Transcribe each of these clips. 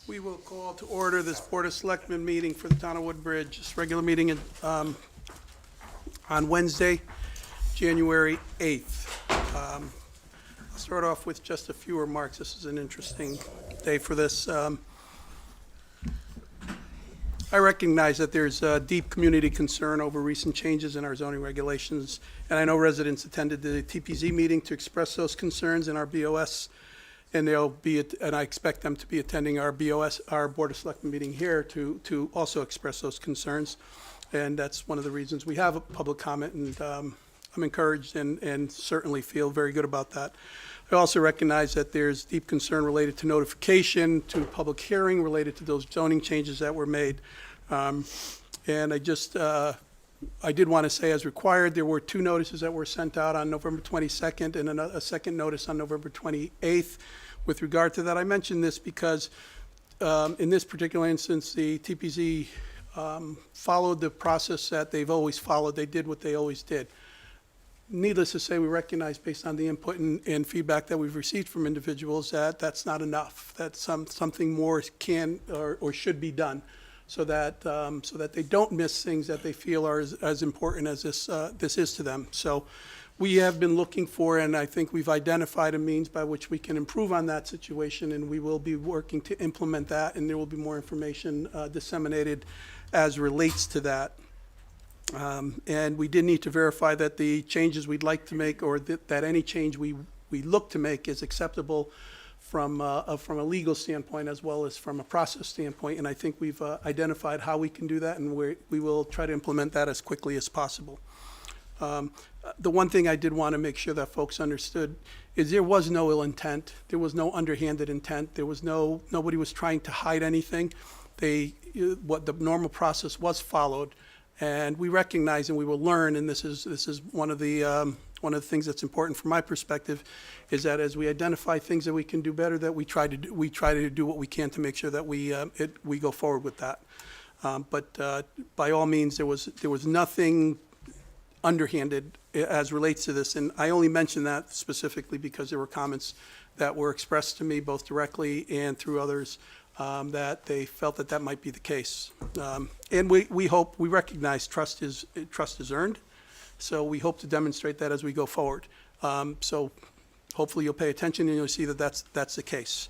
We will call to order this Board of Selectmen meeting for the town of Woodbridge. This regular meeting on Wednesday, January 8th. I'll start off with just a few remarks. This is an interesting day for this. I recognize that there's deep community concern over recent changes in our zoning regulations, and I know residents attended the TPZ meeting to express those concerns in our BOS, and I expect them to be attending our BOS, our Board of Selectmen meeting here to also express those concerns. And that's one of the reasons we have a public comment, and I'm encouraged and certainly feel very good about that. I also recognize that there's deep concern related to notification, to public hearing related to those zoning changes that were made. And I did want to say, as required, there were two notices that were sent out on November 22nd and a second notice on November 28th. With regard to that, I mentioned this because in this particular instance, the TPZ followed the process that they've always followed. They did what they always did. Needless to say, we recognize, based on the input and feedback that we've received from individuals, that that's not enough, that something more can or should be done, so that they don't miss things that they feel are as important as this is to them. So we have been looking for, and I think we've identified a means by which we can improve on that situation, and we will be working to implement that, and there will be more information disseminated as relates to that. And we did need to verify that the changes we'd like to make, or that any change we look to make, is acceptable from a legal standpoint as well as from a process standpoint. And I think we've identified how we can do that, and we will try to implement that as quickly as possible. The one thing I did want to make sure that folks understood is there was no ill intent. There was no underhanded intent. There was nobody was trying to hide anything. What the normal process was followed. And we recognize, and we will learn, and this is one of the things that's important from my perspective, is that as we identify things that we can do better, that we try to do what we can to make sure that we go forward with that. But by all means, there was nothing underhanded as relates to this, and I only mention that specifically because there were comments that were expressed to me both directly and through others. That they felt that might be the case. And we recognize trust is earned, so we hope to demonstrate that as we go forward. So hopefully you'll pay attention and you'll see that that's the case.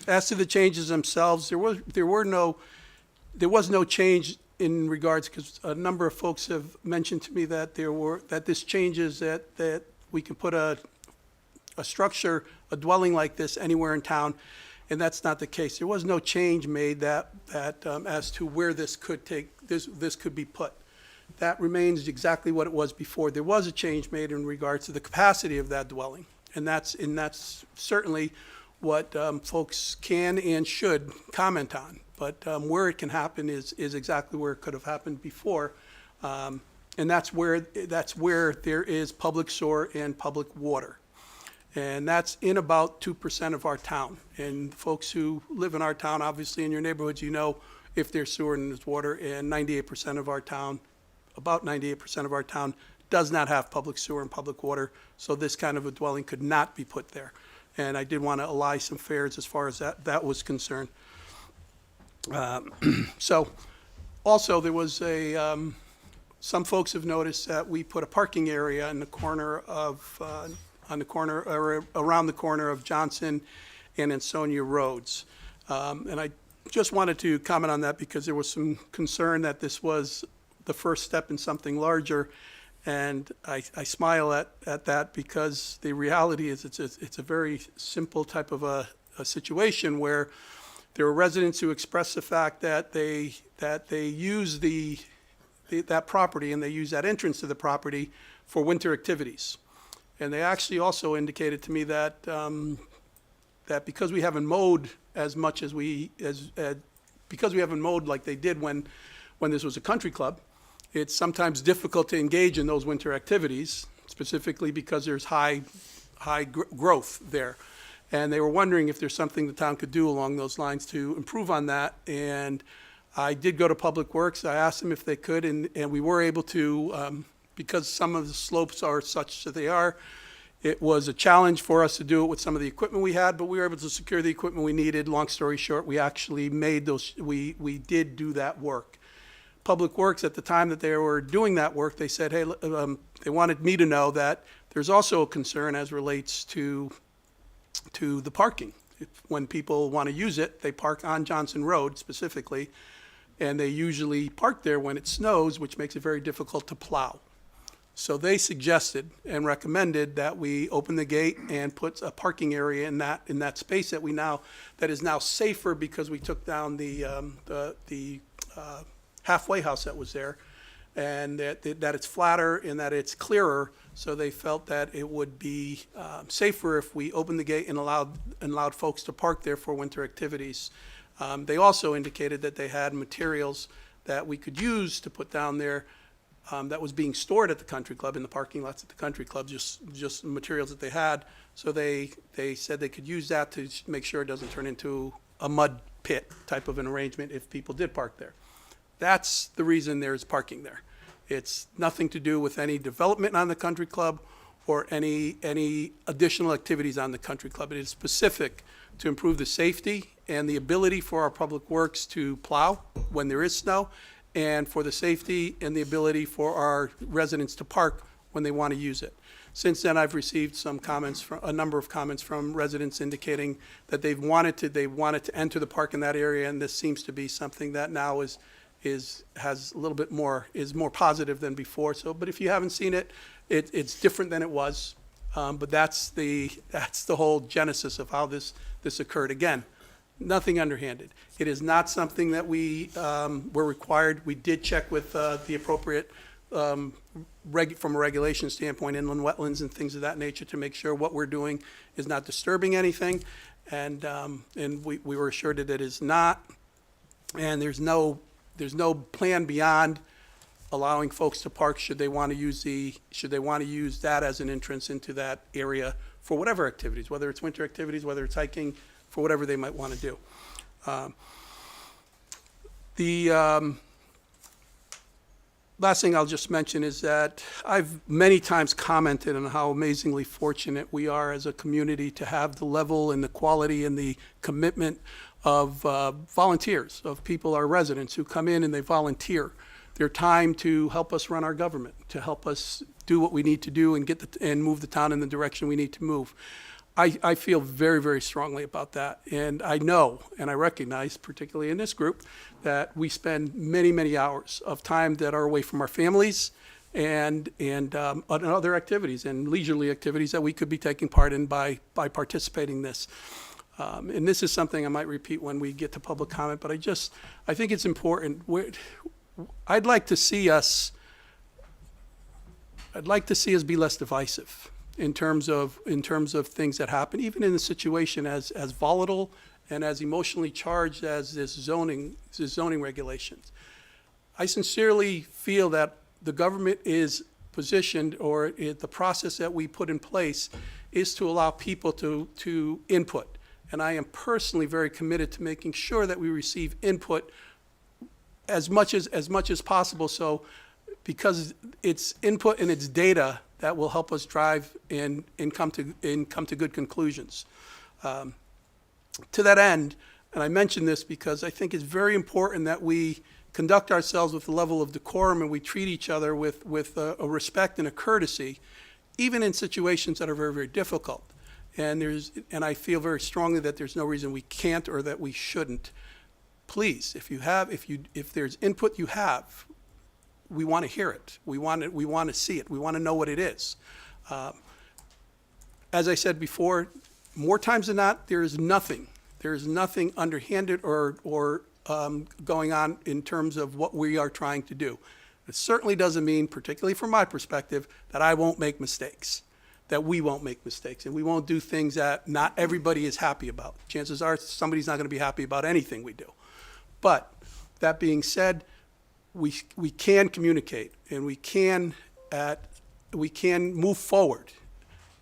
As to the changes themselves, there was no change in regards, because a number of folks have mentioned to me that this changes that we can put a structure, a dwelling like this anywhere in town. And that's not the case. There was no change made that as to where this could be put. That remains exactly what it was before. There was a change made in regards to the capacity of that dwelling, and that's certainly what folks can and should comment on. But where it can happen is exactly where it could have happened before, and that's where there is public sewer and public water. And that's in about 2% of our town. And folks who live in our town, obviously in your neighborhoods, you know if there's sewer and there's water, and 98% of our town, about 98% of our town, does not have public sewer and public water, so this kind of a dwelling could not be put there. And I did want to allay some fears as far as that was concerned. So also there was some folks have noticed that we put a parking area in the corner of around the corner of Johnson and Ansonia Roads. And I just wanted to comment on that because there was some concern that this was the first step in something larger. And I smile at that because the reality is it's a very simple type of a situation where there are residents who express the fact that they use that property and they use that entrance to the property for winter activities. And they actually also indicated to me that that because we haven't mowed as much as because we haven't mowed like they did when this was a country club, it's sometimes difficult to engage in those winter activities, specifically because there's high growth there. And they were wondering if there's something the town could do along those lines to improve on that. And I did go to Public Works. I asked them if they could, and we were able to. Because some of the slopes are such that they are, It was a challenge for us to do it with some of the equipment we had, but we were able to secure the equipment we needed. Long story short, we actually made those, we did do that work. Public Works, at the time that they were doing that work, they said, hey, they wanted me to know that there's also a concern as relates to the parking. When people want to use it, they park on Johnson Road specifically, and they usually park there when it snows, which makes it very difficult to plow. So they suggested and recommended that we open the gate and put a parking area in that space that is now safer because we took down the halfway house that was there, and that it's flatter and that it's clearer. So they felt that it would be safer if we opened the gate and allowed folks to park there for winter activities. They also indicated that they had materials that we could use to put down there that was being stored at the country club, in the parking lots at the country club, just materials that they had. So they said they could use that to make sure it doesn't turn into a mud pit type of an arrangement if people did park there. That's the reason there's parking there. It's nothing to do with any development on the country club or any additional activities on the country club. It is specific to improve the safety and the ability for our public works to plow when there is snow, and for the safety and the ability for our residents to park when they want to use it. Since then, I've received a number of comments from residents indicating that they wanted to enter the park in that area, and this seems to be something that now has a little bit more, is more positive than before. So, but if you haven't seen it, it's different than it was. But that's the whole genesis of how this occurred. Again, nothing underhanded. It is not something that we were required. We did check with the appropriate, from a regulation standpoint, inland wetlands and things of that nature, to make sure what we're doing is not disturbing anything. And we were assured that it is not. And there's no plan beyond allowing folks to park should they want to use that as an entrance into that area for whatever activities, whether it's winter activities, whether it's hiking, for whatever they might want to do. The last thing I'll just mention is that I've many times commented on how amazingly fortunate we are as a community to have the level and the quality and the commitment of volunteers, of people, our residents, who come in and they volunteer their time to help us run our government, to help us do what we need to do and move the town in the direction we need to move. I feel very, very strongly about that. And I know, and I recognize, particularly in this group, that we spend many, many hours of time that are away from our families and other activities and leisurely activities that we could be taking part in by participating in this. And this is something I might repeat when we get to public comment, but I think it's important. I'd like to see us be less divisive in terms of things that happen, even in a situation as volatile and as emotionally charged as this zoning regulations. I sincerely feel that the government is positioned, or the process that we put in place is to allow people to input. And I am personally very committed to making sure that we receive input as much as possible. So, because it's input and it's data that will help us drive and come to good conclusions. To that end, and I mention this because I think it's very important that we conduct ourselves with a level of decorum and we treat each other with a respect and a courtesy, even in situations that are very, very difficult. And I feel very strongly that there's no reason we can't or that we shouldn't. Please, if there's input you have, we want to hear it. We want to see it. We want to know what it is. As I said before, more times than not, there is nothing underhanded or going on in terms of what we are trying to do. It certainly doesn't mean, particularly from my perspective, that I won't make mistakes, that we won't make mistakes, and we won't do things that not everybody is happy about. Chances are somebody's not going to be happy about anything we do. But that being said, we can communicate and we can move forward.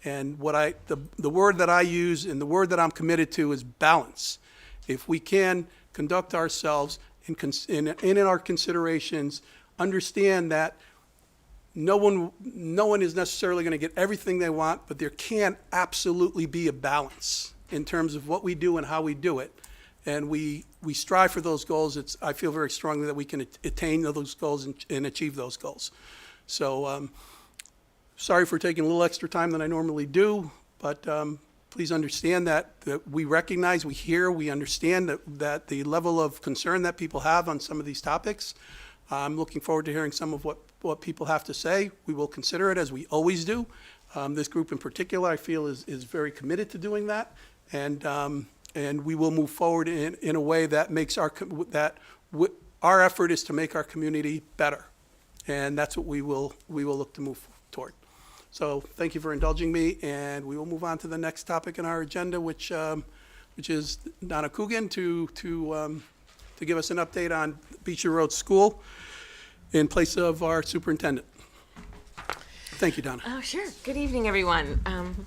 And the word that I use and the word that I'm committed to is balance. If we can conduct ourselves in our considerations, understand that no one is necessarily going to get everything they want, but there can absolutely be a balance in terms of what we do and how we do it. And we strive for those goals. I feel very strongly that we can attain those goals and achieve those goals. So sorry for taking a little extra time than I normally do, but please understand that we recognize, we hear, we understand that the level of concern that people have on some of these topics. I'm looking forward to hearing some of what people have to say. We will consider it, as we always do. This group in particular, I feel, is very committed to doing that, and we will move forward in a way that makes our effort is to make our community better, and that's what we will look to move toward. So thank you for indulging me, and we will move on to the next topic in our agenda, which is Donna Coogan to give us an update on Beecher Road School in place of our superintendent. Thank you, Donna. Oh, sure. Good evening, everyone.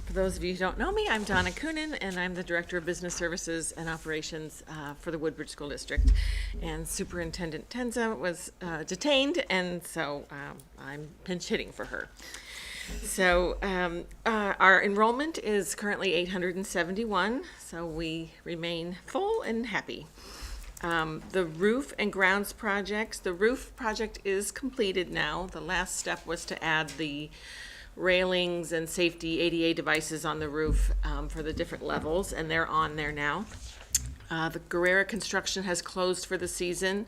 For those of you who don't know me, I'm Donna Coonan, and I'm the Director of Business Services and Operations for the Woodbridge School District. And Superintendent Tenza was detained, and so I'm pinch hitting for her. So our enrollment is currently 871, so we remain full and happy. The roof and grounds projects, the roof project is completed now. The last step was to add the railings and safety ADA devices on the roof for the different levels, and they're on there now. The Guerrera construction has closed for the season.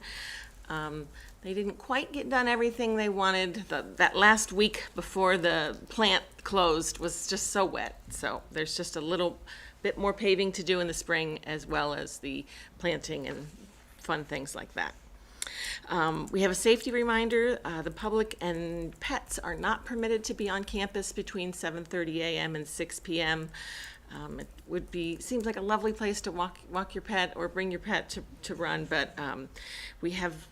They didn't quite get done everything they wanted. That last week before the plant closed was just so wet. So there's just a little bit more paving to do in the spring, as well as the planting and fun things like that. We have a safety reminder. The public and pets are not permitted to be on campus between 7:30 a.m. and 6 p.m. It seems like a lovely place to walk your pet or bring your pet to run, but we have,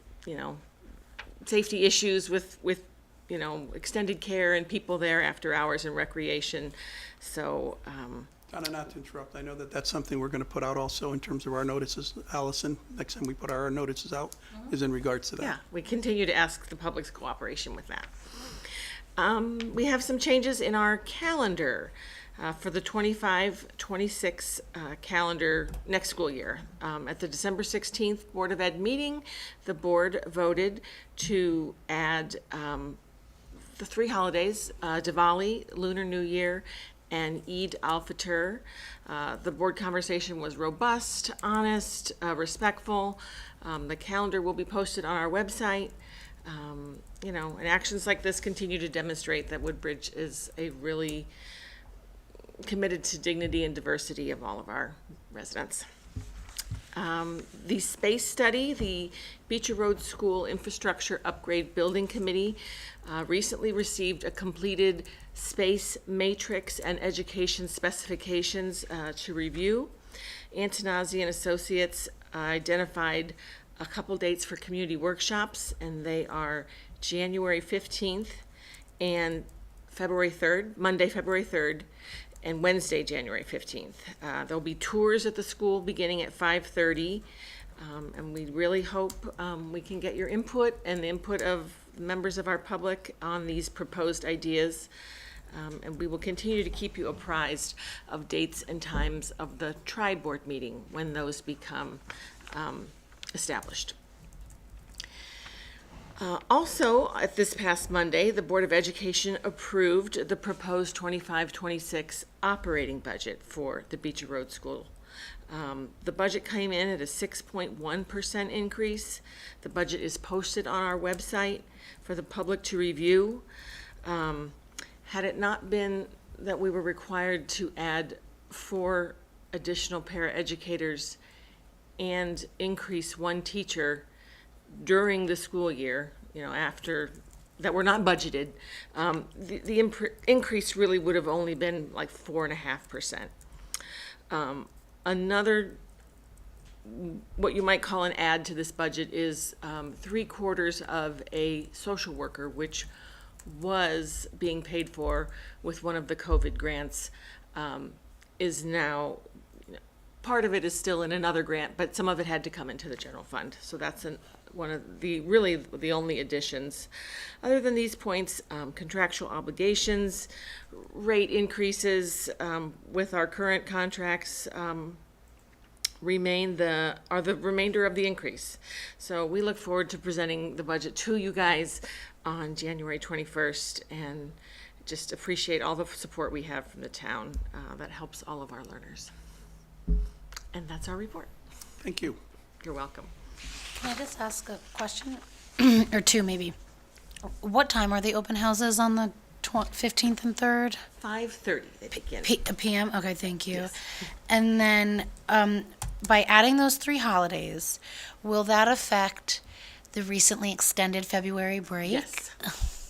safety issues with extended care and people there after hours and recreation. So Donna, not to interrupt, I know that that's something we're going to put out also in terms of our notices. Allison, next time we put our notices out is in regards to that. Yeah, we continue to ask the public's cooperation with that. We have some changes in our calendar for the 25-26 calendar next school year. At the December 16th Board of Ed meeting, the board voted to add the three holidays, Diwali, Lunar New Year, and Eid al-Fitr. The board conversation was robust, honest, respectful. The calendar will be posted on our website. And actions like this continue to demonstrate that Woodbridge is a really committed to dignity and diversity of all of our residents. The space study, the Beecher Road School Infrastructure Upgrade Building Committee recently received a completed space matrix and education specifications to review. Antonazi and Associates identified a couple dates for community workshops, and they are January 15th and February 3rd, Monday, February 3rd, and Wednesday, January 15th. There'll be tours at the school beginning at 5:30, and we really hope we can get your input and the input of members of our public on these proposed ideas. And we will continue to keep you apprised of dates and times of the tri-board meeting when those become established. Also, at this past Monday, the Board of Education approved the proposed 25-26 operating budget for the Beecher Road School. The budget came in at a 6.1% increase. The budget is posted on our website for the public to review. Had it not been that we were required to add 4 additional paraeducators and increase 1 teacher during the school year, after that were not budgeted, the increase really would have only been like 4.5%. Another, what you might call an add to this budget, is 3/4 of a social worker, which was being paid for with one of the COVID grants, is now part of it is still in another grant, but some of it had to come into the general fund. So that's one of the only additions. Other than these points, contractual obligations, rate increases with our current contracts are the remainder of the increase. So we look forward to presenting the budget to you guys on January 21st, and just appreciate all the support we have from the town that helps all of our learners. And that's our report. Thank you. You're welcome. Can I just ask a question? Or two, maybe. What time are the open houses on the 15th and 3rd? 5:30 they begin. PM? Okay, thank you. Yes. And then, by adding those 3 holidays, will that affect the recently extended February break? Yes,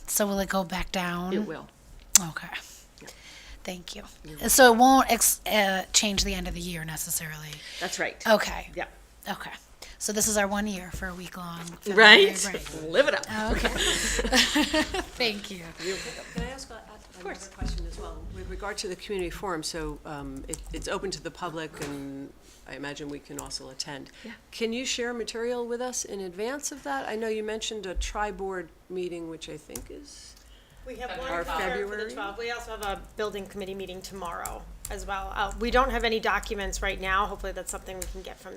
So will it go back down? it will. Okay. Thank you. So it won't change the end of the year necessarily? That's right. Okay. Yeah. Okay. So this is our 1 year for a week-long February Right? break. Live it up. Okay. Thank you. Can I ask another question as well? With regard to the community forum, so it's open to the public, and I imagine we can also attend. Yeah. Can you share material with us in advance of that? I know you mentioned a tri-board meeting, which I think is, We have one Our confirmed for February? the 12th. We also have a building committee meeting tomorrow as well. We don't have any documents right now. Hopefully that's something we can get from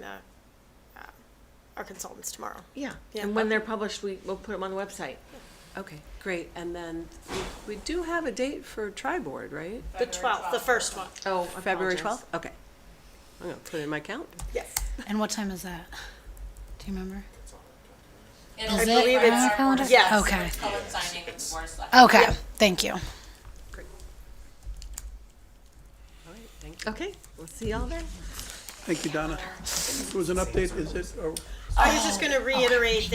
our consultants tomorrow. Yeah. Yeah. And when they're published, we'll put them on the website. okay, great. And then we do have a date for tri-board, right? The 12th, the first one. Oh, February 12th? Okay. I'm going to put it in my calendar. Yes. And what time is that? Do you remember? I Is believe it on our it's, calendar? yes. Okay. Public signing with the board of selectmen. Okay, thank you. Great. All right, thank you. Okay, we'll see y'all then. Thank you, Donna. There was an update, is it, or I was just gonna reiterate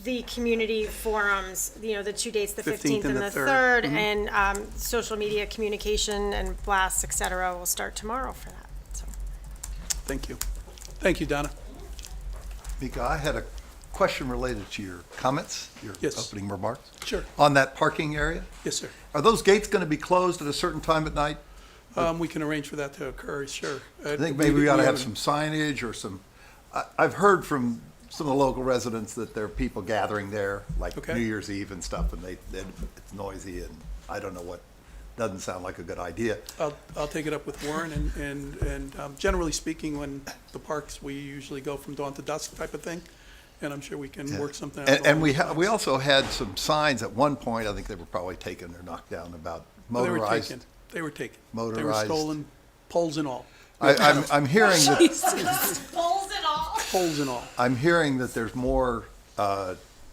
the community forums, the 2 dates, the 15th and the 3rd, and social media communication and blasts, et cetera, will start tomorrow for that, so. thank you. Thank you, Donna. Mika, I had a question related to your comments, your Yes. opening remarks. Sure. On that parking area. Yes, sir. Are those gates going to be closed at a certain time at night? We can arrange for that to occur, sure. I think maybe we ought to have some signage or some, I've heard from some of the local residents that there are people gathering there, like Okay. New Year's Eve and stuff, and it's noisy, and I don't know what, doesn't sound like a good idea. I'll take it up with Warren, and generally speaking, when the parks, we usually go from dawn to dusk type of thing, and I'm sure we can work something out. And we also had some signs at one point, I think they were probably taken or knocked down, about They were motorized. taken. They were taken. They were Motorized. stolen, poles and all. I'm hearing that. Polls and all. Poles and all. I'm hearing that there's more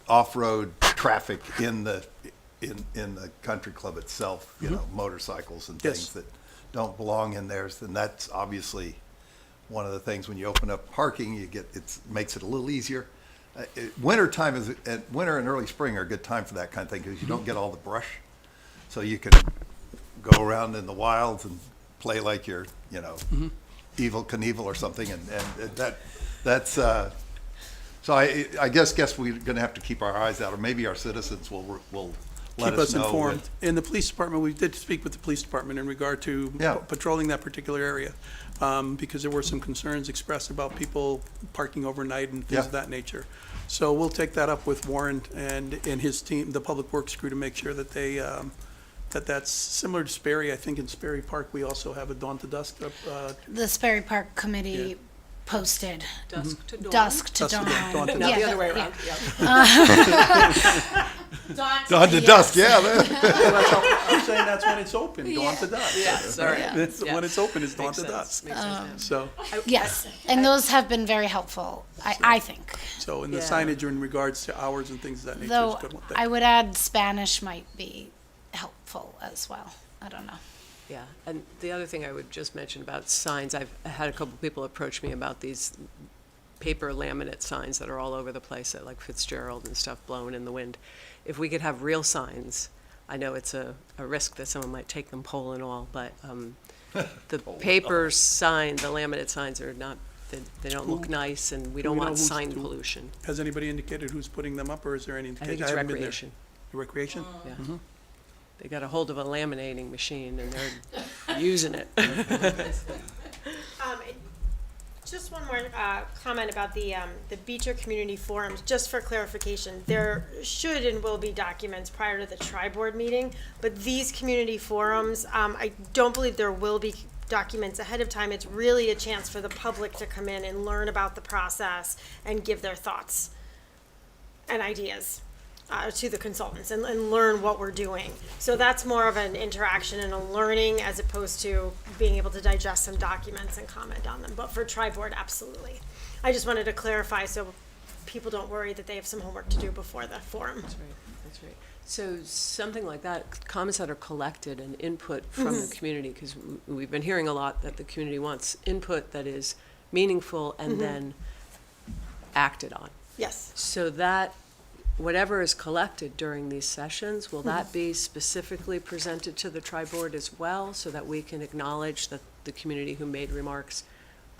off-road traffic in the country club itself, motorcycles and Yes. things that don't belong in there. And that's obviously one of the things, when you open up parking, it makes it a little easier. Winter and early spring are a good time for that kind of thing, because you don't get all the brush. So you can go around in the wilds and play like you're, Evel Knievel or something, and that's so I guess we're going to have to keep our eyes out, or maybe our citizens will let Keep us us know. informed. In the police department, we did speak with the police department in regard to Yeah. patrolling that particular area, because there were some concerns expressed about people parking overnight and things of Yeah. that nature. So we'll take that up with Warren and his team, the Public Works crew, to make sure that they, that's similar to Sperry. I think in Sperry Park, we also have a dawn to dusk. The Sperry Park Committee posted Dusk to dawn. dusk to Dusk to dawn. dawn, dawn to Not Yeah, the other way yeah. around, yeah. Dawn to dusk, yeah. I'm saying that's when it's open, dawn to dusk. Yeah, sorry. That's Yeah. when it's open, it's dawn Makes to sense, dusk. makes sense. So, Yes, and those have been very helpful, I think. so in the Yeah. signage in regards to hours and things of that nature is Though good. one thing. I would add Spanish might be helpful as well. I don't know. Yeah, and the other thing I would just mention about signs, I've had a couple people approach me about these paper laminate signs that are all over the place, at like Fitzgerald and stuff, blowing in the wind. If we could have real signs, I know it's a risk that someone might take them pole and all, but the paper sign, the laminate signs are not, they don't look nice, and we don't we know want who's sign to- pollution. Has anybody indicated who's putting them up, or is there any I indication? think it's haven't been there. recreation. Recreation? Yeah. They got a hold of a laminating machine and they're using it. one more comment about the Beecher Community Forums, just for clarification. There should and will be documents prior to the tri-board meeting, but these community forums, I don't believe there will be documents ahead of time. It's really a chance for the public to come in and learn about the process and give their thoughts and ideas to the consultants and learn what we're doing. So that's more of an interaction and a learning as opposed to being able to digest some documents and comment on them. But for tri-board, absolutely. I just wanted to clarify so people don't worry that they have some homework to do before the forum. That's right, that's right. So something like that, comments that are collected and input from the community, because we've been hearing a lot that the community wants input that is meaningful and then acted on. Yes. So that, whatever is collected during these sessions, will that be specifically presented to the tri-board as well, so that we can acknowledge that the community who made remarks,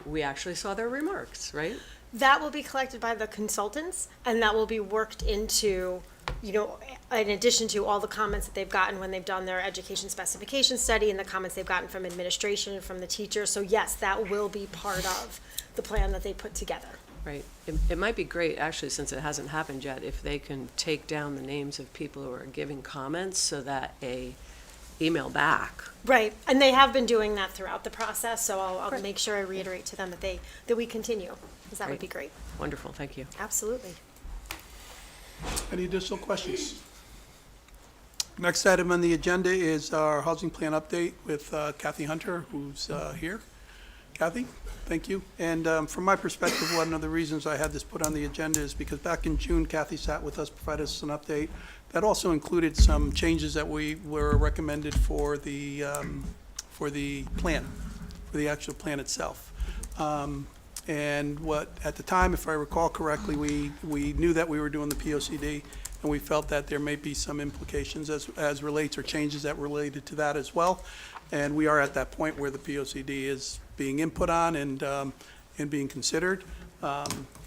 we actually saw their remarks, right? That will be collected by the consultants, and that will be worked into, you know, in addition to all the comments that they've gotten when they've done their education specification study and the comments they've gotten from administration and from the teachers. So yes, that will be part of the plan that they put together. Right. It might be great, actually, since it hasn't happened yet, if they can take down the names of people who are giving comments so that a email back. Right, and they have been doing that throughout the process, so I'll Great. make sure I reiterate to them that we continue, because that would be great. Wonderful, thank you. Absolutely. Any additional questions? Next item on the agenda is our housing plan update with Kathy Hunter, who's here. Kathy, thank you. And from my perspective, one of the reasons I had this put on the agenda is because back in June, Kathy sat with us, provided us an update. That also included some changes that were recommended for the plan, for the actual plan itself. And what, at the time, if I recall correctly, we knew that we were doing the POCD, and we felt that there may be some implications as relates or changes that related to that as well. And we are at that point where the POCD is being input on and being considered.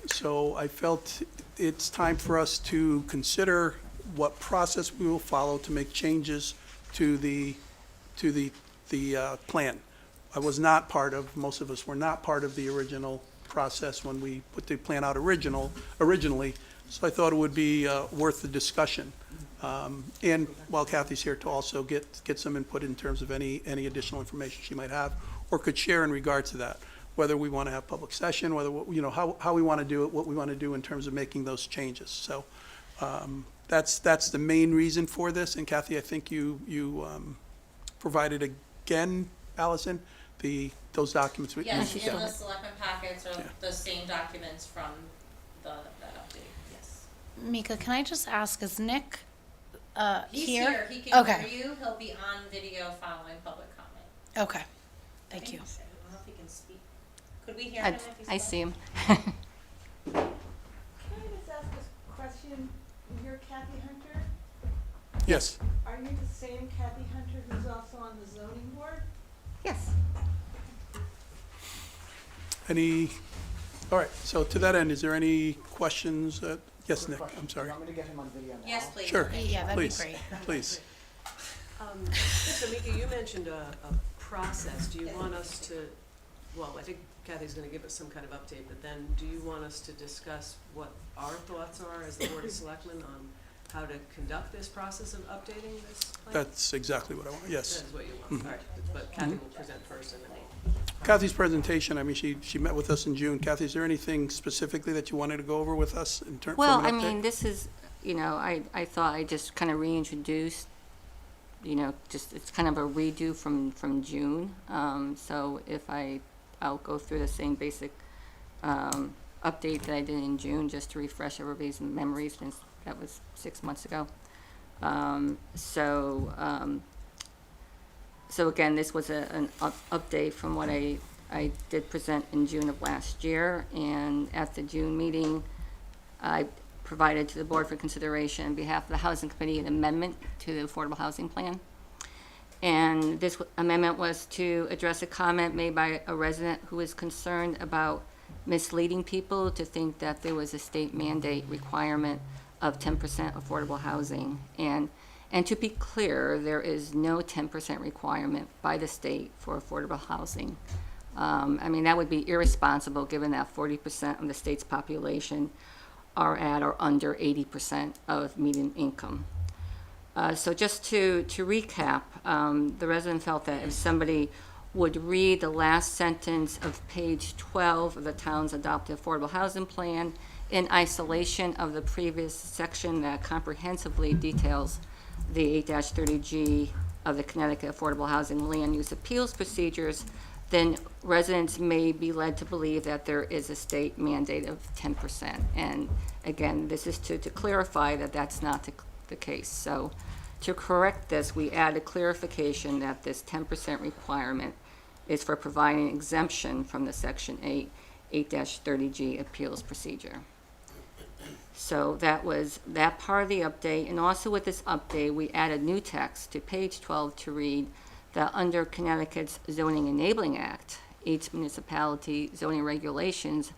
So I felt it's time for us to consider what process we will follow to make changes to the plan. I was not part of, most of us were not part of the original process when we put the plan out originally, so I thought it would be worth the discussion. And while Kathy's here to also get some input in terms of any additional information she might have or could share in regard to that, whether we want to have public session, whether, you know, how we want to do it, what we want to do in terms of making those changes. So that's the main reason for this. And Kathy, I think you provided again, Allison, those documents. Yes, Yeah. in the selectmen packets are Yeah. the same documents from that update, yes. Mika, can I just ask, is Nick He's here? here, he can Okay. hear you, he'll be on video following public comment. Okay, thank you. I don't know if he can speak. Could we hear him if he spoke? I see him. Can I just ask a question? You're Kathy Hunter? Yes. Are you the same Kathy Hunter who's also on the zoning board? Yes. All right, so to that end, is there any questions? Yes, Nick, I'm sorry. Want me to get him on video now? Yes, please. Sure, Yeah, that'd be please, great. please. So Mika, you mentioned a process. Do you want us to, well, I think Kathy's going to give us some kind of update, but then do you want us to discuss what our thoughts are as the Board of Selectmen on how to conduct this process of updating this plan? That's exactly what I want, That yes. is what you want, all right. But Kathy will present first and then we'll. Kathy's presentation, I mean, she met with us in June. Kathy, is there anything specifically that you wanted to go over with us in terms of Well, an I update? mean, this is, you know, I thought I just kind of reintroduced, you know, just, it's kind of a redo from June. So if I'll go through the same basic update that I did in June, just to refresh everybody's memories, since that was 6 months ago. So again, this was an update from what I did present in June of last year. And at the June meeting, I provided to the board for consideration on behalf of the Housing Committee an amendment to the Affordable Housing Plan. And this amendment was to address a comment made by a resident who was concerned about misleading people to think that there was a state mandate requirement of 10% affordable housing. And to be clear, there is no 10% requirement by the state for affordable housing. I mean, that would be irresponsible, given that 40% of the state's population are at or under 80% of median income. So just to recap, the resident felt that if somebody would read the last sentence of page 12 of the town's adopted affordable housing plan in isolation of the previous section that comprehensively details the 8-30G of the Connecticut Affordable Housing Land Use Appeals Procedures, then residents may be led to believe that there is a state mandate of 10%. And again, this is to clarify that that's not the case. So to correct this, we add a clarification that this 10% requirement is for providing exemption from the Section 8-30G appeals procedure. So that was that part of the update. And also with this update, we added new text to page 12 to read that under Connecticut's Zoning Enabling Act, each municipality zoning regulations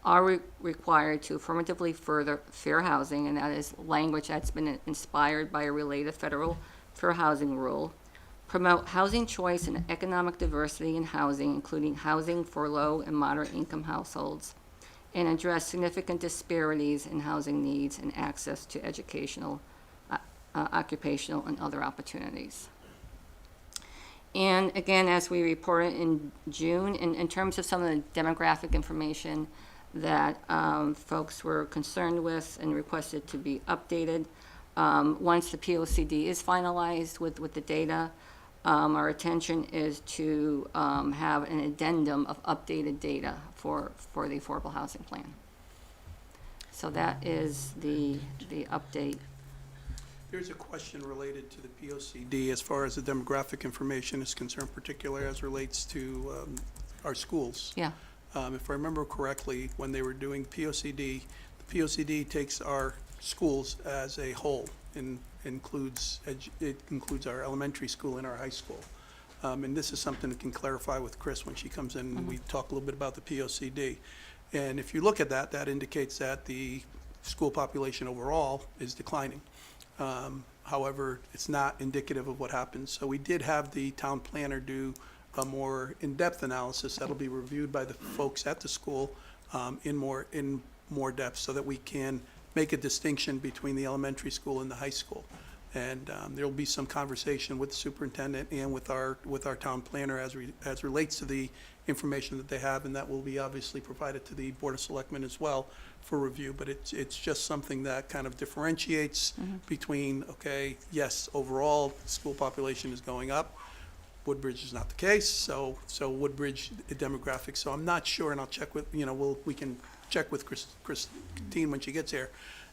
are required to affirmatively further fair housing, and that is language that's been inspired by a related federal fair housing rule, promote housing choice and economic diversity in housing, including housing for low and moderate income households, and address significant disparities in housing needs and access to educational, occupational, and other opportunities. And again, as we reported in June, in terms of some of the demographic information that folks were concerned with and requested to be updated, once the POCD is finalized with the data, our intention is to have an addendum of updated data for the affordable housing plan. So that is the update. There's a question related to the POCD as far as the demographic information is concerned, particularly as relates to our schools. Yeah. If I remember correctly, when they were doing POCD, the POCD takes our schools as a whole and includes our elementary school and our high school. And this is something that can clarify with Chris when she comes in and we talk a little bit about the POCD. And if you look at that, that indicates that the school population overall is declining. However, it's not indicative of what happens. So we did have the town planner do a more in-depth analysis that'll be reviewed by the folks at the school in more depth, so that we can make a distinction between the elementary school and the high school. And there'll be some conversation with the superintendent and with our town planner as relates to the information that they have, and that will be obviously provided to the Board of Selectmen as well for review. But it's just something that kind of differentiates between, okay, yes, overall school population is going up. Woodbridge is not the case, so Woodbridge demographics. So I'm not sure, and I'll check with, we can check with Christine when she gets here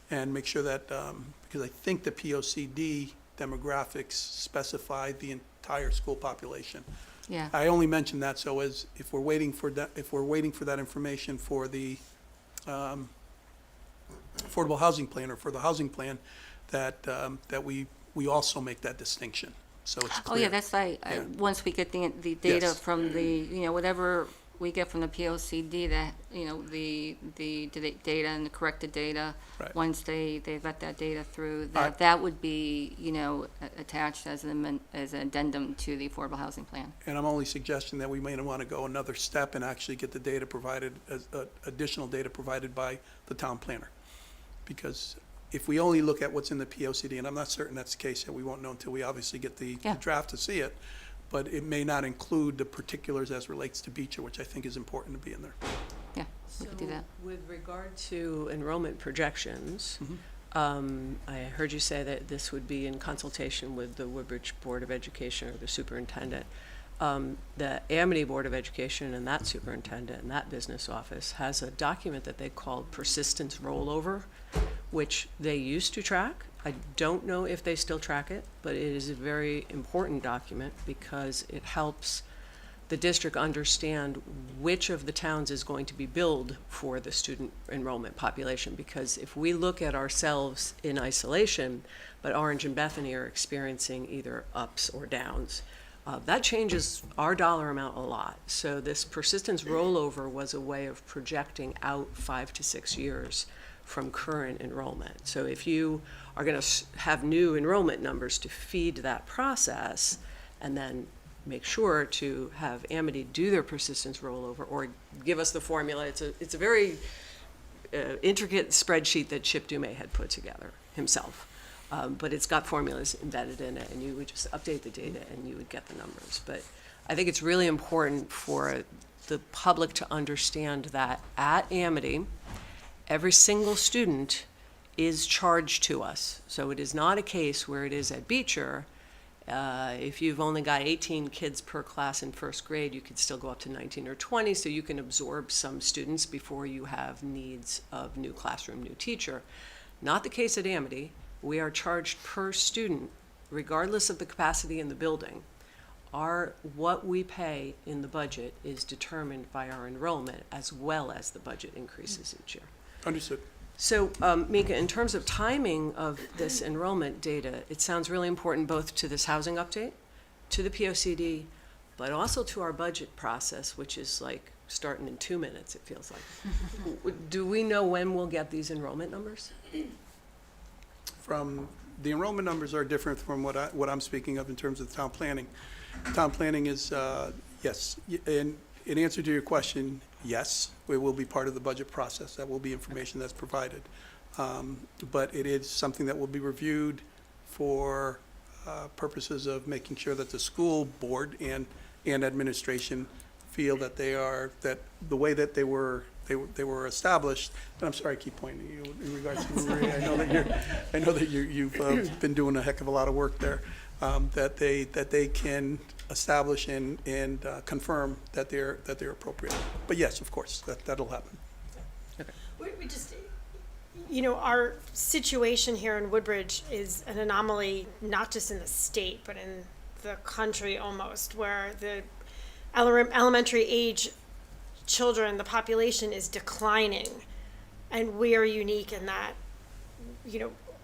and make sure that, because I think the POCD demographics specify the entire school population. Yeah. I only mention that so as if we're waiting for that information for the affordable housing plan or for the housing plan, that we also make that distinction. So it's clear. Oh, yeah, that's like, Yeah. once we get the data Yes. from the, whatever we get from the POCD, that, the data and the corrected data, Right. once they vet that data through, Right. that would be, attached as an addendum to the affordable housing plan. And I'm only suggesting that we may want to go another step and actually get the data provided, additional data provided by the town planner. Because if we only look at what's in the POCD, and I'm not certain that's the case yet, we won't know until we obviously get the Yeah. draft to see it, but it may not include the particulars as relates to Beecher, which I think is important to be in there. Yeah, we could do that. With regard to enrollment projections, I heard you say that this would be in consultation with the Woodbridge Board of Education or the superintendent. The Amity Board of Education and that superintendent and that business office has a document that they call persistence rollover, which they used to track. I don't know if they still track it, but it is a very important document because it helps the district understand which of the towns is going to be billed for the student enrollment population. Because if we look at ourselves in isolation, but Orange and Bethany are experiencing either ups or downs, that changes our dollar amount a lot. So this persistence rollover was a way of projecting out 5 to 6 years from current enrollment. So if you are going to have new enrollment numbers to feed that process, and then make sure to have Amity do their persistence rollover or give us the formula. It's a very intricate spreadsheet that Chip Dumais had put together himself. But it's got formulas embedded in it, and you would just update the data and you would get the numbers. But I think it's really important for the public to understand that at Amity, every single student is charged to us. So it is not a case where it is at Beecher. If you've only got 18 kids per class in first grade, you could still go up to 19 or 20, so you can absorb some students before you have needs of new classroom, new teacher. Not the case at Amity. We are charged per student, regardless of the capacity in the building. What we pay in the budget is determined by our enrollment as well as the budget increases each year. Understood. So, Mika, in terms of timing of this enrollment data, it sounds really important both to this housing update, to the POCD, but also to our budget process, which is like starting in 2 minutes, it feels like. Do we know when we'll get these enrollment numbers? From, the enrollment numbers are different from what I'm speaking of in terms of town planning. Town planning is, yes, in answer to your question, yes, it will be part of the budget process. That will be information that's provided. But it is something that will be reviewed for purposes of making sure that the school board and administration feel that that the way that they were established, and I'm sorry I keep pointing at you in regards to Marie, I know that you've been doing a heck of a lot of work there, that they can establish and confirm that they're appropriate. But yes, of course, that'll happen. We just, our situation here in Woodbridge is an anomaly, not just in the state, but in the country almost, where the elementary age children, the population is declining. And we are unique in that,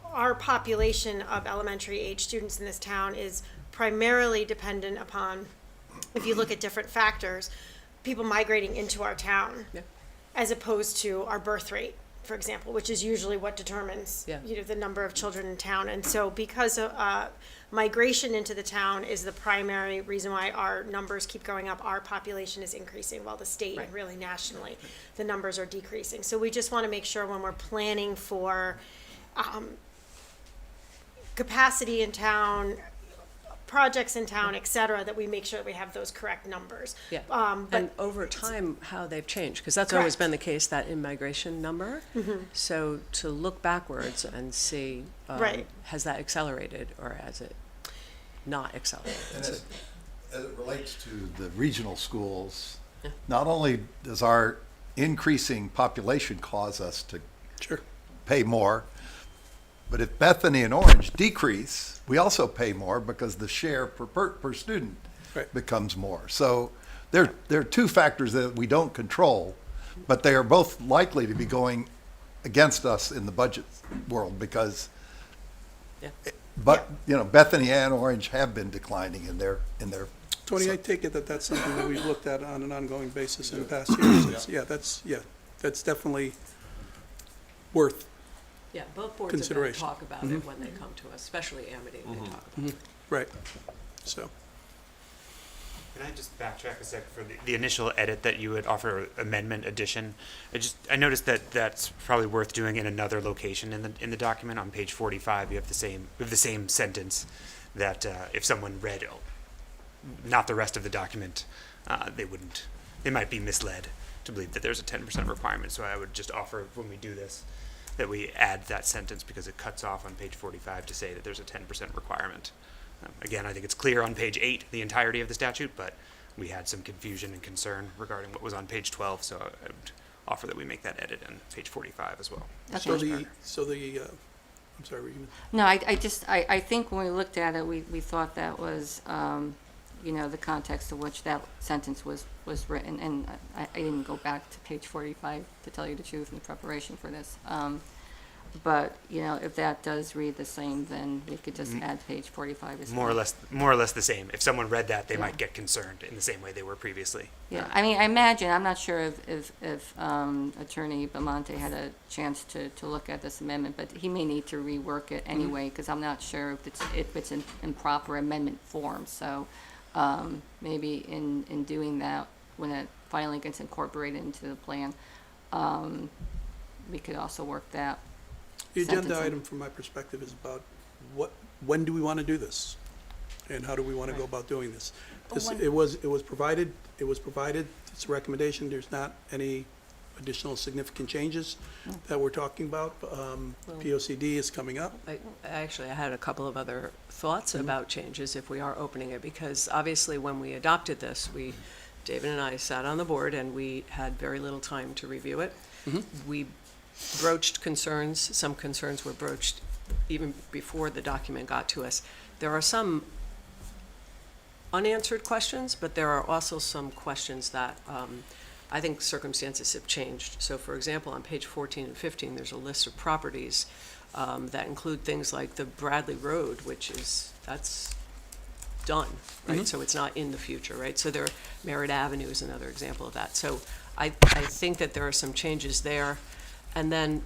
our population of elementary age students in this town is primarily dependent upon, if you look at different factors, people migrating into our town, as opposed to our birth rate, for example, which is usually what determines, the number of children in town. And so because migration into the town is the primary reason why our numbers keep going up, our population is increasing, while the state and really nationally, the numbers are decreasing. So we just want to make sure when we're planning for capacity in town, projects in town, et cetera, that we make sure that we have those correct numbers. Yeah, But and over time, how they've changed, because that's always been the case, that in-migration number. So to look backwards and see, Right. has that accelerated or has it not accelerated? And So- as it relates to the regional schools, not only does our increasing population cause us to Sure. pay more, but if Bethany and Orange decrease, we also pay more because the share per student Right. becomes more. So there are two factors that we don't control, but they are both likely to be going against us in the budget world because, Yeah. Bethany and Orange have been declining in their. Tony, I take it that that's something that we've looked at on an ongoing basis in the past years. That's definitely worth. Yeah, both boards are going to Consideration. talk about it when they come to us, especially Amity, they talk about it. Right. So, Can I just backtrack a sec for the initial edit that you would offer, amendment, addition? I noticed that that's probably worth doing in another location in the document. On page 45, we have the same sentence that if someone read not the rest of the document, they might be misled to believe that there's a 10% requirement. So I would just offer when we do this that we add that sentence because it cuts off on page 45 to say that there's a 10% requirement. Again, I think it's clear on page 8, the entirety of the statute, but we had some confusion and concern regarding what was on page 12, so I would offer that we make that edit on page 45 as well. I'm sorry, were you gonna? No, I think when we looked at it, we thought that was, the context of which that sentence was written, and I didn't go back to page 45 to tell you the truth in preparation for this. But, if that does read the same, then we could just add page 45 as well. More or less the same. If someone read that, they Yeah. might get concerned in the same way they were previously. Yeah, I mean, I imagine, I'm not sure if Attorney Belmonte had a chance to look at this amendment, but he may need to rework it anyway, because I'm not sure if it's in proper amendment form. So maybe in doing that, when it finally gets incorporated into the plan, we could also work that. The agenda sentencing. item, from my perspective, is about when do we want to do this? And how do we want to go about doing this? It was provided, it's a recommendation, there's not any additional significant changes that we're talking about. POCD is coming up. I had a couple of other thoughts about changes if we are opening it, because obviously when we adopted this, David and I sat on the board and we had very little time to review it. We broached concerns, some concerns were broached even before the document got to us. There are some unanswered questions, but there are also some questions that I think circumstances have changed. So for example, on page 14 and 15, there's a list of properties that include things like the Bradley Road, that's done, right? So it's not in the future, right? So Merritt Avenue is another example of that. So I think that there are some changes there. And then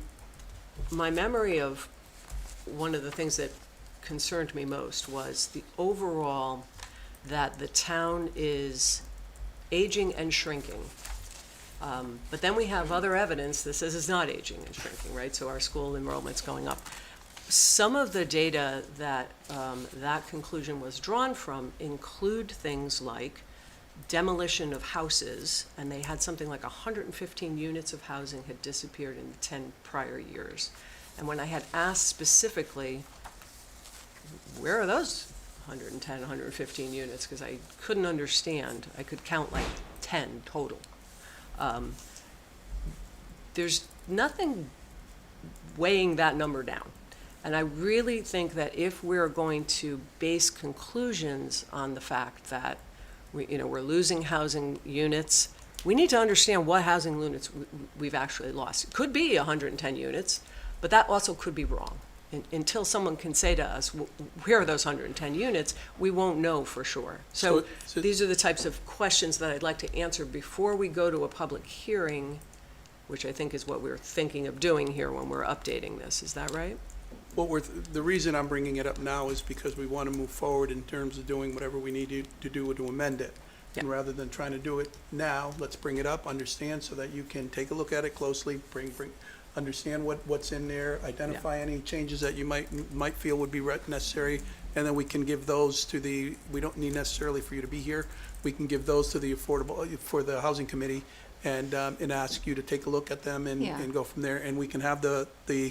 my memory of one of the things that concerned me most was the overall that the town is aging and shrinking. But then we have other evidence that says it's not aging and shrinking, right? So our school enrollment's going up. Some of the data that that conclusion was drawn from include things like demolition of houses, and they had something like 115 units of housing had disappeared in the 10 prior years. And when I had asked specifically, where are those 110, 115 units, because I couldn't understand, I could count like 10 total. There's nothing weighing that number down. And I really think that if we're going to base conclusions on the fact that we're losing housing units, we need to understand what housing units we've actually lost. It could be 110 units, but that also could be wrong. Until someone can say to us, where are those 110 units, we won't know for sure. So these are the types of questions that I'd like to answer before we go to a public hearing, which I think is what we're thinking of doing here when we're updating this. Is that right? The reason I'm bringing it up now is because we want to move forward in terms of doing whatever we need to do to amend it. And rather than trying to do it now, let's bring it up, understand, so that you can take a look at it closely, understand what's in there, identify any changes that you might feel would be necessary, and then we can give those to we don't need necessarily for you to be here, we can give those to for the Housing Committee, and ask you to take a look at them and go from there, and we can have the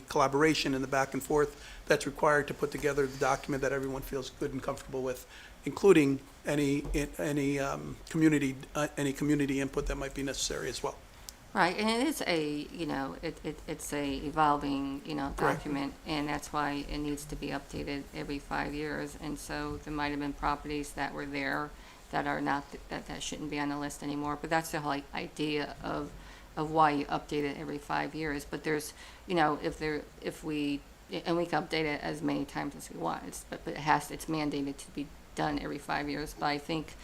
collaboration and the back and forth that's required to put together the document that everyone feels good and comfortable with, including any community input that might be necessary as well. Right, and it is it's a evolving, document, and that's why it needs to be updated every 5 years. And so there might have been properties that were there that are not, that shouldn't be on the list anymore. But that's the whole idea of why you update it every 5 years. But there's, if we can update it as many times as we want. But it's mandated to be done every 5 years. But I think,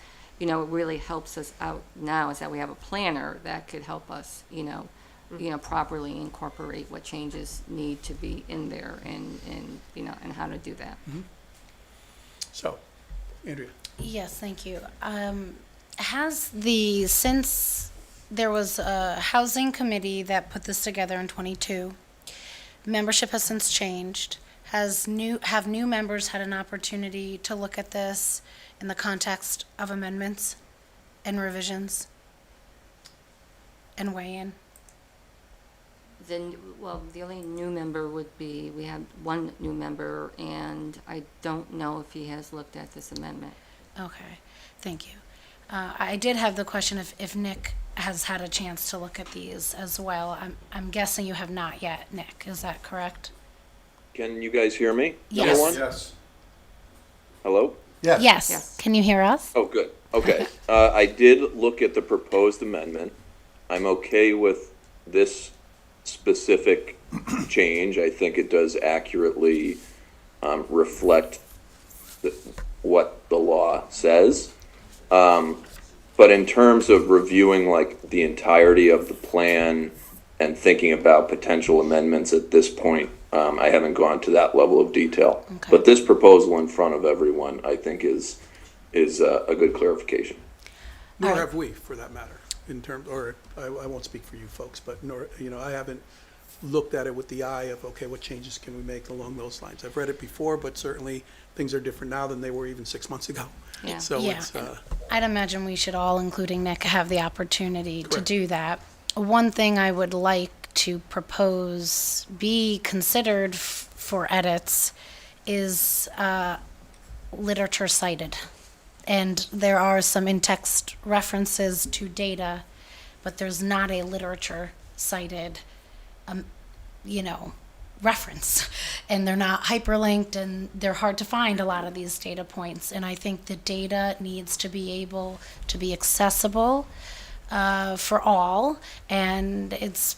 what really helps us out now is that we have a planner that could help us, properly incorporate what changes need to be in there and how to do that. Mm-hmm. So, Andrea. Yes, thank you. Since there was a housing committee that put this together in 22, membership has since changed. Have new members had an opportunity to look at this in the context of amendments and revisions and weigh in? Then, the only new member would be, we have one new member, and I don't know if he has looked at this amendment. Okay, thank you. I did have the question if Nick has had a chance to look at these as well. I'm guessing you have not yet, Nick, is that correct? Can you guys hear me? Yes. Number one? Yes. Hello? Yes. Yes. Can you hear us? Oh, good. Okay. I did look at the proposed amendment. I'm okay with this specific change. I think it does accurately reflect what the law says. But in terms of reviewing like the entirety of the plan and thinking about potential amendments at this point, I haven't gone to that level of detail. Okay. But this proposal in front of everyone, I think, is is a good clarification. Nor Alright. have we, for that matter, in terms, or I won't speak for you folks, but nor, I haven't looked at it with the eye of, okay, what changes can we make along those lines? I've read it before, but certainly things are different now than they were even 6 months ago. Yeah. So Yeah. it's, I'd imagine we should all, including Nick, have the opportunity to Correct. do that. One thing I would like to propose be considered for edits is literature cited. And there are some in-text references to data, but there's not a literature cited, reference. And they're not hyperlinked, and they're hard to find, a lot of these data points. And I think the data needs to be able to be accessible for all, and it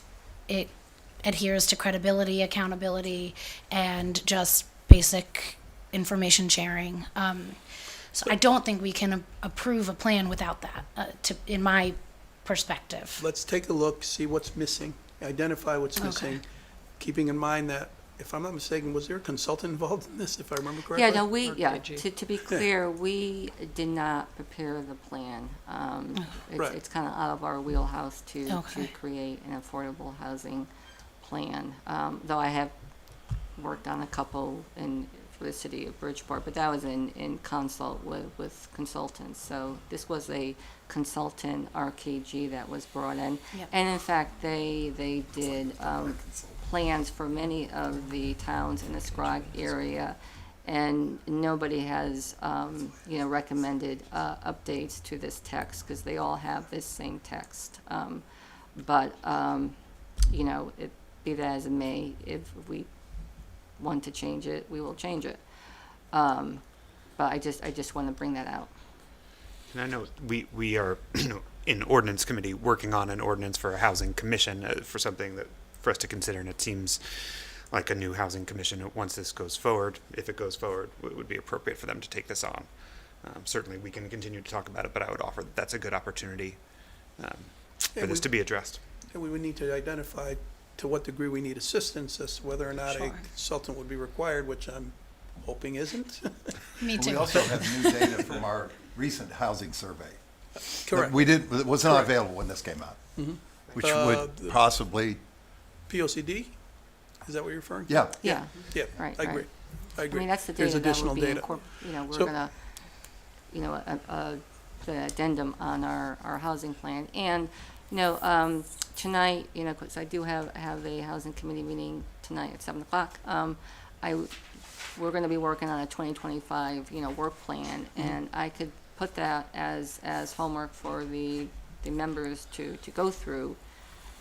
adheres to credibility, accountability, and just basic information sharing. So I don't think we can approve a plan without that, in my perspective. let's take a look, see what's missing, identify what's Okay. missing, keeping in mind that, if I'm not mistaken, was there a consultant involved in this, if I remember correctly? Yeah, no, RKG. to be clear, we did not prepare the plan. Right. It's kind of out of our wheelhouse to Okay. create an affordable housing plan. Though I have worked on a couple for the city of Bridgeport, but that was in consult with consultants. So this was a consultant, RKG, that was brought in. Yep. And in fact, they did plans for many of the towns in the Scrog area, and nobody has, recommended updates to this text, because they all have this same text. But be that as it may, if we want to change it, we will change it. But I just want to bring that out. And I know we are, in ordinance committee, working on an ordinance for a housing commission, for something that, for us to consider, and it seems like a new housing commission, once this goes forward, if it goes forward, it would be appropriate for them to take this on. Certainly, we can continue to talk about it, but I would offer that that's a good opportunity for this to be addressed. And we would need to identify to what degree we need assistance as to whether or not a Sure. consultant would be required, which I'm hoping isn't. Me We too. also have new data from our recent housing survey. Correct. It was not Correct. available when this came out, which would the- possibly, POCD? Is that what you're referring to? yeah. Yeah. Yeah, Right, I agree. right. I I agree. mean, that's the There's data that additional would be data. we're So- gonna, put an addendum on our housing plan. And, tonight, because I do have a housing committee meeting tonight at 7:00. We're gonna be working on a 2025, work plan, and I could put that as homework for the members to go through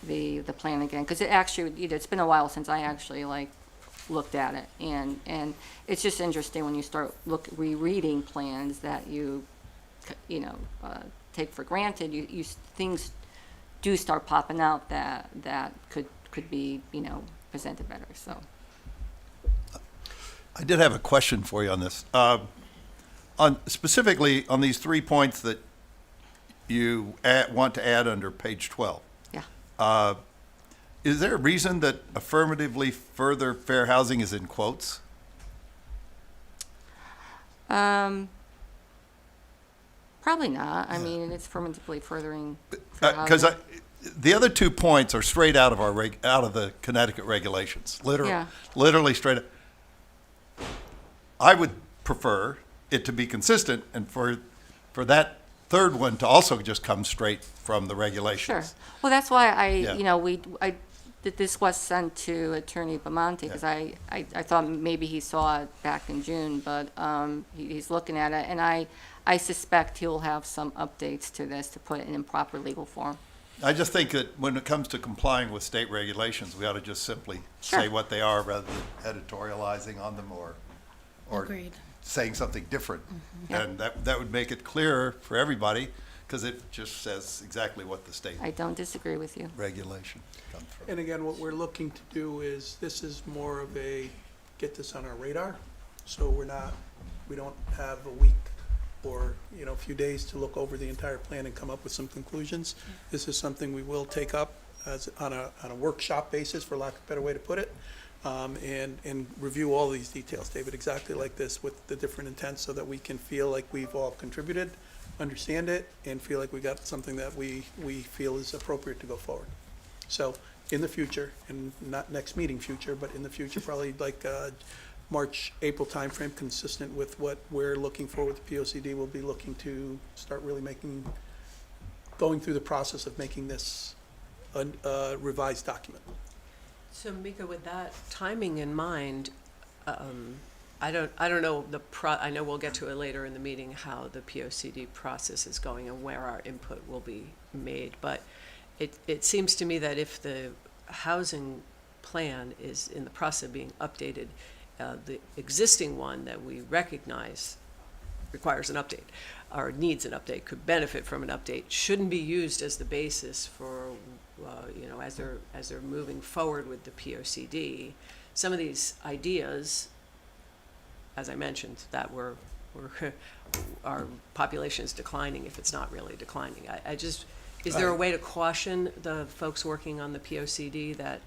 the plan again, because it actually, it's been a while since I actually looked at it, and it's just interesting when you start rereading plans that you take for granted, things do start popping out that could be, presented better, so. I did have a question for you on this. Specifically on these 3 points that you want to add under page 12. Yeah. Is there a reason that affirmatively further fair housing is in quotes? Probably not. I mean, it's affirmatively furthering fair Because housing. the other 2 points are straight out of out of the Connecticut regulations, Yeah. literally straight. I would prefer it to be consistent, and for that third one to also just come straight from the Sure. regulations. Well, that's why Yeah. this was sent to Attorney Bamonte, because I thought maybe he saw it back in June, but he's looking at it, and I suspect he'll have some updates to this to put it in proper legal form. I just think that when it comes to complying with state regulations, we ought to just simply say Sure. what they are rather than editorializing on them or Agreed. saying something different. Yeah. And that would make it clearer for everybody, because it just says exactly what the state I don't disagree with you. regulation comes from. And again, what we're looking to do is, this is more of a, get this on our radar, so we don't have a week or, a few days to look over the entire plan and come up with some conclusions. This is something we will take up on a workshop basis, for lack of a better way to put it, and review all these details, David, exactly like this with the different intents so that we can feel like we've all contributed, understand it, and feel like we got something that we feel is appropriate to go forward. So in the future, and not next meeting future, but in the future, probably like March, April timeframe, consistent with what we're looking for with the POCD, we'll be looking to start really going through the process of making this a revised document. So Mika, with that timing in mind, I don't know I know we'll get to it later in the meeting how the POCD process is going and where our input will be made, but it seems to me that if the housing plan is in the process of being updated, the existing one that we recognize requires an update or needs an update, could benefit from an update, shouldn't be used as the basis for, as they're moving forward with the POCD. Some of these ideas, as I mentioned, that our population is declining if it's not really declining. Is there a way to caution the folks working on the POCD that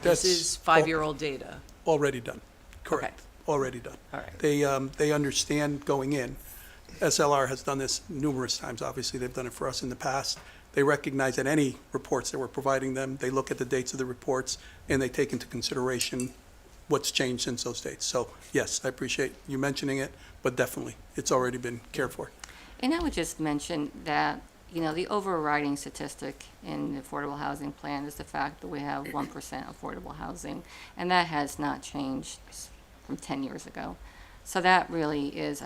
this is 5-year-old data? Already done, correct. Okay. Already done. All right. They understand going in. SLR has done this numerous times, obviously, they've done it for us in the past. They recognize that any reports that we're providing them, they look at the dates of the reports, and they take into consideration what's changed since those dates. So, yes, I appreciate you mentioning it, but definitely, it's already been cared for. And I would just mention that, the overriding statistic in the affordable housing plan is the fact that we have 1% affordable housing, and that has not changed from 10 years ago. So that really is,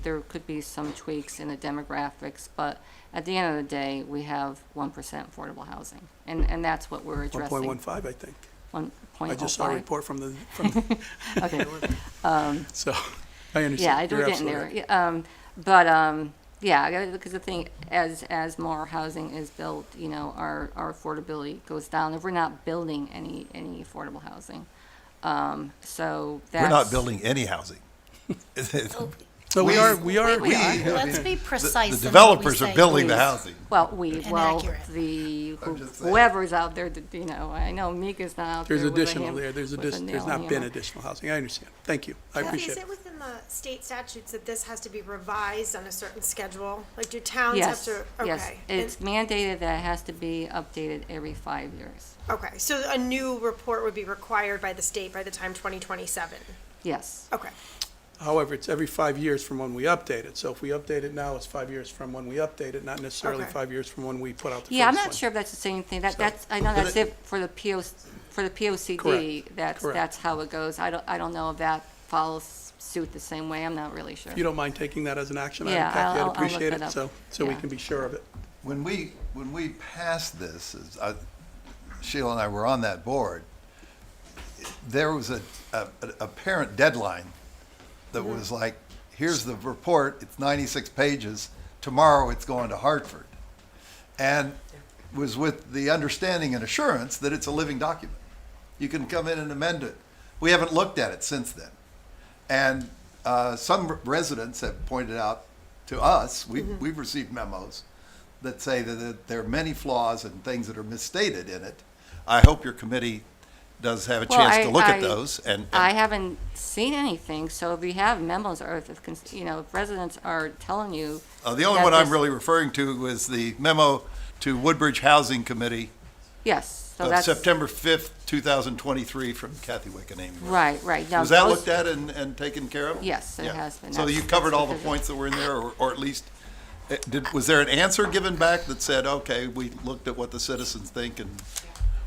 there could be some tweaks in the demographics, but at the end of the day, we have 1% affordable housing, and that's what we're addressing. 1.15, I think. 1.05. I just saw a report from the Okay. so, I understand. Yeah, we're You're getting absolutely there. right. Yeah, because the thing, as more housing is built, our affordability goes down. If we're not building any affordable housing, so that's. We're not building any housing. So we are. Let's be precise. The in what we developers are say, building the please. housing. Inaccurate. I'm just saying. whoever's out there, I know Mika's not out There's there. additional with a there, there's with a nail not in been the- additional housing, I understand. Thank you, I appreciate Is it. it within the state statutes that this has to be revised on a certain schedule? Like, do towns Yes, have to? yes. Okay. It's mandated that it has to be updated every 5 years. Okay, so a new report would be required by the state by the time 2027? Yes. Okay. However, it's every 5 years from when we update it, so if we update it now, it's 5 years from when we update it, not necessarily Okay. 5 years from when we put out the first one. Yeah, I'm not sure if that's the same thing. That's, I know But that's it for the POCD. Correct. That's Correct. how it goes. I don't know if that follows suit the same way. I'm not really sure. If you don't mind taking that as an action item, Yeah, Kathy, I'll I'd look appreciate that it, up. so we Yeah. can be sure of it. When we passed this, Sheila and I were on that board, there was a parent deadline that was like, here's the report, it's 96 pages, tomorrow it's going to Hartford. And was with the understanding and assurance that it's a living document. You can come in and amend it. We haven't looked at it since then. And some residents have pointed out to us, we've received memos that say that there are many flaws and things that are misstated in it. I hope your committee does have a Well, chance to look at I- those. And I haven't seen anything, so if you have memos or if residents are telling you. the only that one I'm this- really referring to was the memo to Woodbridge Housing Committee Yes, so of that's. September 5th, 2023 from Kathy Wickenham. Right. Now, Was that those- looked at and taken care of? Yes, it Yeah. has been. So That's- you covered that's all the because of- points that were in there, or at least, was there an answer given back that said, okay, we looked at what the citizens think,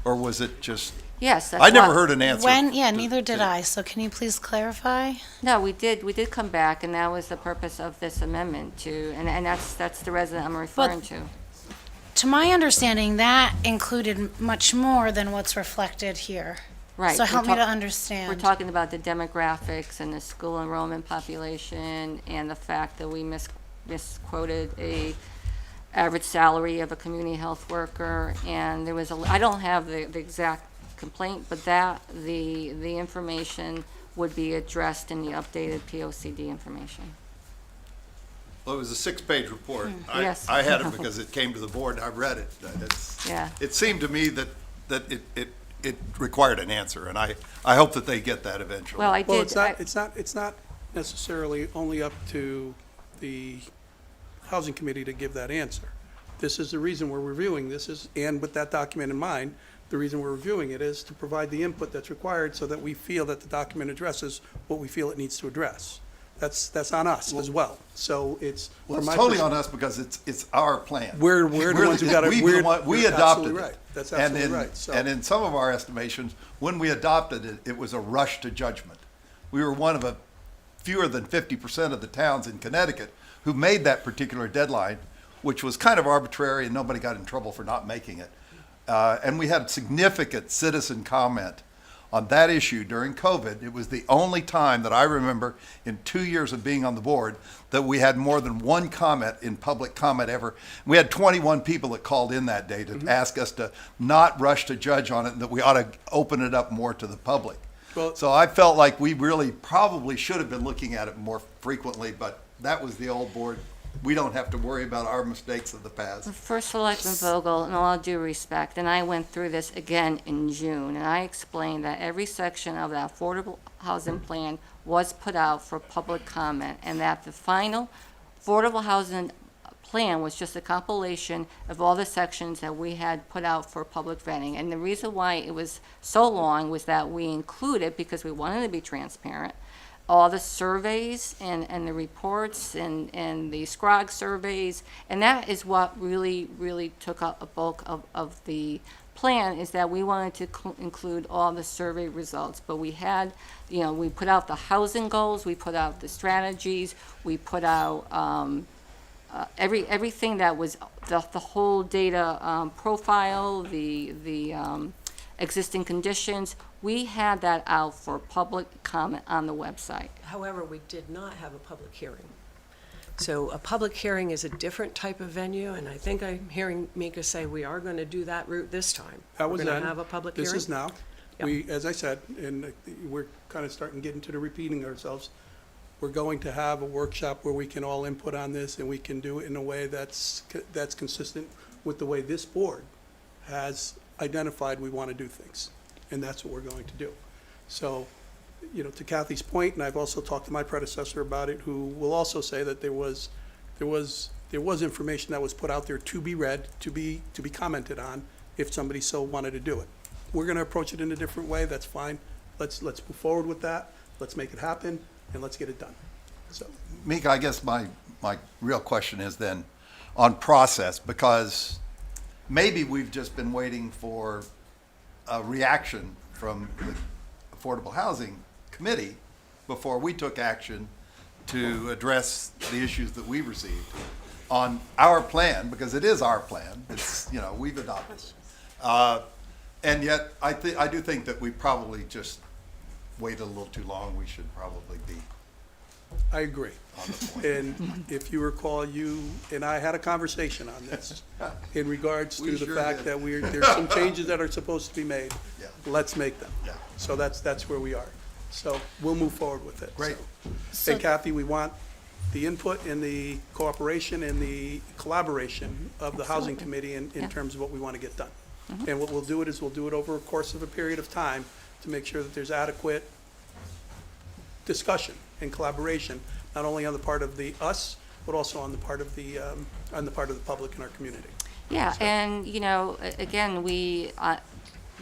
or was it just, Yes. that's I never what- heard an answer. Neither did I, so can you please clarify? No, we did come back, and that was the purpose of this amendment and that's the resident I'm referring to. To my understanding, that included much more than what's reflected here. Right. So we're help me to talk- understand. We're talking about the demographics and the school enrollment population and the fact that we misquoted a average salary of a community health worker, and there was I don't have the exact complaint, but the information would be addressed in the updated POCD information. Well, it was a 6-page report. Yes. I had it because it came to the board and I read it. Yeah. It seemed to me that it required an answer, and I hope that they get that eventually. Well, I Well, did, it's not necessarily only up to the Housing Committee to give that answer. This is the reason we're reviewing this and with that document in mind, the reason we're reviewing it is to provide the input that's required so that we feel that the document addresses what we feel it needs to address. That's on us as well. So it's. Well, from it's my totally on perspective, us because it's our plan. We're the ones who got it. We You're adopted absolutely it. right. That's And absolutely in- right. So. And in some of our estimations, when we adopted it, it was a rush to judgment. We were one of a fewer than 50% of the towns in Connecticut who made that particular deadline, which was kind of arbitrary and nobody got in trouble for not making it. And we had significant citizen comment on that issue during COVID. It was the only time that I remember in 2 years of being on the board that we had more than one comment in public comment ever. We had 21 people that called in that day to ask us to not rush to judge on it and that we ought to open it up more to the public. Well- So I felt like we really probably should have been looking at it more frequently, but that was the old board. We don't have to worry about our mistakes of the past. for Selectman Vogel, in all due respect, and I went through this again in June, and I explained that every section of the affordable housing plan was put out for public comment, and that the final affordable housing plan was just a compilation of all the sections that we had put out for public vetting. And the reason why it was so long was that we included, because we wanted to be transparent, all the surveys and the reports and the SCROG surveys. And that is what really took up a bulk of the plan, is that we wanted to include all the survey results. But we had, we put out the housing goals, we put out the strategies, we put out everything that was the whole data profile, the existing conditions. We had that out for public comment on the website. However, we did not have a public hearing. So a public hearing is a different type of venue, and I think I'm hearing Mika say we are going to do that route this time. That was We're going then. to have a public This hearing. is now. Yep. We, as I said, and we're kind of starting to get into the repeating ourselves. We're going to have a workshop where we can all input on this and we can do it in a way that's consistent with the way this board has identified we want to do things. And that's what we're going to do. So, to Kathy's point, and I've also talked to my predecessor about it, who will also say that there was information that was put out there to be read, to be commented on, if somebody so wanted to do it. We're going to approach it in a different way. That's fine. Let's move forward with that. Let's make it happen, and let's get it done. So, Mika, I guess my real question is then on process, because maybe we've just been waiting for a reaction from the Affordable Housing Committee before we took action to address the issues that we received on our plan, because it is our plan. It's, we've adopted it. And yet, I do think that we probably just waited a little too long. We should probably be I agree. on the point. And if you recall, you and I had a conversation on this in regards We to the sure fact did. that there's some changes that are supposed to be made. Yeah. Let's make them. Yeah. So that's where we are. So we'll move forward with it. Great. So, and Kathy, we want the input and the cooperation and the collaboration of the Housing Committee in Yeah. terms of what we want to get done. And what we'll do it is we'll do it over a course of a period of time to make sure that there's adequate discussion and collaboration, not only on the part of us, but also on the part of the public in our community. Yeah, So- and, again, we,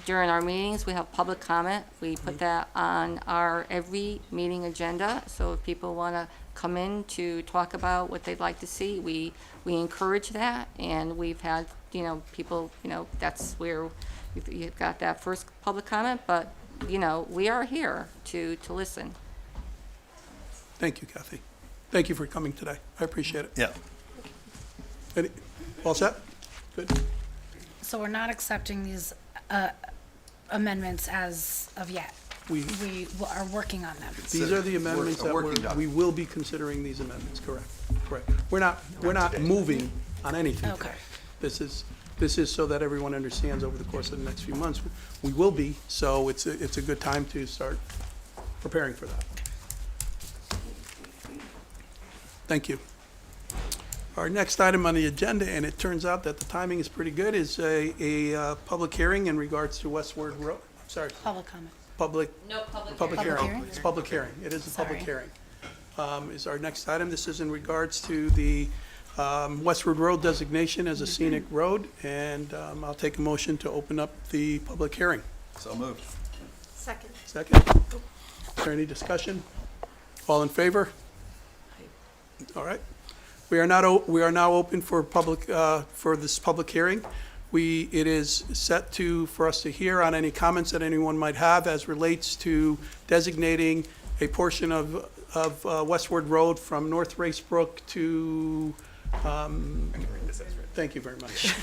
during our meetings, we have public comment. We put that on our every meeting agenda, so if people want to come in to talk about what they'd like to see, we encourage that, and we've had, people, that's where you've got that first public comment, but, we are here to listen. Thank you, Kathy. Thank you for coming today. I appreciate it. Yeah. All set? Good. So we're not accepting these amendments as of yet. We, We are working on them. these are the amendments a that working document. we will be considering these amendments, correct? Correct. We're not moving on anything Okay. today. This is so that everyone understands over the course of the next few months. We will be, so it's a good time to start preparing for that. Thank you. Our next item on the agenda, and it turns out that the timing is pretty good, is a public hearing in regards to Westward sorry, Public comment. public, No public public hearing. hearing. hearing? It's a public hearing. It is a public Sorry. hearing. Is our next item. This is in regards to the Westward Road designation as a scenic road, and I'll take a motion to open up the public hearing. So moved. Second. Second. Is there any discussion? All in favor? All right. We are now open for public, for this public hearing. It is set for us to hear on any comments that anyone might have as relates to designating a portion of Westward Road from North Racebrook to, thank you very much.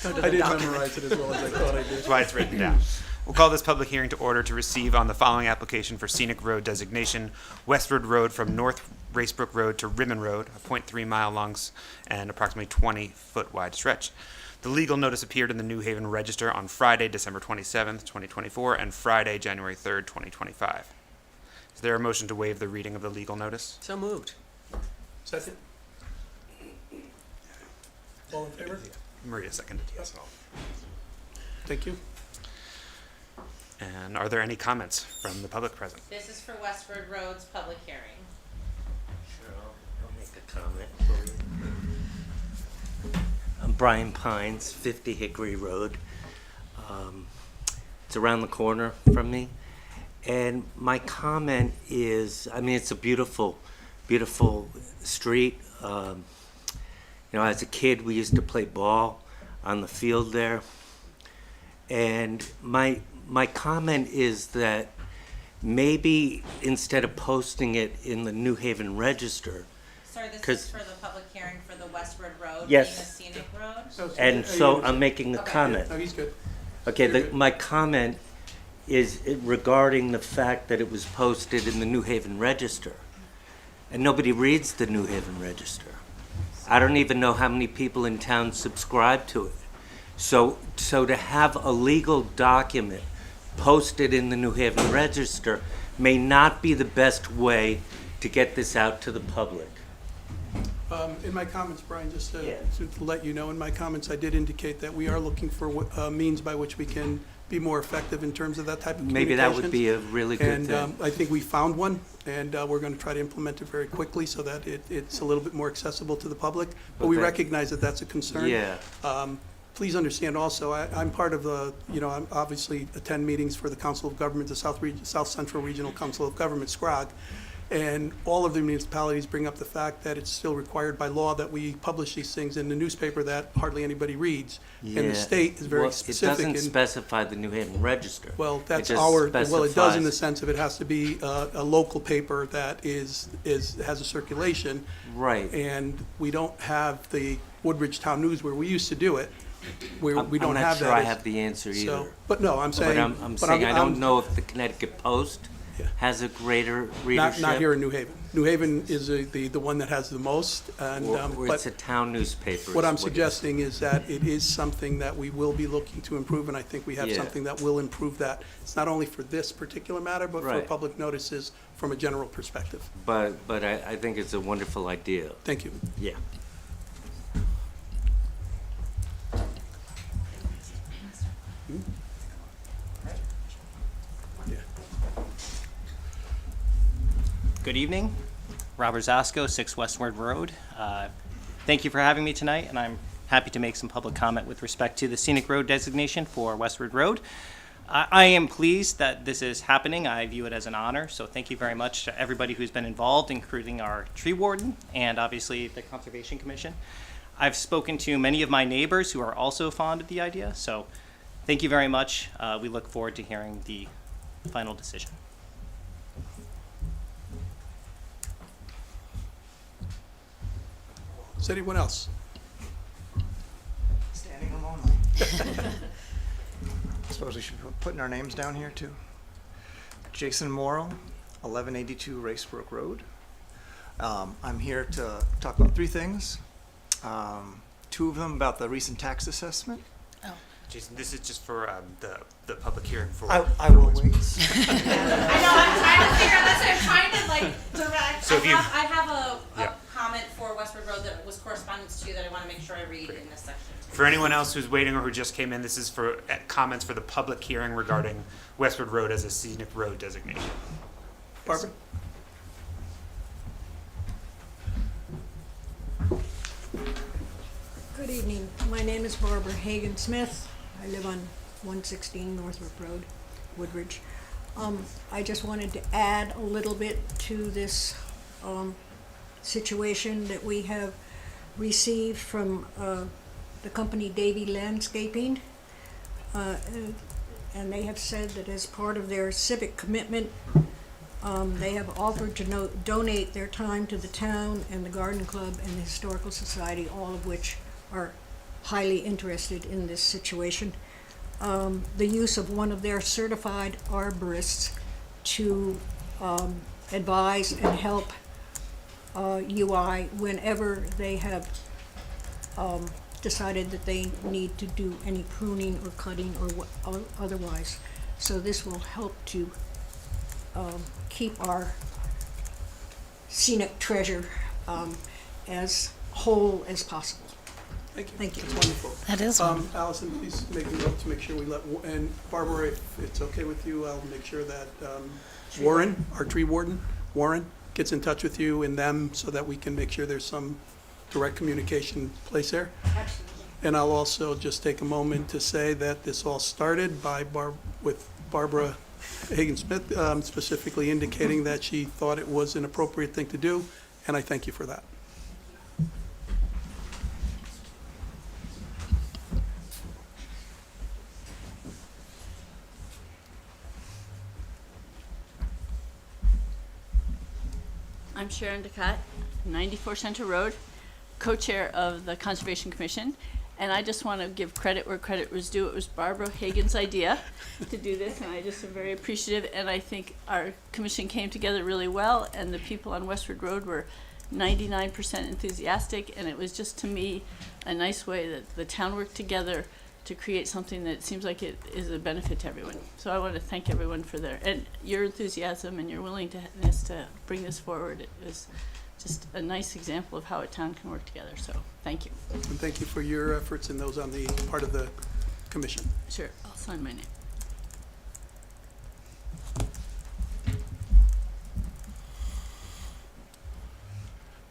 I didn't memorize it as well as I thought I did. That's why it's written down. We'll call this public hearing to order to receive on the following application for scenic road designation, Westward Road from North Racebrook Road to Ribbon Road, a 0.3 mile long and approximately 20-foot wide stretch. The legal notice appeared in the New Haven Register on Friday, December 27th, 2024, and Friday, January 3rd, 2025. Is there a motion to waive the reading of the legal notice? So moved. Second. All in favor? Maria seconded, yes. Thank you. And are there any comments from the public present? This is for Westford Road's public hearing. Sure, I'll make a comment for you. I'm Brian Pines, 50 Hickory Road. It's around the corner from me. And my comment is, I mean, it's a beautiful, beautiful street. You know, as a kid, we used to play ball on the field there. And my comment is that maybe instead of posting it in the New Haven Register, Sir, this 'Cause- is for the public hearing for the Westward Road Yes. being a scenic road. and so I'm making the Okay. comment. No, he's good. Okay, You're good. my comment is regarding the fact that it was posted in the New Haven Register. And nobody reads the New Haven Register. I don't even know how many people in town subscribe to it. So to have a legal document posted in the New Haven Register may not be the best way to get this out to the public. In my comments, Brian, just Yeah. to let you know, in my comments, I did indicate that we are looking for means by which we can be more effective in terms of that type of Maybe communication. that would be a really good And thing. I think we found one, and we're going to try to implement it very quickly so that it's a little bit more accessible to the public. But we Okay. recognize that that's a concern. Yeah. Please understand also, I'm part of the, I obviously attend meetings for the Council of Government, the South Central Regional Council of Government, SCROG, and all of the municipalities bring up the fact that it's still required by law that we publish these things in the newspaper that hardly anybody reads. And the Yeah. state is very Well, specific. It doesn't in- specify the New Haven Register. Well, that's just well, it does in the specifies- sense of it has to be a local paper that has a circulation. Right. And we don't have the Woodbridge Town News where we used to do it, where I'm we don't not have sure that. I as- have the answer So, either. but no, I'm saying. I'm but saying I don't I'm know if the Connecticut Post Yeah. has a greater readership. Not here in New Haven. New Haven is the one that has the most, and, Or but it's a town newspaper. what is I'm it is. suggesting is that it is something that we will be looking to improve, and I think we have Yeah. something that will improve that. It's not only for this particular matter, but for Right. public notices from a general perspective. But I think it's a wonderful idea. Thank you. Yeah. Yeah. Good evening. Robert Zasco, 6 Westward Road. Thank you for having me tonight, and I'm happy to make some public comment with respect to the scenic road designation for Westward Road. I am pleased that this is happening. I view it as an honor, so thank you very much to everybody who's been involved, including our tree warden and obviously the Conservation Commission. I've spoken to many of my neighbors who are also fond of the idea, so thank you very much. We look forward to hearing the final decision. Is anyone else? Standing room only. Suppose we should be putting our names down here too. Jason Morrill, 1182 Racebrook Road. I'm here to talk about 3 things. 2 of them about the recent tax assessment. Jason, this is just for the public hearing for. I will wait. I know, I'm trying to figure out, that's what I'm trying to like direct. So if you- I have a Yeah. comment comment for Westward Road that was correspondence to you that I want to make sure I read in this section. For anyone else who's waiting or who just came in, this is for comments for the public hearing regarding Westward Road as a scenic road designation. Barbara? Good evening. My name is Barbara Hagan Smith. I live on 116 Northrop Road, Woodridge. I just wanted to add a little bit to this situation that we have received from the company Davy Landscaping. And they have said that as part of their civic commitment, they have offered to donate their time to the town and the Garden Club and the Historical Society, all of which are highly interested in this situation. The use of one of their certified arborists to advise and help UI whenever they have decided that they need to do any pruning or cutting or otherwise. So this will help to keep our scenic treasure as whole as possible. Thank you. Thank you. That's wonderful. That is wonderful. Allison, please make a note to make sure we let, and Barbara, if it's okay with you, I'll make sure that Warren, our tree warden, Warren, gets in touch with you and them so that we can make sure there's some direct communication place there. Absolutely. And I'll also just take a moment to say that this all started by with Barbara Hagan-Smith specifically indicating that she thought it was an appropriate thing to do, and I thank you for that. I'm Sharon DeCott, 94 Center Road, co-chair of the Conservation Commission. And I just want to give credit where credit was due. It was Barbara Hagan's idea to do this, and I just am very appreciative. And I think our commission came together really well, and the people on Westward Road were 99% enthusiastic. And it was just, to me, a nice way that the town worked together to create something that seems like it is a benefit to everyone. So I want to thank everyone for your enthusiasm and your willingness to bring this forward. It was just a nice example of how a town can work together. So thank you. And thank you for your efforts and those on the part of the commission. Sure, I'll sign my name.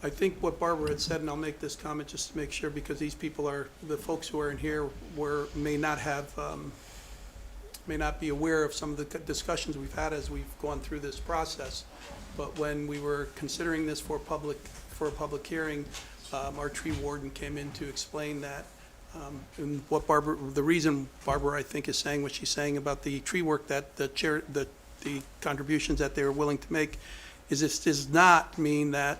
I think what Barbara had said, and I'll make this comment just to make sure, because these people are, the folks who are in here may not be aware of some of the discussions we've had as we've gone through this process. But when we were considering this for a public hearing, our tree warden came in to explain that. And what the reason Barbara, I think, is saying what she's saying about the tree work that the contributions that they were willing to make is this does not mean that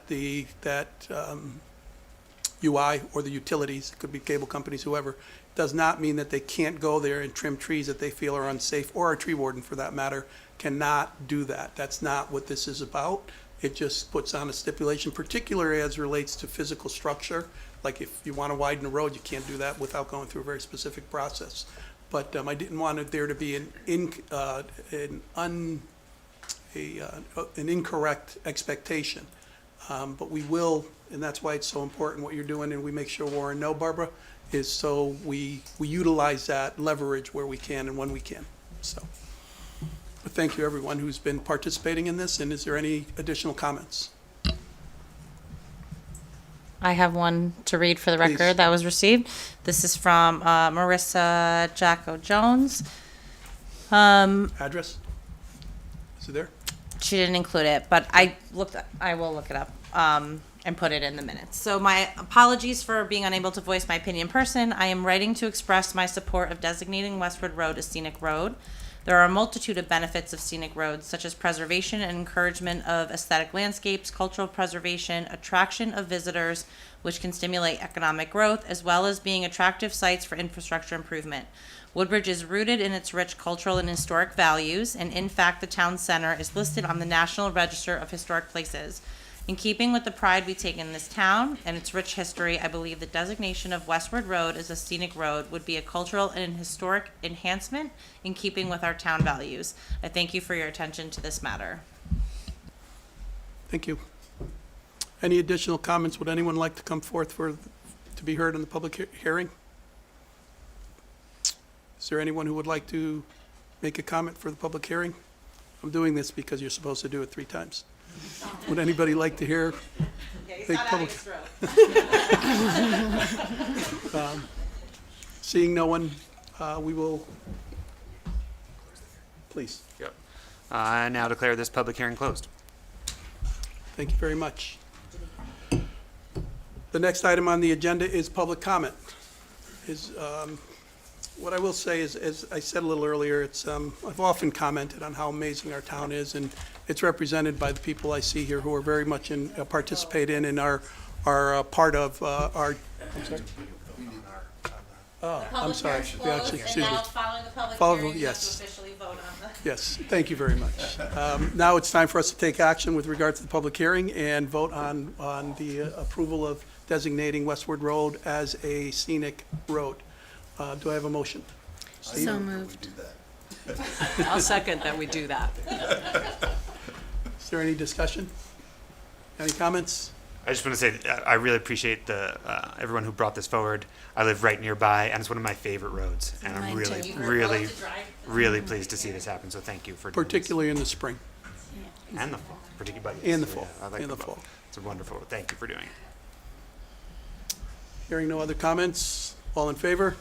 UI or the utilities, it could be cable companies, whoever, does not mean that they can't go there and trim trees that they feel are unsafe, or our tree warden, for that matter, cannot do that. That's not what this is about. It just puts on a stipulation, particularly as relates to physical structure. Like if you want to widen a road, you can't do that without going through a very specific process. But I didn't want there to be an incorrect expectation. But we will, and that's why it's so important what you're doing, and we make sure Warren know, Barbara, is so we utilize that leverage where we can and when we can. So, but thank you everyone who's been participating in this, and is there any additional comments? I have one to read for the Please. record that was received. This is from Marissa Jacko Jones. Address? Is it there? She didn't include it, but I will look it up and put it in the minutes. So my apologies for being unable to voice my opinion in person. I am writing to express my support of designating Westward Road a scenic road. There are a multitude of benefits of scenic roads, such as preservation and encouragement of aesthetic landscapes, cultural preservation, attraction of visitors, which can stimulate economic growth, as well as being attractive sites for infrastructure improvement. Woodbridge is rooted in its rich cultural and historic values, and in fact, the town center is listed on the National Register of Historic Places. In keeping with the pride we take in this town and its rich history, I believe the designation of Westward Road as a scenic road would be a cultural and historic enhancement in keeping with our town values. I thank you for your attention to this matter. Thank you. Any additional comments? Would anyone like to come forth to be heard in the public hearing? Is there anyone who would like to make a comment for the public hearing? I'm doing this because you're supposed to do it 3 times. Would anybody like to hear? Make public- Seeing no one, we will, please. Yep. I now declare this public hearing closed. Thank you very much. The next item on the agenda is public comment. What I will say is, as I said a little earlier, I've often commented on how amazing our town is, and it's represented by the people I see here who are very much participate in and are part of our. I'm sorry. Oh, I'm sorry. Yeah, excuse me. Following the public hearing, you have to officially vote on Yes, thank you very much. Now it's time for us to take action with regard to the public hearing and vote on the approval of designating Westward Road as a scenic road. Do I have a motion? So moved. I'll second that we do that. Is there any discussion? Any comments? I just want to say I really appreciate everyone who brought this forward. I live right nearby, and it's one of my favorite roads, and I'm Mine really, too. really, really pleased to see this happen. So thank you for doing Particularly in the spring this. And the fall, particularly and the fall. I like And the both. fall. It's a wonderful. Thank you for doing it. Hearing no other comments, all in favor?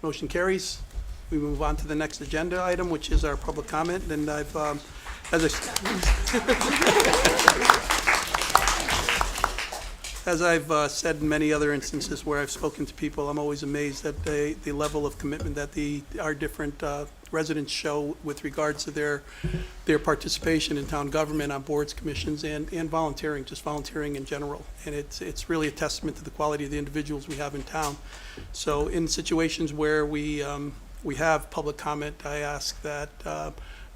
Motion carries. We move on to the next agenda item, which is our public comment, and I've, as I've said in many other instances where I've spoken to people, I'm always amazed at the level of commitment that our different residents show with regards to their participation in town government, on boards, commissions, and volunteering, just volunteering in general. And it's really a testament to the quality of the individuals we have in town. So in situations where we have public comment, I ask that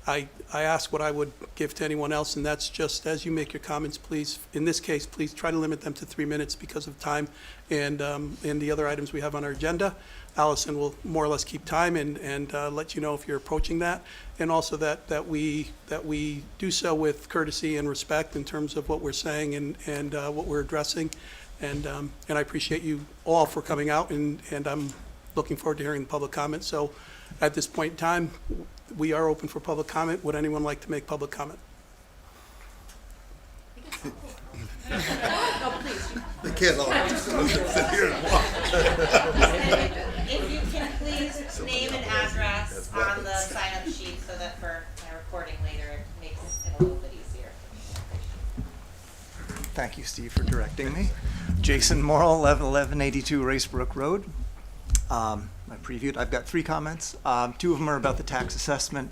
I ask what I would give to anyone else, and that's just as you make your comments, please, in this case, please try to limit them to 3 minutes because of time and the other items we have on our agenda. Allison will more or less keep time and let you know if you're approaching that, and also that we do so with courtesy and respect in terms of what we're saying and what we're addressing. And I appreciate you all for coming out, and I'm looking forward to hearing the public comment. So at this point in time, we are open for public comment. Would anyone like to make public comment? They can't all sit here and watch. If you can please name and address on the sign-up sheet so that for my recording later, it makes it a little bit easier. Thank you, Steve, for directing me. Jason Morrill, 1182 Racebrook Road. I previewed, I've got 3 comments. 2 of them are about the tax assessment.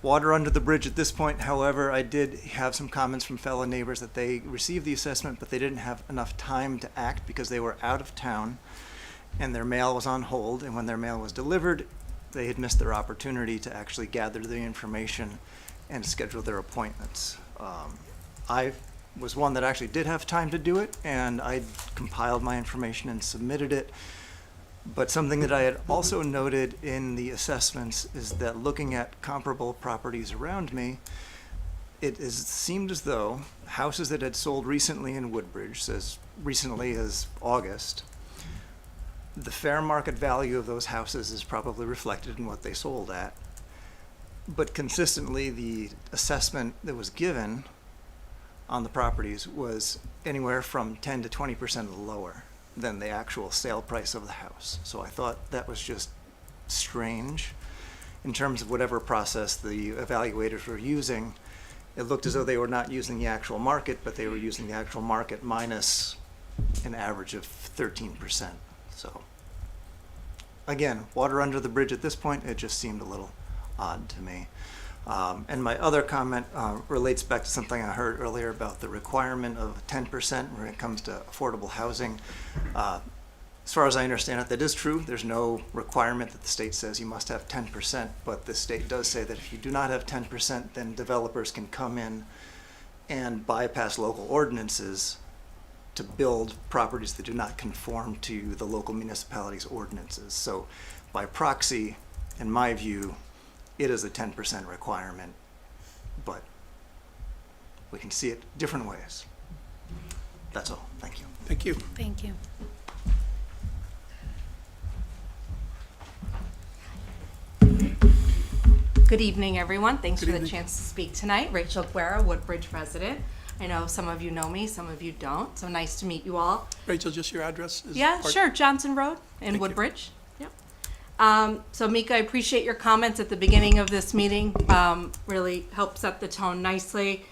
Water under the bridge at this point, however, I did have some comments from fellow neighbors that they received the assessment, but they didn't have enough time to act because they were out of town and their mail was on hold. And when their mail was delivered, they had missed their opportunity to actually gather the information and schedule their appointments. I was one that actually did have time to do it, and I compiled my information and submitted it. But something that I had also noted in the assessments is that looking at comparable properties around me, it seemed as though houses that had sold recently in Woodbridge, as recently as August, the fair market value of those houses is probably reflected in what they sold at. But consistently, the assessment that was given on the properties was anywhere from 10 to 20% lower than the actual sale price of the house. So I thought that was just strange in terms of whatever process the evaluators were using. It looked as though they were not using the actual market, but they were using the actual market minus an average of 13%. So again, water under the bridge at this point, it just seemed a little odd to me. And my other comment relates back to something I heard earlier about the requirement of 10% when it comes to affordable housing. As far as I understand it, that is true. There's no requirement that the state says you must have 10%, but the state does say that if you do not have 10%, then developers can come in and bypass local ordinances to build properties that do not conform to the local municipality's ordinances. So by proxy, in my view, it is a 10% requirement, but we can see it different ways. That's all. Thank you. Thank you. Thank you. Good evening, everyone. Thanks Good for the evening. chance to speak tonight. Rachel Guerra, Woodbridge resident. I know some of you know me, some of you don't, so nice to meet you all. Rachel, just your address? is Yeah, part- sure, Johnson Road in Thank you. Woodbridge. Yep. So Mika, I appreciate your comments at the beginning of this meeting. Really helped set the tone nicely.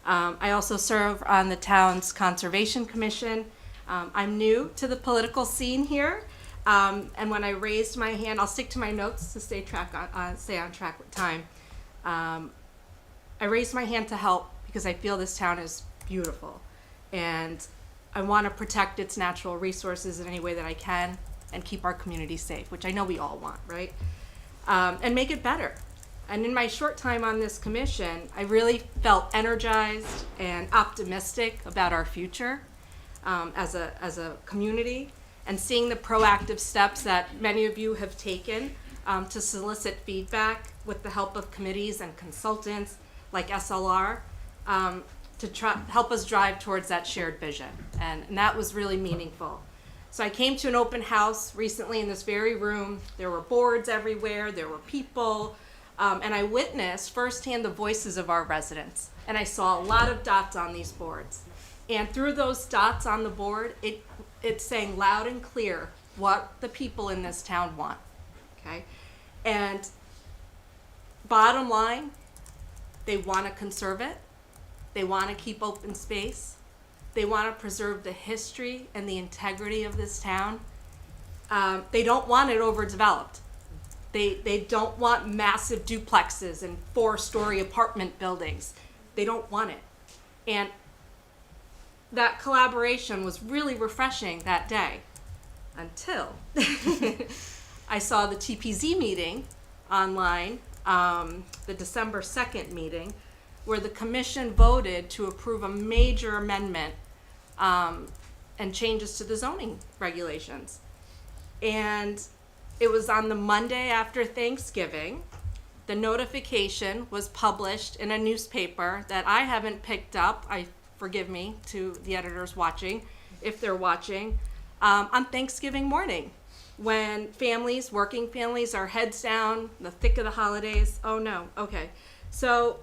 I also serve on the town's Conservation Commission. I'm new to the political scene here. And when I raised my hand, I'll stick to my notes to stay on track with time. I raised my hand to help because I feel this town is beautiful, and I want to protect its natural resources in any way that I can, and keep our community safe, which I know we all want, right? And make it better. And in my short time on this commission, I really felt energized and optimistic about our future as a community, and seeing the proactive steps that many of you have taken to solicit feedback with the help of committees and consultants like SLR to help us drive towards that shared vision. And that was really meaningful. So I came to an open house recently in this very room. There were boards everywhere, there were people, and I witnessed firsthand the voices of our residents. And I saw a lot of dots on these boards. And through those dots on the board, it's saying loud and clear what the people in this town want, okay? And bottom line, they want to conserve it. They want to keep open space. They want to preserve the history and the integrity of this town. They don't want it overdeveloped. They don't want massive duplexes and 4-story apartment buildings. They don't want it. And that collaboration was really refreshing that day until I saw the TPZ meeting online, the December 2nd meeting, where the commission voted to approve a major amendment and changes to the zoning regulations. And it was on the Monday after Thanksgiving. The notification was published in a newspaper that I haven't picked up. Forgive me to the editors watching, if they're watching, on Thanksgiving morning, when families, working families, are heads down, the thick of the holidays. Oh no, okay. So,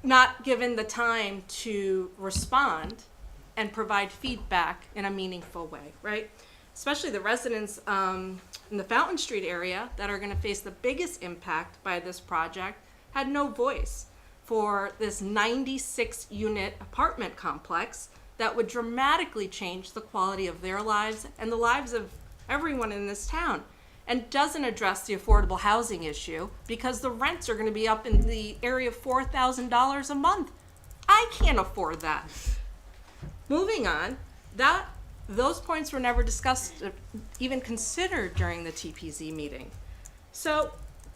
not given the time to respond and provide feedback in a meaningful way, right? Especially the residents in the Fountain Street area that are gonna face the biggest impact by this project had no voice for this 96-unit apartment complex that would dramatically change the quality of their lives and the lives of everyone in this town, and doesn't address the affordable housing issue because the rents are going to be up in the area of $4,000 a month. I can't afford that. Moving on, those points were never discussed, even considered during the TPZ meeting. So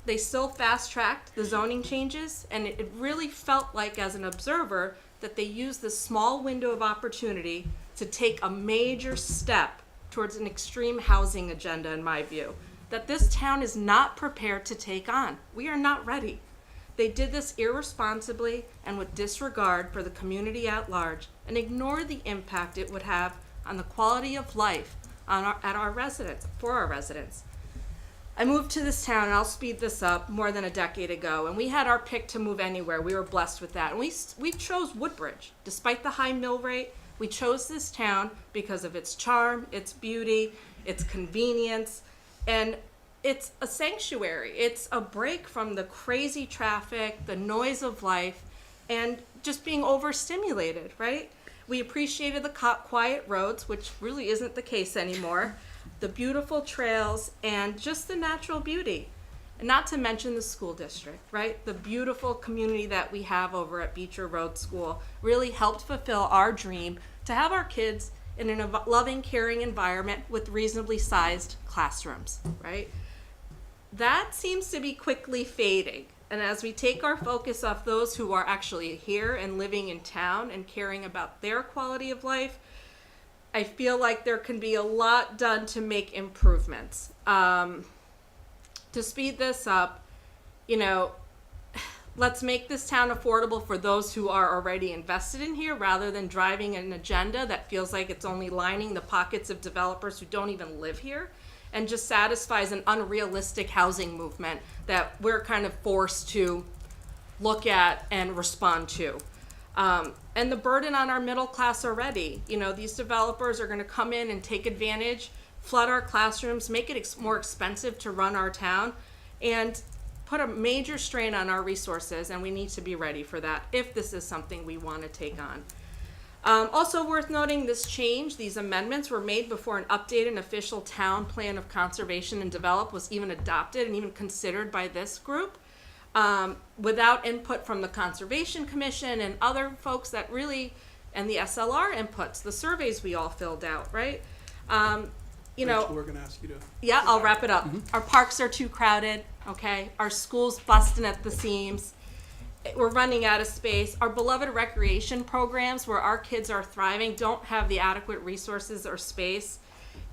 they still fast-tracked the zoning changes, and it really felt like, as an observer, that they used this small window of opportunity to take a major step towards an extreme housing agenda, in my view, that this town is not prepared to take on. We are not ready. They did this irresponsibly and with disregard for the community at large, and ignored the impact it would have on the quality of life for our residents. I moved to this town, and I'll speed this up, more than a decade ago, and we had our pick to move anywhere. We were blessed with that. And we chose Woodbridge. Despite the high mill rate, we chose this town because of its charm, its beauty, its convenience, and it's a sanctuary. It's a break from the crazy traffic, the noise of life, and just being overstimulated, right? We appreciated the quiet roads, which really isn't the case anymore, the beautiful trails, and just the natural beauty. And not to mention the school district, right? The beautiful community that we have over at Beecher Road School really helped fulfill our dream to have our kids in a loving, caring environment with reasonably sized classrooms, right? That seems to be quickly fading. And as we take our focus off those who are actually here and living in town and caring about their quality of life, I feel like there can be a lot done to make improvements. To speed this up, let's make this town affordable for those who are already invested in here, rather than driving an agenda that feels like it's only lining the pockets of developers who don't even live here, and just satisfies an unrealistic housing movement that we're kind of forced to look at and respond to. And the burden on our middle class already. You know, these developers are going to come in and take advantage, flood our classrooms, make it more expensive to run our town, and put a major strain on our resources, and we need to be ready for that if this is something we want to take on. Also worth noting, this change, these amendments were made before an updated and official town plan of conservation and develop was even adopted and even considered by this group, without input from the Conservation Commission and other folks that really, and the SLR inputs, the surveys we all filled out, right? You know, Rachel, we're gonna ask you to. yeah, I'll wrap it up. Our parks are too crowded, okay? Our schools busting at the seams. We're running out of space. Our beloved recreation programs where our kids are thriving don't have the adequate resources or space.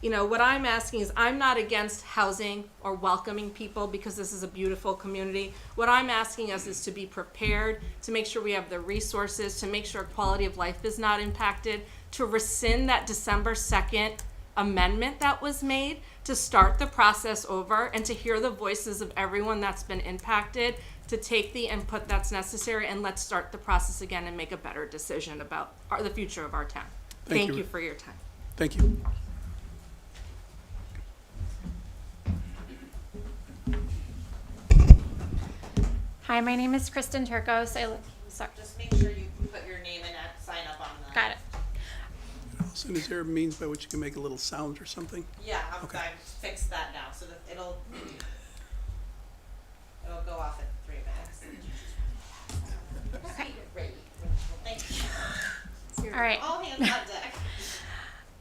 You know, what I'm asking is, I'm not against housing or welcoming people because this is a beautiful community. What I'm asking us is to be prepared, to make sure we have the resources, to make sure quality of life is not impacted, to rescind that December 2nd amendment that was made, to start the process over, and to hear the voices of everyone that's been impacted, to take the input that's necessary, and let's start the process again and make a better decision about the future of our town. Thank you for your time. Thank you. Hi, my name is Kristen Turcos. Sorry. Just make sure you put your name and sign up on the. Got it. Allison, is there a means by which you can make a little sound or something? Yeah, Okay. I've fixed that now, so that it'll go off in 3 minutes. Okay. Thank you. All right. All hands on deck.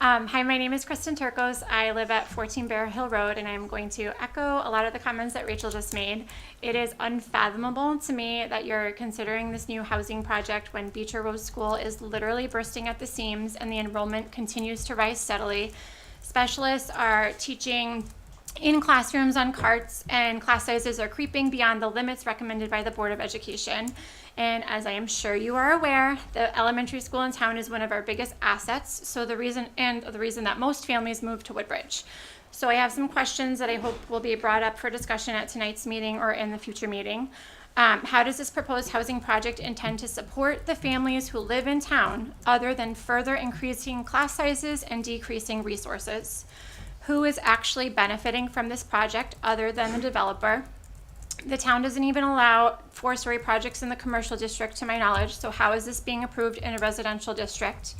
Hi, my name is Kristen Turcos. I live at 14 Bear Hill Road, and I'm going to echo a lot of the comments that Rachel just made. It is unfathomable to me that you're considering this new housing project when Beecher Road School is literally bursting at the seams and the enrollment continues to rise steadily. Specialists are teaching in classrooms on carts, and class sizes are creeping beyond the limits recommended by the Board of Education. And as I am sure you are aware, the elementary school in town is one of our biggest assets, so the reason that most families move to Woodbridge. So I have some questions that I hope will be brought up for discussion at tonight's meeting or in the future meeting. How does this proposed housing project intend to support the families who live in town, other than further increasing class sizes and decreasing resources? Who is actually benefiting from this project other than the developer? The town doesn't even allow 4-story projects in the commercial district, to my knowledge, so how is this being approved in a residential district?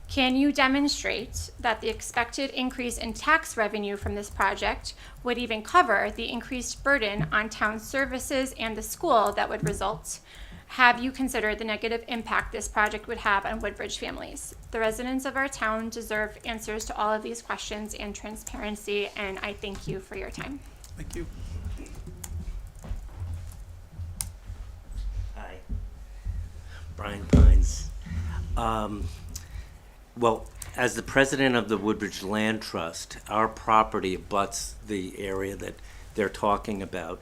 Can you demonstrate that the expected increase in tax revenue from this project would even cover the increased burden on town services and the school that would result? Have you considered the negative impact this project would have on Woodbridge families? The residents of our town deserve answers to all of these questions and transparency, and I thank you for your time. Thank you. Hi. Brian Pines. Well, as the president of the Woodbridge Land Trust, our property abuts the area that they're talking about.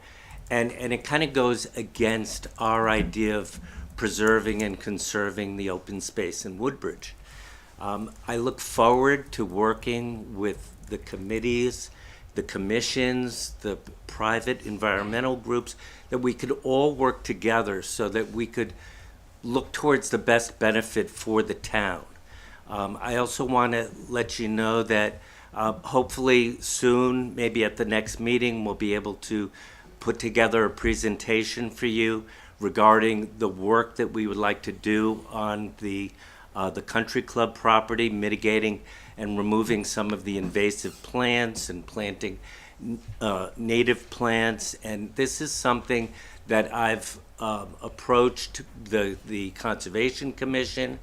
And it kind of goes against our idea of preserving and conserving the open space in Woodbridge. I look forward to working with the committees, the commissions, the private environmental groups, that we could all work together so that we could look towards the best benefit for the town. I also want to let you know that hopefully soon, maybe at the next meeting, we'll be able to put together a presentation for you regarding the work that we would like to do on the country club property, mitigating and removing some of the invasive plants and planting native plants. And this is something that I've approached the Conservation Commission,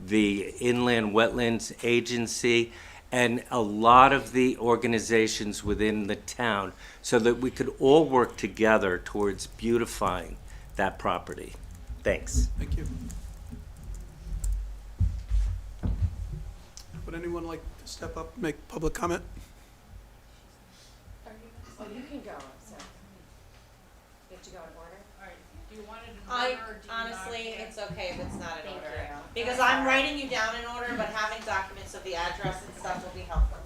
the Inland Wetlands Agency, and a lot of the organizations within the town so that we could all work together towards beautifying that property. Thanks. Thank you. Would anyone like to step up and make public comment? Oh, you can go, so. You have to go in order? All right, do you want it in Honestly, it's okay if it's not in order. Because I'm writing you down in order, but having documents of the address and stuff will be helpful.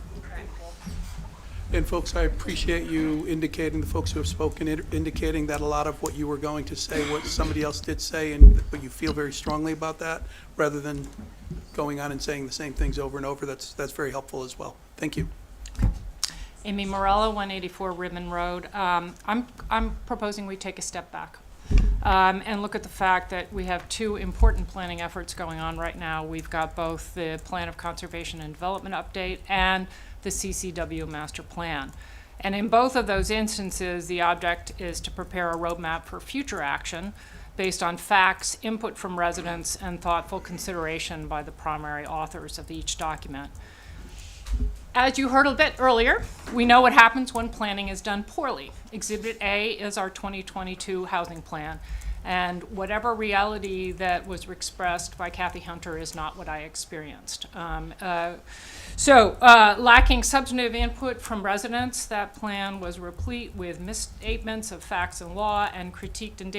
And folks, I appreciate you indicating, the folks who have spoken, indicating that a lot of what you were going to say, what somebody else did say, but you feel very strongly about that, rather than going on and saying the same things over and over. That's very helpful as well. Thank you. Amy Morello, 184 Ribbon Road. I'm proposing we take a step back and look at the fact that we have two important planning efforts going on right now. We've got both the Plan of Conservation and Development Update and the CCW Master Plan. And in both of those instances, the object is to prepare a roadmap for future action based on facts, input from residents, and thoughtful consideration by the primary authors of each document. As you heard a bit earlier, we know what happens when planning is done poorly. Exhibit A is our 2022 housing plan, and whatever reality that was expressed by Kathy Hunter is not what I experienced. Lacking substantive input from residents, that plan was replete with misstatements of facts and law and critiqued in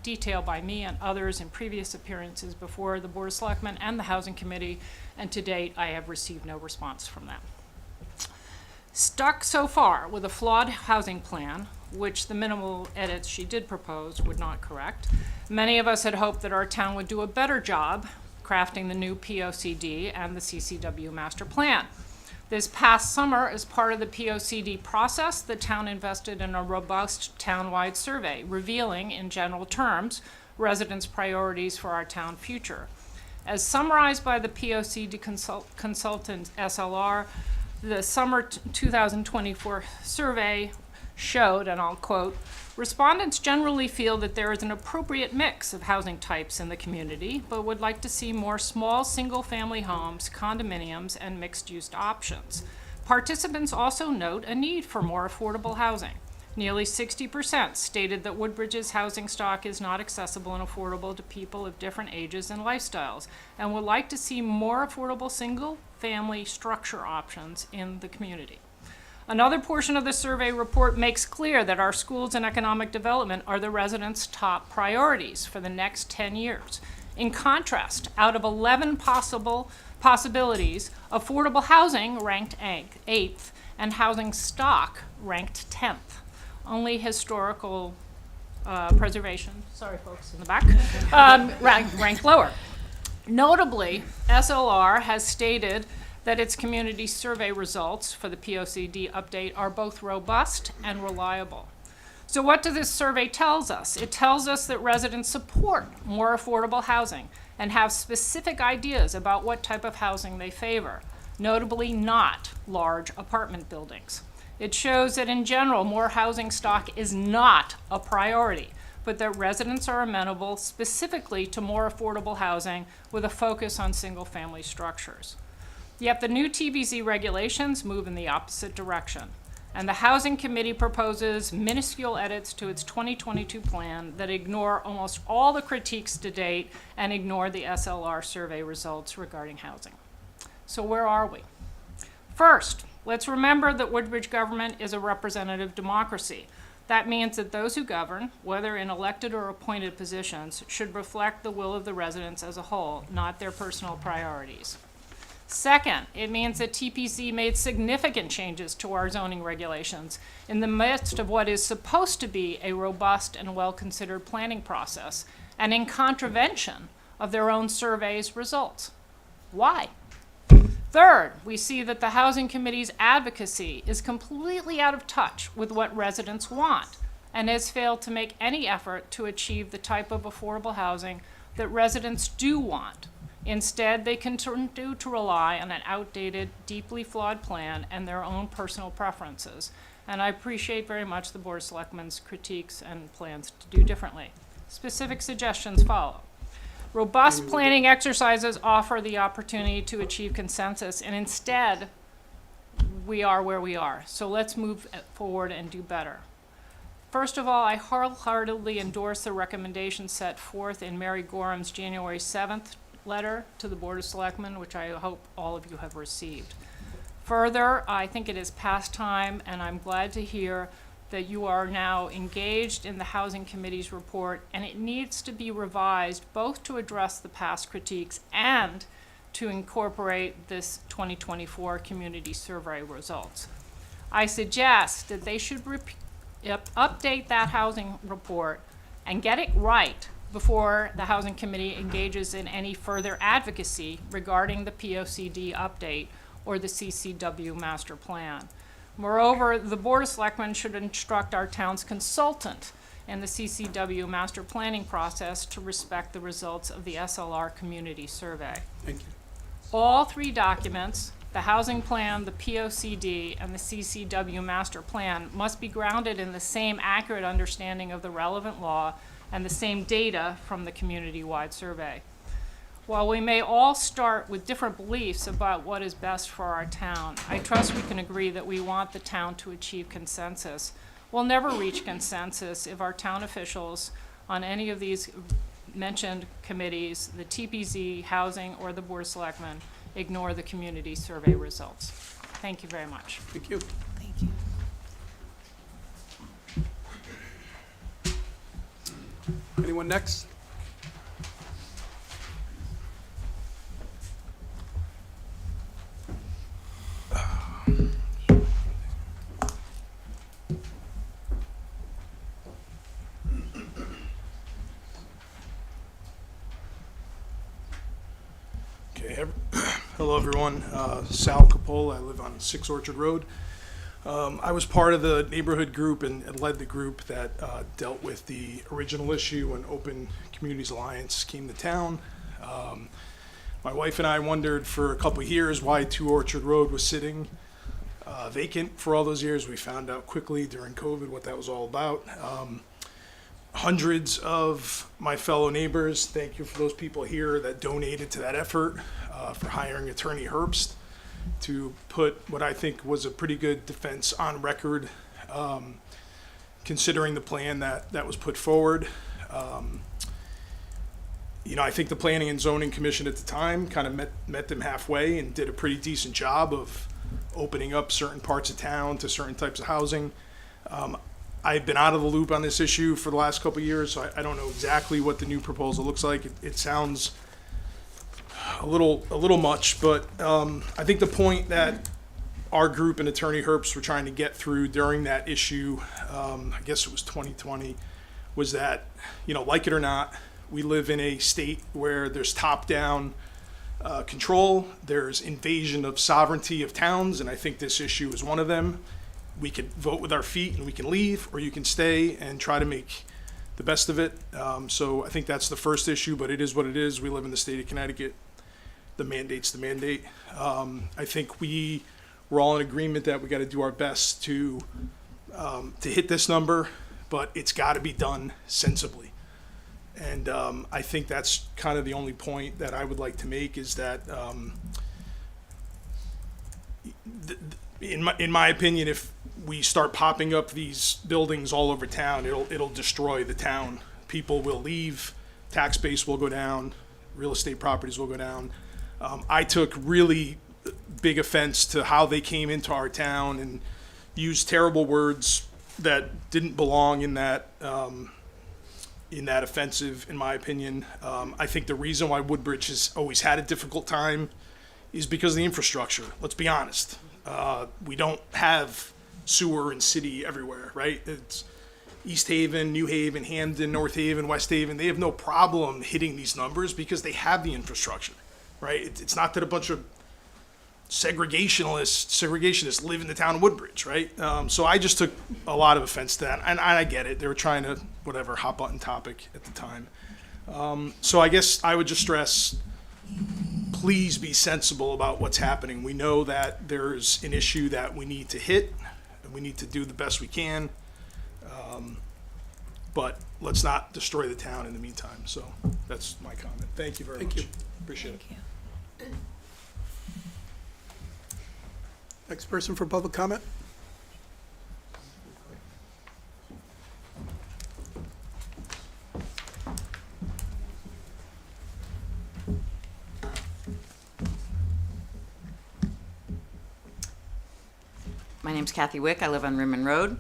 detail by me and others in previous appearances before the Board of Selectmen and the Housing Committee, and to date I have received no response from them. Stuck so far with a flawed housing plan, which the minimal edits she did propose would not correct, many of us had hoped that our town would do a better job crafting the new POCD and the CCW master plan. This past summer, as part of the POCD process, the town invested in a robust town-wide survey, revealing, in general terms, residents' priorities for our town future. As summarized by the POCD consultant SLR, the summer 2024 survey showed, and I'll quote, respondents generally feel that there is an appropriate mix of housing types in the community, but would like to see more small single-family homes, condominiums, and mixed-use options. Participants also note a need for more affordable housing. Nearly 60% stated that Woodbridge's housing stock is not accessible and affordable to people of different ages and lifestyles, and would like to see more affordable single-family structure options in the community. Another portion of the survey report makes clear that our schools and economic development are the residents' top priorities for the next 10 years. In contrast, out of 11 possibilities, affordable housing ranked 8th and housing stock ranked 10th. Only historical preservation, sorry folks in the back, ranked lower. Notably, SLR has stated that its community survey results for the POCD update are both robust and reliable. So what does this survey tell us? It tells us that residents support more affordable housing and have specific ideas about what type of housing they favor, notably not large apartment buildings. It shows that in general, more housing stock is not a priority, but that residents are amenable specifically to more affordable housing with a focus on single-family structures. Yet the new TBZ regulations move in the opposite direction, and the Housing Committee proposes minuscule edits to its 2022 plan that ignore almost all the critiques to date and ignore the SLR survey results regarding housing. So where are we? First, let's remember that Woodbridge government is a representative democracy. That means that those who govern, whether in elected or appointed positions, should reflect the will of the residents as a whole, not their personal priorities. Second, it means that TPC made significant changes to our zoning regulations in the midst of what is supposed to be a robust and well-considered planning process, and in contravention of their own survey's results. Why? Third, we see that the Housing Committee's advocacy is completely out of touch with what residents want and has failed to make any effort to achieve the type of affordable housing that residents do want. Instead, they continue to rely on an outdated, deeply flawed plan and their own personal preferences. And I appreciate very much the Board of Selectmen's critiques and plans to do differently. Specific suggestions follow. Robust planning exercises offer the opportunity to achieve consensus, and instead, we are where we are. So let's move forward and do better. First of all, I wholeheartedly endorse the recommendations set forth in Mary Gorham's January 7th letter to the Board of Selectmen, which I hope all of you have received. Further, I think it is past time, and I'm glad to hear that you are now engaged in the Housing Committee's report, and it needs to be revised both to address the past critiques and to incorporate this 2024 community survey results. I suggest that they should update that housing report and get it right before the Housing Committee engages in any further advocacy regarding the POCD update or the CCW master plan. Moreover, the Board of Selectmen should instruct our town's consultant in the CCW master planning process to respect the results of the SLR community survey. Thank you. All three documents, the housing plan, the POCD, and the CCW master plan, must be grounded in the same accurate understanding of the relevant law and the same data from the community-wide survey. While we may all start with different beliefs about what is best for our town, I trust we can agree that we want the town to achieve consensus. We'll never reach consensus if our town officials on any of these mentioned committees, the TPZ, Housing, or the Board of Selectmen, ignore the community survey results. Thank you very much. Thank you. Thank you. Anyone next? Hello, everyone. Sal Capola. I live on 6 Orchard Road. I was part of the neighborhood group and led the group that dealt with the original issue when Open Communities Alliance came to town. My wife and I wondered for a couple of years why 2 Orchard Road was sitting vacant for all those years. We found out quickly during COVID what that was all about. Hundreds of my fellow neighbors, thank you for those people here that donated to that effort, for hiring Attorney Herbst to put what I think was a pretty good defense on record, considering the plan that was put forward. I think the Planning and Zoning Commission at the time kind of met them halfway and did a pretty decent job of opening up certain parts of town to certain types of housing. I've been out of the loop on this issue for the last couple of years, so I don't know exactly what the new proposal looks like. It sounds a little much, but I think the point that our group and Attorney Herbst were trying to get through during that issue, I guess it was 2020, was that, like it or not, we live in a state where there's top-down control, there's invasion of sovereignty of towns, and I think this issue is one of them. We could vote with our feet and we can leave, or you can stay and try to make the best of it. So I think that's the first issue, but it is what it is. We live in the state of Connecticut. The mandate's the mandate. I think we're all in agreement that we got to do our best to hit this number, but it's got to be done sensibly. And I think that's kind of the only point that I would like to make is that, in my opinion, if we start popping up these buildings all over town, it'll destroy the town. People will leave, tax base will go down, real estate properties will go down. I took really big offense to how they came into our town and used terrible words that didn't belong in that offensive, in my opinion. I think the reason why Woodbridge has always had a difficult time is because of the infrastructure. Let's be honest. We don't have sewer and city everywhere, right? It's East Haven, New Haven, Hamden, North Haven, West Haven. They have no problem hitting these numbers because they have the infrastructure, right? It's not that a bunch of segregationists live in the town of Woodbridge, right? So I just took a lot of offense to that, and I get it. They were trying to, hot button topic at the time. So I guess I would just stress, please be sensible about what's happening. We know that there's an issue that we need to hit, and we need to do the best we can. But let's not destroy the town in the meantime. So that's my comment. Thank you very much. Appreciate it. Next person for public comment? My name's Kathy Wick. I live on Rimmen Road.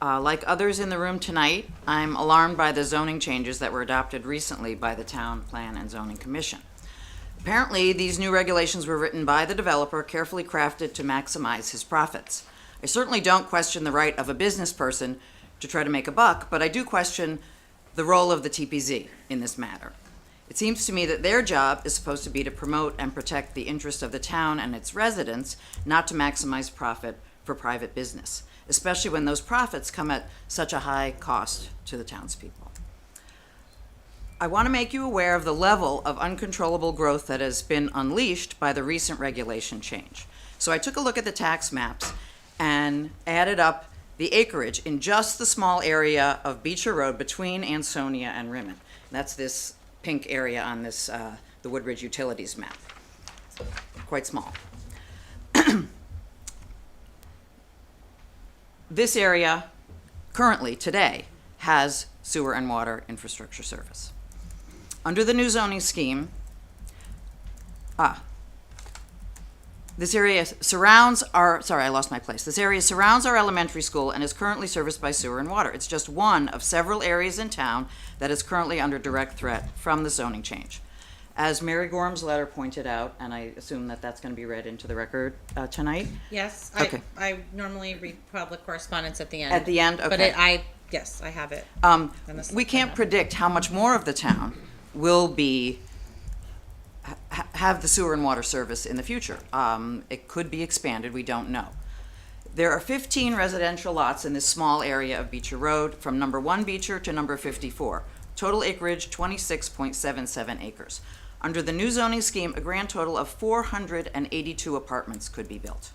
Like others in the room tonight, I'm alarmed by the zoning changes that were adopted recently by the Town Plan and Zoning Commission. Apparently, these new regulations were written by the developer, carefully crafted to maximize his profits. I certainly don't question the right of a business person to try to make a buck, but I do question the role of the TPZ in this matter. It seems to me that their job is supposed to be to promote and protect the interest of the town and its residents, not to maximize profit for private business, especially when those profits come at such a high cost to the townspeople. I want to make you aware of the level of uncontrollable growth that has been unleashed by the recent regulation change. So I took a look at the tax maps and added up the acreage in just the small area of Beecher Road between Ansonia and Rimmon. That's this pink area on this, the Woodridge Utilities map. Quite small. This area, currently, today, has sewer and water infrastructure service. Under the new zoning scheme, this area surrounds our, sorry, I lost my place. This area surrounds our elementary school and is currently serviced by sewer and water. It's just one of several areas in town that is currently under direct threat from the zoning change. As Mary Gorham's letter pointed out, and I assume that that's going to be read into the record tonight. Yes, Okay. I normally read public correspondence at the end. At the end, But okay. yes, I have it. We can't predict how much more of the town will be have the sewer and water service in the future. It could be expanded, we don't know. There are 15 residential lots in this small area of Beecher Road, from number 1 Beecher to number 54. Total acreage, 26.77 acres. Under the new zoning scheme, a grand total of 482 apartments could be built.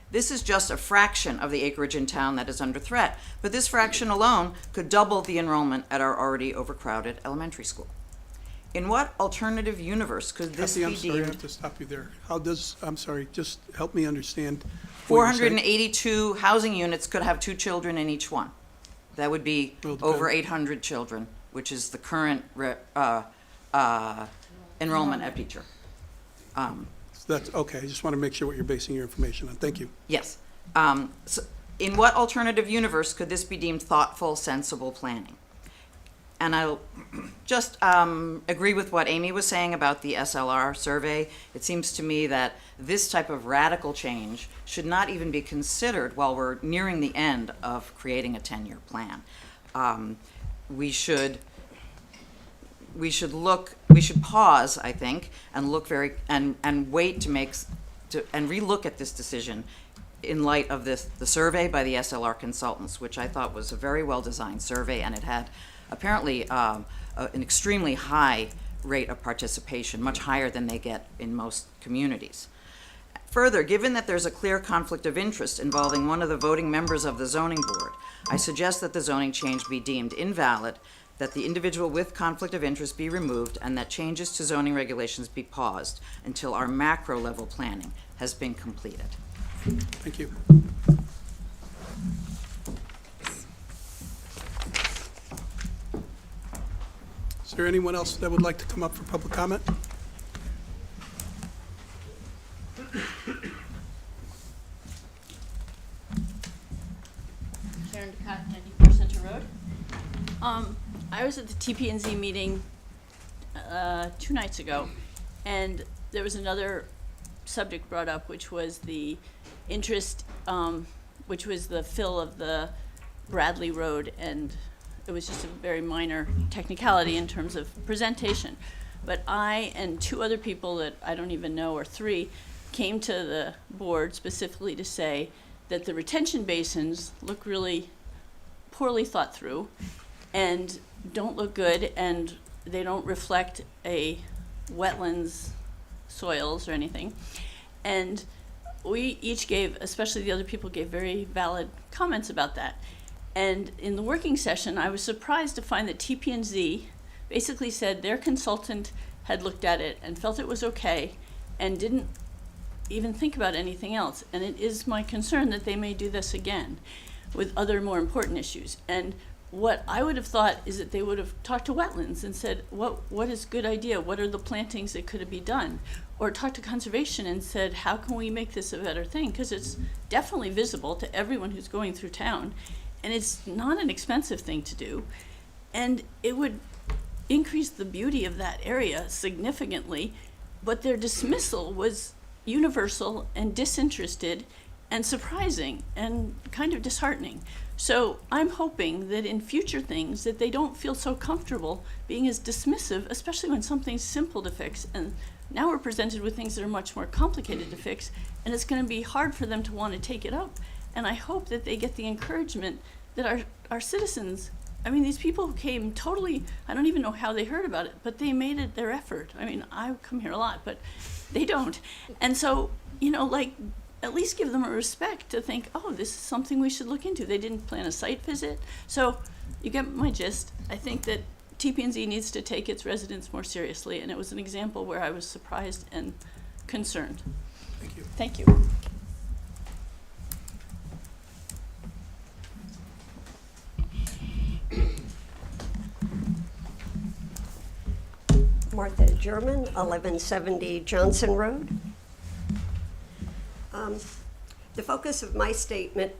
This is just a fraction of the acreage in town that is under threat, but this fraction alone could double the enrollment at our already overcrowded elementary school. In what alternative universe could this Kathy, be I'm sorry, I have deemed? to stop you there. How does, I'm sorry, just help me understand. what you're saying. 482 housing units could have 2 children in each one. That would be Well, over depend- 800 children, which is the current enrollment at Beecher. That's, okay, I just want to make sure what you're basing your information on. Thank you. Yes. So in what alternative universe could this be deemed thoughtful, sensible planning? And I'll just agree with what Amy was saying about the SLR survey. It seems to me that this type of radical change should not even be considered while we're nearing the end of creating a 10-year plan. We should pause, I think, and look and wait and relook at this decision in light of the survey by the SLR consultants, which I thought was a very well-designed survey, and it had apparently an extremely high rate of participation, much higher than they get in most communities. Further, given that there's a clear conflict of interest involving one of the voting members of the zoning board, I suggest that the zoning change be deemed invalid, that the individual with conflict of interest be removed, and that changes to zoning regulations be paused until our macro level planning has been completed. Thank you. Is there anyone else that would like to come up for public comment? Sharon DeCott, 94 Center Road. I was at the TP&Z meeting 2 nights ago, and there was another subject brought up, which was the interest, which was the fill of the Bradley Road, and it was just a very minor technicality in terms of presentation. But I and 2 other people that I don't even know, or 3, came to the board specifically to say that the retention basins look really poorly thought through and don't look good, and they don't reflect a wetlands soils or anything. And we each gave, especially the other people, gave very valid comments about that. And in the working session, I was surprised to find that TP&Z basically said their consultant had looked at it and felt it was okay and didn't even think about anything else. And it is my concern that they may do this again with other more important issues. And what I would have thought is that they would have talked to wetlands and said, what is a good idea? What are the plantings that could be done? Or talked to conservation and said, how can we make this a better thing? Because it's definitely visible to everyone who's going through town. and it's not an expensive thing to do, and it would increase the beauty of that area significantly, but their dismissal was universal and disinterested and surprising and kind of disheartening. So I'm hoping that in future things that they don't feel so comfortable being as dismissive, especially when something's simple to fix. And now we're presented with things that are much more complicated to fix, and it's going to be hard for them to want to take it up. And I hope that they get the encouragement that our citizens, I mean, these people who came totally, I don't even know how they heard about it, but they made it their effort. I mean, I come here a lot, but they don't. And so, like, at least give them a respect to think, oh, this is something we should look into. They didn't plan a site visit. So you get my gist. I think that TP&Z needs to take its residents more seriously, and it was an example where I was surprised and concerned. Thank you. Thank you. Martha German, 1170 Johnson Road. The focus of my statement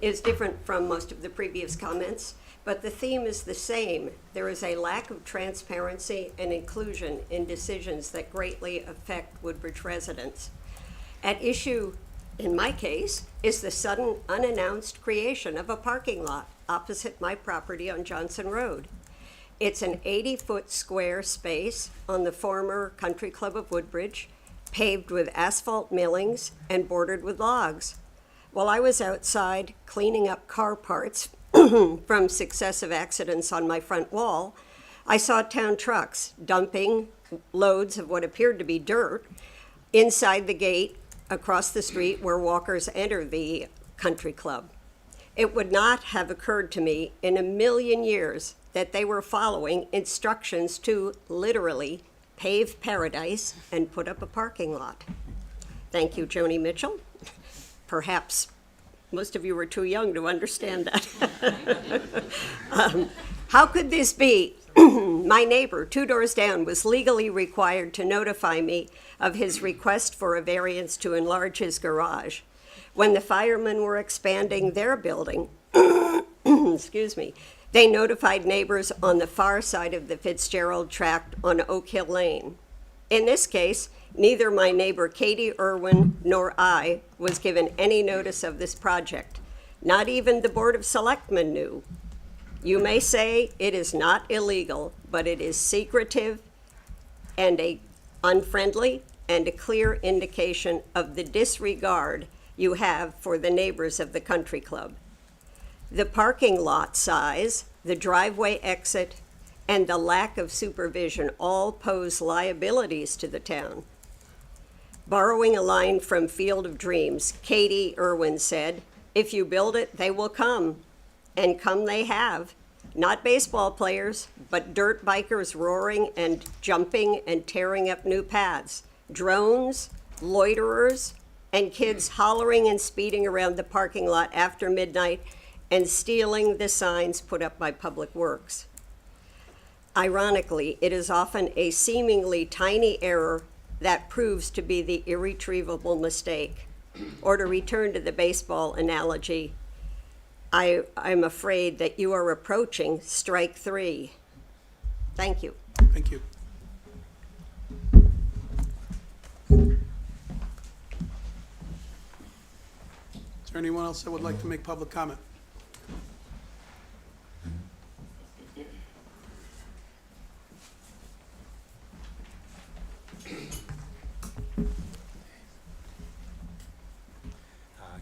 is different from most of the previous comments, but the theme is the same. There is a lack of transparency and inclusion in decisions that greatly affect Woodbridge residents. At issue, in my case, is the sudden unannounced creation of a parking lot opposite my property on Johnson Road. It's an 80-foot square space on the former Country Club of Woodbridge, paved with asphalt millings and bordered with logs. While I was outside cleaning up car parts from successive accidents on my front wall, I saw town trucks dumping loads of what appeared to be dirt inside the gate across the street where walkers enter the country club. It would not have occurred to me in a million years that they were following instructions to literally pave paradise and put up a parking lot. Thank you, Joni Mitchell. Perhaps most of you were too young to understand that. How could this be? My neighbor, 2 doors down, was legally required to notify me of his request for a variance to enlarge his garage. When the firemen were expanding their building, excuse me, they notified neighbors on the far side of the Fitzgerald tract on Oak Hill Lane. In this case, neither my neighbor Katie Irwin nor I was given any notice of this project. Not even the Board of Selectmen knew. You may say it is not illegal, but it is secretive and unfriendly and a clear indication of the disregard you have for the neighbors of the country club. The parking lot size, the driveway exit, and the lack of supervision all pose liabilities to the town. Borrowing a line from Field of Dreams, Katie Irwin said, "If you build it, they will come." And come they have. Not baseball players, but dirt bikers roaring and jumping and tearing up new paths. Drones, loiterers, and kids hollering and speeding around the parking lot after midnight and stealing the signs put up by Public Works. Ironically, it is often a seemingly tiny error that proves to be the irretrievable mistake. Or to return to the baseball analogy, I'm afraid that you are approaching strike 3. Thank you. Thank you. Is there anyone else that would like to make public comment?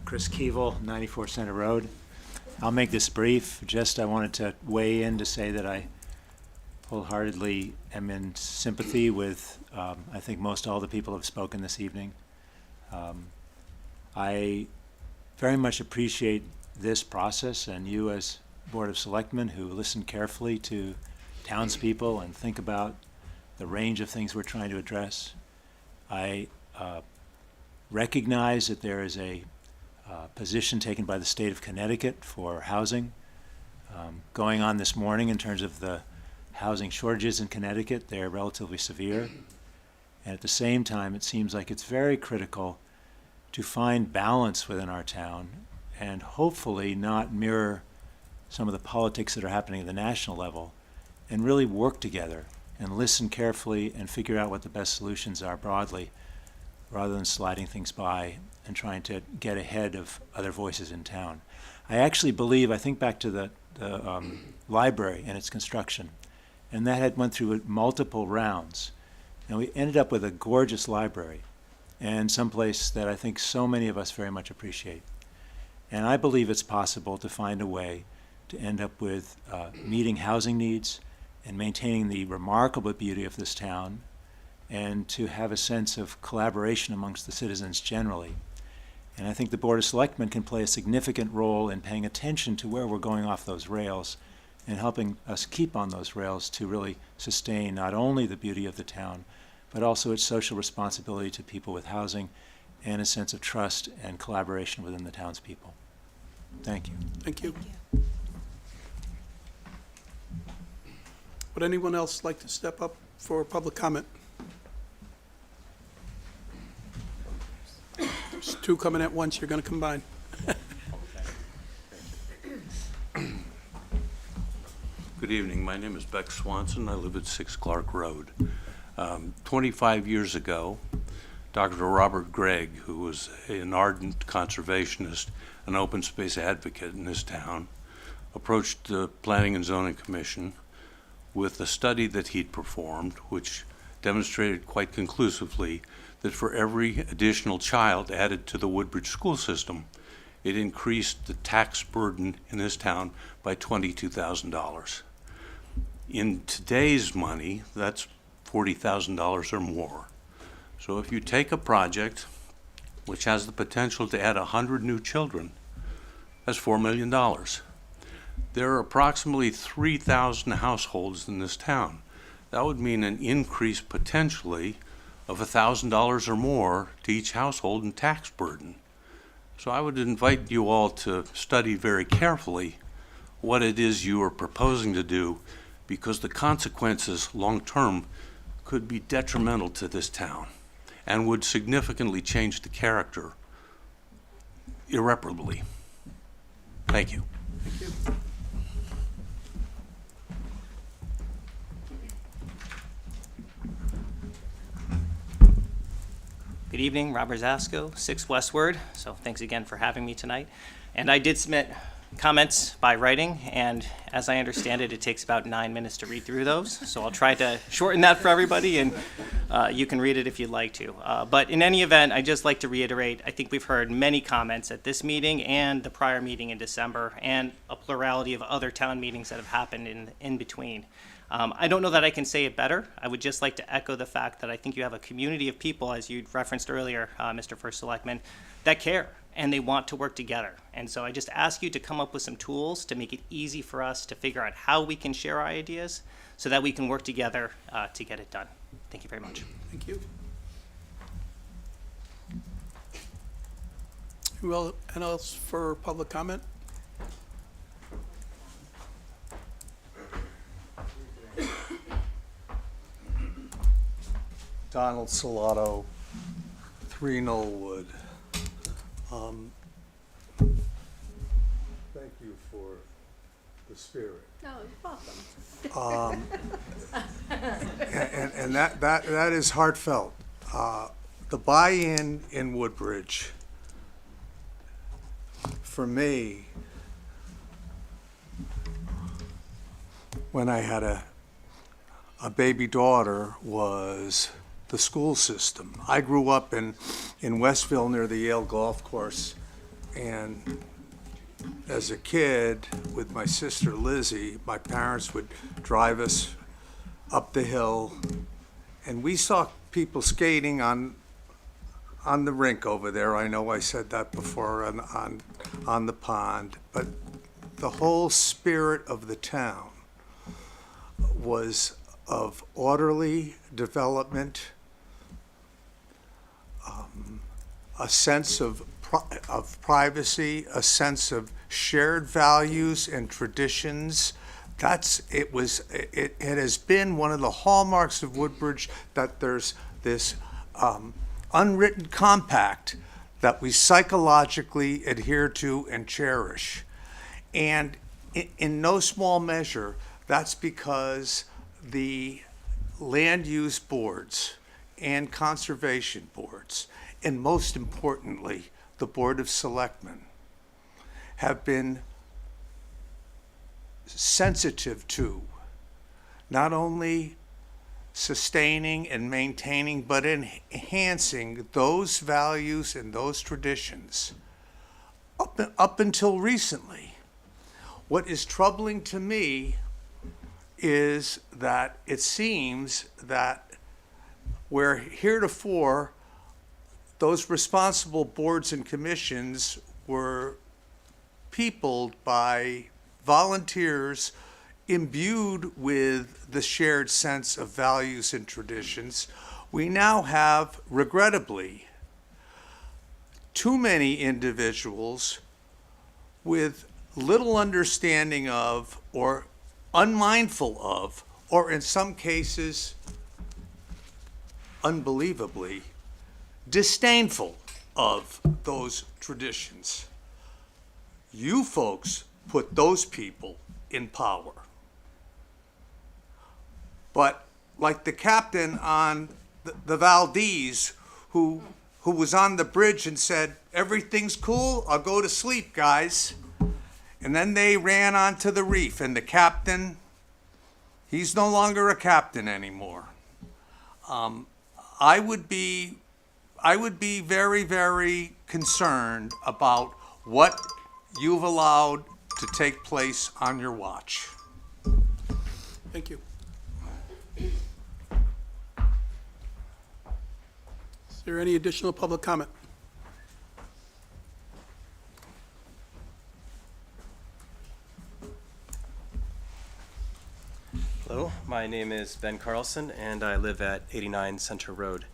Chris Keevil, 94 Center Road. I'll make this brief. Just I wanted to weigh in to say that I wholeheartedly am in sympathy with, I think most all the people have spoken this evening. I very much appreciate this process and you as Board of Selectmen who listen carefully to townspeople and think about the range of things we're trying to address. I recognize that there is a position taken by the state of Connecticut for housing going on this morning in terms of the housing shortages in Connecticut. They're relatively severe. And at the same time, it seems like it's very critical to find balance within our town and hopefully not mirror some of the politics that are happening at the national level and really work together and listen carefully and figure out what the best solutions are broadly, rather than sliding things by and trying to get ahead of other voices in town. I actually believe, I think back to the library and its construction, and that had went through multiple rounds, and we ended up with a gorgeous library and someplace that I think so many of us very much appreciate. And I believe it's possible to find a way to end up with meeting housing needs and maintaining the remarkable beauty of this town, and to have a sense of collaboration amongst the citizens generally. And I think the Board of Selectmen can play a significant role in paying attention to where we're going off those rails and helping us keep on those rails to really sustain not only the beauty of the town, but also its social responsibility to people with housing and a sense of trust and collaboration within the townspeople. Thank you. Thank you. Would anyone else like to step up for public comment? There's two coming at once, you're going to combine. Good evening. My name is Beck Swanson. I live at 6 Clark Road. 25 years ago, Dr. Robert Gregg, who was an ardent conservationist, an open space advocate in this town, approached the Planning and Zoning Commission with a study that he'd performed, which demonstrated quite conclusively that for every additional child added to the Woodbridge school system, it increased the tax burden in this town by $22,000. In today's money, that's $40,000 or more. So if you take a project which has the potential to add 100 new children, that's $4 million. There are approximately 3,000 households in this town. That would mean an increase potentially of $1,000 or more to each household in tax burden. So I would invite you all to study very carefully what it is you are proposing to do, because the consequences long-term could be detrimental to this town and would significantly change the character irreparably. Thank you. Thank you. Good evening, Robert Zasco, 6 Westward. So thanks again for having me tonight. And I did submit comments by writing, and as I understand it, it takes about 9 minutes to read through those. So I'll try to shorten that for everybody, and you can read it if you'd like to. But in any event, I'd just like to reiterate, I think we've heard many comments at this meeting and the prior meeting in December, and a plurality of other town meetings that have happened in between. I don't know that I can say it better. I would just like to echo the fact that I think you have a community of people, as you referenced earlier, Mr. First Selectman, that care and they want to work together. And so I just ask you to come up with some tools to make it easy for us to figure out how we can share our ideas so that we can work together to get it done. Thank you very much. Thank you. Who else for public comment? Donald Salato, 3 Knollwood. Thank you for the spirit. No, you're welcome. And that is heartfelt. The buy-in in Woodbridge, for me, when I had a baby daughter, was the school system. I grew up in Westville near the Yale Golf Course, and as a kid with my sister Lizzie, my parents would drive us up the hill, and we saw people skating on the rink over there. I know I said that before, on the pond, but the whole spirit of the town was of orderly development, a sense of privacy, a sense of shared values and traditions. It has been one of the hallmarks of Woodbridge that there's this unwritten compact that we psychologically adhere to and cherish. And in no small measure, that's because the land use boards and conservation boards, and most importantly, the Board of Selectmen, have been sensitive to not only sustaining and maintaining, but enhancing those values and those traditions up until recently. What is troubling to me is that it seems that where heretofore those responsible boards and commissions were peopled by volunteers imbued with the shared sense of values and traditions, we now have, regrettably, too many individuals with little understanding of, or unmindful of, or in some cases, unbelievably, disdainful of those traditions. You folks put those people in power. But like the captain on the Valdez who was on the bridge and said, "Everything's cool, I'll go to sleep, guys." And then they ran onto the reef, and the captain, he's no longer a captain anymore. I would be very, very concerned about what you've allowed to take place on your watch. Thank you. Is there any additional public comment? Hello, my name is Ben Carlson, and I live at 89 Center Road.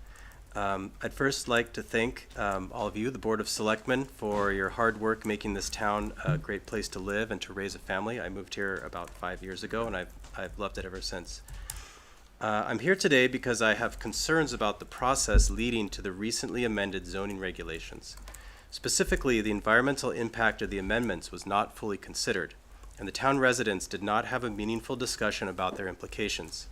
I'd first like to thank all of you, the Board of Selectmen, for your hard work making this town a great place to live and to raise a family. I moved here about 5 years ago, and I've loved it ever since. I'm here today because I have concerns about the process leading to the recently amended zoning regulations. Specifically, the environmental impact of the amendments was not fully considered, and the town residents did not have a meaningful discussion about their implications.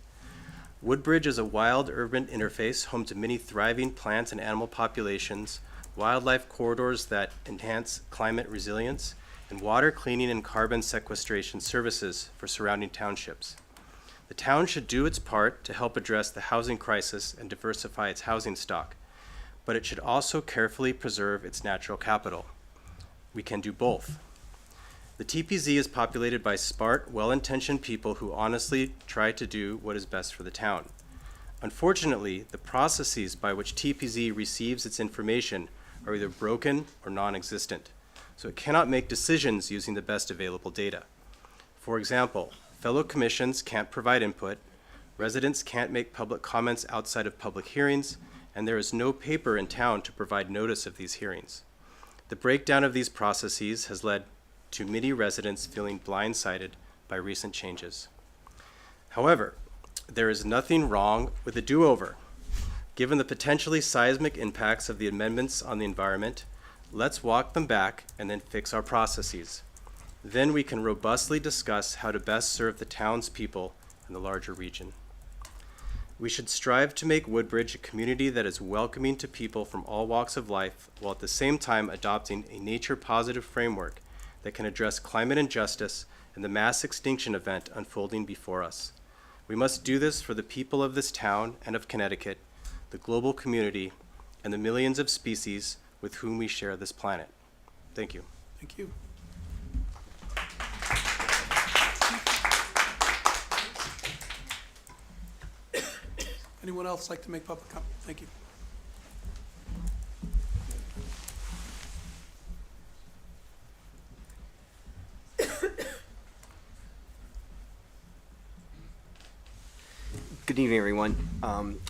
Woodbridge is a wild urban interface home to many thriving plant and animal populations, wildlife corridors that enhance climate resilience, and water cleaning and carbon sequestration services for surrounding townships. The town should do its part to help address the housing crisis and diversify its housing stock, but it should also carefully preserve its natural capital. We can do both. The TPZ is populated by smart, well-intentioned people who honestly try to do what is best for the town. Unfortunately, the processes by which TPZ receives its information are either broken or non-existent, so it cannot make decisions using the best available data. For example, fellow commissions can't provide input, residents can't make public comments outside of public hearings, and there is no paper in town to provide notice of these hearings. The breakdown of these processes has led to many residents feeling blindsided by recent changes. However, there is nothing wrong with a do-over. Given the potentially seismic impacts of the amendments on the environment, let's walk them back and then fix our processes. Then we can robustly discuss how to best serve the town's people and the larger region. We should strive to make Woodbridge a community that is welcoming to people from all walks of life, while at the same time adopting a nature-positive framework that can address climate injustice and the mass extinction event unfolding before us. We must do this for the people of this town and of Connecticut, the global community, and the millions of species with whom we share this planet. Thank you. Thank you. Anyone else like to make public comment? Thank you. Good evening, everyone.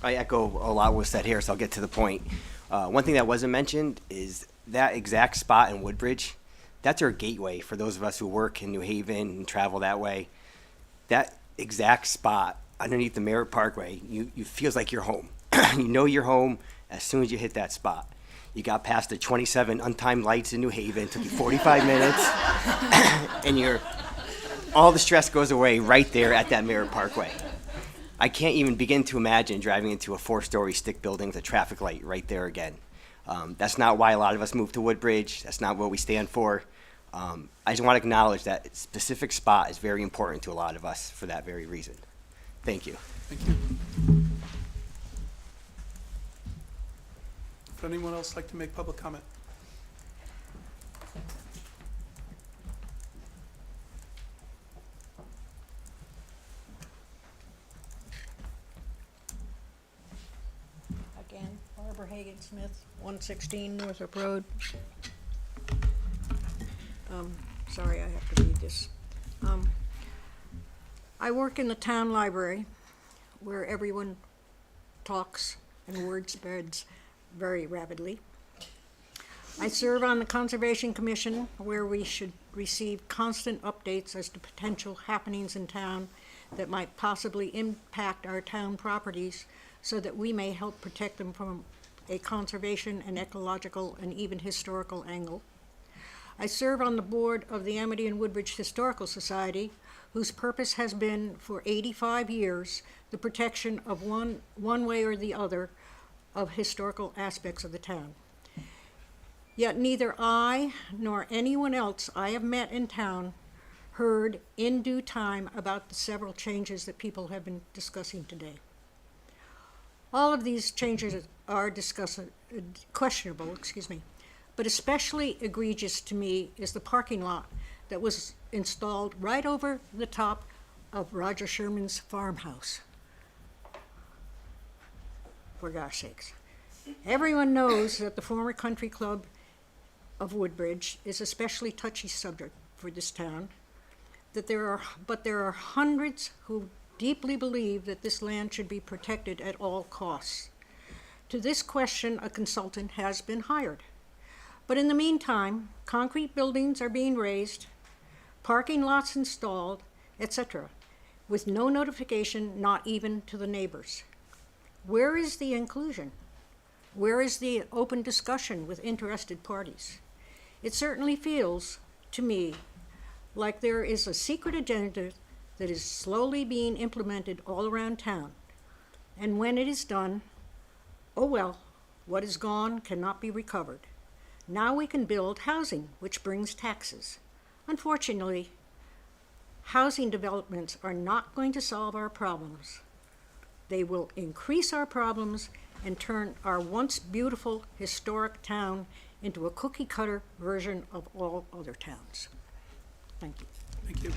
I echo a lot was said here, so I'll get to the point. One thing that wasn't mentioned is that exact spot in Woodbridge. That's our gateway for those of us who work in New Haven and travel that way. That exact spot underneath the Merritt Parkway, you feels like you're home. You know you're home as soon as you hit that spot. You got past the 27 untimed lights in New Haven, took you 45 minutes, and all the stress goes away right there at that Mirror Parkway. I can't even begin to imagine driving into a 4-story stick building with a traffic light right there again. That's not why a lot of us moved to Woodbridge. That's not what we stand for. I just want to acknowledge that specific spot is very important to a lot of us for that very reason. Thank you. Thank you. Would anyone else like to make public comment? Again, Barbara Hagan Smith, 116 Northrop Road. Sorry, I have to read this. I work in the town library where everyone talks and word spreads very rapidly. I serve on the Conservation Commission where we should receive constant updates as to potential happenings in town that might possibly impact our town properties so that we may help protect them from a conservation and ecological and even historical angle. I serve on the board of the Amity and Woodbridge Historical Society, whose purpose has been for 85 years the protection of one way or the other of historical aspects of the town. Yet neither I nor anyone else I have met in town heard in due time about the several changes that people have been discussing today. All of these changes are questionable, but especially egregious to me is the parking lot that was installed right over the top of Roger Sherman's farmhouse. For gosh sakes. Everyone knows that the former country club of Woodbridge is a especially touchy subject for this town, but there are hundreds who deeply believe that this land should be protected at all costs. To this question, a consultant has been hired. But in the meantime, concrete buildings are being raised, parking lots installed, etc., with no notification, not even to the neighbors. Where is the inclusion? Where is the open discussion with interested parties? It certainly feels, to me, like there is a secret agenda that is slowly being implemented all around town. And when it is done, oh well, what is gone cannot be recovered. Now we can build housing, which brings taxes. Unfortunately, housing developments are not going to solve our problems. They will increase our problems and turn our once beautiful historic town into a cookie-cutter version of all other towns. Thank you. Thank you.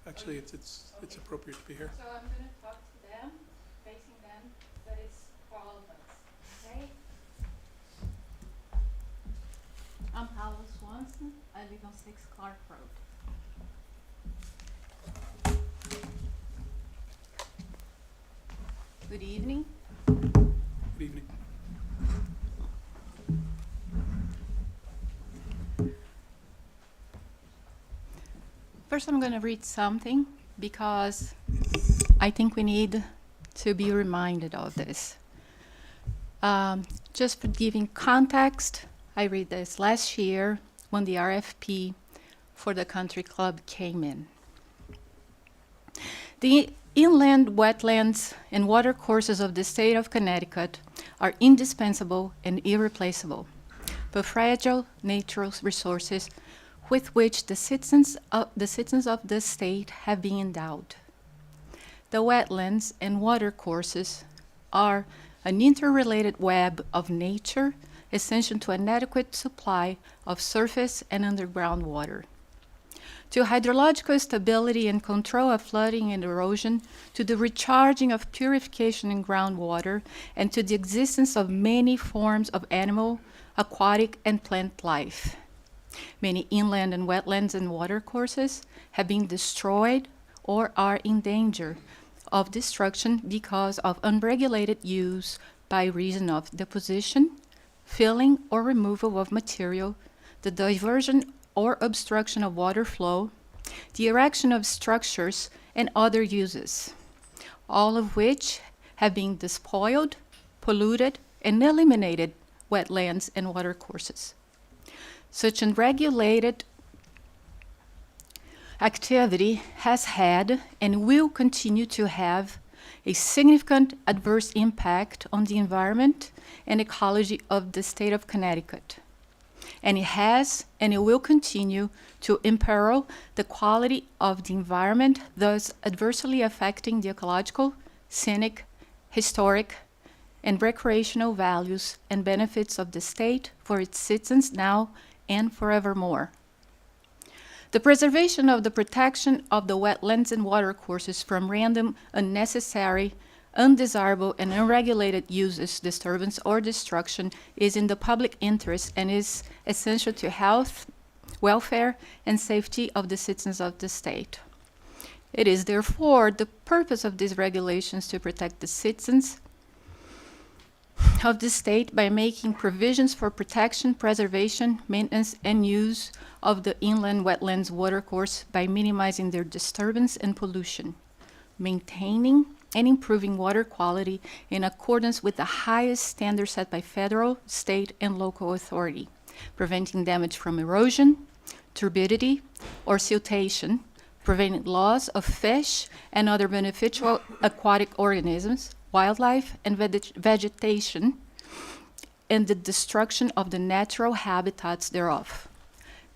Actually, it's appropriate to be here. So I'm going to talk to them, facing them, but it's for all of us, okay? I'm Paula Swanson. I live on 6 Clark Road. Good evening. Good evening. First, I'm going to read something because I think we need to be reminded of this. Just for giving context, I read this last year when the RFP for the country club came in. The inland wetlands and watercourses of the state of Connecticut are indispensable and irreplaceable, but fragile natural resources with which the citizens of the state have been endowed. The wetlands and watercourses are an interrelated web of nature essential to an adequate supply of surface and underground water, to hydrological stability and control of flooding and erosion, to the recharging of purification in groundwater, and to the existence of many forms of animal, aquatic, and plant life. Many inland and wetlands and watercourses have been destroyed or are in danger of destruction because of unregulated use by reason of deposition, filling or removal of material, the diversion or obstruction of water flow, the erection of structures, and other uses, all of which have been despoiled, polluted, and eliminated wetlands, and watercourses. Such unregulated activity has had and will continue to have a significant adverse impact on the environment and ecology of the state of Connecticut. And it has and it will continue to imperil the quality of the environment, thus adversely affecting the ecological, scenic, historic, and recreational values and benefits of the state for its citizens now and forevermore. The preservation of the protection of the wetlands and watercourses from random, unnecessary, undesirable, and unregulated uses, disturbance, or destruction is in the public interest and is essential to health, welfare, and safety of the citizens of the state. It is therefore the purpose of these regulations to protect the citizens of the state by making provisions for protection, preservation, maintenance, and use of the inland wetlands watercourse by minimizing their disturbance and pollution, maintaining and improving water quality in accordance with the highest standards set by federal, state, and local authority, preventing damage from erosion, turbidity, or siltation, preventing loss of fish and other beneficial aquatic organisms, wildlife, and vegetation, and the destruction of the natural habitats thereof,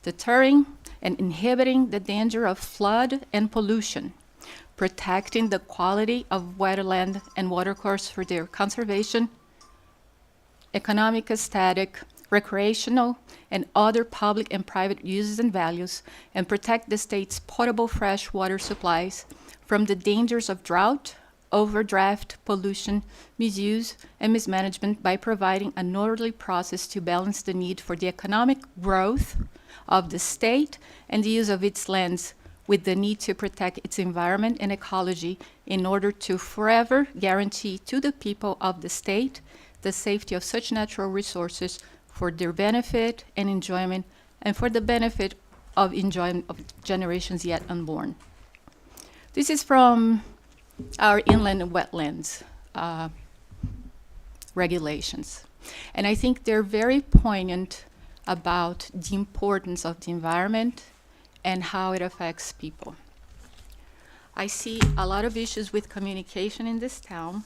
deterring and inhibiting the danger of flood and pollution, protecting the quality of wetland and watercourse for their conservation, economic, aesthetic, recreational, and other public and private uses and values, and protect the state's potable fresh water supplies from the dangers of drought, overdraft, pollution, misuse, and mismanagement by providing an orderly process to balance the need for the economic growth of the state and the use of its lands with the need to protect its environment and ecology in order to forever guarantee to the people of the state the safety of such natural resources for their benefit and enjoyment, and for the benefit of enjoyment of generations yet unborn. This is from our inland and wetlands regulations. And I think they're very poignant about the importance of the environment and how it affects people. I see a lot of issues with communication in this town,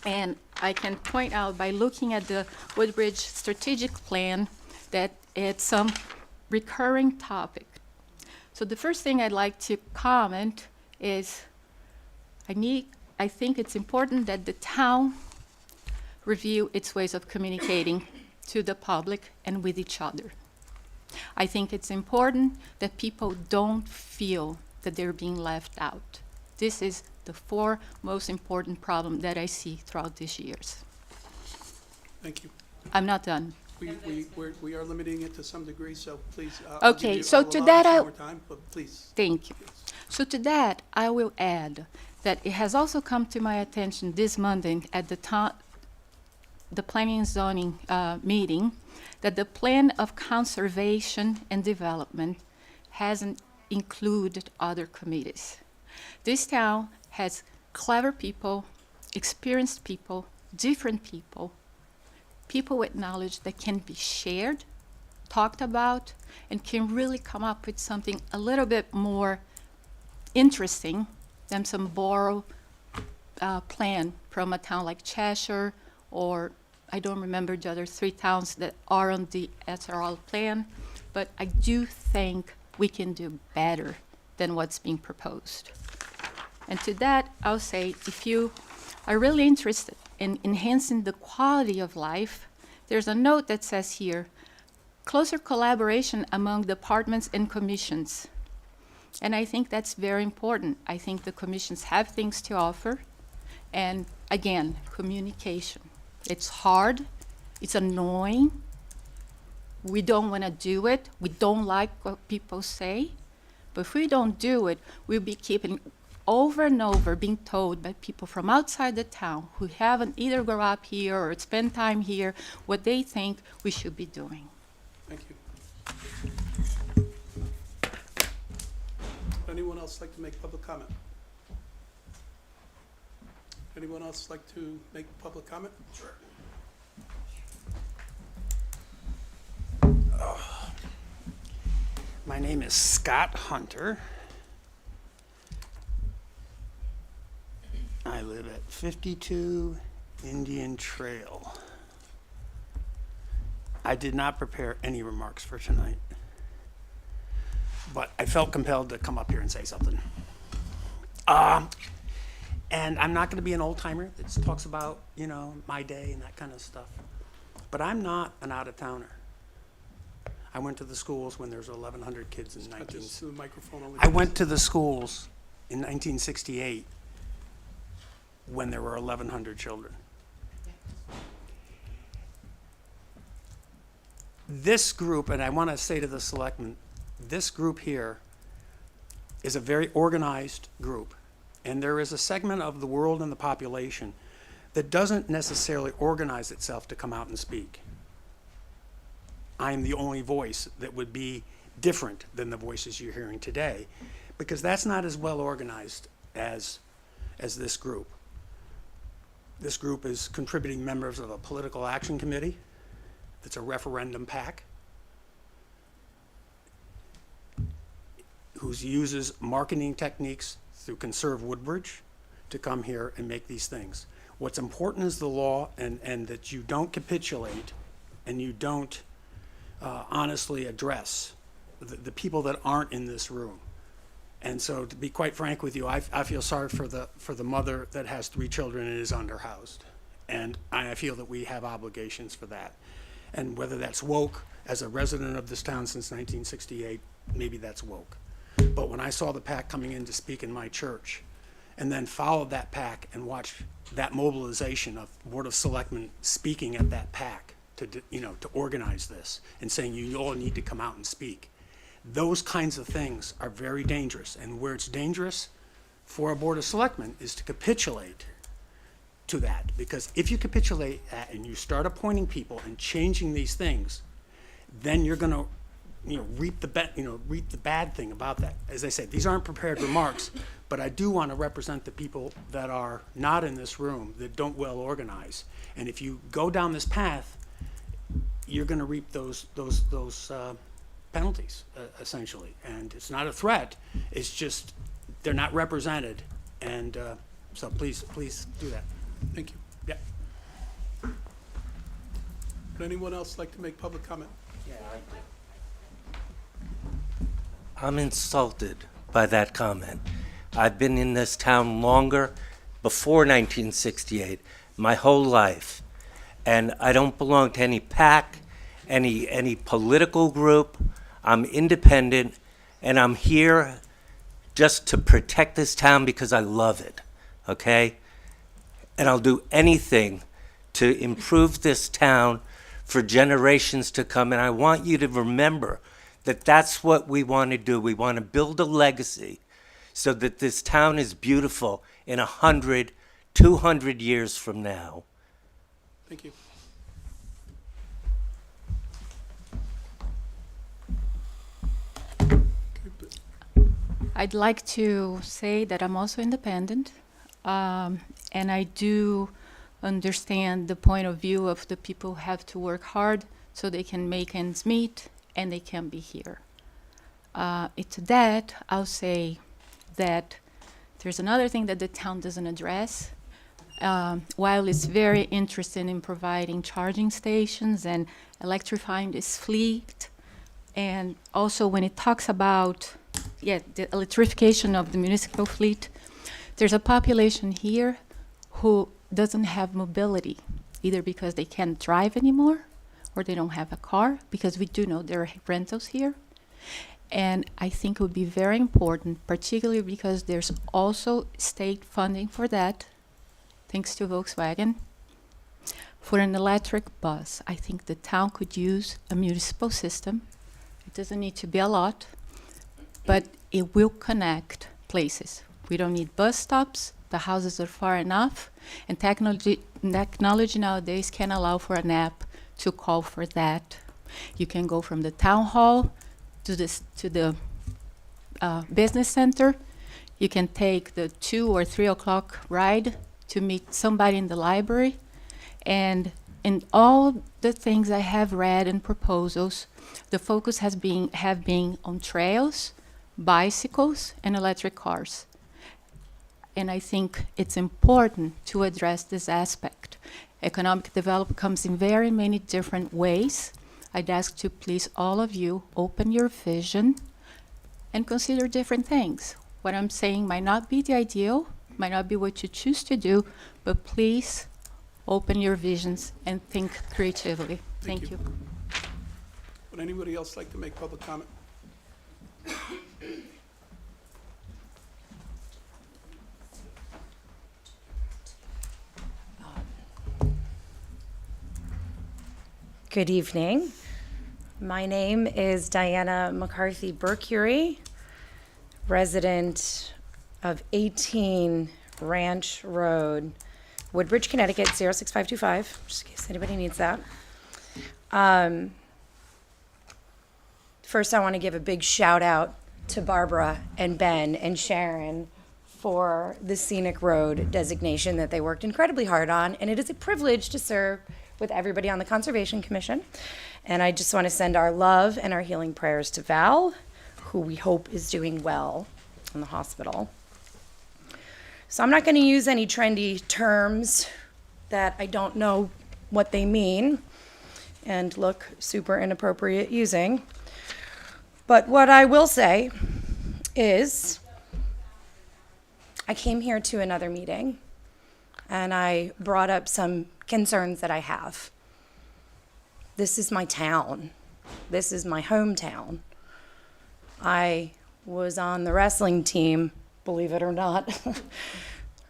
and I can point out by looking at the Woodbridge strategic plan that it's some recurring topic. So the first thing I'd like to comment is I think it's important that the town review its ways of communicating to the public and with each other. I think it's important that people don't feel that they're being left out. This is the four most important problem that I see throughout these years. Thank you. I'm not done. We are limiting it to some degree, so please. I'll give Okay, you- so I'll to allow that you some I- more time, but please. Thank you. So to that, I will add that it has also come to my attention this Monday at the Planning and Zoning meeting that the Plan of Conservation and Development hasn't included other committees. This town has clever people, experienced people, different people with knowledge that can be shared, talked about, and can really come up with something a little bit more interesting than some borrowed plan from a town like Cheshire, or I don't remember the other 3 towns that are on the SRL plan, but I do think we can do better than what's being proposed. And to that, I'll say, if you are really interested in enhancing the quality of life, there's a note that says here, closer collaboration among departments and commissions. And I think that's very important. I think the commissions have things to offer. And again, communication. It's hard, it's annoying. We don't want to do it. We don't like what people say. But if we don't do it, we'll be keeping over and over being told by people from outside the town who haven't either grown up here or spent time here what they think we should be doing. Thank you. Anyone else like to make public comment? Anyone else like to make public comment? Sure. My name is Scott Hunter. I live at 52 Indian Trail. I did not prepare any remarks for tonight, but I felt compelled to come up here and say something. And I'm not going to be an old timer that talks about, you know, my day and that kind of stuff. But I'm not an out-of-towner. I went to the schools when there was 1,100 kids in 19. Just the microphone only. I went to the schools in 1968 when there were 1,100 children. This group, and I want to say to the selectmen, this group here is a very organized group. And there is a segment of the world and the population that doesn't necessarily organize itself to come out and speak. I am the only voice that would be different than the voices you're hearing today, because that's not as well organized as this group. This group is contributing members of a political action committee that's a referendum PAC, who uses marketing techniques through Conserve Woodbridge to come here and make these things. What's important is the law, and that you don't capitulate and you don't honestly address the people that aren't in this room. And so, to be quite frank with you, I feel sorry for the mother that has 3 children and is underhoused. And I feel that we have obligations for that. And whether that's woke, as a resident of this town since 1968, maybe that's woke. But when I saw the PAC coming in to speak in my church, and then followed that PAC and watched that mobilization of Board of Selectmen speaking at that PAC to organize this and saying you all need to come out and speak, those kinds of things are very dangerous. And where it's dangerous for a Board of Selectmen is to capitulate to that. Because if you capitulate that and you start appointing people and changing these things, then you're going to reap the bad thing about that. As I said, these aren't prepared remarks, but I do want to represent the people that are not in this room, that don't well organize. And if you go down this path, you're going to reap those penalties, essentially. And it's not a threat. It's just they're not represented. And so please do that. Thank you. Yeah. Would anyone else like to make public comment? I'm insulted by that comment. I've been in this town longer, before 1968, my whole life. And I don't belong to any PAC, any political group. I'm independent, and I'm here just to protect this town because I love it, okay? And I'll do anything to improve this town for generations to come. And I want you to remember that that's what we want to do. We want to build a legacy so that this town is beautiful in 100, 200 years from now. Thank you. I'd like to say that I'm also independent, and I do understand the point of view of the people who have to work hard so they can make ends meet and they can be here. To that, I'll say that there's another thing that the town doesn't address. While it's very interested in providing charging stations and electrifying this fleet, and also when it talks about the electrification of the municipal fleet, there's a population here who doesn't have mobility, either because they can't drive anymore or they don't have a car, because we do know there are rentals here. And I think it would be very important, particularly because there's also state funding for that, thanks to Volkswagen, for an electric bus. I think the town could use a municipal system. It doesn't need to be a lot, but it will connect places. We don't need bus stops. The houses are far enough, and technology nowadays can allow for an app to call for that. You can go from the town hall to the business center. You can take the 2 or 3 o'clock ride to meet somebody in the library, and in all the things I have read and proposals, the focus have been on trails, bicycles, and electric cars. And I think it's important to address this aspect. Economic development comes in very many different ways. I'd ask to please all of you open your vision and consider different things. What I'm saying might not be the ideal, might not be what you choose to do, but please open your visions and think creatively. Thank you. Would anybody else like to make public comment? Good evening. My name is Diana McCarthy Burcury, resident of 18 Ranch Road, Woodbridge, Connecticut, 06525, just in case anybody needs that. First, I want to give a big shout out to Barbara and Ben and Sharon for the Scenic Road designation that they worked incredibly hard on, and it is a privilege to serve with everybody on the Conservation Commission. And I just want to send our love and our healing prayers to Val, who we hope is doing well in the hospital. So I'm not going to use any trendy terms that I don't know what they mean and look super inappropriate using. But what I will say is I came here to another meeting and I brought up some concerns that I have. This is my town. This is my hometown. I was on the wrestling team, believe it or not,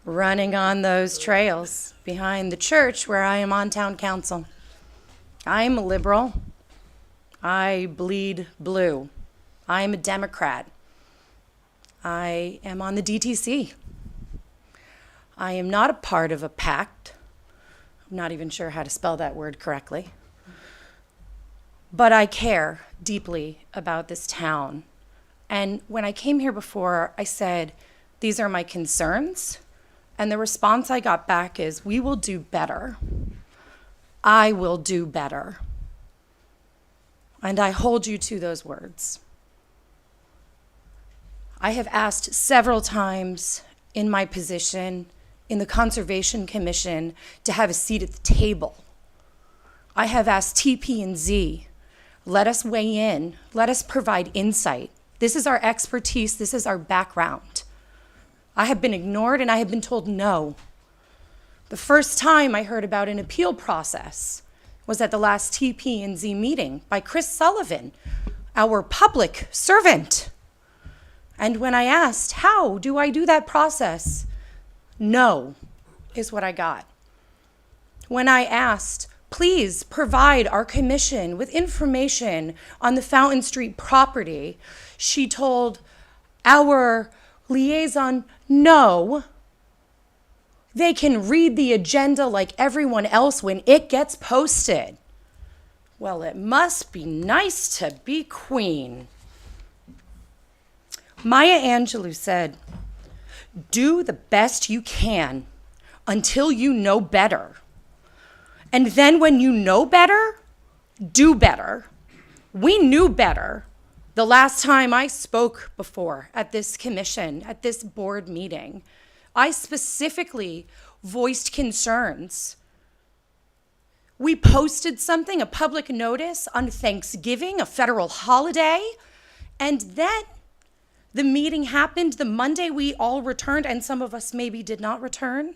running on those trails behind the church where I am on town council. I'm a liberal. I bleed blue. I'm a Democrat. I am on the DTC. I am not a part of a pact. I'm not even sure how to spell that word correctly. But I care deeply about this town. And when I came here before, I said, these are my concerns. And the response I got back is, we will do better. I will do better. And I hold you to those words. I have asked several times in my position in the Conservation Commission to have a seat at the table. I have asked TP&Z, let us weigh in, let us provide insight. This is our expertise, this is our background. I have been ignored and I have been told no. The first time I heard about an appeal process was at the last TP&Z meeting by Chris Sullivan, our public servant. And when I asked, how do I do that process? No, is what I got. When I asked, please provide our commission with information on the Fountain Street property, she told our liaison, no, they can read the agenda like everyone else when it gets posted. Well, it must be nice to be queen. Maya Angelou said, do the best you can until you know better. And then when you know better, do better. We knew better the last time I spoke before at this commission, at this board meeting. I specifically voiced concerns. We posted something, a public notice on Thanksgiving, a federal holiday, and then the meeting happened the Monday we all returned, and some of us maybe did not return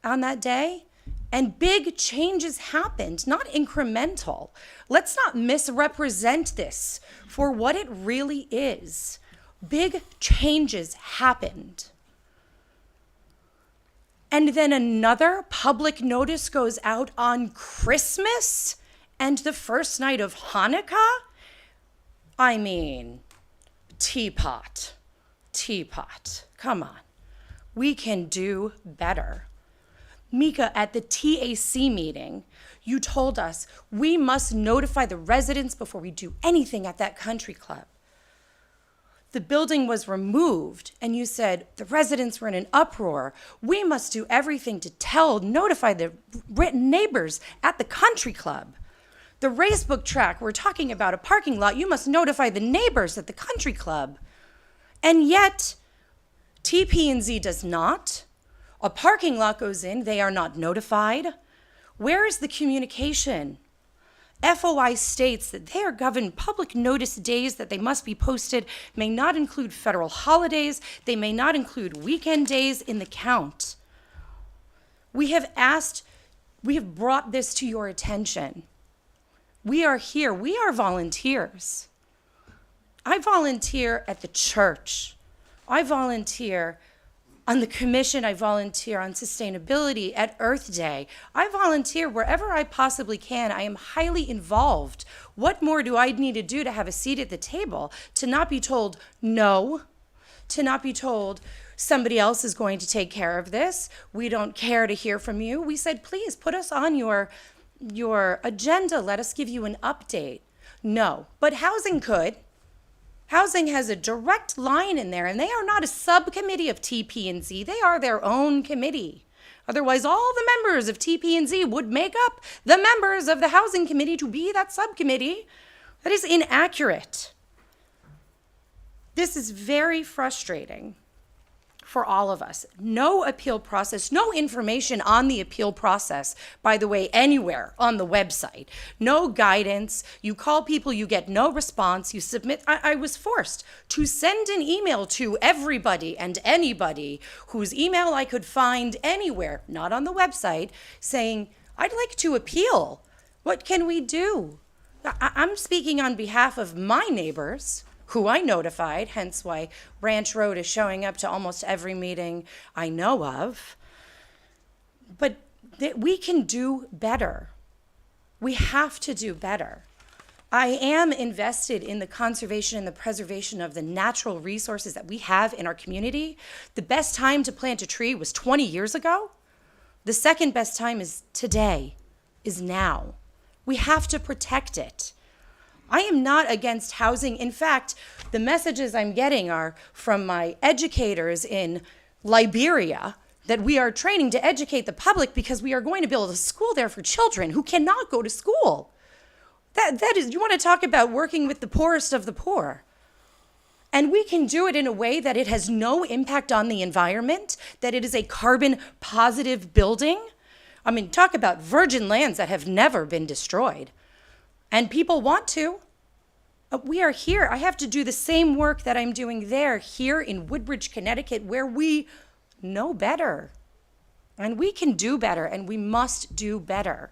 on that day. And big changes happened, not incremental. Let's not misrepresent this for what it really is. Big changes happened. And then another public notice goes out on Christmas and the first night of Hanukkah? I mean, teapot. Come on. We can do better. Mika, at the TAC meeting, you told us we must notify the residents before we do anything at that country club. the building was removed and you said the residents were in an uproar. We must do everything to notify the neighbors at the country club. The racebook track, we're talking about a parking lot. You must notify the neighbors at the country club. And yet, TP&Z does not. A parking lot goes in, they are not notified. Where is the communication? FOI states that they are governed public notice days that they must be posted may not include federal holidays. They may not include weekend days in the count. We have brought this to your attention. We are here. We are volunteers. I volunteer at the church. I volunteer on the commission. I volunteer on sustainability at Earth Day. I volunteer wherever I possibly can. I am highly involved. What more do I need to do to have a seat at the table? To not be told no, to not be told somebody else is going to take care of this. We don't care to hear from you. We said, please put us on your agenda. Let us give you an update. No, but housing could. Housing has a direct line in there, and they are not a subcommittee of TP&Z. They are their own committee. Otherwise, all the members of TP&Z would make up the members of the Housing Committee to be that subcommittee. That is inaccurate. This is very frustrating for all of us. No appeal process, no information on the appeal process, by the way, anywhere on the website. No guidance. You call people, you get no response. You submit. I was forced to send an email to everybody and anybody whose email I could find anywhere, not on the website, saying, I'd like to appeal. What can we do? I'm speaking on behalf of my neighbors, who I notified, hence why Ranch Road is showing up to almost every meeting I know of. But we can do better. We have to do better. I am invested in the conservation and the preservation of the natural resources that we have in our community. The best time to plant a tree was 20 years ago. The second best time is today, is now. We have to protect it. I am not against housing. In fact, the messages I'm getting are from my educators in Liberia that we are training to educate the public because we are going to build a school there for children who cannot go to school. That is, you want to talk about working with the poorest of the poor. And we can do it in a way that it has no impact on the environment, that it is a carbon positive building. I mean, talk about virgin lands that have never been destroyed. And people want to. We are here. I have to do the same work that I'm doing there, here in Woodbridge, Connecticut, where we know better. And we can do better, and we must do better.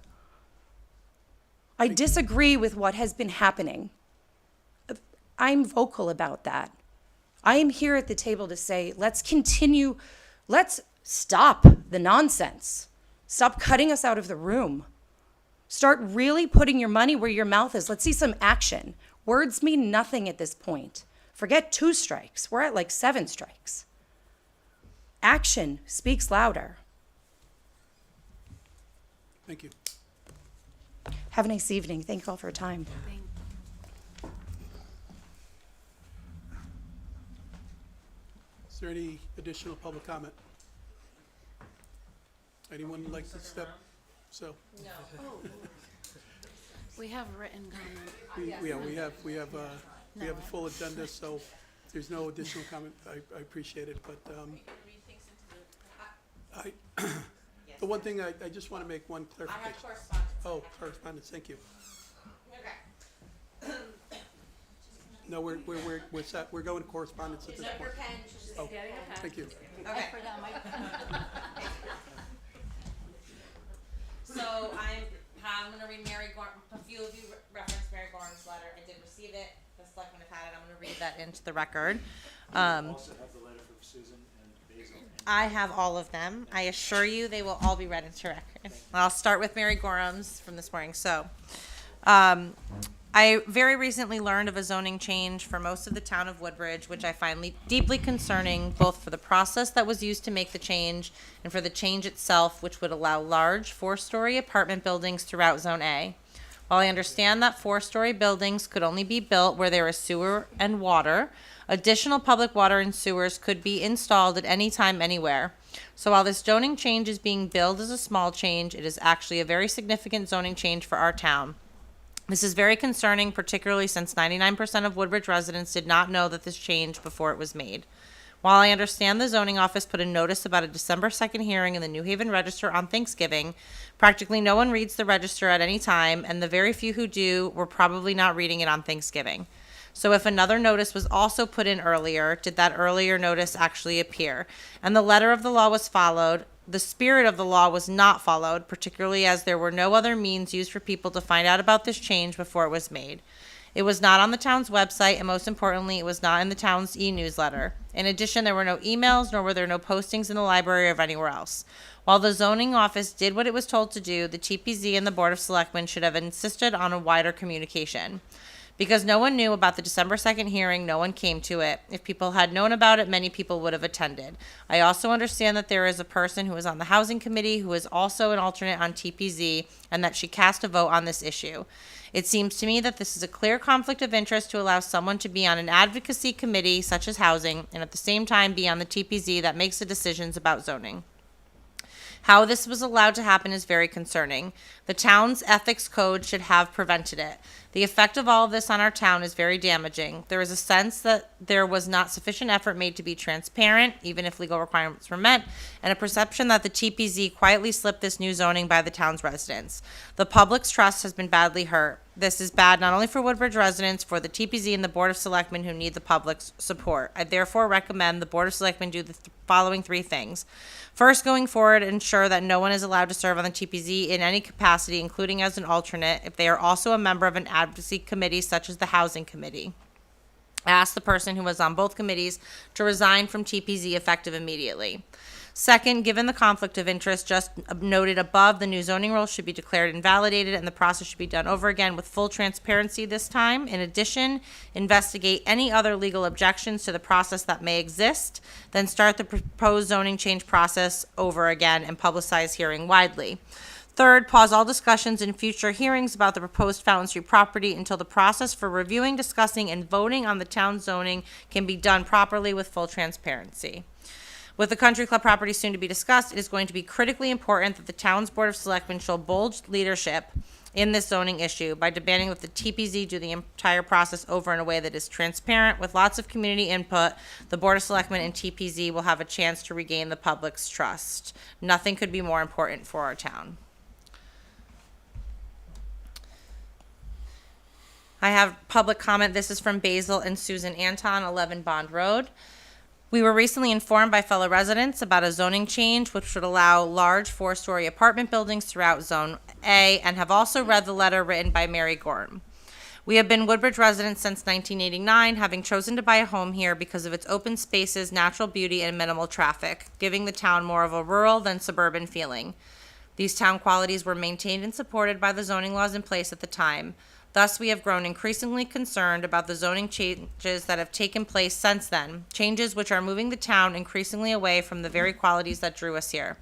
I disagree with what has been happening. I'm vocal about that. I am here at the table to say, let's continue, let's stop the nonsense. Stop cutting us out of the room. Start really putting your money where your mouth is. Let's see some action. Words mean nothing at this point. Forget 2 strikes. We're at like 7 strikes. Action speaks louder. Thank you. Have a nice evening. Thank you all for your time. Is there any additional public comment? Anyone would like to step? So. No. We have written comment. We have a full agenda, so if there's no additional comment. I appreciate it, but the one thing I just want to make one clarification. I have correspondence. Oh, correspondence. Thank you. Okay. No, we're set. We're going to correspondence at this point. Oh, thank you. Okay. So I'm going to read Mary Gorm. A few of you referenced Mary Gorm's letter. I did receive it. The selectmen have had it. I'm going to read that into the record. Also have the letter from Susan and Basil. I have all of them. I assure you they will all be read into record. I'll start with Mary Gorham's from this morning. So, I very recently learned of a zoning change for most of the town of Woodbridge, which I find deeply concerning, both for the process that was used to make the change and for the change itself, which would allow large 4-story apartment buildings throughout Zone A, While I understand that 4-story buildings could only be built where there is sewer and water, additional public water and sewers could be installed at any time, anywhere. So while this zoning change is being billed as a small change, it is actually a very significant zoning change for our town. This is very concerning, particularly since 99% of Woodbridge residents did not know that this changed before it was made. While I understand the zoning office put a notice about a December 2nd hearing in the New Haven Register on Thanksgiving, practically no one reads the register at any time, and the very few who do were probably not reading it on Thanksgiving. So if another notice was also put in earlier, did that earlier notice actually appear? And the letter of the law was followed. The spirit of the law was not followed, particularly as there were no other means used for people to find out about this change before it was made. It was not on the town's website, and most importantly, it was not in the town's e-newsletter. In addition, there were no emails, nor were there no postings in the library or anywhere else. While the zoning office did what it was told to do, the TPZ and the Board of Selectmen should have insisted on a wider communication. Because no one knew about the December 2nd hearing, no one came to it. If people had known about it, many people would have attended. I also understand that there is a person who is on the Housing Committee who is also an alternate on TPZ, and that she cast a vote on this issue. It seems to me that this is a clear conflict of interest to allow someone to be on an advocacy committee such as housing, and at the same time be on the TPZ that makes the decisions about zoning. How this was allowed to happen is very concerning. The town's ethics code should have prevented it. The effect of all of this on our town is very damaging. There is a sense that there was not sufficient effort made to be transparent, even if legal requirements were met, and a perception that the TPZ quietly slipped this new zoning by the town's residents. The public's trust has been badly hurt. This is bad not only for Woodbridge residents, for the TPZ and the Board of Selectmen who need the public's support. I therefore recommend the Board of Selectmen do the following 3 things. First, going forward, ensure that no one is allowed to serve on the TPZ in any capacity, including as an alternate, if they are also a member of an advocacy committee such as the Housing Committee. Ask the person who was on both committees to resign from TPZ effective immediately. Second, given the conflict of interest just noted above, the new zoning rule should be declared invalidated and the process should be done over again with full transparency this time. In addition, investigate any other legal objections to the process that may exist, then start the proposed zoning change process over again and publicize hearing widely. Third, pause all discussions in future hearings about the proposed Fountain Street property until the process for reviewing, discussing, and voting on the town zoning can be done properly with full transparency. With the country club property soon to be discussed, it is going to be critically important that the town's Board of Selectmen show bold leadership in this zoning issue by demanding that the TPZ do the entire process over in a way that is transparent with lots of community input. The Board of Selectmen and TPZ will have a chance to regain the public's trust. Nothing could be more important for our town. I have public comment. This is from Basil and Susan Anton, 11 Bond Road. We were recently informed by fellow residents about a zoning change which would allow large 4-story apartment buildings throughout Zone A, and have also read the letter written by Mary Gorham. We have been Woodbridge residents since 1989, having chosen to buy a home here because of its open spaces, natural beauty, and minimal traffic, giving the town more of a rural than suburban feeling. These town qualities were maintained and supported by the zoning laws in place at the time. Thus, we have grown increasingly concerned about the zoning changes that have taken place since then, changes which are moving the town increasingly away from the very qualities that drew us here.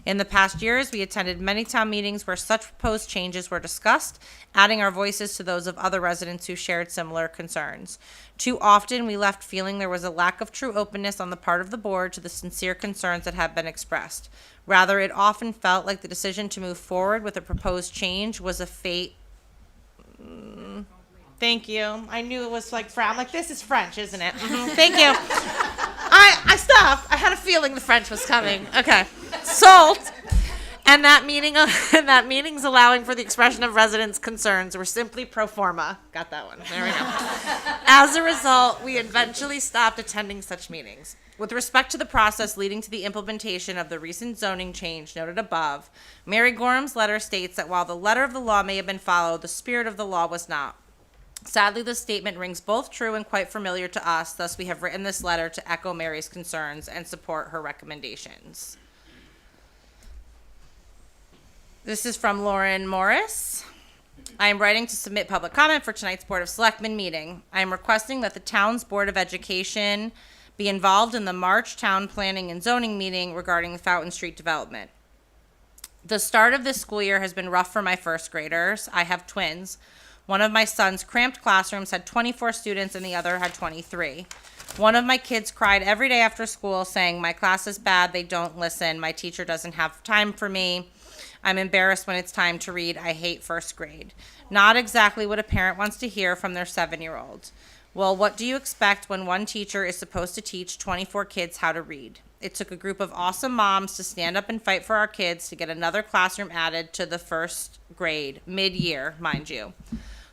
In the past years, we attended many town meetings where such proposed changes were discussed, adding our voices to those of other residents who shared similar concerns. Too often, we left feeling there was a lack of true openness on the part of the board to the sincere concerns that have been expressed. Rather, it often felt like the decision to move forward with a proposed change was a fate. Thank you. I knew it was like I'm like, this is French, isn't it? Thank you. I stopped. I had a feeling the French was coming. Okay. Sold. And that meetings allowing for the expression of residents' concerns were simply pro forma. Got that one. There we go. As a result, we eventually stopped attending such meetings. With respect to the process leading to the implementation of the recent zoning change noted above, Mary Gorham's letter states that while the letter of the law may have been followed, the spirit of the law was not. Sadly, this statement rings both true and quite familiar to us, thus we have written this letter to echo Mary's concerns and support her recommendations. This is from Lauren Morris. I am writing to submit public comment for tonight's Board of Selectmen meeting. I am requesting that the town's Board of Education be involved in the March Town Planning and Zoning meeting regarding the Fountain Street development. The start of this school year has been rough for my first graders. I have twins. One of my son's cramped classrooms had 24 students and the other had 23. One of my kids cried every day after school saying, "My class is bad, they don't listen, my teacher doesn't have time for me. I'm embarrassed when it's time to read, I hate first grade." Not exactly what a parent wants to hear from their 7-year-old. Well, what do you expect when one teacher is supposed to teach 24 kids how to read? It took a group of awesome moms to stand up and fight for our kids to get another classroom added to the first grade, mid-year, mind you.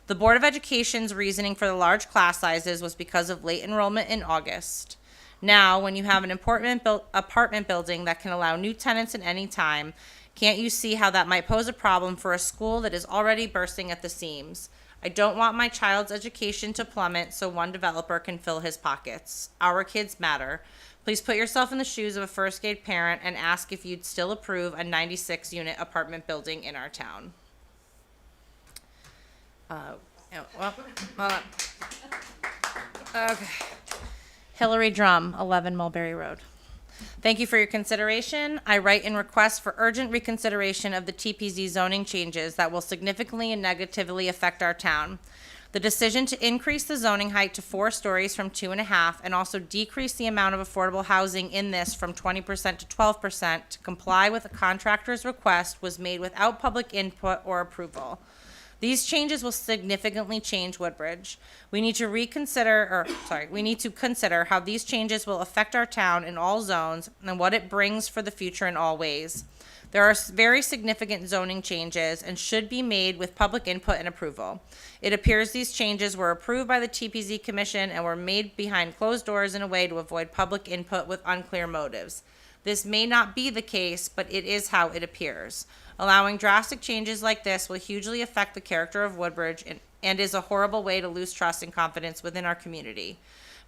The Board of Education's reasoning for the large class sizes was because of late enrollment in August. Now, when you have an apartment building that can allow new tenants at any time, can't you see how that might pose a problem for a school that is already bursting at the seams? I don't want my child's education to plummet so one developer can fill his pockets. Our kids matter. Please put yourself in the shoes of a first grade parent and ask if you'd still approve a 96-unit apartment building in our town. Okay. Hillary Drum, 11 Mulberry Road. Thank you for your consideration. I write in request for urgent reconsideration of the TPZ zoning changes that will significantly and negatively affect our town. The decision to increase the zoning height to 4 stories from 2.5 and also decrease the amount of affordable housing in this from 20% to 12% to comply with a contractor's request was made without public input or approval. These changes will significantly change Woodbridge. We need to consider how these changes will affect our town in all zones and what it brings for the future in all ways. There are very significant zoning changes and should be made with public input and approval. It appears these changes were approved by the TPZ Commission and were made behind closed doors in a way to avoid public input with unclear motives. This may not be the case, but it is how it appears. Allowing drastic changes like this will hugely affect the character of Woodbridge and is a horrible way to lose trust and confidence within our community.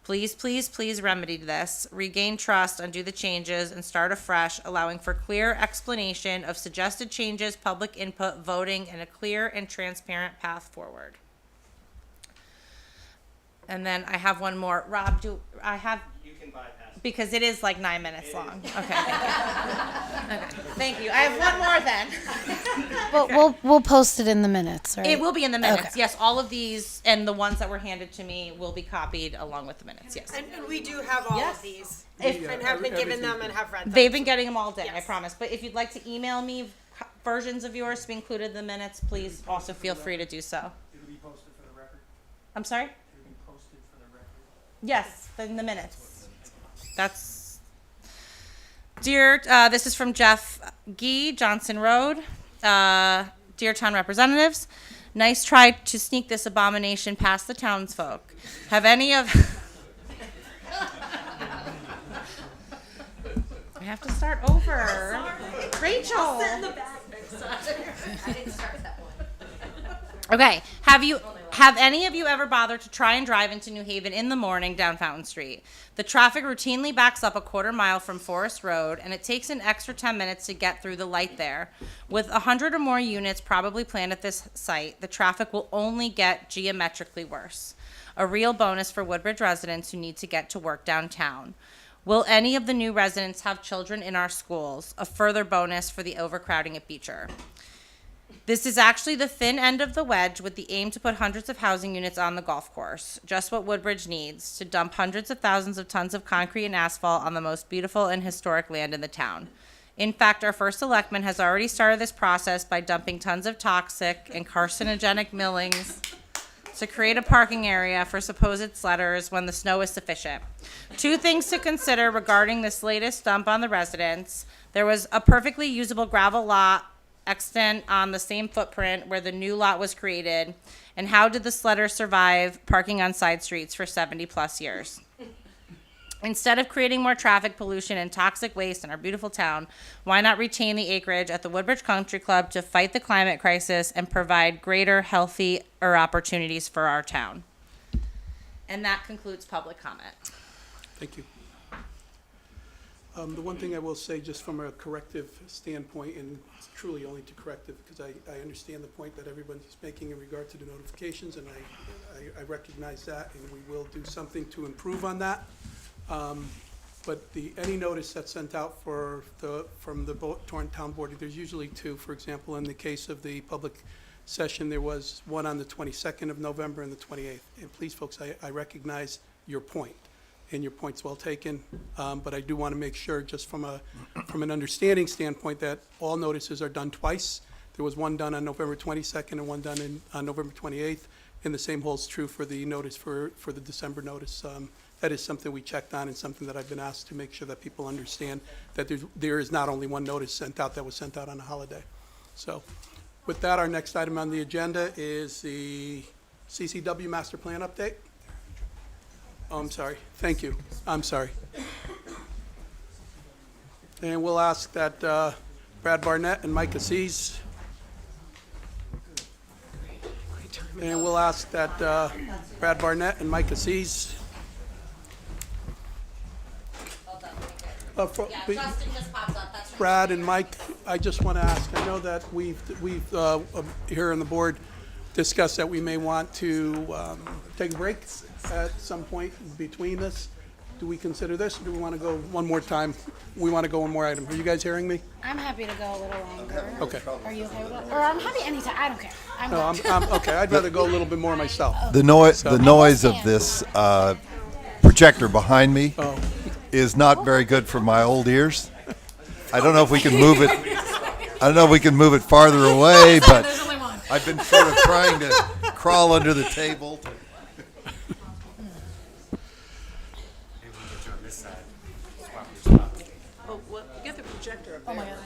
Please, please, please remedy this, regain trust, undo the changes, and start afresh, allowing for clear explanation of suggested changes, public input, voting, and a clear and transparent path forward. And then I have one more. Rob, you can bypass it. Because it is like 9 minutes long. Okay. Okay. Thank you. I have one more then. But we'll post it in the minutes, right? It will be in the minutes. Okay. Yes, all of these and the ones that were handed to me will be copied along with the minutes. Yes. And we do have all of these. And have been given them and have read them. They've been getting them all day, I Yes. promise. But if you'd like to email me versions of yours to be included in the minutes, please also feel free to do so. It'll be posted for the record. I'm sorry? It'll be posted for the record. Yes, in the minutes. That's dear. This is from Jeff Gee, Johnson Road. Dear town representatives, nice try to sneak this abomination past the townsfolk. Have any of I have to start over. Rachel. I'll sit in the back next time. I didn't start that one. Okay, have any of you ever bothered to try and drive into New Haven in the morning down Fountain Street? The traffic routinely backs up a quarter mile from Forest Road, and it takes an extra 10 minutes to get through the light there. With 100 or more units probably planned at this site, the traffic will only get geometrically worse. A real bonus for Woodbridge residents who need to get to work downtown. Will any of the new residents have children in our schools? A further bonus for the overcrowding at Beecher. This is actually the thin end of the wedge with the aim to put hundreds of housing units on the golf course. Just what Woodbridge needs, to dump hundreds of thousands of tons of concrete and asphalt on the most beautiful and historic land in the town. In fact, our first selectman has already started this process by dumping tons of toxic and carcinogenic millings to create a parking area for supposed sledders when the snow is sufficient. 2 things to consider regarding this latest dump on the residents. There was a perfectly usable gravel lot extant on the same footprint where the new lot was created, and how did the sledders survive parking on side streets for 70 plus years? Instead of creating more traffic pollution and toxic waste in our beautiful town, why not retain the acreage at the Woodbridge Country Club to fight the climate crisis and provide greater, healthier opportunities for our town? And that concludes public comment. Thank you. The one thing I will say, just from a corrective standpoint, and it's truly only to corrective, because I understand the point that everyone's making in regard to the notifications, and I recognize that, and we will do something to improve on that. but any notice that's sent out from the town board, there's usually two. For example, in the case of the public session, there was one on the 22nd of November and the 28th. And please, folks, I recognize your point, and your point's well taken, but I do want to make sure, just from an understanding standpoint, that all notices are done twice. There was one done on November 22nd and one done on November 28th, and the same holds true for the notice for the December notice. That is something we checked on and something that I've been asked to make sure that people understand, that there is not only one notice sent out that was sent out on a holiday. So with that, our next item on the agenda is the CCW Master Plan update. Oh, I'm sorry. Thank you. I'm sorry. And we'll ask that Brad Barnett and Mike Assis. And we'll ask that Brad Barnett and Mike Assis. Justin just pops up, that's right. Brad and Mike, I just want to ask, I know that we've here on the board discussed that we may want to take a break at some point between this. Do we consider this, or do we want to go one more time? We want to go one more item. Are you guys hearing me? I'm happy to go a little longer. Okay. Are you okay with that? Or I'm happy anytime, I don't care. I'm okay, I'd rather go a little bit more myself. The noise of this projector behind me is not very good for my old ears. I don't know if we can move it. I don't know if we can move it farther away, but I've been sort of trying to crawl under the table. Oh, well, get the projector up there. Oh my God.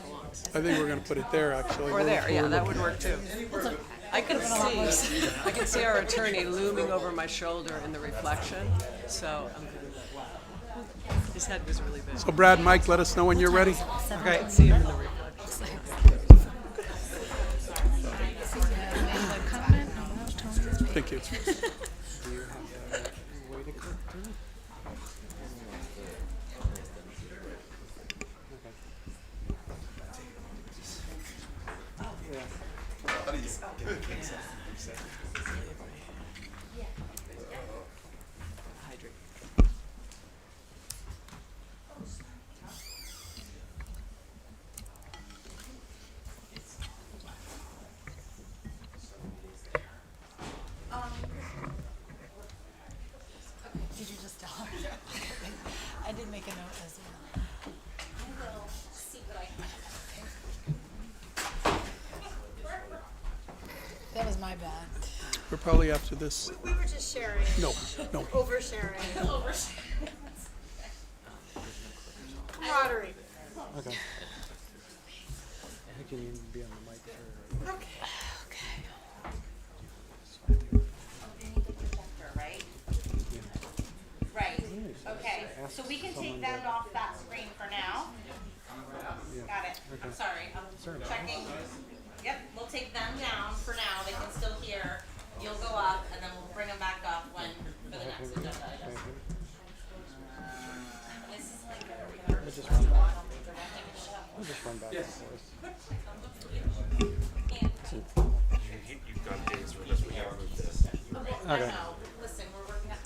I think we're going to put it there, actually. Or there, yeah, that would work too. I can see our attorney looming over my shoulder in the reflection, so his head was really big. So Brad, Mike, let us know when you're ready. Okay. I can see him in the reflection. Thank you. Did you just tell her? I did make a note as well. I will see what I can. That was my bad. We're probably after this. We were just sharing. No. Oversharing. Camaraderie. Okay. I can even be on the mic for... Okay. Right, okay, so we can take them off that screen for now. Got it, I'm sorry, I'm checking. Yep, we'll take them down for now, they can still hear. You'll go up, and then we'll bring them back up when, for the next agenda item. This is like We'll just run back. We'll just run back and forth. You've got dates for this, we gotta move this. Okay, I know, listen, we're working on,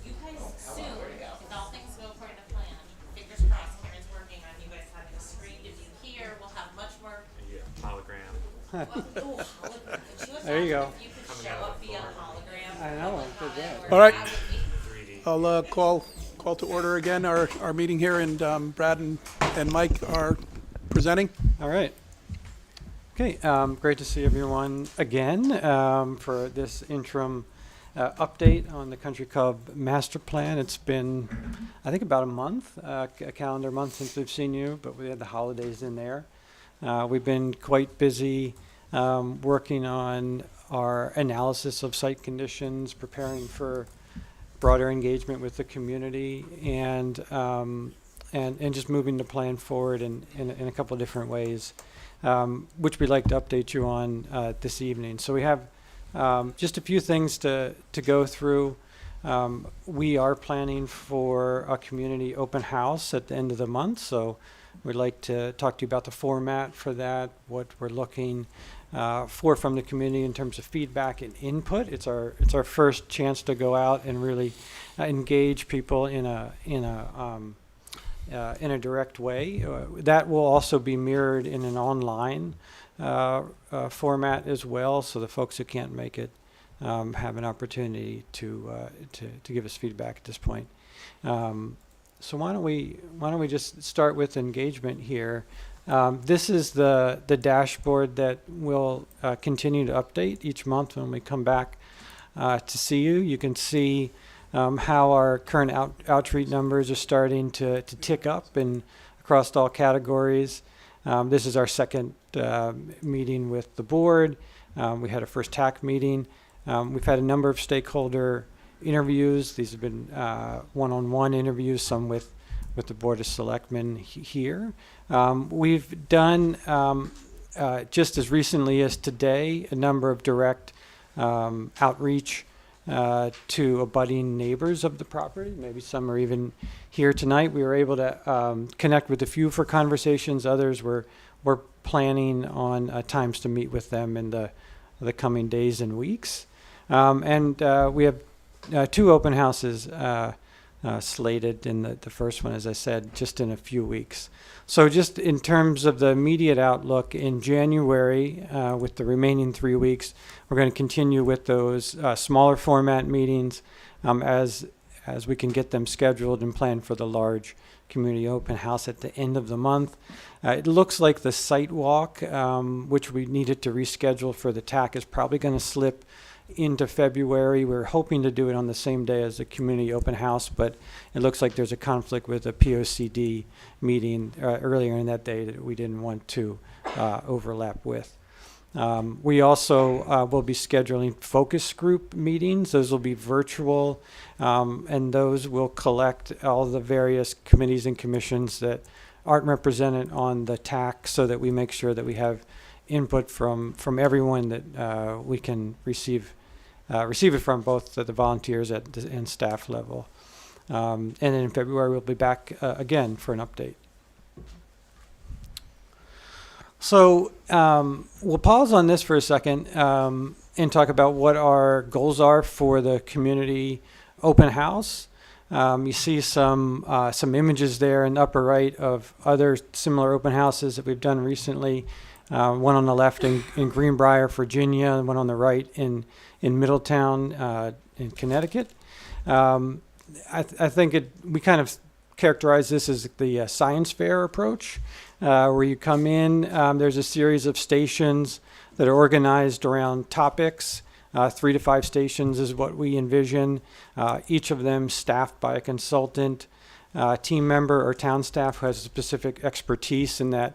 you guys soon, if all things go according to plan, fingers crossed, Karen's working on you guys having a screen to view here, we'll have much more. Yeah, hologram. There you go. You could show up via hologram. I know, I did that. All right. I'll call to order again our meeting here, and Brad and Mike are presenting. All right. Okay, great to see everyone again for this interim update on the Country Club Master Plan. It's been, I think, about a month, a calendar month since we've seen you, but we had the holidays in there. We've been quite busy working on our analysis of site conditions, preparing for broader engagement with the community, and just moving the plan forward in a couple of different ways, which we'd like to update you on this evening. So we have just a few things to go through. We are planning for a community open house at the end of the month, so we'd like to talk to you about the format for that, what we're looking for from the community in terms of feedback and input. It's our first chance to go out and really engage people in a in a direct way. That will also be mirrored in an online format as well, so the folks who can't make it have an opportunity to give us feedback at this point. So why don't we just start with engagement here? This is the dashboard that we'll continue to update each month when we come back to see you. You can see how our current outreach numbers are starting to tick up and across all categories. This is our second meeting with the board. We had a first TAC meeting. We've had a number of stakeholder interviews. These have been one-on-one interviews, some with the Board of Selectmen here. We've done, just as recently as today, a number of direct outreach to abutting neighbors of the property. Maybe some are even here tonight. We were able to connect with a few for conversations. Others we're planning on times to meet with them in the coming days and weeks. And we have 2 open houses slated, in the first one, as I said, just in a few weeks. So just in terms of the immediate outlook, in January, with the remaining 3 weeks, we're going to continue with those smaller format meetings as we can get them scheduled and planned for the large community open house at the end of the month. It looks like the site walk, which we needed to reschedule for the TAC, is probably going to slip into February. We're hoping to do it on the same day as the community open house, but it looks like there's a conflict with a POCD meeting earlier in that day that we didn't want to overlap with. We also will be scheduling focus group meetings. Those will be virtual, and those will collect all the various committees and commissions that aren't represented on the TAC, so that we make sure that we have input from everyone that we can receive it from, both the volunteers and staff level. And then in February, we'll be back again for an update. So we'll pause on this for a second and talk about what our goals are for the community open house. You see some images there in the upper right of other similar open houses that we've done recently. One on the left in Greenbrier, Virginia, and one on the right in Middletown in Connecticut. I think we kind of characterize this as the science fair approach, where you come in, there's a series of stations that are organized around topics. 3 to 5 stations is what we envision, each of them staffed by a consultant, team member or town staff who has specific expertise in that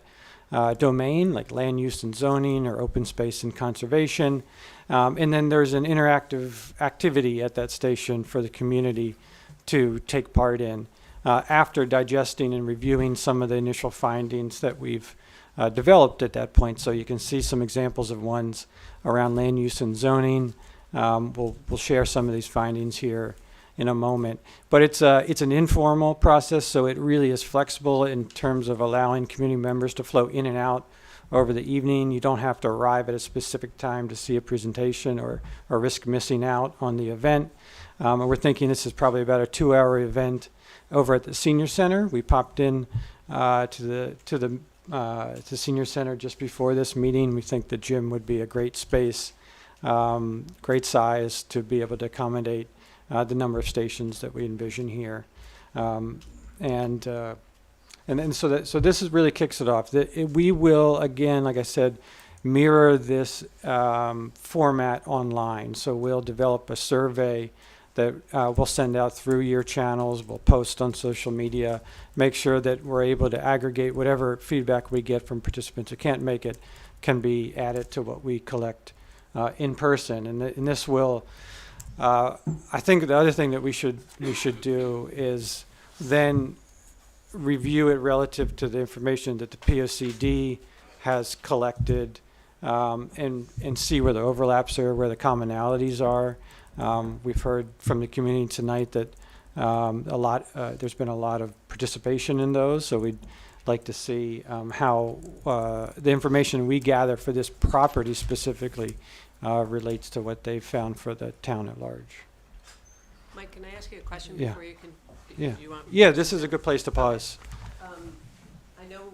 domain, like land use and zoning or open space and conservation. And then there's an interactive activity at that station for the community to take part in after digesting and reviewing some of the initial findings that we've developed at that point. So you can see some examples of ones around land use and zoning. We'll share some of these findings here in a moment. But it's an informal process, so it really is flexible in terms of allowing community members to flow in and out over the evening. You don't have to arrive at a specific time to see a presentation or risk missing out on the event. And we're thinking this is probably about a 2-hour event over at the Senior Center. We popped in to the Senior Center just before this meeting. We think the gym would be a great space, great size to be able to accommodate the number of stations that we envision here. And then so this is really kicks it off. We will, again, like I said, mirror this format online. So we'll develop a survey that we'll send out through your channels. We'll post on social media, make sure that we're able to aggregate whatever feedback we get from participants who can't make it can be added to what we collect in person. And this will, I think the other thing that we should do is then review it relative to the information that the POCD has collected, and see where the overlaps are, where the commonalities are. We've heard from the community tonight that there's been a lot of participation in those, so we'd like to see how the information we gather for this property specifically relates to what they've found for the town at large. Mike, can I ask you a question Yeah. before you can? Yeah. you want- Yeah, this is a good place to pause. I know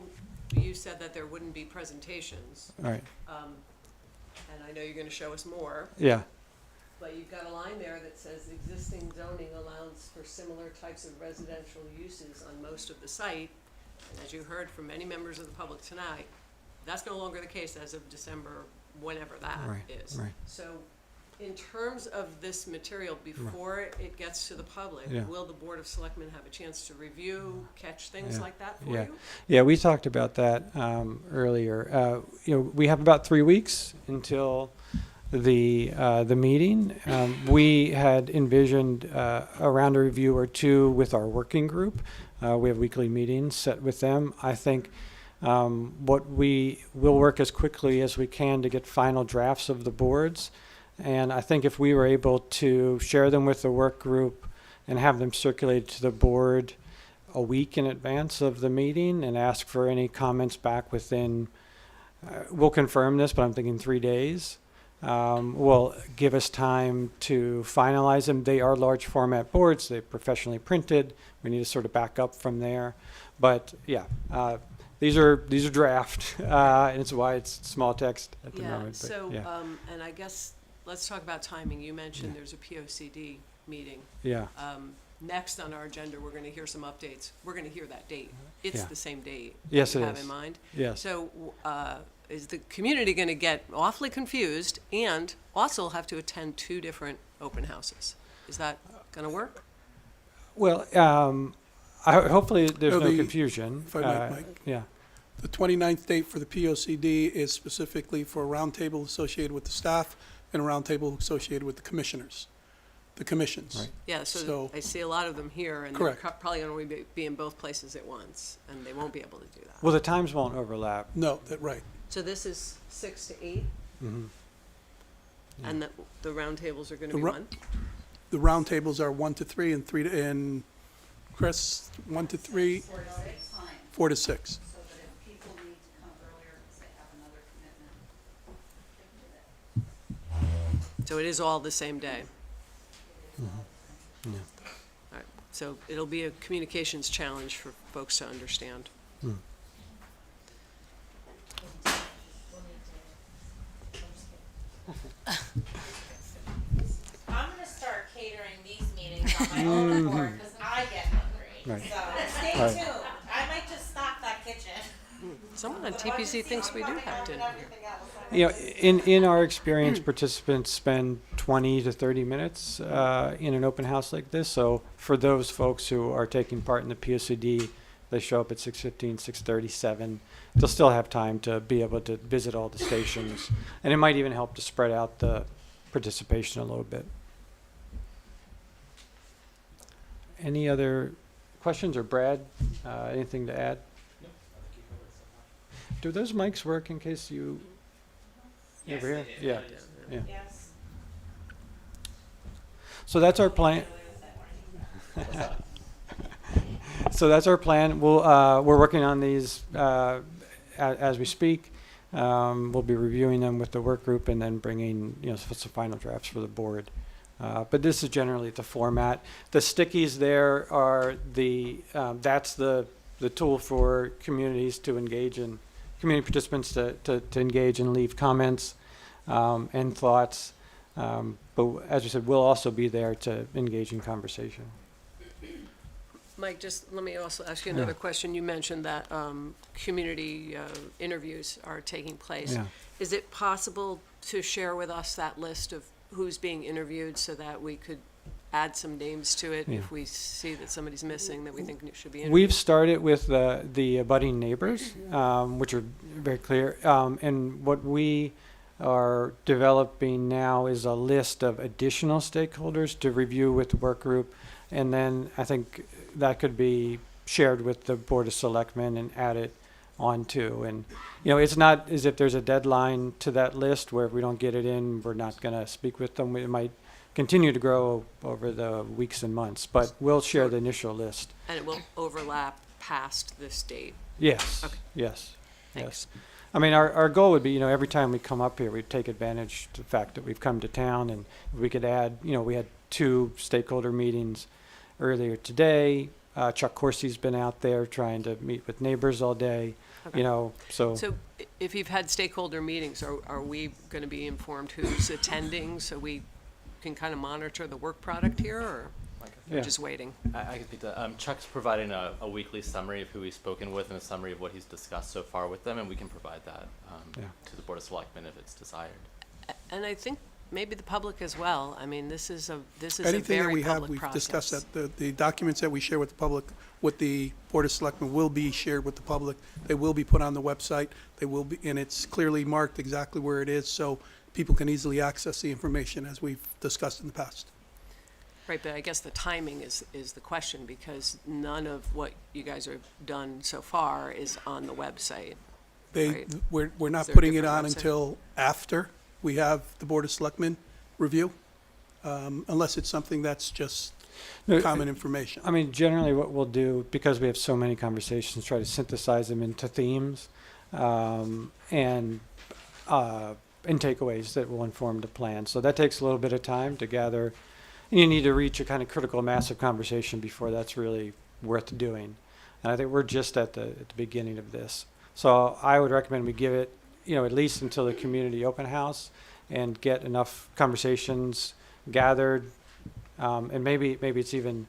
you said that there wouldn't be presentations. All right. And I know you're gonna show us more. Yeah. But you've got a line there that says existing zoning allows for similar types of residential uses on most of the site. And as you heard from many members of the public tonight, that's no longer the case as of December, whenever that Right, is. right. So in terms of this material, before it gets to the public, Yeah. will the Board of Selectmen have a chance to review, catch things Yeah. like that for Yeah. you? Yeah, we talked about that earlier. We have about 3 weeks until the meeting. We had envisioned a round of review or two with our working group. We have weekly meetings set with them. I think what we will work as quickly as we can to get final drafts of the boards. And I think if we were able to share them with the work group and have them circulated to the board a week in advance of the meeting and ask for any comments back within, we'll confirm this, but I'm thinking 3 days, will give us time to finalize them. They are large format boards. They're professionally printed. We need to sort of back up from there. But yeah, these are draft, and it's why it's small text at the moment. But, So, yeah. and I guess, let's talk about timing. You mentioned there's a POCD meeting. Yeah. Next on our agenda, we're gonna hear some updates. We're gonna hear that date. It's Yeah. the same date. Yes, that you it have is. in mind. Yes. So, is the community gonna get awfully confused and also have to attend 2 different open houses? Is that gonna work? Well, hopefully there's No, no confusion. if I might, Mike. Yeah. The 29th date for the POCD is specifically for a roundtable associated with the staff and a roundtable associated with the commissioners, the commissions. Right. Yeah, so So- I see a lot of them here, and they're Correct. probably gonna be in both places at once, and they won't be able to do that. Well, the times won't overlap. No, right. So this is 6 to 8, Mhm. and the roundtables are gonna The be ro- 1? The roundtables are 1 to 3 and 3 to, and Chris, 1 to 3, 4 to 6. So that if people need to come earlier because they have another commitment, So it is all the same day? Yeah. All right, so it'll be a communications challenge for folks to understand. Hmm. I'm gonna start catering these meetings on my own accord because I get hungry. Right. So stay Right. tuned. I might just stock that kitchen. Someone on TPC thinks we do have dinner You know, in our experience, participants spend 20 to 30 minutes in an open house like this. So for those folks who are taking part in the POCD, they show up at 6:15, 6:37. They'll still have time to be able to visit all the stations. And it might even help to spread out the participation a little bit. Any other questions, or Brad, anything to add? Do those mics work in case you ever hear? Yeah, yeah. Yes. So that's our plan. So that's our plan. We're working on these as we speak. We'll be reviewing them with the work group and then bringing, some final drafts for the board. But this is generally the format. The stickies there are that's the tool for communities to engage in, community participants to engage and leave comments and thoughts. But as we said, we'll also be there to engage in conversation. Mike, just let me also ask you another question. You mentioned that community interviews are taking place. Yeah. Is it possible to share with us that list of who's being interviewed so that we could add some names to it Yeah. if we see that somebody's missing that we think should be interviewed? We've started with the abutting neighbors, which are very clear. And what we are developing now is a list of additional stakeholders to review with the work group. And then I think that could be shared with the Board of Selectmen and added on to. And, it's not as if there's a deadline to that list where if we don't get it in, we're not going to speak with them. It might continue to grow over the weeks and months, but we'll share the initial list. And it will overlap past this date? Yes, Okay. yes, Thanks. yes. I mean, our goal would be, you know, every time we come up here, we'd take advantage of the fact that we've come to town, and we could add, you know, we had 2 stakeholder meetings earlier today. Chuck Corsi's been out there trying to meet with neighbors all day, Okay. you know, so. So if you've had stakeholder meetings, are we going to be informed who's attending so we can kind of monitor the work product here, or we're Yeah. just waiting? I can speak to Chuck's providing a weekly summary of who he's spoken with and a summary of what he's discussed so far with them, and we can provide that to the Board of Selectmen if it's desired. And I think maybe the public as well. I mean, this is a Anything that very we have, public we've process. discussed that the documents that we share with the public, with the Board of Selectmen, will be shared with the public. They will be put on the website. They will be, and it's clearly marked exactly where it is, so people can easily access the information as we've discussed in the past. Right, but I guess the timing is the question, because none of what you guys have done so far is on the website. Right. We're not Is there a putting it different on website? until after we have the Board of Selectmen review, unless it's something that's just No, common information. I mean, generally what we'll do, because we have so many conversations, try to synthesize them into themes, and takeaways that will inform the plan. So that takes a little bit of time to gather. And you need to reach a kind of critical mass of conversation before that's really worth doing. And I think we're just at the beginning of this. So I would recommend we give it, you know, at least until the community open house, and get enough conversations gathered, and maybe it's even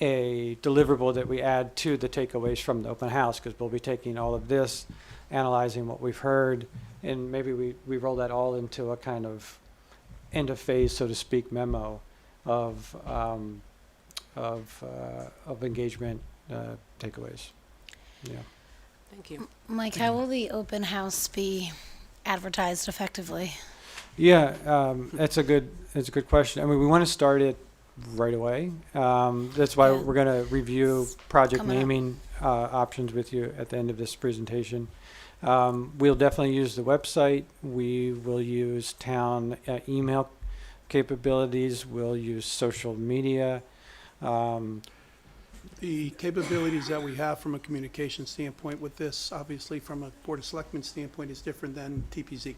a deliverable that we add to the takeaways from the open house, because we'll be taking all of this, analyzing what we've heard, and maybe we roll that all into a kind of end of phase, so to speak, memo of engagement takeaways. Yeah. Thank you. Mike, how will the open house be advertised effectively? Yeah, it's a good question. I mean, we want to start it right away. That's why we're going to review project Coming up. naming options with you at the end of this presentation. We'll definitely use the website. We will use town email capabilities. We'll use social media. The capabilities that we have from a communication standpoint with this, obviously from a Board of Selectmen standpoint, is different than TPZ.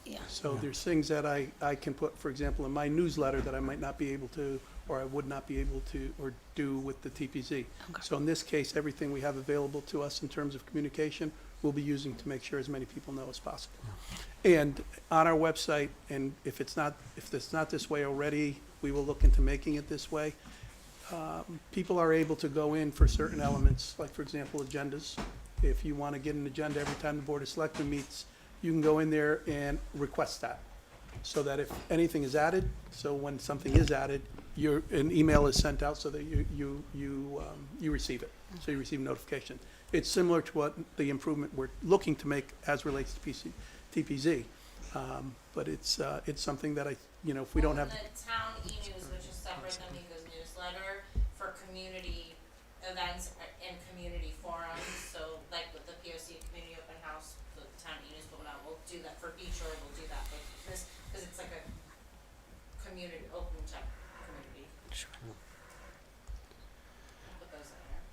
Yeah. So there's things that I can put, for example, in my newsletter that I might not be able to, or I would not be able to, or do with the TPZ. Okay. So in this case, everything we have available to us in terms of communication, we'll be using to make sure as many people know as possible. And on our website, and if it's not this way already, we will look into making it this way. People are able to go in for certain elements, like, for example, agendas. If you want to get an agenda every time the Board of Selectmen meets, you can go in there and request that, so that if anything is added, so when something is added, an email is sent out so that you receive it, so you receive notification. It's similar to what the improvement we're looking to make as relates to TPZ, but it's something that if we don't have. The town e-news, which is separate than Nico's newsletter, for community events and community forums, so like with the POC Community Open House, the town e-news, but we'll do that for Beach Road, we'll do that for this, because it's like a community, open type community. Sure. I'll put those in there.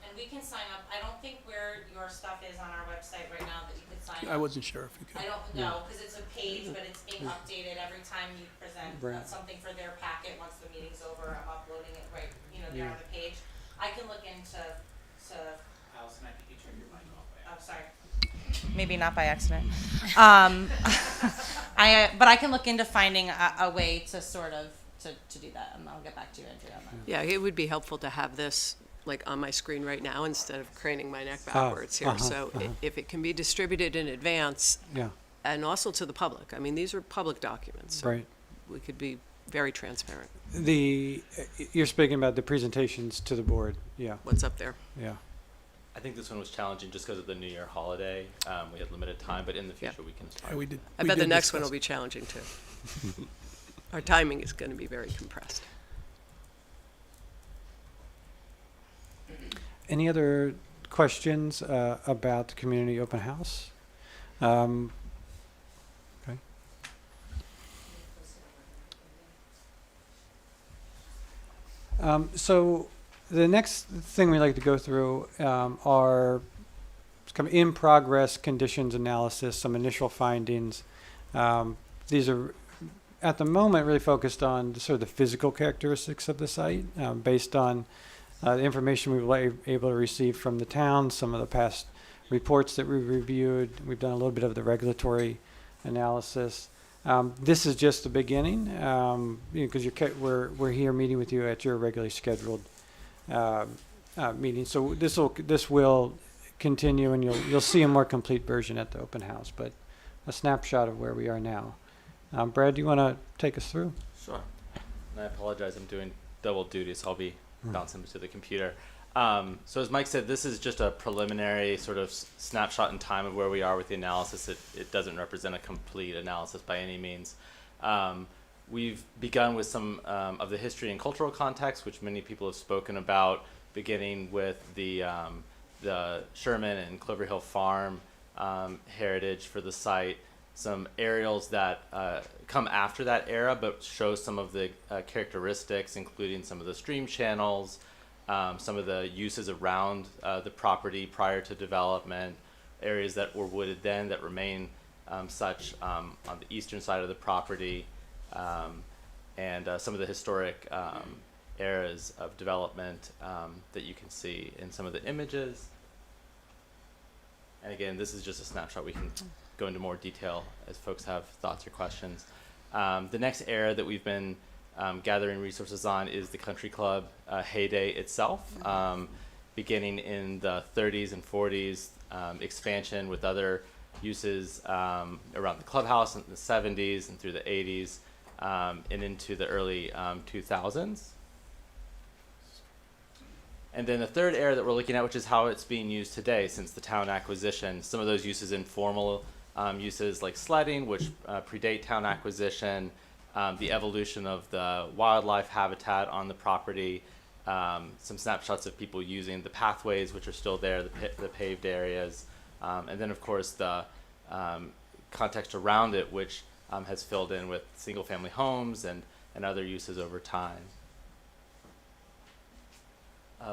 And we can sign up, I don't think where your stuff is on our website right now that you could sign up. I wasn't sure if you could. I don't know, because it's a page, but it's being updated every time you present Right. something for their packet. Once the meeting's over, I'm uploading it right, there on the page. I can look into, Allison, I think you turned your mic off. oh, sorry. Maybe not by accident. But I can look into finding a way to sort of, to do that, and I'll get back to you, Andrea, on that. Yeah, it would be helpful to have this like on my screen right now instead of craning my neck backwards here. So if it can be distributed in advance, Yeah, and also to the public. I mean, these are public documents. So right. we could be very transparent. You're speaking about the presentations to the board. Yeah, What's up there? yeah. I think this one was challenging just because of the New Year holiday. We had limited time, but in the future we can start. Yeah, we did. I we bet the did next one discuss will be challenging too. Our timing is going to be very compressed. Any other questions about the community open house? Okay. So the next thing we like to go through are kind of in progress conditions analysis, some initial findings. These are at the moment really focused on sort of the physical characteristics of the site, based on the information we were able to receive from the town, some of the past reports that we reviewed. We've done a little bit of the regulatory analysis. This is just the beginning, because we're here meeting with you at your regularly scheduled meeting. So this will continue, and you'll see a more complete version at the open house. But a snapshot of where we are now. Brad, do you want to take us through? Sure. And I apologize, I'm doing double duty, so I'll be bouncing to the computer. So as Mike said, this is just a preliminary sort of snapshot in time of where we are with the analysis. It doesn't represent a complete analysis by any means. We've begun with some of the history and cultural context, which many people have spoken about, beginning with the Sherman and Clover Hill Farm heritage for the site, some aerials that come after that era but show some of the characteristics, including some of the stream channels, some of the uses around the property prior to development, areas that were wooded then that remain such on the eastern side of the property, and some of the historic eras of development that you can see in some of the images. And again, this is just a snapshot. We can go into more detail as folks have thoughts or questions. The next era that we've been gathering resources on is the country club heyday itself, beginning in the 30s and 40s, expansion with other uses around the clubhouse in the 70s and through the 80s, and into the early 2000s. And then the third era that we're looking at, which is how it's being used today since the town acquisition. Some of those uses informal uses like sledding, which predate town acquisition, the evolution of the wildlife habitat on the property, some snapshots of people using the pathways, which are still there, the paved areas, and then of course the context around it, which has filled in with single-family homes and other uses over time.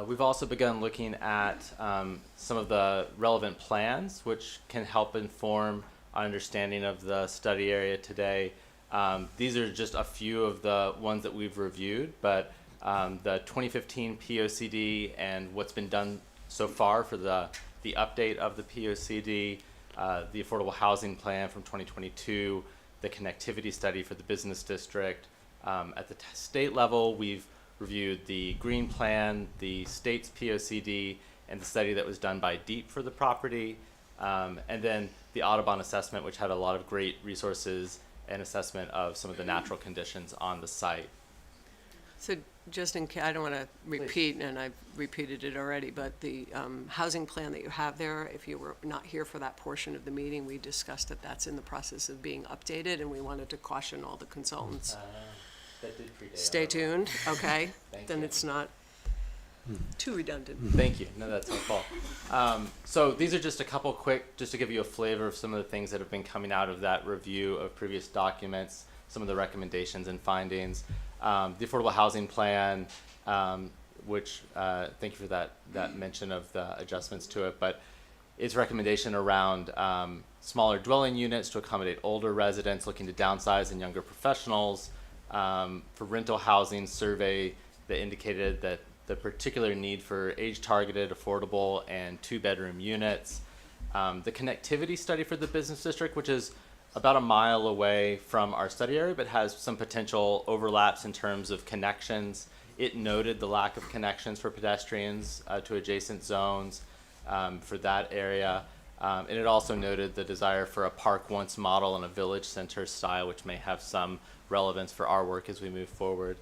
We've also begun looking at some of the relevant plans, which can help inform our understanding of the study area today. These are just a few of the ones that we've reviewed, but the 2015 POCD and what's been done so far for the update of the POCD, the affordable housing plan from 2022, the connectivity study for the business district. At the state level, we've reviewed the green plan, the state's POCD, and the study that was done by DEEP for the property, and then the Audubon assessment, which had a lot of great resources and assessment of some of the natural conditions on the site. So just in case, I don't want to repeat, and I've repeated it already, but the housing plan that you have there, if you were not here for that portion of the meeting, we discussed that that's in the process of being updated, and we wanted to caution all the consultants. That did predate. Stay tuned, okay? Thank Then you. it's not too redundant. Thank you. No, that's helpful. So these are just a couple quick, just to give you a flavor of some of the things that have been coming out of that review of previous documents, some of the recommendations and findings. The affordable housing plan, which thank you for that mention of the adjustments to it, but its recommendation around smaller dwelling units to accommodate older residents looking to downsize and younger professionals. For rental housing survey that indicated that the particular need for age-targeted, affordable, and two-bedroom units. The connectivity study for the business district, which is about a mile away from our study area, but has some potential overlaps in terms of connections. It noted the lack of connections for pedestrians to adjacent zones for that area. And it also noted the desire for a park once model and a village center style, which may have some relevance for our work as we move forward.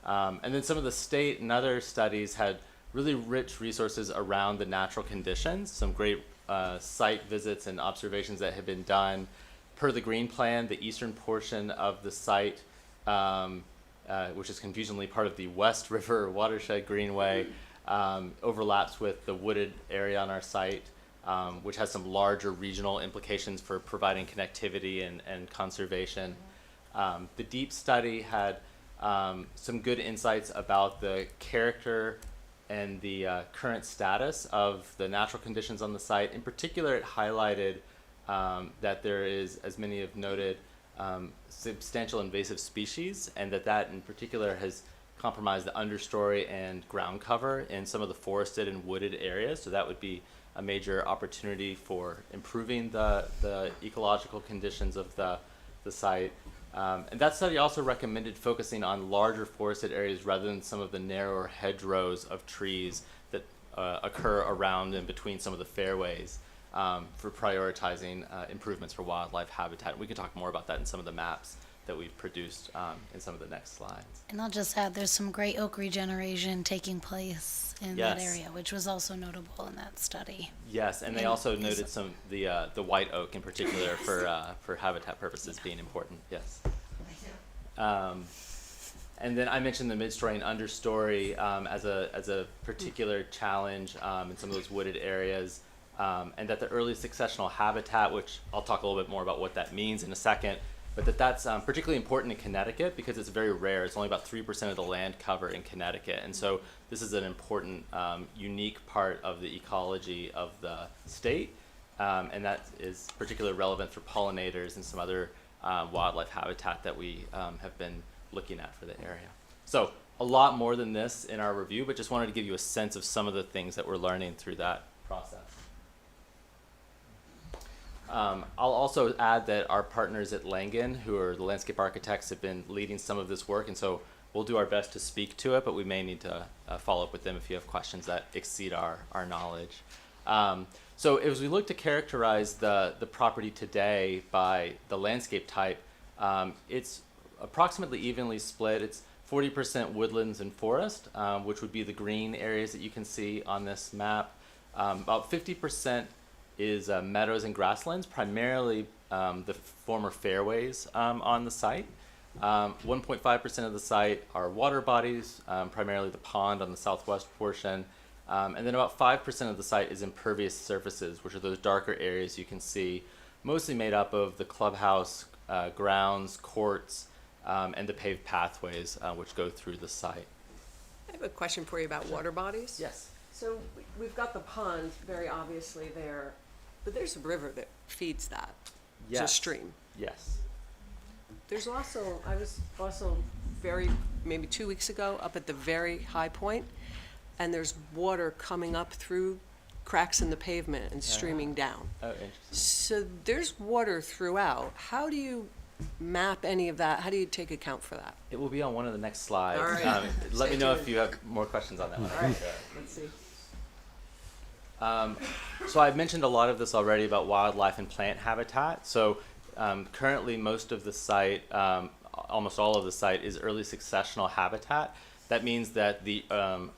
And then some of the state and other studies had really rich resources around the natural conditions, some great site visits and observations that have been done. Per the green plan, the eastern portion of the site, which is confusingly part of the West River Watershed Greenway, overlaps with the wooded area on our site, which has some larger regional implications for providing connectivity and conservation. The DEEP study had some good insights about the character and the current status of the natural conditions on the site. In particular, it highlighted that there is, as many have noted, substantial invasive species, and that in particular has compromised the understory and ground cover in some of the forested and wooded areas. So that would be a major opportunity for improving the ecological conditions of the site. And that study also recommended focusing on larger forested areas rather than some of the narrower hedgerows of trees that occur around and between some of the fairways, for prioritizing improvements for wildlife habitat. We can talk more about that in some of the maps that we've produced in some of the next slides. And I'll just add, there's some great oak regeneration taking place in that Yes. area, which was also notable in that study. Yes, and they also noted some the white oak in particular for habitat purposes being important. Yes. And then I mentioned the midstory and understory as a particular challenge in some of those wooded areas, and that the early successional habitat, which I'll talk a little bit more about what that means in a second, but that's particularly important in Connecticut because it's very rare. It's only about 3% of the land cover in Connecticut, and so this is an important, unique part of the ecology of the state, and that is particularly relevant for pollinators and some other wildlife habitat that we have been looking at for the area. So a lot more than this in our review, but just wanted to give you a sense of some of the things that we're learning through that process. I'll also add that our partners at Langen, who are the landscape architects, have been leading some of this work, and so we'll do our best to speak to it, but we may need to follow up with them if you have questions that exceed our knowledge. So as we look to characterize the property today by the landscape type, it's approximately evenly split. It's 40% woodlands and forest, which would be the green areas that you can see on this map. About 50% is meadows and grasslands, primarily the former fairways on the site. 1.5% of the site are water bodies, primarily the pond on the southwest portion. And then about 5% of the site is impervious surfaces, which are those darker areas you can see, mostly made up of the clubhouse, grounds, courts, and the paved pathways which go through the site. I have a question for you about water bodies. Yes. So we've got the pond very obviously there, but there's a river that feeds that. It's a Yes. stream. Yes. There's also, I was also maybe 2 weeks ago, up at the very high point, and there's water coming up through cracks in the pavement and streaming down. Oh, interesting. So there's water throughout. How do you map any of that? How do you take account for that? It will be on one of the next slides. All right. Let me Stay know tuned. if you have more questions on that one. All right, let's see. So I've mentioned a lot of this already about wildlife and plant habitat. So currently most of the site, almost all of the site, is early successional habitat. That means that the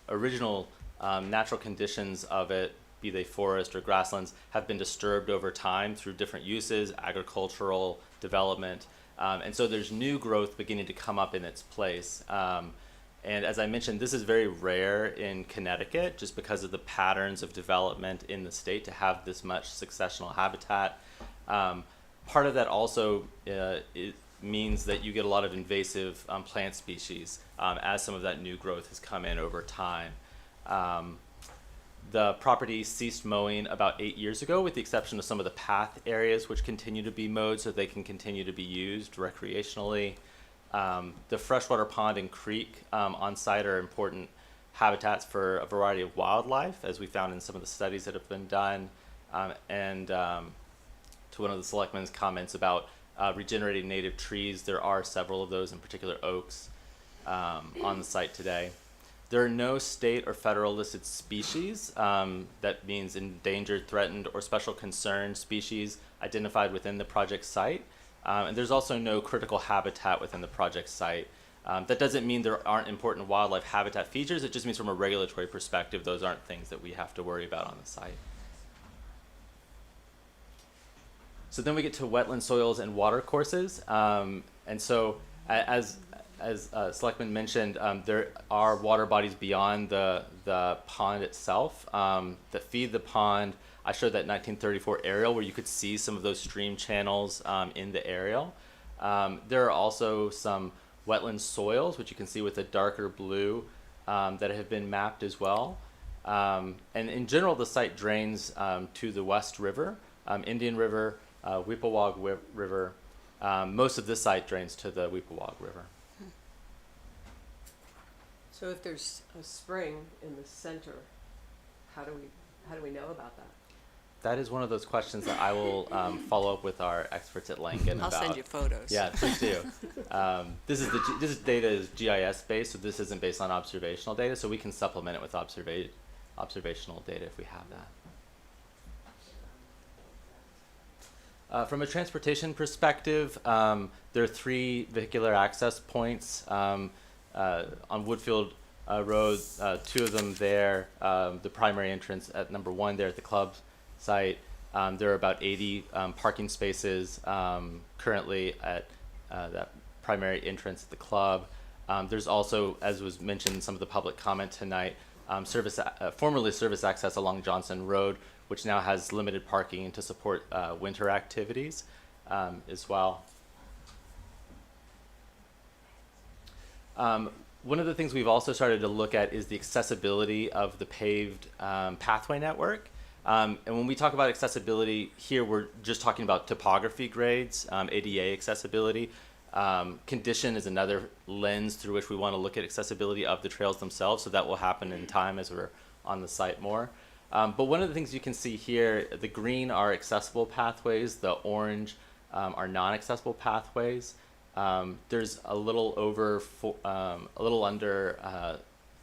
original natural conditions of it, be they forest or grasslands, have been disturbed over time through different uses, agricultural development. And so there's new growth beginning to come up in its place. And as I mentioned, this is very rare in Connecticut just because of the patterns of development in the state to have this much successional habitat. Part of that also it means that you get a lot of invasive plant species as some of that new growth has come in over time. The property ceased mowing about 8 years ago, with the exception of some of the path areas, which continue to be mowed so they can continue to be used recreationally. The freshwater pond and creek on site are important habitats for a variety of wildlife, as we found in some of the studies that have been done. And to one of the selectmen's comments about regenerating native trees, there are several of those, in particular oaks, on the site today. There are no state or federal listed species, that means endangered, threatened, or special concern species identified within the project site. And there's also no critical habitat within the project site. That doesn't mean there aren't important wildlife habitat features. It just means from a regulatory perspective, those aren't things that we have to worry about on the site. So then we get to wetland soils and water courses. And so as Selectman mentioned, there are water bodies beyond the pond itself that feed the pond. I showed that 1934 aerial where you could see some of those stream channels in the aerial. There are also some wetland soils, which you can see with a darker blue, that have been mapped as well. And in general, the site drains to the West River, Indian River, Whippawag River. Most of this site drains to the Whippawag River. So if there's a spring in the center, how do we know about that? That is one of those questions that I will follow up with our experts at Langen I'll about. send you photos. Yeah, please do. This data is GIS based, so this isn't based on observational data. So we can supplement it with observational data if we have that. From a transportation perspective, there are 3 vehicular access points on Woodfield Road. 2 of them there. The primary entrance at number 1 there at the club site. There are about 80 parking spaces currently at that primary entrance at the club. There's also, as was mentioned in some of the public comment tonight, formerly service access along Johnson Road, which now has limited parking to support winter activities as well. One of the things we've also started to look at is the accessibility of the paved pathway network. And when we talk about accessibility here, we're just talking about topography grades, ADA accessibility. Condition is another lens through which we want to look at accessibility of the trails themselves, so that will happen in time as we're on the site more. But one of the things you can see here, the green are accessible pathways, the orange are non-accessible pathways. There's a little under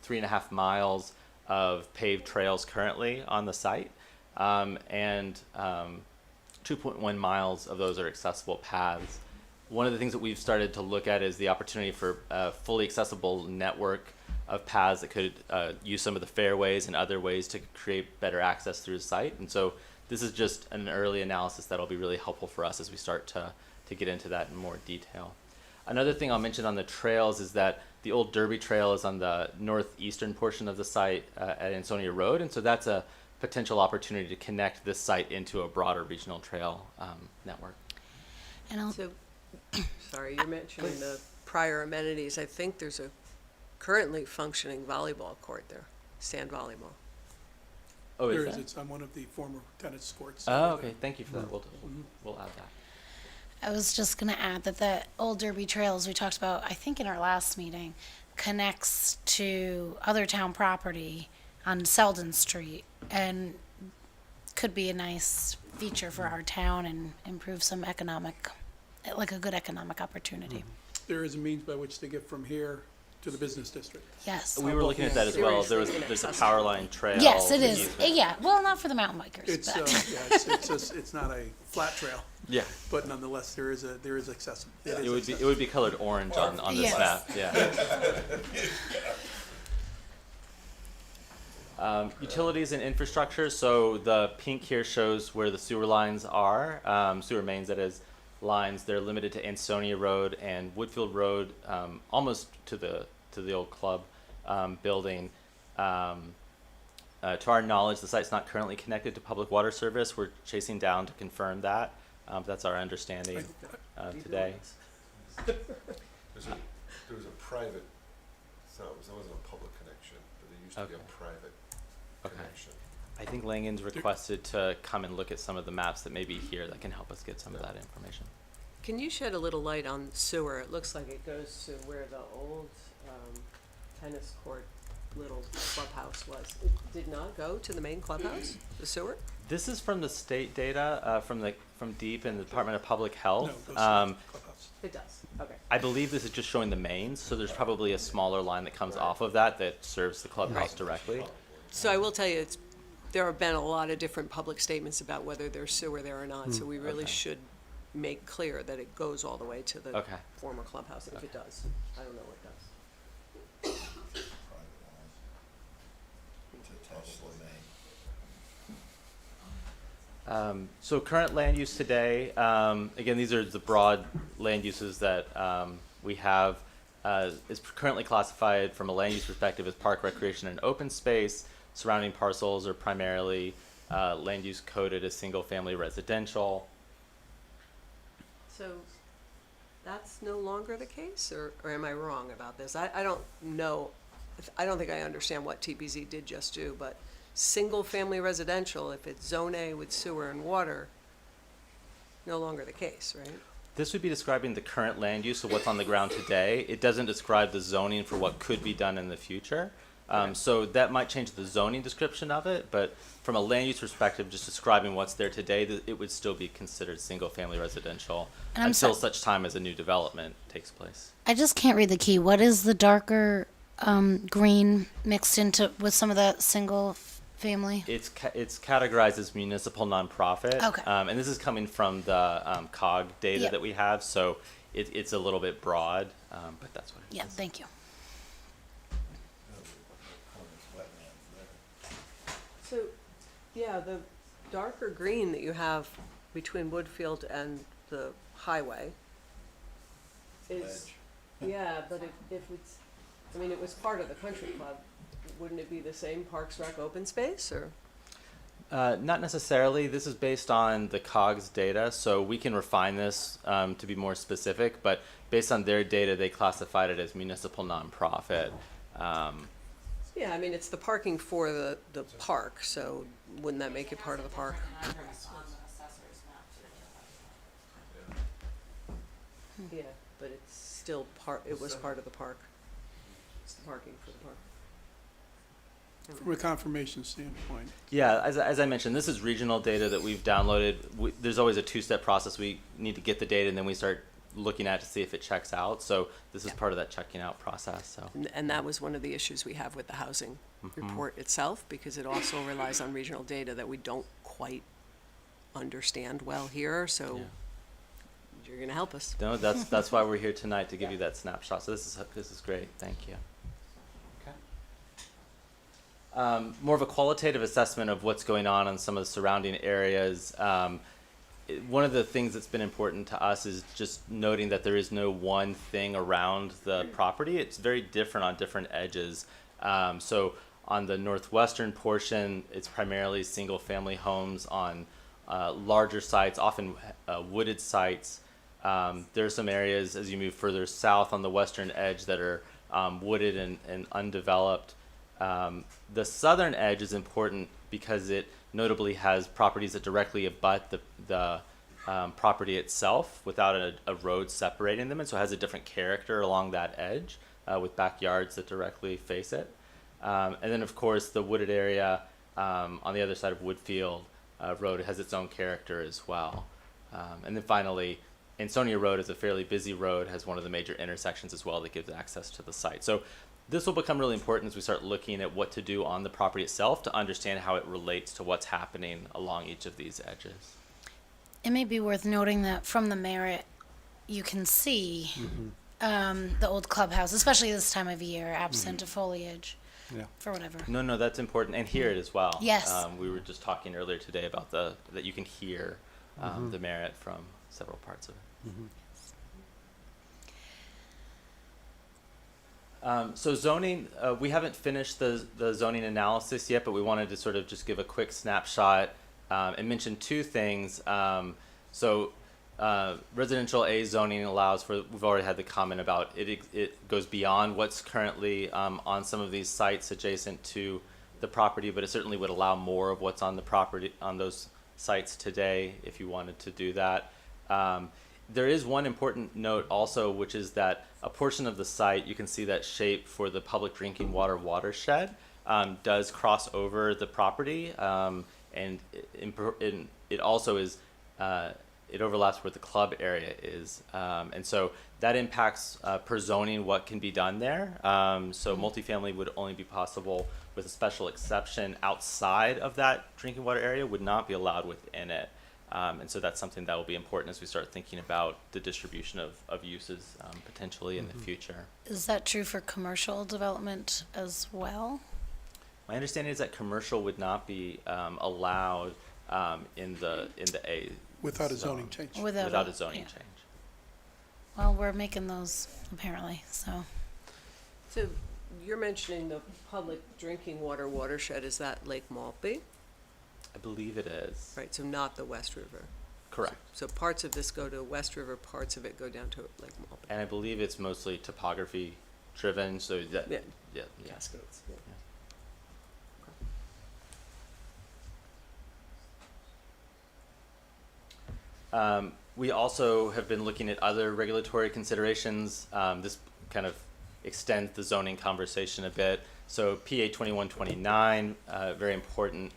3.5 miles of paved trails currently on the site, and 2.1 miles of those are accessible paths. One of the things that we've started to look at is the opportunity for a fully accessible network of paths that could use some of the fairways and other ways to create better access through the site. And so this is just an early analysis that'll be really helpful for us as we start to get into that in more detail. Another thing I'll mention on the trails is that the old Derby Trail is on the northeastern portion of the site at Ansonia Road, and so that's a potential opportunity to connect this site into a broader regional trail network. And So, sorry, you're mentioning the prior amenities. I think there's a currently functioning volleyball court there, sand volleyball. Oh, There is is, that? it's on one of the former tennis courts. Oh, okay. Thank you for that. We'll add that. I was just going to add that the old Derby Trails we talked about, I think in our last meeting, connects to other town property on Selden Street and could be a nice feature for our town and improve some economic, like a good economic opportunity. There is a means by which to get from here to the business district. Yes. We were looking at that as well. There's a power line trail. Yes, it is. easement. Yeah, well, not for the mountain bikers. It's, but. it's not a flat trail. Yeah. But nonetheless, there is accessible. It would be colored orange on this Yes. map. Yeah. Utilities and infrastructure. So the pink here shows where the sewer lines are, sewer mains, that is, lines. They're limited to Ansonia Road and Woodfield Road, almost to the old club building. To our knowledge, the site's not currently connected to public water service. We're chasing down to confirm that. That's our understanding today. There's a private, so it wasn't a public connection, but there used to be a private connection. I think Langen's requested to come and look at some of the maps that may be here that can help us get some of that information. Can you shed a little light on sewer? It looks like it goes to where the old tennis court little clubhouse was. It did not go to the main clubhouse, the sewer? This is from the state data from DEEP and the Department of Public Health. No, it goes to the clubhouse. It does, okay. I believe this is just showing the mains, so there's probably a smaller line that comes off of that serves the clubhouse directly. So I will tell you, there have been a lot of different public statements about whether there's sewer there or not, so we really should make clear that it goes all the way to the former clubhouse, and if it does, I don't know what it does. So current land use today, again, these are the broad land uses that we have. Is currently classified from a land use perspective as park, recreation, and open space. Surrounding parcels are primarily land use coded as single-family residential. So that's no longer the case, or am I wrong about this? I don't know I don't think I understand what TPZ did just do, but single-family residential, if it's Zone A with sewer and water, no longer the case, right? This would be describing the current land use of what's on the ground today. It doesn't describe the zoning for what could be done in the future. So that might change the zoning description of it, but from a land use perspective, just describing what's there today, it would still be considered single-family residential And I'm until so- such time as a new development takes place. I just can't read the key. What is the darker green mixed into with some of that single family? It's categorized as municipal nonprofit. Okay. And this is coming from the COG data Yep. that we have, so it's a little bit broad, but that's what it is. Yeah, thank you. So, yeah, the darker green that you have between Woodfield and the highway is, yeah, but if it's, I mean, it was part of the country club, wouldn't it be the same Parks Rec open space, or? Not necessarily. This is based on the COGS data, so we can refine this to be more specific, but based on their data, they classified it as municipal nonprofit. Yeah, I mean, it's the parking for the park, so wouldn't that make it part of the park? Yeah, but it's still it was part of the park. It's the parking for the park. From a confirmation standpoint. Yeah, as I mentioned, this is regional data that we've downloaded. There's always a two-step process. We need to get the data, and then we start looking at it to see if it checks out. So this is part of that checking out process. So. And that was one of the issues we have with the housing report itself, because it also relies on regional data that we don't quite understand well here, so you're going to help us. No, that's why we're here tonight, to give you that snapshot. So this is great. Thank you. Okay. More of a qualitative assessment of what's going on in some of the surrounding areas. One of the things that's been important to us is just noting that there is no one thing around the property. It's very different on different edges. So on the northwestern portion, it's primarily single-family homes on larger sites, often wooded sites. There are some areas as you move further south on the western edge that are wooded and undeveloped. The southern edge is important because it notably has properties that directly abut the property itself without a road separating them, and so it has a different character along that edge with backyards that directly face it. And then, of course, the wooded area on the other side of Woodfield Road has its own character as well. And then finally, Ansonia Road is a fairly busy road, has one of the major intersections as well that gives access to the site. So this will become really important as we start looking at what to do on the property itself to understand how it relates to what's happening along each of these edges. It may be worth noting that from the Merritt, you can see the old clubhouse, especially this time of year, absent of foliage. Yeah. For whatever. No, that's important, and hear it as well. Yes. We were just talking earlier today about that you can hear the merit from several parts of it. So zoning, we haven't finished the zoning analysis yet, but we wanted to sort of just give a quick snapshot and mention two things. Residential A zoning allows for, we've already had the comment about it goes beyond what's currently on some of these sites adjacent to the property, but it certainly would allow more of what's on the property, on those sites today, if you wanted to do that. There is one important note also, which is that a portion of the site, you can see that shape for the public drinking water watershed, does cross over the property, and it also is, it overlaps where the club area is. And so that impacts per zoning what can be done there. So multifamily would only be possible with a special exception outside of that drinking water area, would not be allowed within it. And so that's something that will be important as we start thinking about the distribution of uses potentially in the future. Is that true for commercial development as well? My understanding is that commercial would not be allowed in the A. Without a zoning change. Without a zoning change. Well, we're making those apparently, so. So you're mentioning the public drinking water watershed, is that Lake Maltby? I believe it is. Right, so not the West River. Correct. So parts of this go to West River, parts of it go down to Lake Maltby. And I believe it's mostly topography driven, so that, Yeah. yeah. Cascades. Yeah. We also have been looking at other regulatory considerations. This kind of extends the zoning conversation a bit. So PA 2129, very important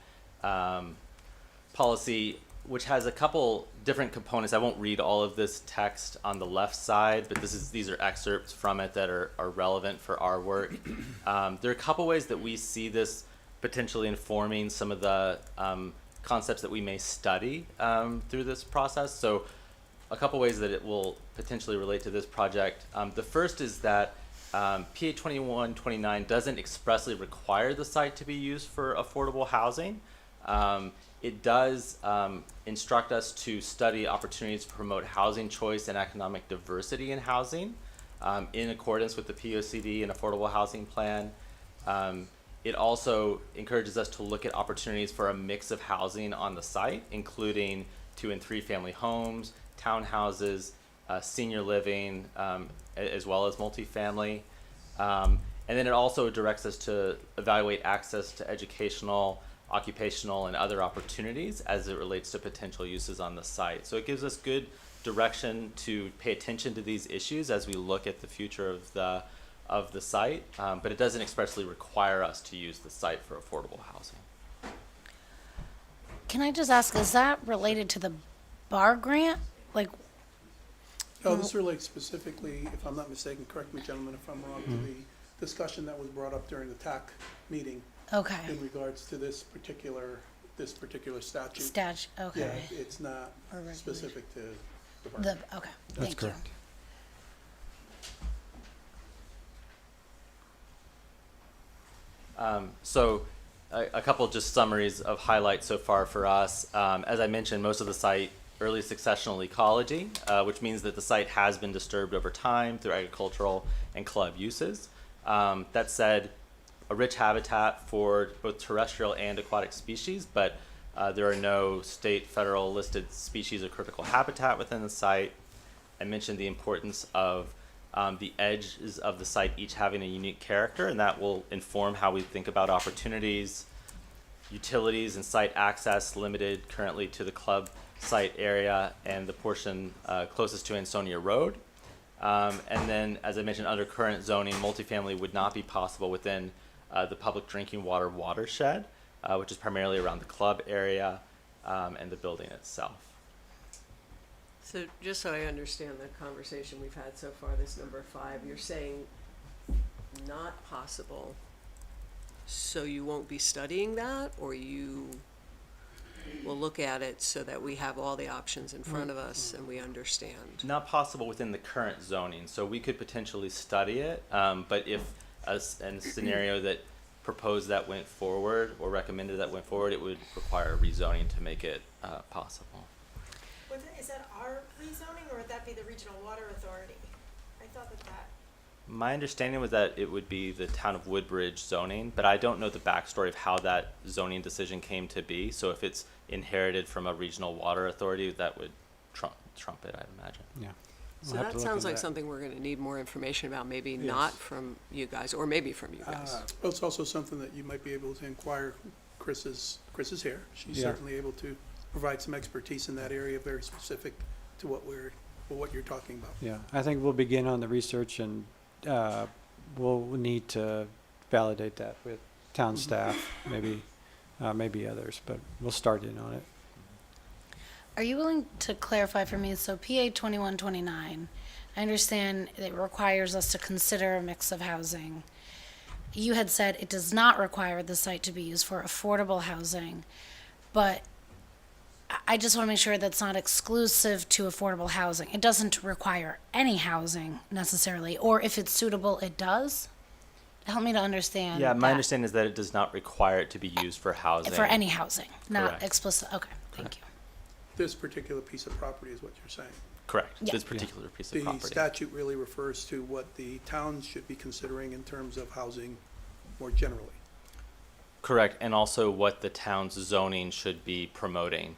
policy, which has a couple different components. I won't read all of this text on the left side, but these are excerpts from it that are relevant for our work. There are a couple ways that we see this potentially informing some of the concepts that we may study through this process. So a couple ways that it will potentially relate to this project. The first is that PA 2129 doesn't expressly require the site to be used for affordable housing. It does instruct us to study opportunities to promote housing choice and economic diversity in housing in accordance with the POCD and Affordable Housing Plan. It also encourages us to look at opportunities for a mix of housing on the site, including 2- and 3-family homes, townhouses, senior living, as well as multifamily. And then it also directs us to evaluate access to educational, occupational, and other opportunities as it relates to potential uses on the site. So it gives us good direction to pay attention to these issues as we look at the future of the site, but it doesn't expressly require us to use the site for affordable housing. Can I just ask, is that related to the bar grant? Like, No, this relates specifically, if I'm not mistaken, correct me, gentlemen, if I'm wrong, to the discussion that was brought up during the TAC meeting okay, in regards to this particular statute. okay. Yeah, it's not Or regulation. specific to the bar. Okay, That's thank you. correct. So a couple just summaries of highlights so far for us. As I mentioned, most of the site early successional ecology, which means that the site has been disturbed over time through agricultural and club uses. That said, a rich habitat for both terrestrial and aquatic species, but there are no state, federal listed species or critical habitat within the site. I mentioned the importance of the edges of the site each having a unique character, and that will inform how we think about opportunities. Utilities and site access limited currently to the club site area and the portion closest to Ansonia Road. And then, as I mentioned, under current zoning, multifamily would not be possible within the public drinking water watershed, which is primarily around the club area and the building itself. So just so I understand the conversation we've had so far, this number 5, you're saying not possible, so you won't be studying that, or you will look at it so that we have all the options in front of us and we understand? Not possible within the current zoning, so we could potentially study it, but if in a scenario that proposed that went forward or recommended that went forward, it would require rezoning to make it possible. Is that our rezoning, or would that be the Regional Water Authority? I thought that. My understanding was that it would be the town of Woodbridge zoning, but I don't know the backstory of how that zoning decision came to be. So if it's inherited from a regional water authority, that would trump it, I'd imagine. Yeah. So that sounds like something we're going to need more information about, maybe Yes. not from you guys, or maybe from you guys. Well, it's also something that you might be able to inquire. Chris is here. She's Yeah. certainly able to provide some expertise in that area, very specific to what you're talking about. Yeah, I think we'll begin on the research, and we'll need to validate that with town staff, maybe others, but we'll start in on it. Are you willing to clarify for me, so PA 2129, I understand it requires us to consider a mix of housing. You had said it does not require the site to be used for affordable housing, but I just want to make sure that's not exclusive to affordable housing. It doesn't require any housing necessarily, or if it's suitable, it does? Help me to understand. Yeah, my that. understanding is that it does not require it to be used for housing. For any housing, not Correct. explicit, okay, thank you. This particular piece of property is what you're saying. Correct, Yeah. this particular piece of The property. statute really refers to what the towns should be considering in terms of housing more generally. Correct, and also what the town's zoning should be promoting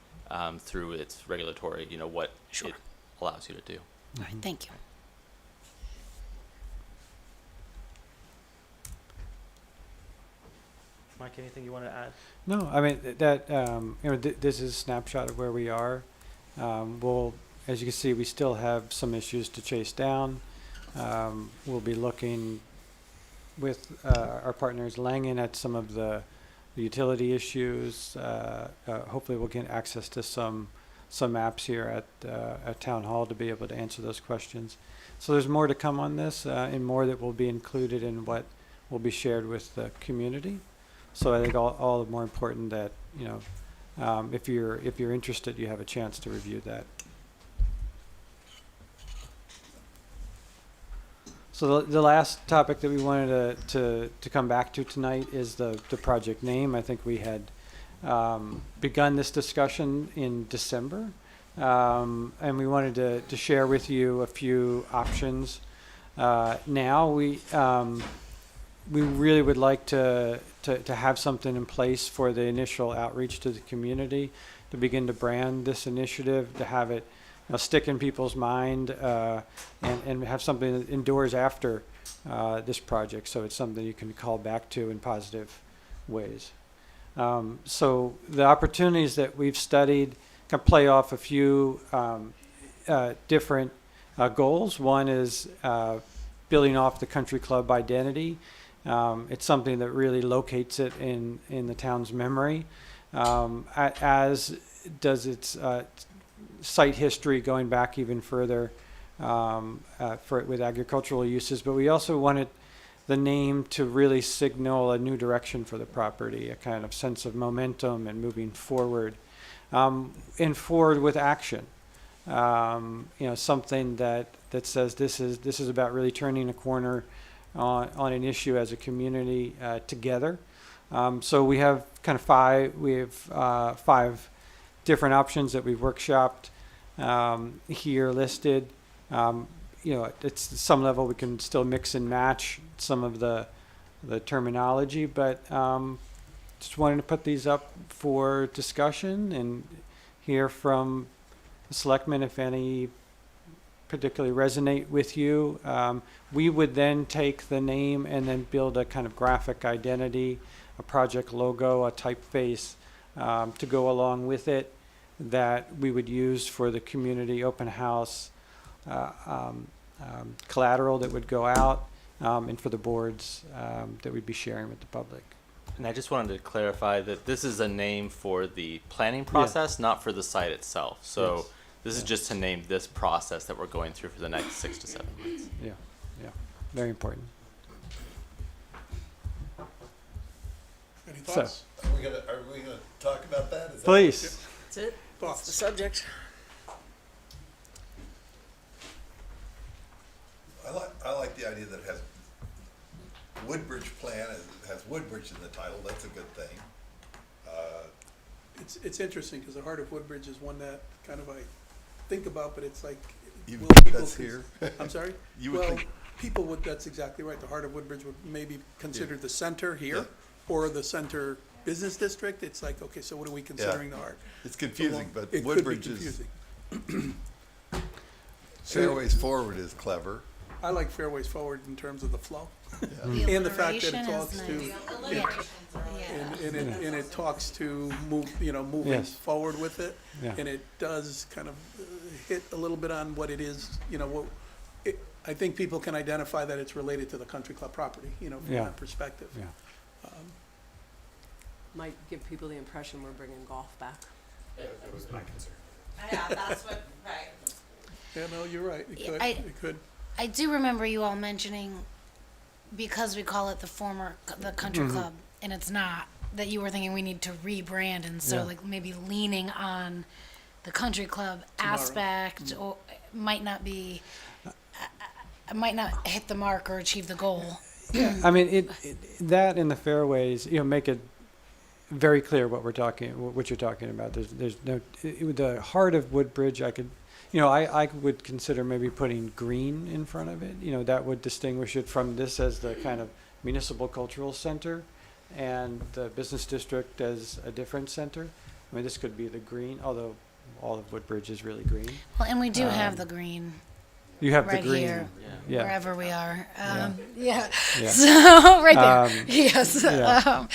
through its regulatory, what Sure. it allows you to do. All right, thank you. Mike, anything you want to add? No, I mean, that, this is a snapshot of where we are. We'll, as you can see, we still have some issues to chase down. We'll be looking with our partners Langen at some of the utility issues. Hopefully we'll get access to some maps here at Town Hall to be able to answer those questions. So there's more to come on this, and more that will be included in what will be shared with the community. So I think all the more important that, if you're interested, you have a chance to review that. So the last topic that we wanted to come back to tonight is the project name. I think we had begun this discussion in December, and we wanted to share with you a few options. Now we really would like to have something in place for the initial outreach to the community, to begin to brand this initiative, to have it stick in people's mind, and have something that endures after this project, so it's something you can call back to in positive ways. So the opportunities that we've studied can play off a few different goals. One is building off the country club identity. It's something that really locates it in the town's memory, as does its site history going back even further with agricultural uses. But we also wanted the name to really signal a new direction for the property, a kind of sense of momentum and moving forward, and forward with action. Something that says this is about really turning a corner on an issue as a community together. So we have kind of five different options that we've workshopped here listed. It's some level we can still mix and match some of the terminology, but just wanted to put these up for discussion and hear from the selectmen if any particularly resonate with you. We would then take the name and then build a kind of graphic identity, a project logo, a typeface to go along with it, that we would use for the community open house collateral that would go out, and for the boards that we'd be sharing with the public. And I just wanted to clarify that this is a name for the planning process, not for the site itself. So Yes. this is just to name this process that we're going through for the next 6 to 7 months. Yeah, very important. Any thoughts? Are we gonna talk about that? Is that- Please. That's it. Thoughts? That's the subject. I like the idea that it has Woodbridge plan, it has Woodbridge in the title, that's a good thing. It's interesting, because the heart of Woodbridge is one that kind of I think about, but it's like, You will would think people that's here? I'm sorry? You would Well, think- people would, that's exactly right. The heart of Woodbridge would maybe consider Yeah. the center here, Yeah. or the center business district. It's like, okay, so what are we considering the heart? It's confusing, but It could be Woodbridge is, confusing. Fairways Forward is clever. I like Fairways Forward in terms of the flow. The And the fact that it alliteration talks is to, nice. and it talks to moving Yes. forward with it. Yeah. And it does kind of hit a little bit on what it is, I think people can identify that it's related to the country club property, from Yeah. that perspective. Yeah. Might give people the impression we're bringing golf back. That was my concern. Yeah, that's what, right. Yeah, no, you're right. It Yeah, could, it could. I do remember you all mentioning, because we call it the country club, and it's not, that you were thinking we need to rebrand, and so Yeah. like maybe leaning on the country club aspect, or might not be, might not hit the mark or achieve the goal. I mean, that in the fairways, make it very clear what you're talking about. There's no, the heart of Woodbridge, I would consider maybe putting green in front of it. That would distinguish it from this as the kind of municipal cultural center, and the business district as a different center. I mean, this could be the green, although all of Woodbridge is really green. Well, and we do have the green. You have right the green. here. Yeah. wherever we are. Yeah. Yeah. So, right there. Yes. Yeah.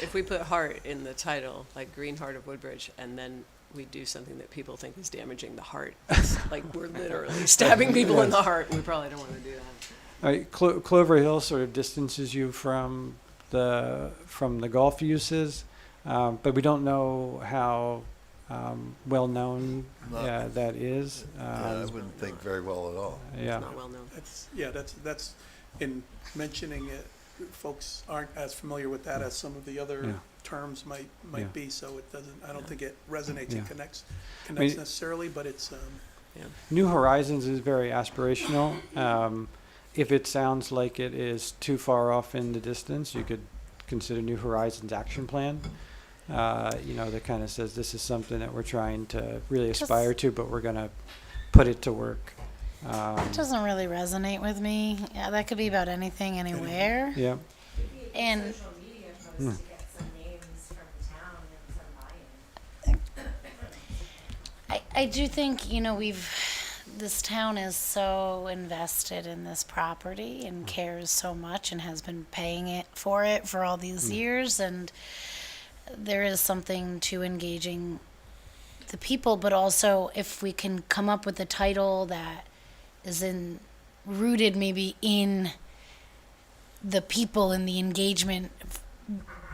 If we put heart in the title, like Green Heart of Woodbridge, and then we do something that people think is damaging the heart, it's like we're literally stabbing people in the heart, and we probably don't want to do that. All right, Clover Hill sort of distances you from the golf uses, but we don't know how well-known that is. I wouldn't think very well at all. Yeah. Not well known. That's, in mentioning it, folks aren't as familiar with that as some of the other Yeah. terms might Yeah. be, so it doesn't, I don't think it resonates Yeah. and connects mean- necessarily, but it's, New Horizons is very aspirational. If it sounds like it is too far off in the distance, you could consider New Horizons Action Plan. That kind of says this is something that we're trying to really aspire to, but we're going to put it to work. It doesn't really resonate with me. Yeah, that could be about anything, anywhere. Yeah. And Social media for us to get some names from town and some buy-in. I do think, this town is so invested in this property and cares so much and has been paying for it for all these years, and there is something to engaging the people, but also if we can come up with a title that is rooted maybe in the people and the engagement,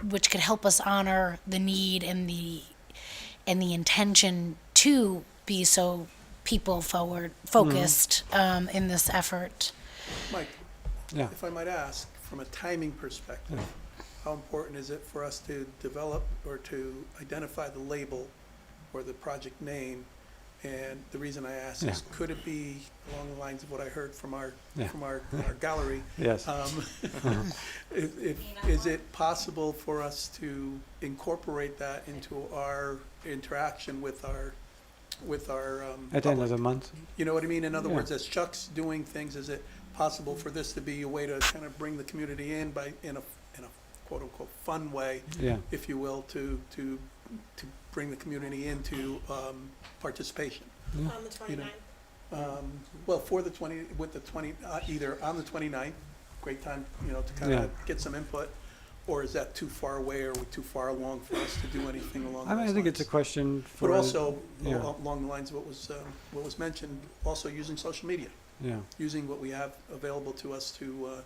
which could help us honor the need and the intention to be so people forward focused in this effort. Mike, Yeah. if I might ask, from a timing perspective, how important is it for us to develop or to identify the label or the project name? And the reason I ask is, could it be along the lines of what I heard from our gallery? Yes. Is it possible for us to incorporate that into our interaction with our At the end of public? the month. You know what I mean? In other Yeah. words, as Chuck's doing things, is it possible for this to be a way to kind of bring the community in in a quote unquote fun way, Yeah. if you will, to bring the community into participation? On the 29th. Well, either on the 29th, great time, to kind Yeah. of get some input, or is that too far away, or are we too far along for us to do anything along those lines? I think it's a question for. But also, yeah. along the lines of what was mentioned, also using social media, Yeah. using what we have available to us to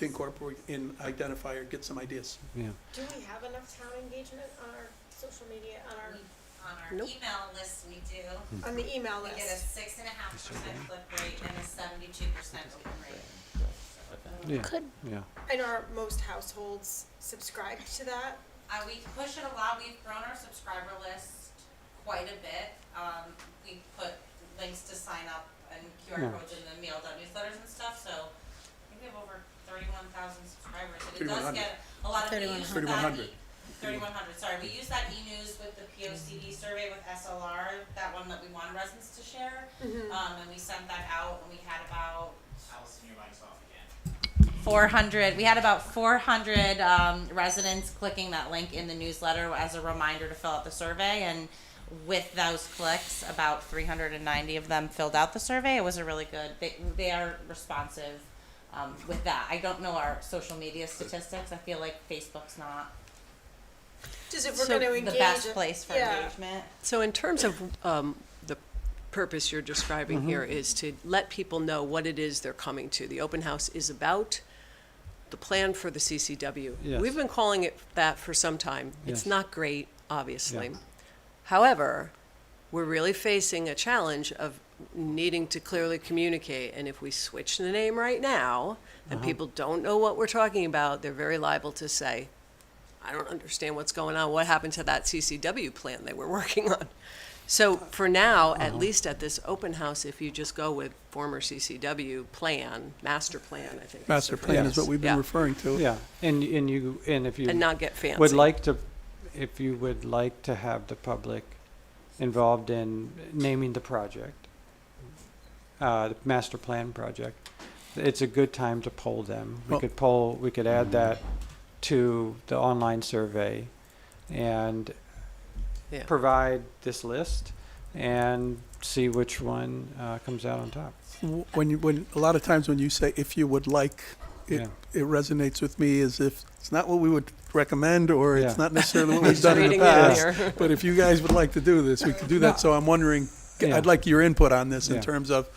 incorporate identify or get some ideas. Yeah. Do we have enough town engagement on our social media, on our Nope. email list, we do. on the email We list? get a 6.5% click rate and a 72% open rate. Yeah. Could Yeah. And are most households subscribed to that? We push it a lot. We've grown our subscriber list quite a bit. We put links to sign up and QR Yeah. codes in the mailed out newsletters and stuff, so I think we have over 31,000 subscribers. And it does 3,100. get a lot of we use that 3,100. 3,100, sorry. We use that e-news with the POCD survey with SLR, that one that we want residents to share. And we sent that out and we had about 400, we had about 400 residents clicking that link in the newsletter as a reminder to fill out the survey, and with those clicks, about 390 of them filled out the survey. It was a really good, they are responsive with that. I don't know our social media statistics. I feel like Facebook's not Just if we're So going to engage. the best place for yeah. engagement. So in terms of the purpose you're describing here is to let people know what it is they're coming to. The open house is about the plan for the CCW. Yes. We've been calling it that for some time. Yes. It's not great, obviously. Yeah. However, we're really facing a challenge of needing to clearly communicate. And if we switch the name right now and people don't know what we're talking about, they're very liable to say, I don't understand what's going on. What happened to that CCW plan they were working on? So for now, at least at this open house, if you just go with former CCW plan, master plan, I think. Master plan is what we've been Yeah. referring to. Yeah. And if you And not get fancy. would like to, if you would like to have the public involved in naming the project, the master plan project, it's a good time to poll them. We could add that to the online survey and Yeah. provide this list, and see which one comes out on top. When a lot of times when you say if you would like, it resonates with me as if it's not what we would recommend, or it's Yeah. not necessarily what we've done in the Reading it past. here. But if you guys would like to do this, we could do that. So I'm wondering, Yeah. I'd like your input on this in Yeah. terms of,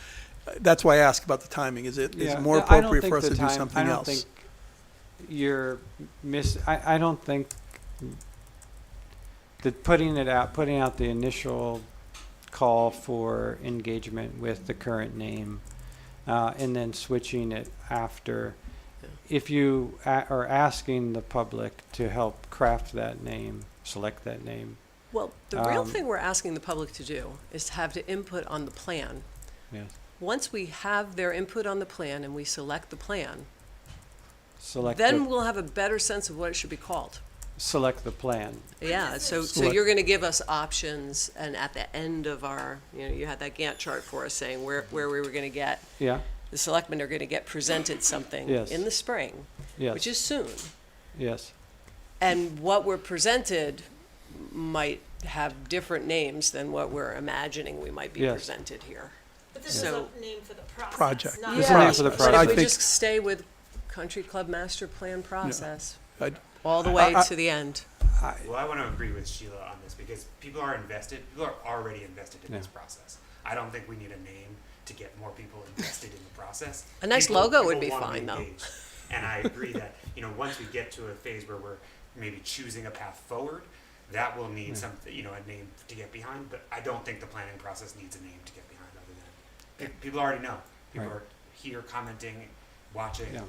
that's why I asked about the timing. Is it Yeah, more no, I don't appropriate think for us the to do time- something I don't else? think you're I don't think that putting out the initial call for engagement with the current name, and then switching it after, if you are asking the public to help craft that name, select that name. Well, the real Um, thing we're asking the public to do is to have the input on the plan. Yes. Once we have their input on the plan and we select the plan, Select then the, we'll have a better sense of what it should be called. select the plan. Yeah, so Select- you're gonna give us options, and at the end of our, you had that Gantt chart for us saying where we were gonna get, Yeah, the selectmen are gonna get presented something Yes. in the spring, yes, which is soon. yes. And what we're presented might have different names than what we're imagining we might be Yes. presented here. But this is So- a name for the process. Project. not- This is a name for the But project. I if we think- just stay with Country Club Master Plan process, I'd- all the way I- to the end. Well, I want to agree with Sheila on this because people are invested. People are already invested in this process. I don't think we need a name to get more people invested in the process. A nice People- logo would people be wanna fine, though. engaged. And I agree that, once we get to a phase where we're maybe choosing a path forward, that will need something, a name to get behind. But I don't think the planning process needs a name to get behind other than, people already know. People Right. are here commenting, watching. Yeah.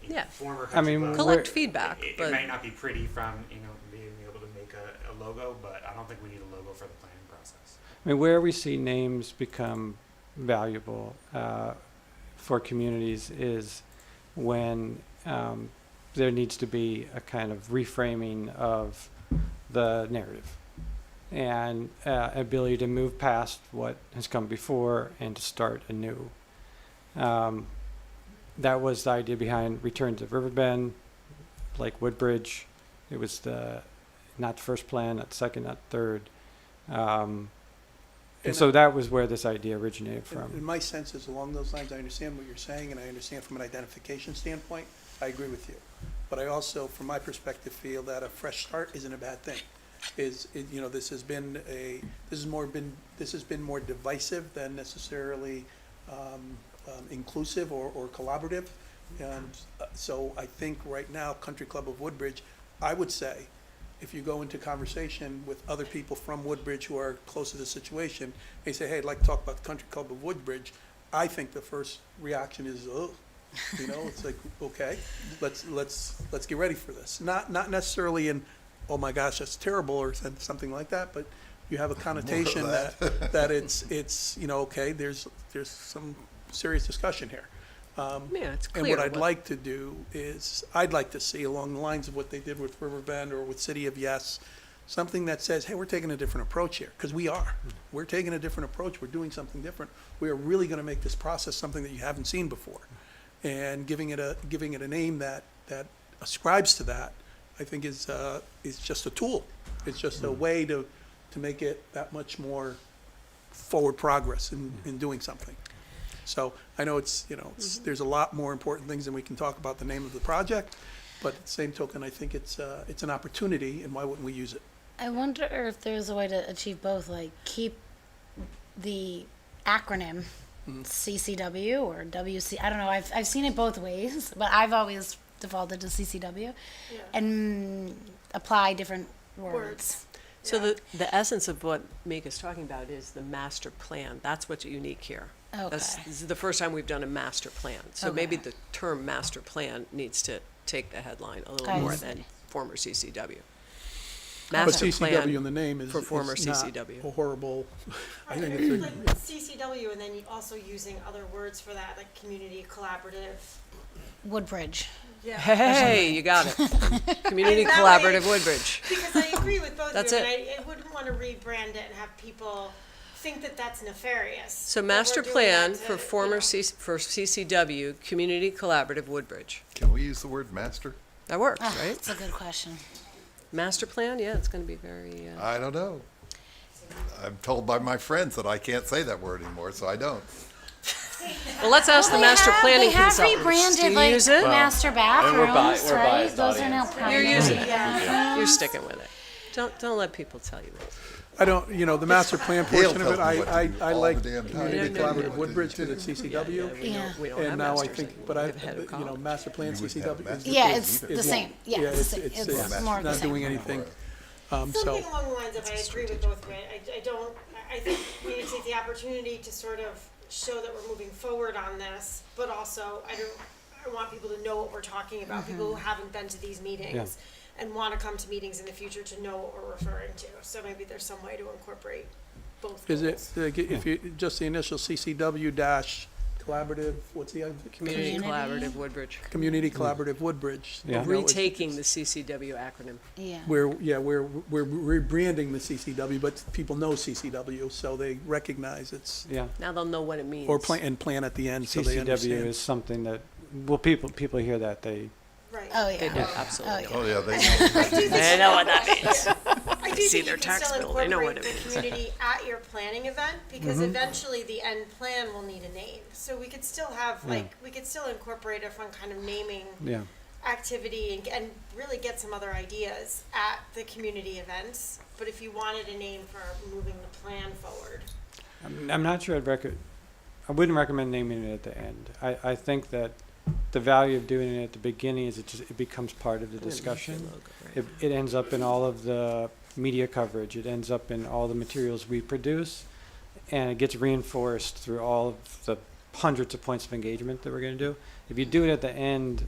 Yeah. Former I mean, Country Club. Collect feedback, It but might not be pretty from, being able to make a logo, but I don't think we need a logo for the planning process. I mean, where we see names become valuable for communities is when there needs to be a kind of reframing of the narrative and ability to move past what has come before and to start anew. That was the idea behind Return to Riverbend, like Woodbridge. It was not the first plan, not second, not third. And so that was where this idea originated And from. my sense is along those lines, I understand what you're saying, and I understand from an identification standpoint, I agree with you. But I also, from my perspective, feel that a fresh start isn't a bad thing. This has been more divisive than necessarily inclusive or collaborative. And so I think right now, Country Club of Woodbridge, I would say, if you go into conversation with other people from Woodbridge who are close to the situation, they say, hey, I'd like to talk about the Country Club of Woodbridge, I think the first reaction is, oh, it's like, okay, let's get ready for this. Not necessarily in, oh my gosh, that's terrible, or something like that, but you have a connotation that it's, okay, there's some serious discussion here. yeah, it's And clear. what I'd like to do is, I'd like to see along the lines of what they did with Riverbend or with City of Yes, something that says, hey, we're taking a different approach here, because we are. We're taking a different approach, we're doing something different. We are really gonna make this process something that you haven't seen before. And giving it a name that ascribes to that, I think is just a tool. It's just a way to make it that much more forward progress in doing something. So I know there's a lot more important things than we can talk about the name of the project, but at the same token, I think it's an opportunity, and why wouldn't we use it? I wonder if there's a way to achieve both, like keep the acronym CCW or WC. I don't know. I've seen it both ways, but I've always defaulted to CCW, and apply different words. So the essence of what Mika's talking about is the master plan. That's what's unique here. Okay. This is the first time we've done a master plan. So Okay. maybe the term master plan needs to take the headline a little I more see. than former CCW. But Master CCW plan in the name is for former is not CCW. a horrible, I think Right, it's like with CCW, and then you also using other words for that, like community collaborative. Woodbridge. Yeah. Hey, you got it. Community And that collaborative way- Woodbridge. Because I agree with both That's of you, it. and I wouldn't want to rebrand it and have people think that that's nefarious. So But master we're doing plan that to, for former for CCW, Community Collaborative Woodbridge. Can we use the word master? That works, Ah, right? That's a good question. Master plan, yeah, it's gonna be very, I don't know. I'm told by my friends that I can't say that word anymore, so I don't. Well, let's ask the master planning They have consultants. Do rebranded you like use it? master and bathrooms, we're right? biased Those are now audience. primary. You're using it. bathrooms. You're sticking with it. Don't let people tell you what. I don't, the master plan portion of tell it, me what to do I all like the damn time. Community No, no, no, Collaborative Woodbridge did at CCW. We don't And have now I masters think, anymore. but We have head of college. master plan You wouldn't have CCW. master Yeah, plan it's either. the same. Yeah, it's more of the not same. doing anything. So, Something along the lines of, I agree with both of it. I think we need to take the opportunity to sort of show that we're moving forward on this, but also I want people to know what we're talking about, people who haven't been to these meetings and want to come to meetings in the future to know what we're referring to. So maybe there's some way to incorporate both is goals. it, if you, just the initial CCW dash collaborative, what's the other? Community Collaborative Woodbridge. Community Collaborative Woodbridge. Yeah. Retaking the CCW acronym. Yeah. We're rebranding the CCW, but people know CCW, so they recognize it's, Yeah. Now they'll know what it means. or plan at the end, so they CCW understand. is something that, well, people hear that, they, Right. Oh, yeah. They do, absolutely. Oh, Oh, yeah, they They know what that means. I do See think their you can tax still bill, they know what incorporate it the means. community at your planning event, because eventually the end plan will need a name. So we could still have, we could still incorporate a fun kind of naming yeah. activity and really get some other ideas at the community events. But if you wanted a name for moving the plan forward. I'm not sure I wouldn't recommend naming it at the end. I think that the value of doing it at the beginning is it becomes part of the discussion. It ends up in all of the media coverage. It ends up in all the materials we produce, and it gets reinforced through all of the hundreds of points of engagement that we're going to do. If you do it at the end,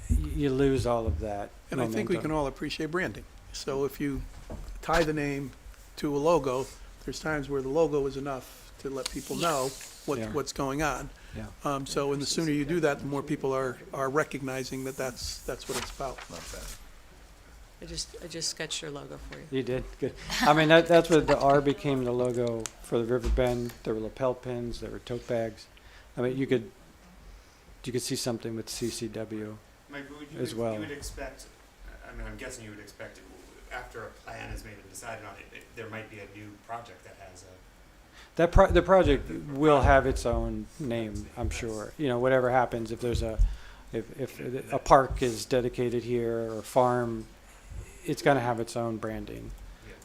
you lose all of that And I think we momentum. can all appreciate branding. So if you tie the name to a logo, there's times where the logo is enough to let people know Yeah. what's going on. Yeah. So, and the sooner you do that, the more people are recognizing that that's what it's about. Not bad. I just sketched your logo for you. You did, good. I mean, that's what the R became the logo for the River Bend. There were lapel pins, there were tote bags. I mean, you could see something with CCW as well. You would expect, I mean, I'm guessing you would expect, after a plan is made and decided on it, there might be a new project that has a. The project will have its own name, I'm sure. Whatever happens, if there's if a park is dedicated here or a farm, it's going to have its own branding.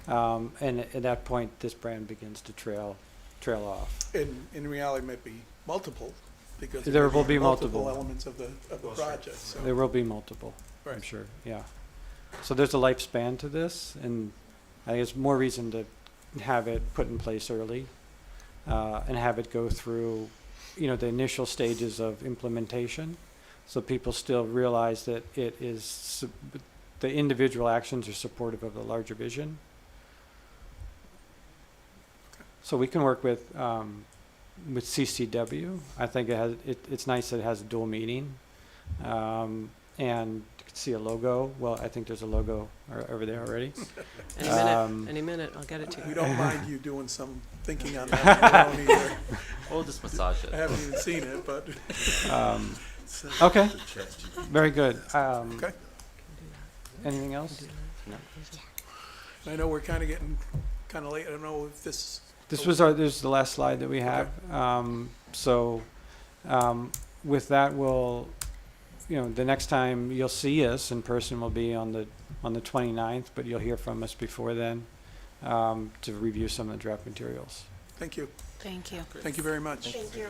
And at that point, this brand begins to trail off. And in reality, it might be multiple, because There will be multiple. elements of the project, so. There will be multiple, I'm Right. sure, yeah. So there's a lifespan to this, and I think it's more reason to have it put in place early, and have it go through, the initial stages of implementation, so people still realize that it is, the individual actions are supportive of the larger vision. So we can work with CCW. I think it's nice that it has a dual meaning. And you can see a logo. Well, I think there's a logo over there already. Any minute, I'll get it to you. We don't mind you doing some thinking on that. We don't either. We'll just massage it. I haven't even seen it, but. Okay, very good. Okay. Anything else? No. I know we're kind of getting kind of late. I don't know if this. This is the last slide that we have. With that, we'll, the next time you'll see us in person will be on the 29th, but you'll hear from us before then, to review some of the draft materials. Thank you. Thank you. Thank you very much. Thank you.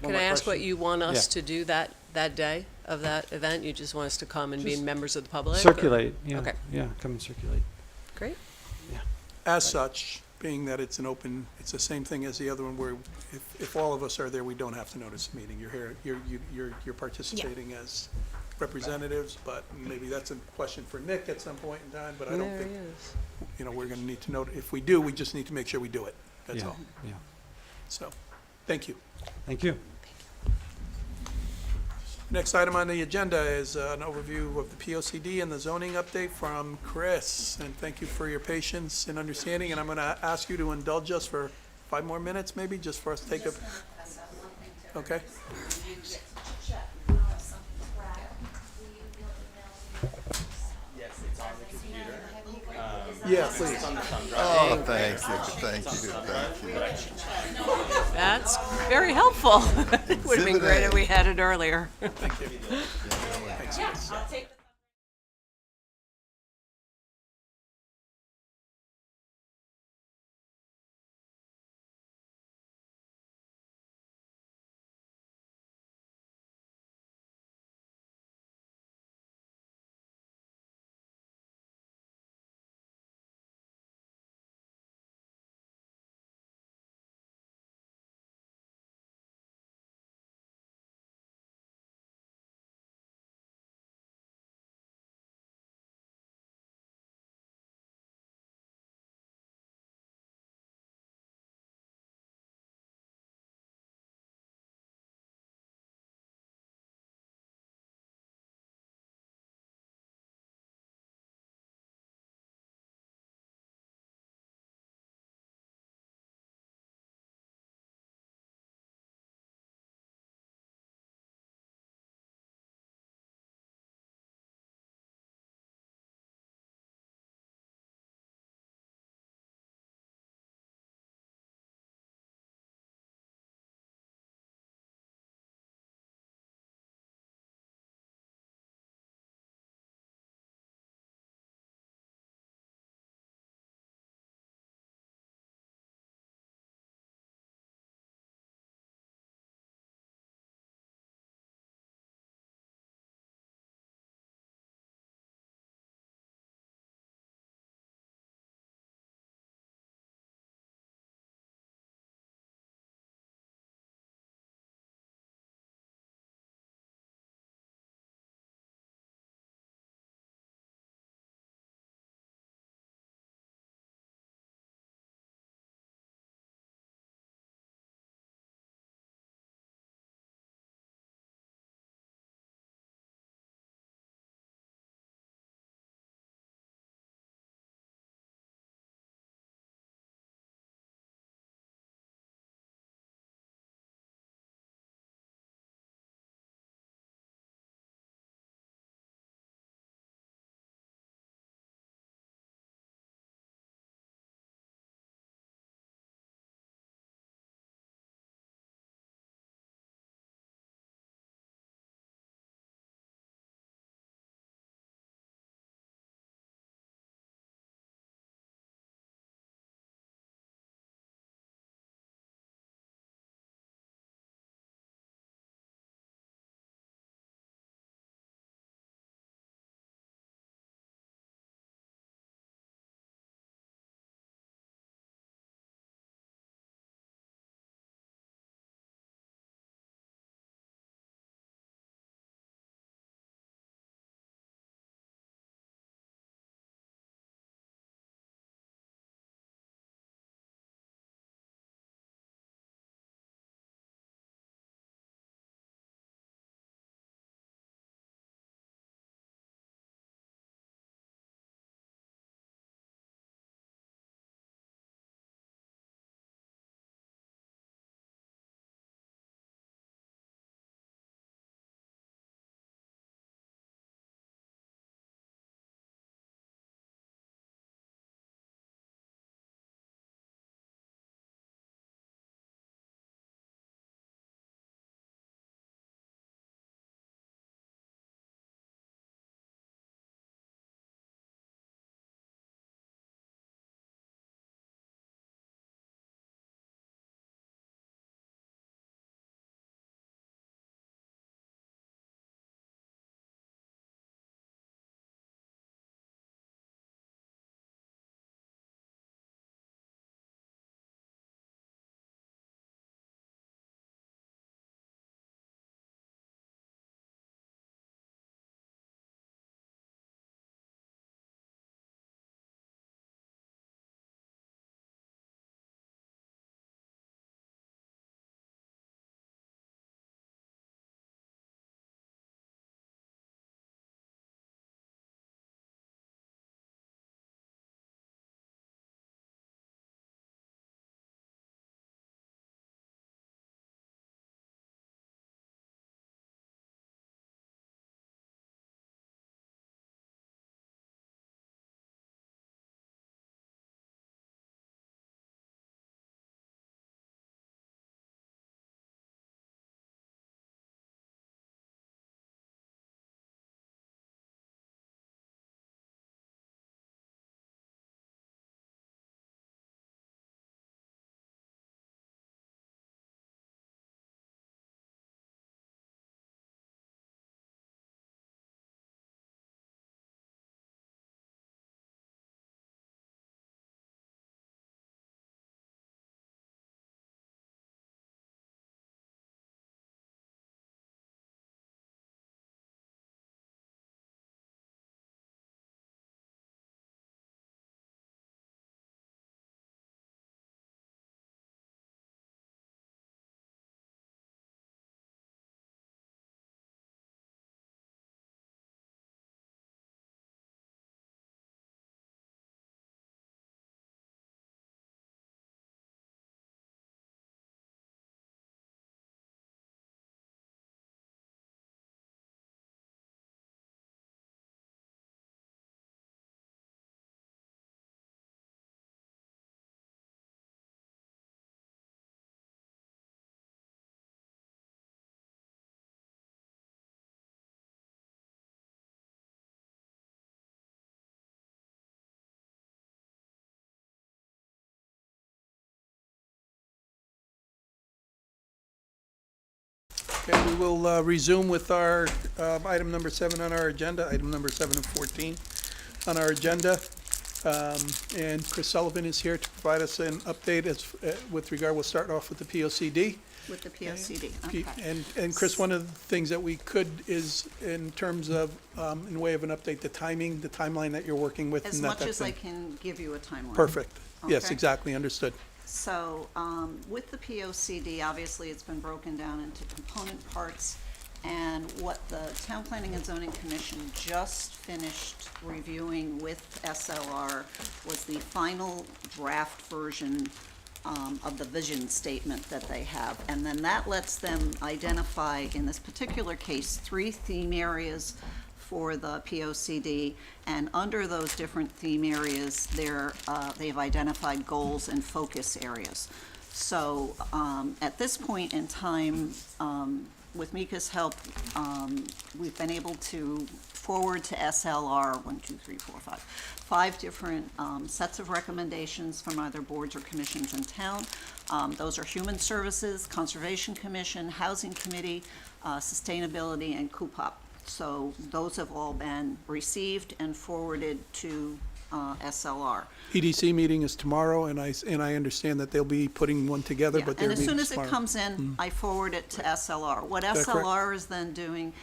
Can I ask what you want us Yeah. to do that day of that event? You just want us to come and be Just members of the public? or- Circulate, yeah. Okay, Yeah, come and circulate. great. As such, being that it's it's the same thing as the other one, where if all of us are there, we don't have to notice the meeting. You're here, you're participating as representatives, but maybe that's a question for Nick at some point in time, but I don't There think, he is. we're gonna need to note, if we do, we just need to make sure we do it, that's Yeah, all. Yeah, So, thank you. thank you. Next item on the agenda is an overview of the POCD and the zoning update from Chris. And thank you for your patience and understanding, and I'm gonna ask you to indulge us for 5 more minutes, maybe, just for us to take a. Okay? Yes, it's on the computer. Yeah, please. Oh, thank you. That's very helpful. It would have been Exhibit great A. if we had it earlier. Thank you. I'll take the Okay, we will resume with our item number 7 on our agenda, item number 7 and 14 on our agenda. And Chris Sullivan is here to provide us an update with regard, we'll start off with the POCD. With the POCD, okay. And Chris, one of the things that we could is, in terms of, in way of an update, the timeline that you're working with. As and that much type as of I thing. can give you a timeline. Perfect. Yes, Okay. exactly, understood. So, with the POCD, obviously, it's been broken down into component parts. And what the Town Planning and Zoning Commission just finished reviewing with SLR was the final draft version of the vision statement that they have. And then that lets them identify, in this particular case, 3 theme areas for the POCD. And under those different theme areas, they've identified goals and focus areas. So at this point in time, with Mika's help, we've been able to forward to SLR 5 different sets of recommendations from either boards or commissions in town. Those are Human Services, Conservation Commission, Housing Committee, Sustainability, and CUPOP. So those have all been received and forwarded to SLR. EDC meeting is tomorrow, and I understand that they'll be putting one together, Yeah, but their and as soon meeting's as it tomorrow. comes in, I forward it to SLR. What Is that correct? SLR is then doing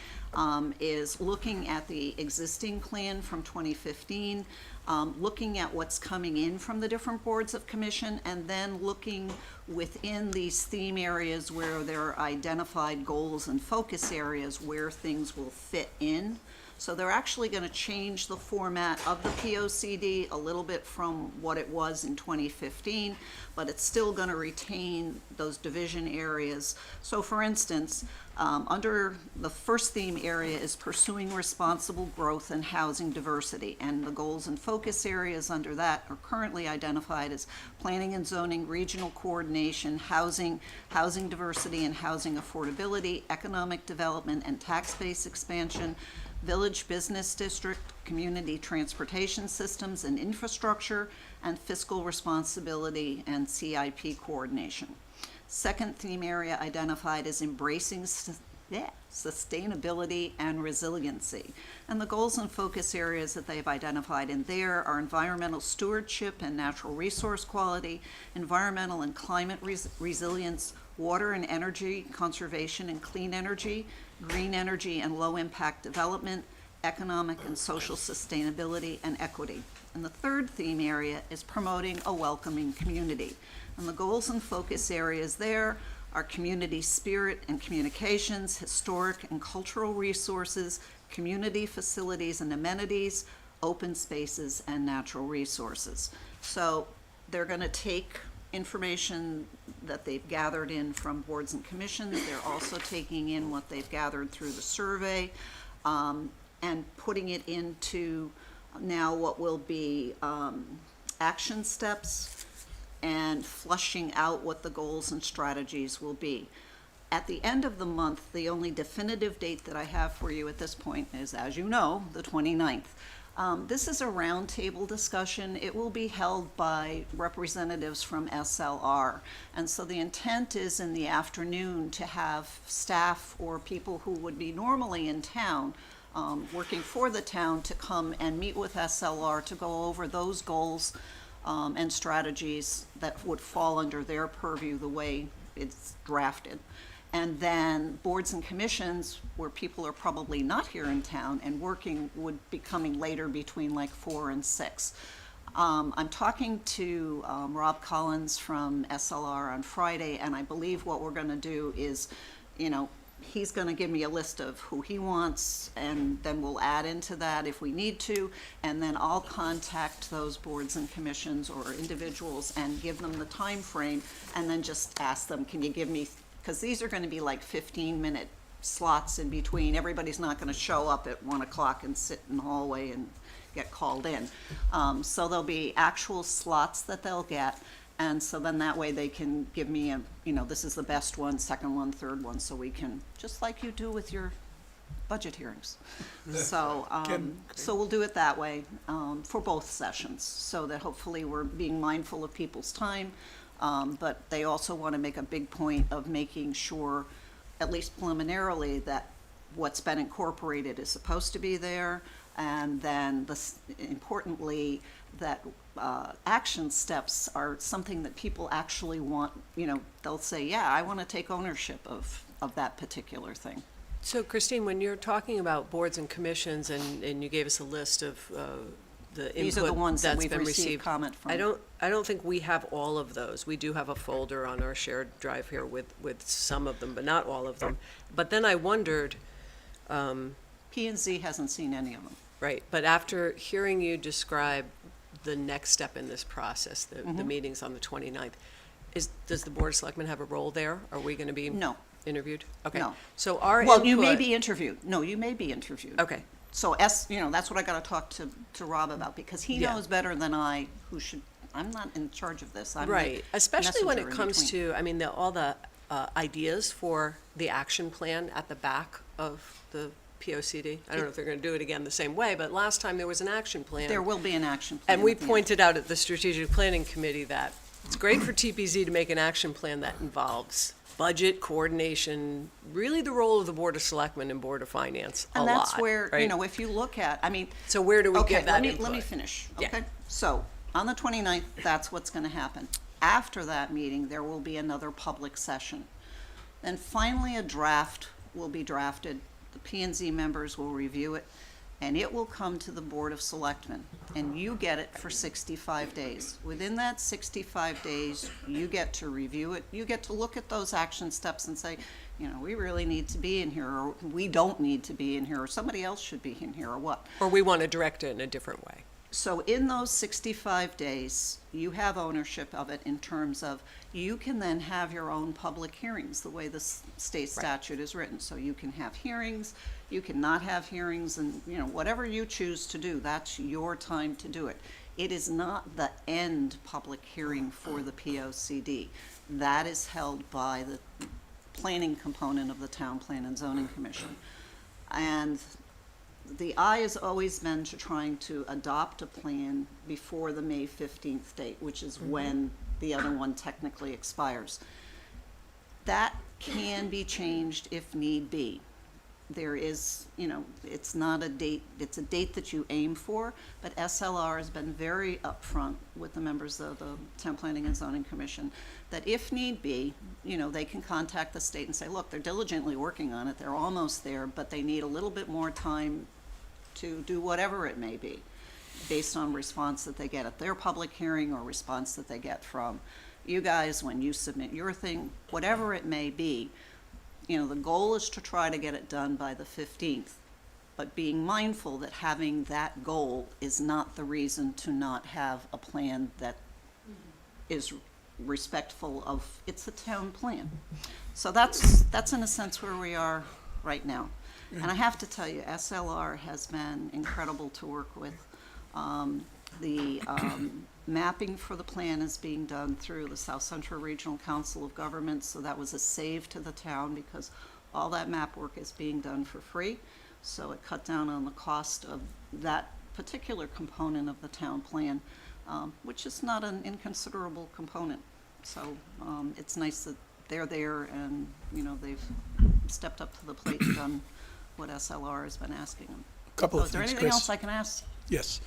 is looking at the existing plan from 2015, looking at what's coming in from the different boards of commission, and then looking within these theme areas where there are identified goals and focus areas where things will fit in. So they're actually going to change the format of the POCD a little bit from what it was in 2015, but it's still going to retain those division areas. So for instance, under the first theme area is pursuing responsible growth and housing diversity, and the goals and focus areas under that are currently identified as planning and zoning, regional coordination, housing diversity and housing affordability, economic development and tax base expansion, village business district, community transportation systems and infrastructure, and fiscal responsibility and CIP coordination. Second theme area identified is embracing sustainability and resiliency. And the goals and focus areas that they've identified in there are environmental stewardship and natural resource quality, environmental and climate resilience, water and energy conservation and clean energy, green energy and low-impact development, economic and social sustainability, and equity. And the third theme area is promoting a welcoming community. And the goals and focus areas there are community spirit and communications, historic and cultural resources, community facilities and amenities, open spaces, and natural resources. So they're going to take information that they've gathered in from boards and commissions. They're also taking in what they've gathered through the survey and putting it into now what will be action steps and flushing out what the goals and strategies will be. At the end of the month, the only definitive date that I have for you at this point is, as you know, the 29th. This is a roundtable discussion. It will be held by representatives from SLR. And so the intent is in the afternoon to have staff or people who would be normally in town, working for the town, to come and meet with SLR to go over those goals and strategies that would fall under their purview the way it's drafted. And then boards and commissions, where people are probably not here in town and working, would be coming later between like 4 and 6. I'm talking to Rob Collins from SLR on Friday, and I believe what we're going to do is, he's going to give me a list of who he wants, and then we'll add into that if we need to, and then I'll contact those boards and commissions or individuals and give them the time frame, and then just ask them, can you give me, because these are going to be like 15-minute slots in between. Everybody's not going to show up at 1 o'clock and sit in the hallway and get called in. So there'll be actual slots that they'll get, and so then that way they can give me a, this is the best one, second one, third one, so we can, just like you do with your budget hearings. So, so we'll do it that way for both sessions, so that hopefully we're being mindful of people's time. But they also want to make a big point of making sure at least preliminarily, that what's been incorporated is supposed to be there, and then importantly, that action steps are something that people actually want, they'll say, yeah, I want to take ownership of that particular thing. So Christine, when you're talking about boards and commissions, and you gave us a list of the These are the input ones that that's we've been received received, comment from. I don't think we have all of those. We do have a folder on our shared drive here with some of them, but not all of them. But then I wondered, P&Z hasn't seen any of them. right, but after hearing you describe the next step in this process, the Mhm. meetings on the 29th, does the Board of Selectmen have a role there? Are we going to be No. interviewed? Okay. No. So our Well, you may input- be interviewed. No, you may be interviewed. Okay. So that's what I gotta talk to Rob about, because he Yeah. knows better than I, I'm not in charge of this. I'm the Right, especially when it messenger in comes between. to, I mean, all the ideas for the action plan at the back of the POCD. I don't know if they're gonna do it again the same way, but last time there was an action plan. There will be an action plan. And we at the end. pointed out at the Strategic Planning Committee that it's great for TPZ to make an action plan that involves budget, coordination, really the role of the Board of Selectmen and Board of Finance a lot, And that's where, right? if you look at, So where do we okay, get that let me input? finish, Yeah. okay? So, on the 29th, that's what's gonna happen. After that meeting, there will be another public session. Then finally, a draft will be drafted. The P&Z members will review it, and it will come to the Board of Selectmen. And you get it for 65 days. Within that 65 days, you get to review it. You get to look at those action steps and say, we really need to be in here, or we don't need to be in here, or somebody else should be in here, or what. Or we want to direct it in a different way. So in those 65 days, you have ownership of it in terms of, you can then have your own public hearings, the way the state statute is written. So you can have hearings, you can not have hearings, and, whatever you choose to do, that's your time to do it. It is not the end public hearing for the POCD. That is held by the planning component of the Town Plan and Zoning Commission. And the eye has always been to trying to adopt a plan before the May 15th date, which is when the other one technically expires. That can be changed if need be. There is, it's not a date, it's a date that you aim for, but SLR has been very upfront with the members of the Town Planning and Zoning Commission that if need be, they can contact the state and say, look, they're diligently working on it, they're almost there, but they need a little bit more time to do whatever it may be, based on response that they get at their public hearing or response that they get from you guys when you submit your thing, whatever it may be. The goal is to try to get it done by the 15th, but being mindful that having that goal is not the reason to not have a plan that is respectful of, it's a town plan. So that's in a sense where we are right now. And I have to tell you, SLR has been incredible to work with. The mapping for the plan is being done through the South Central Regional Council of Governments, so that was a save to the town because all that map work is being done for free. So it cut down on the cost of that particular component of the town plan, which is not an inconsiderable component. So it's nice that they're there and, they've stepped up to the plate and done what SLR has been asking them. Couple of Is there things, anything Chris. else I can ask? Yes.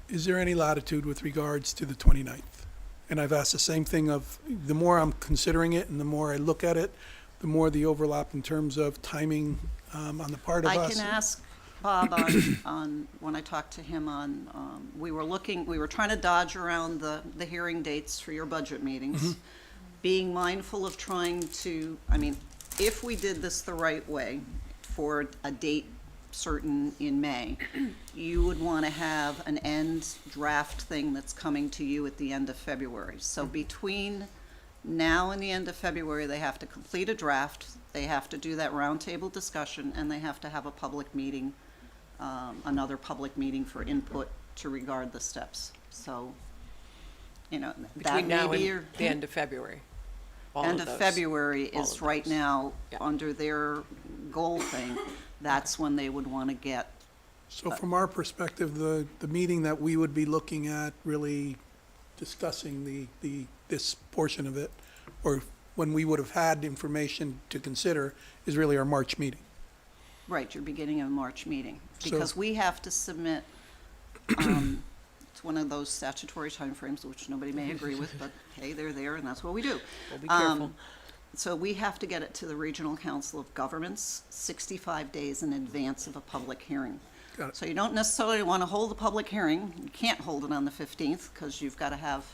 Is there any latitude with regards to the 29th? And I've asked the same thing of, the more I'm considering it and the more I look at it, the more the overlap in terms of timing on the part of us. I can ask Bob on when I talked to him on, we were trying to dodge around the hearing dates for your budget meetings. Being mindful of trying to, if we did this the right way for a date certain in May, you would want to have an end draft thing that's coming to you at the end of February. So between now and the end of February, they have to complete a draft, they have to do that roundtable discussion, and they have to have a public meeting, another public meeting for input to regard the steps. So, that Between may now be and your. the end of February. All End of of those. February All is of right those. now, Yeah. under their goal thing, that's when they would want to get. So from our perspective, the meeting that we would be looking at really discussing this portion of it, or when we would have had information to consider is really our March meeting. Right, your beginning of March meeting, So- because we have to submit, it's one of those statutory timeframes which nobody may agree with, but hey, they're there and that's what we do. Well, be careful. So we have to get it to the Regional Council of Governments 65 days in advance of a public hearing. Got it. So you don't necessarily want to hold a public hearing. You can't hold it on the 15th because you've got to have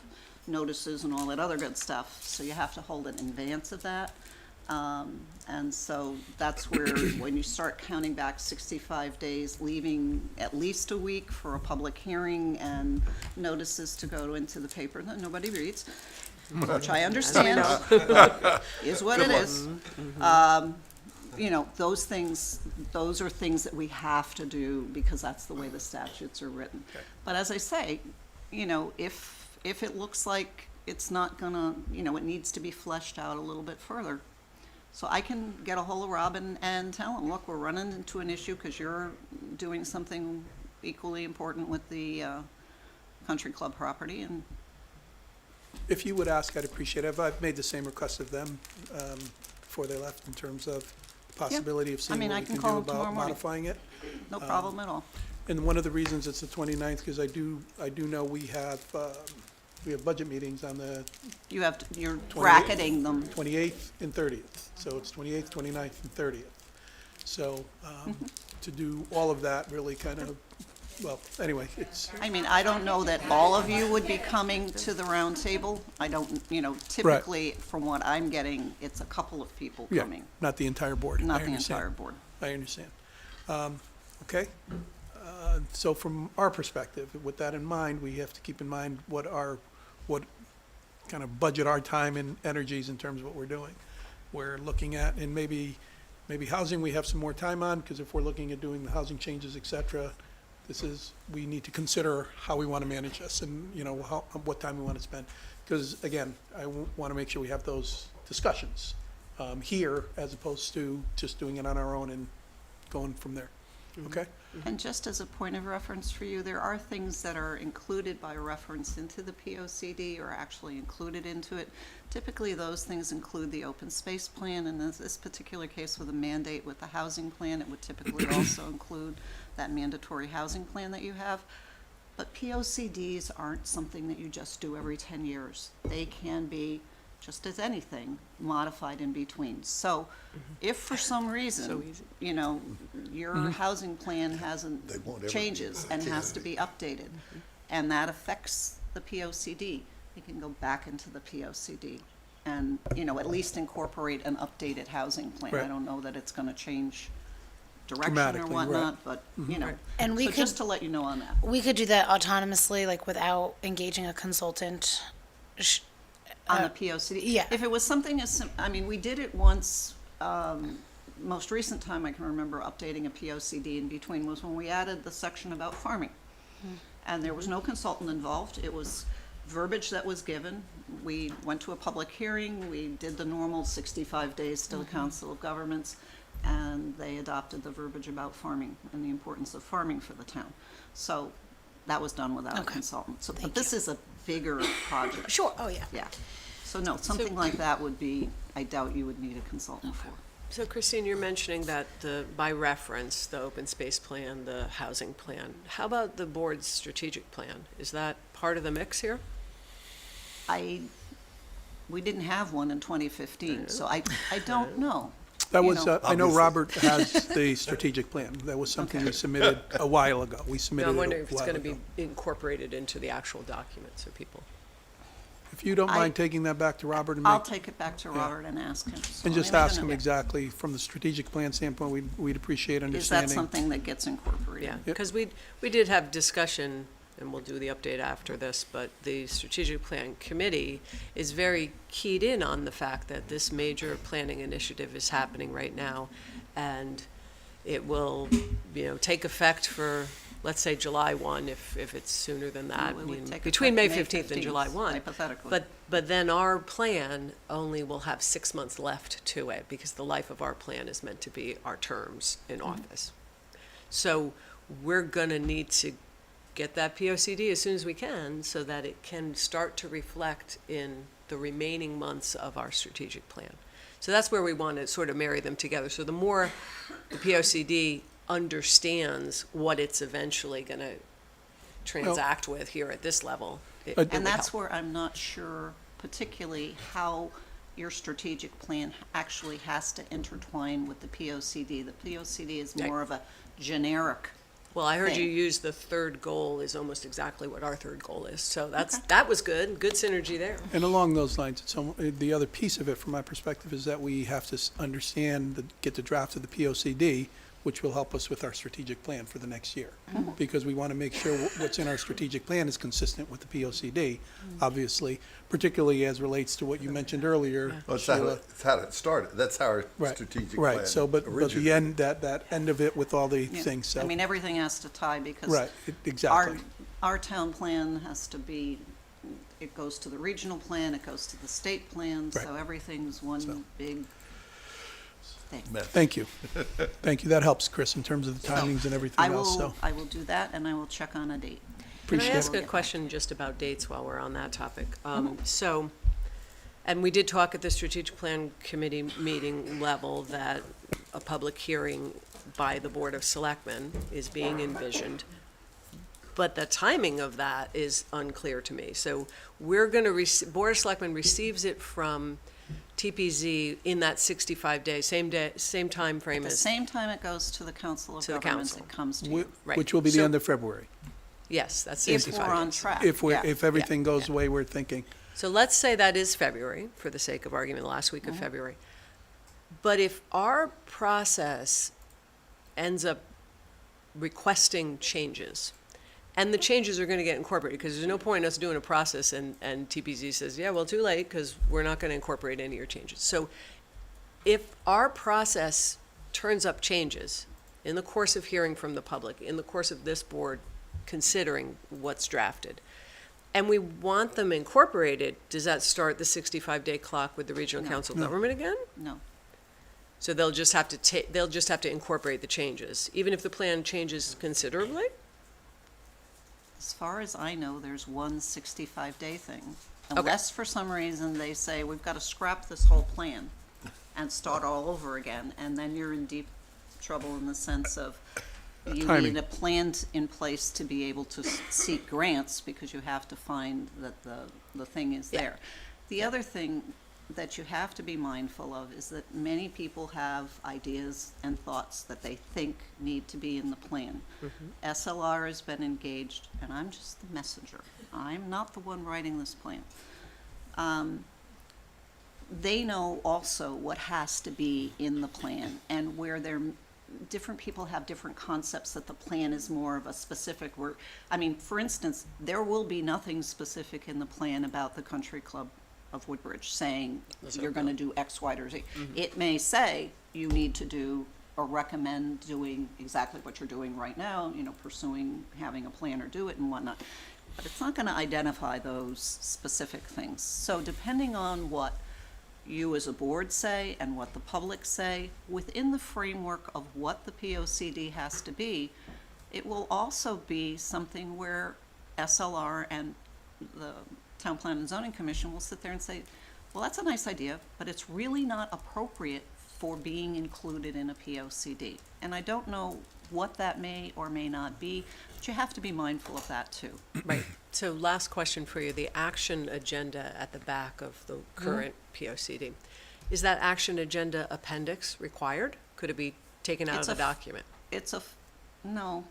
notices and all that other good stuff. So you have to hold it in advance of that. And so that's where, when you start counting back 65 days, leaving at least a week for a public hearing and notices to go into the paper that nobody reads, which I understand, but is what it is. You know, those things, those are things that we have to do because that's the way the statutes are written. But as I say, you know, if it looks like it's not gonna, you know, it needs to be fleshed out a little bit further. So I can get a hold of Robin and tell him, look, we're running into an issue because you're doing something equally important with the country club property, and If you would ask, I'd appreciate it. I've made the same request of them before they left in terms of the possibility of I seeing mean, what I we can can call do them tomorrow about morning. modifying it. no problem at all. And one of the reasons it's the 29th, because I do know we have budget meetings on the You have, you're 28th. bracketing them. 28th and 30th. So it's 28th, 29th, and 30th. So to do all of that really kind of, well, anyway, it's, I mean, I don't know that all of you would be coming to the round table. I don't, you know, typically, from what I'm getting, it's a couple of people yeah, coming, not the entire board. I not the understand. entire board. I understand. Okay. So from our perspective, with that in mind, we have to keep in mind what kind of budget our time and energies in terms of what we're doing. We're looking at, and maybe housing we have some more time on, because if we're looking at doing the housing changes, et cetera, we need to consider how we want to manage this and, you know, what time we want to spend. Because again, I want to make sure we have those discussions here as opposed to just doing it on our own and going from there. Okay? And just as a point of reference for you, there are things that are included by reference into the POCD or actually included into it. Typically, those things include the open space plan, and in this particular case with a mandate with the housing plan, it would typically also include that mandatory housing plan that you have. But POCDs aren't something that you just do every 10 years. They can be, just as anything, modified in between. So if for some reason, you know, your housing plan changes and has to be updated, and that affects the POCD, you can go back into the POCD and, you know, at least incorporate an updated housing plan. I Right. don't know that it's gonna change direction or Dramatically, right. whatnot, but, you know. And we So just could- to let you know on that. We could do that autonomously, like without engaging a consultant. On the POCD? yeah. If it was something I mean, we did it once, most recent time I can remember updating a POCD in between was when we added the section about farming. And there was no consultant involved, it was verbiage that was given. We went to a public hearing, we did the normal 65 days to the Council of Governments, and they adopted the verbiage about farming and the importance of farming for the town. So that was done without a consultant. So, but this is a bigger project. Sure, oh yeah. Yeah. So no, something like that would be, I doubt you would need a consultant for. So Christine, you're mentioning that by reference, the open space plan, the housing plan. How about the board's strategic plan? Is that part of the mix here? We didn't have one in 2015, so I don't know. That You was, know. I know Robert has the strategic plan. That was something we submitted a while ago. We No, submitted I'm it a wondering if it's while gonna ago. be incorporated into the actual document, so people. If you don't mind taking that back to Robert and I'll make, take it back to Yeah. Robert and ask him. So and just let me ask know. him exactly, from the strategic plan standpoint, we'd appreciate Is understanding. that something that gets incorporated? Yeah, because we did have discussion, and we'll do the update after this, but the strategic plan committee is very keyed in on the fact that this major planning initiative is happening right now, and it will, you know, take effect for, let's say, July 1, if it's sooner than that. Well, it I would mean, take between effect May May 15th and July 1. hypothetically. But then our plan only will have 6 months left to it, because the life of our plan is meant to be our terms in office. So we're gonna need to get that POCD as soon as we can, so that it can start to reflect in the remaining months of our strategic plan. So that's where we want to sort of marry them together. So the more the POCD understands what it's eventually going to transact with here at this level, it would And that's help. where I'm not sure particularly how your strategic plan actually has to intertwine with the POCD. The POCD is more of a generic. Well, I heard you thing. use the third goal is almost exactly what our third goal is. So that was good synergy there. And along those lines, the other piece of it, from my perspective, is that we have to understand, get the draft of the POCD, which will help us with our strategic plan for the next year. Because we want to make sure what's in our strategic plan is consistent with the POCD, obviously, particularly as relates to what you mentioned earlier. Well, it's Sheila. how it started. That's how our Right, strategic plan right, so, but the originated. end, that end of it with all the Yeah. things, so. I mean, everything has to tie because. Right, exactly. Our town plan has to be, it goes to the regional plan, it goes to the state plan, Right. so everything's one big thing. Thank you. Thank you. That helps, Chris, in terms of the timings and everything else, so. I will do that, and I will check on a date. Can I Appreciate ask it. a question just about dates while we're on that topic? So, and we did talk at the strategic plan committee meeting level that a public hearing by the Board of Selectmen is being envisioned. But the timing of that is unclear to me. So we're going to, Board of Selectmen receives it from TPZ in that 65-day, same time frame At the as. same time it goes to the Council of To the Governments, council. it comes to Whi- you. Right. Which will be the So- end of February. Yes, that's If 65 we're on days. track. If everything goes the way we're thinking. So let's say that is February, for the sake of argument, the last week of February. But if our process ends up requesting changes, and the changes are going to get incorporated, because there's no point in us doing a process and TPZ says, yeah, well, too late, because we're not going to incorporate any of your changes. So if our process turns up changes in the course of hearing from the public, in the course of this board considering what's drafted, and we want them incorporated, does that start the 65-day clock with the Regional Council of Government again? No. So they'll just have to incorporate the changes, even if the plan changes considerably? As far as I know, there's one 65-day thing. Unless for some reason they say, we've got to scrap this whole plan and start all over again, and then you're in deep trouble in the sense of you Timing. need a plan in place to be able to seek grants, because you have to find that the thing is there. The other thing that you have to be mindful of is that many people have ideas and thoughts that they think need to be in the plan. SLR has been engaged, and I'm just the messenger. I'm not the one writing this plan. They know also what has to be in the plan, and where different people have different concepts that the plan is more of a specific work. I mean, for instance, there will be nothing specific in the plan about the country club of Woodbridge saying you're going to do X, Y, or Z. It may say you need to do or recommend doing exactly what you're doing right now, pursuing having a plan or do it and whatnot. But it's not going to identify those specific things. So depending on what you as a board say and what the public say, within the framework of what the POCD has to be, it will also be something where SLR and the Town Plan and Zoning Commission will sit there and say, well, that's a nice idea, but it's really not appropriate for being included in a POCD. And I don't know what that may or may not be, but you have to be mindful of that too. Right. So last question for you, the action agenda at the back of the current POCD. Is that action agenda appendix required? Could it be taken out of the document? No.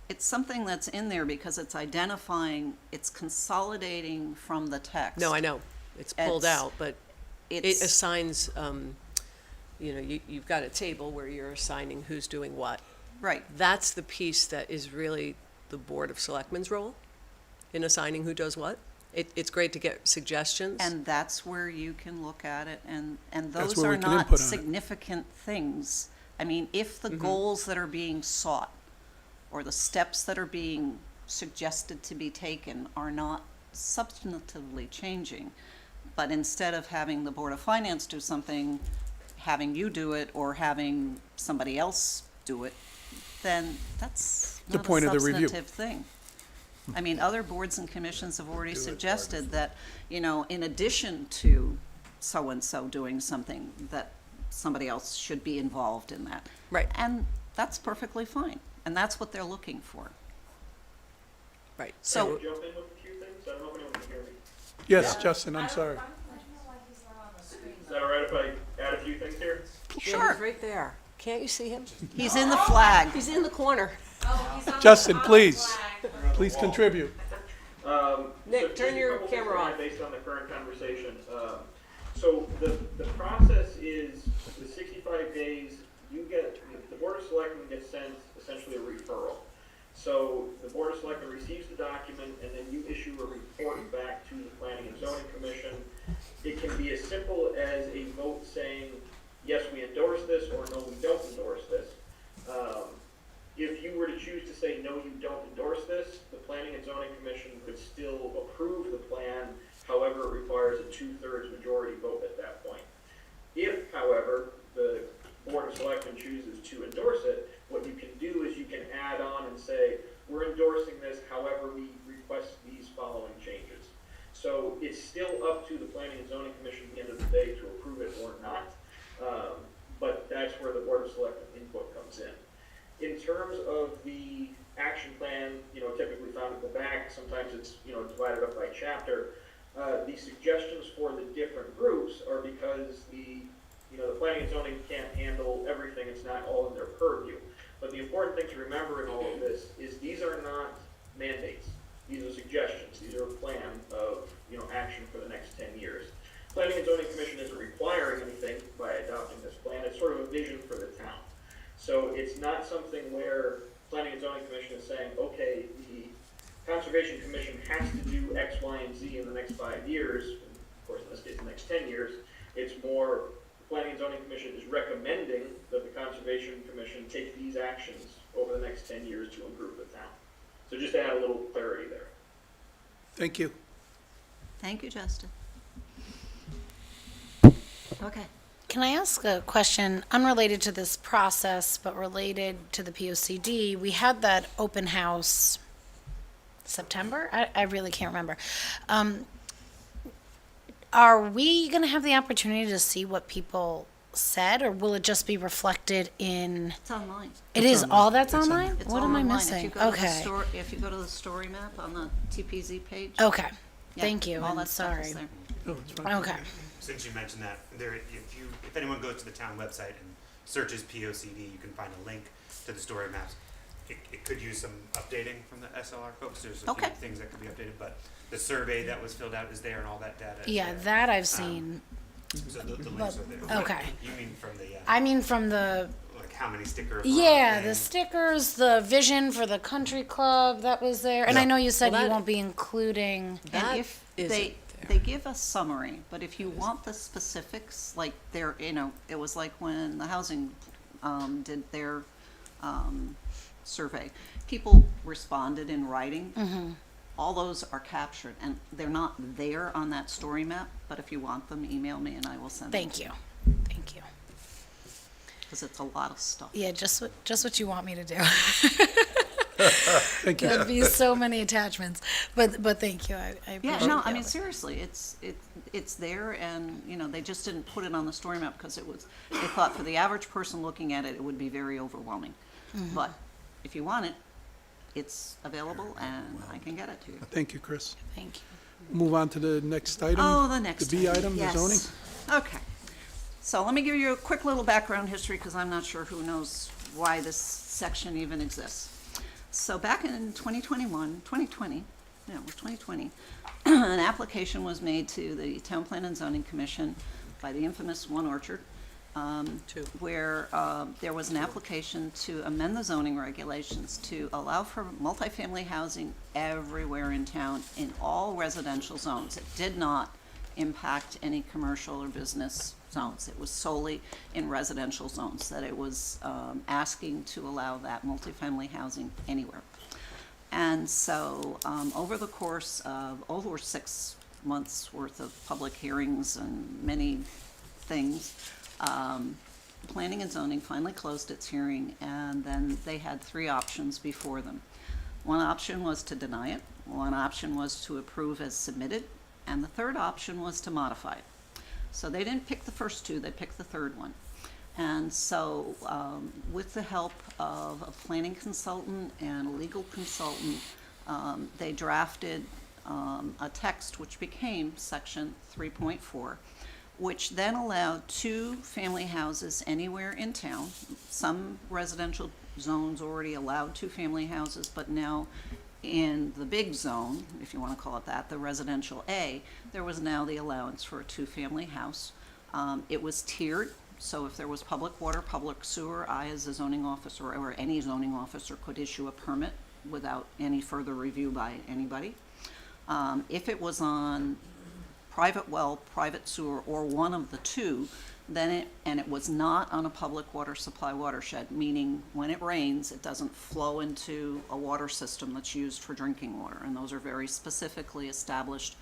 It's something that's in there because it's identifying, it's consolidating from the text. No, I know. It's pulled out, but it it's- assigns, you've got a table where you're assigning who's doing what. Right. That's the piece that is really the Board of Selectmen's role in assigning who does what. It's great to get suggestions. And that's where you can look at it, and That's those where are we can not input on it. significant things. I mean, if the goals that are being sought, or the steps that are being suggested to be taken are not substantively changing, but instead of having the Board of Finance do something, having you do it, or having somebody else do it, then that's The not point a of the review. substantive thing. I mean, other boards and commissions have already suggested that, you know, in addition to so-and-so doing something, that somebody else should be involved in that. Right. And that's perfectly fine, and that's what they're looking for. Right. So, Jump in with a few things? I don't know if anyone can hear me. Yes, Justin, I'm sorry. Is that all right if I add a few things here? Sure. He's right there. Can't you see him? He's in the flag. He's in the corner. Justin, please contribute. Nick, turn your camera on. Based on the current conversation. So the process is the 65 days, the Board of Selectmen gets sent essentially a referral. So the Board of Selectmen receives the document, and then you issue a report back to the Planning and Zoning Commission. It can be as simple as a vote saying, yes, we endorse this, or no, we don't endorse this. If you were to choose to say, no, you don't endorse this, the Planning and Zoning Commission could still approve the plan. However, it requires a 2/3 majority vote at that point. If, however, the Board of Selectmen chooses to endorse it, what you can do is you can add on and say, we're endorsing this, however, we request these following changes. So it's still up to the Planning and Zoning Commission at the end of the day to approve it or not. But that's where the Board of Selectmen input comes in. In terms of the action plan, typically found at the back, sometimes it's, divided up by chapter. The suggestions for the different groups are because the Planning and Zoning can't handle everything. It's not all in their purview. But the important thing to remember in all of this is these are not mandates. These are suggestions. These are a plan of, action for the next 10 years. Planning and Zoning Commission isn't requiring anything by adopting this plan. It's sort of a vision for the town. So it's not something where Planning and Zoning Commission is saying, okay, the Conservation Commission has to do X, Y, and Z in the next 5 years. And of course, in this case, the next 10 years. It's more, the Planning and Zoning Commission is recommending that the Conservation Commission take these actions over the next 10 years to improve the town. So just to add a little clarity there. Thank you. thank you, Justin. Okay. Can I ask a question unrelated to this process, but related to the POCD? We had that open house September? I really can't remember. Are we going to have the opportunity to see what people said, or will it just be reflected in? It's online. It is all that's online? It's What all am I online. missing? If you go to the Okay. if you go to the story map on the TPZ page. Okay. Yeah, Thank you. all I'm that stuff is sorry. there. Okay. Since you mentioned that, if anyone goes to the town website and searches POCD, you can find a link to the story maps. It could use some updating from the SLR folks. There's a few things that could be updated, but the survey that was filled out is there, and all that data is Yeah, there. that I've seen. So the links are there. Okay. You mean from the? I mean from the. Like how many stickers? Yeah, the stickers, the vision for the country club that was there, and I know you said you won't be including. And if they give a summary, but if you want the specifics, like it was like when the housing did their survey, people responded in writing. Mm-hmm. All those are captured, and they're not there on that story map, but if you want them, email me and I will send them. Thank you. Thank you. Because it's a lot of stuff. Yeah, just what you want me to do. Thank you. There'd be so many attachments, but thank you. I Yeah, appreciate no, I the mean, effort. seriously, it's there, and, they just didn't put it on the story map because they thought for the average person looking at it, it would be very overwhelming. Mhm. But if you want it, it's available, and I can get it to you. Thank you, Chris. Thank you. Move on to the next item. Oh, the next The B item, the yes. zoning. Okay. So let me give you a quick little background history, because I'm not sure who knows why this section even exists. So back in 2020, an application was made to the Town Plan and Zoning Commission by the infamous One Orchard, where there was an application to amend the zoning regulations to allow for multifamily housing everywhere in town in all residential zones. It did not impact any commercial or business zones. It was solely in residential zones that it was asking to allow that multifamily housing anywhere. And so over the course of over 6 months worth of public hearings and many things, Planning and Zoning finally closed its hearing, and then they had 3 options before them. One option was to deny it. One option was to approve as submitted, and the third option was to modify it. So they didn't pick the first two, they picked the third one. And so, with the help of a planning consultant and a legal consultant, they drafted a text which became section 3.4, which then allowed 2 family houses anywhere in town. Some residential zones already allowed 2 family houses, but now in the big zone, if you want to call it that, the residential A, there was now the allowance for a 2-family house. It was tiered, so if there was public water, public sewer, I as a zoning officer or any zoning officer could issue a permit without any further review by anybody. If it was on private well, private sewer, or one of the two, then it was not on a public water supply watershed, meaning when it rains, it doesn't flow into a water system that's used for drinking water. And those are very specifically established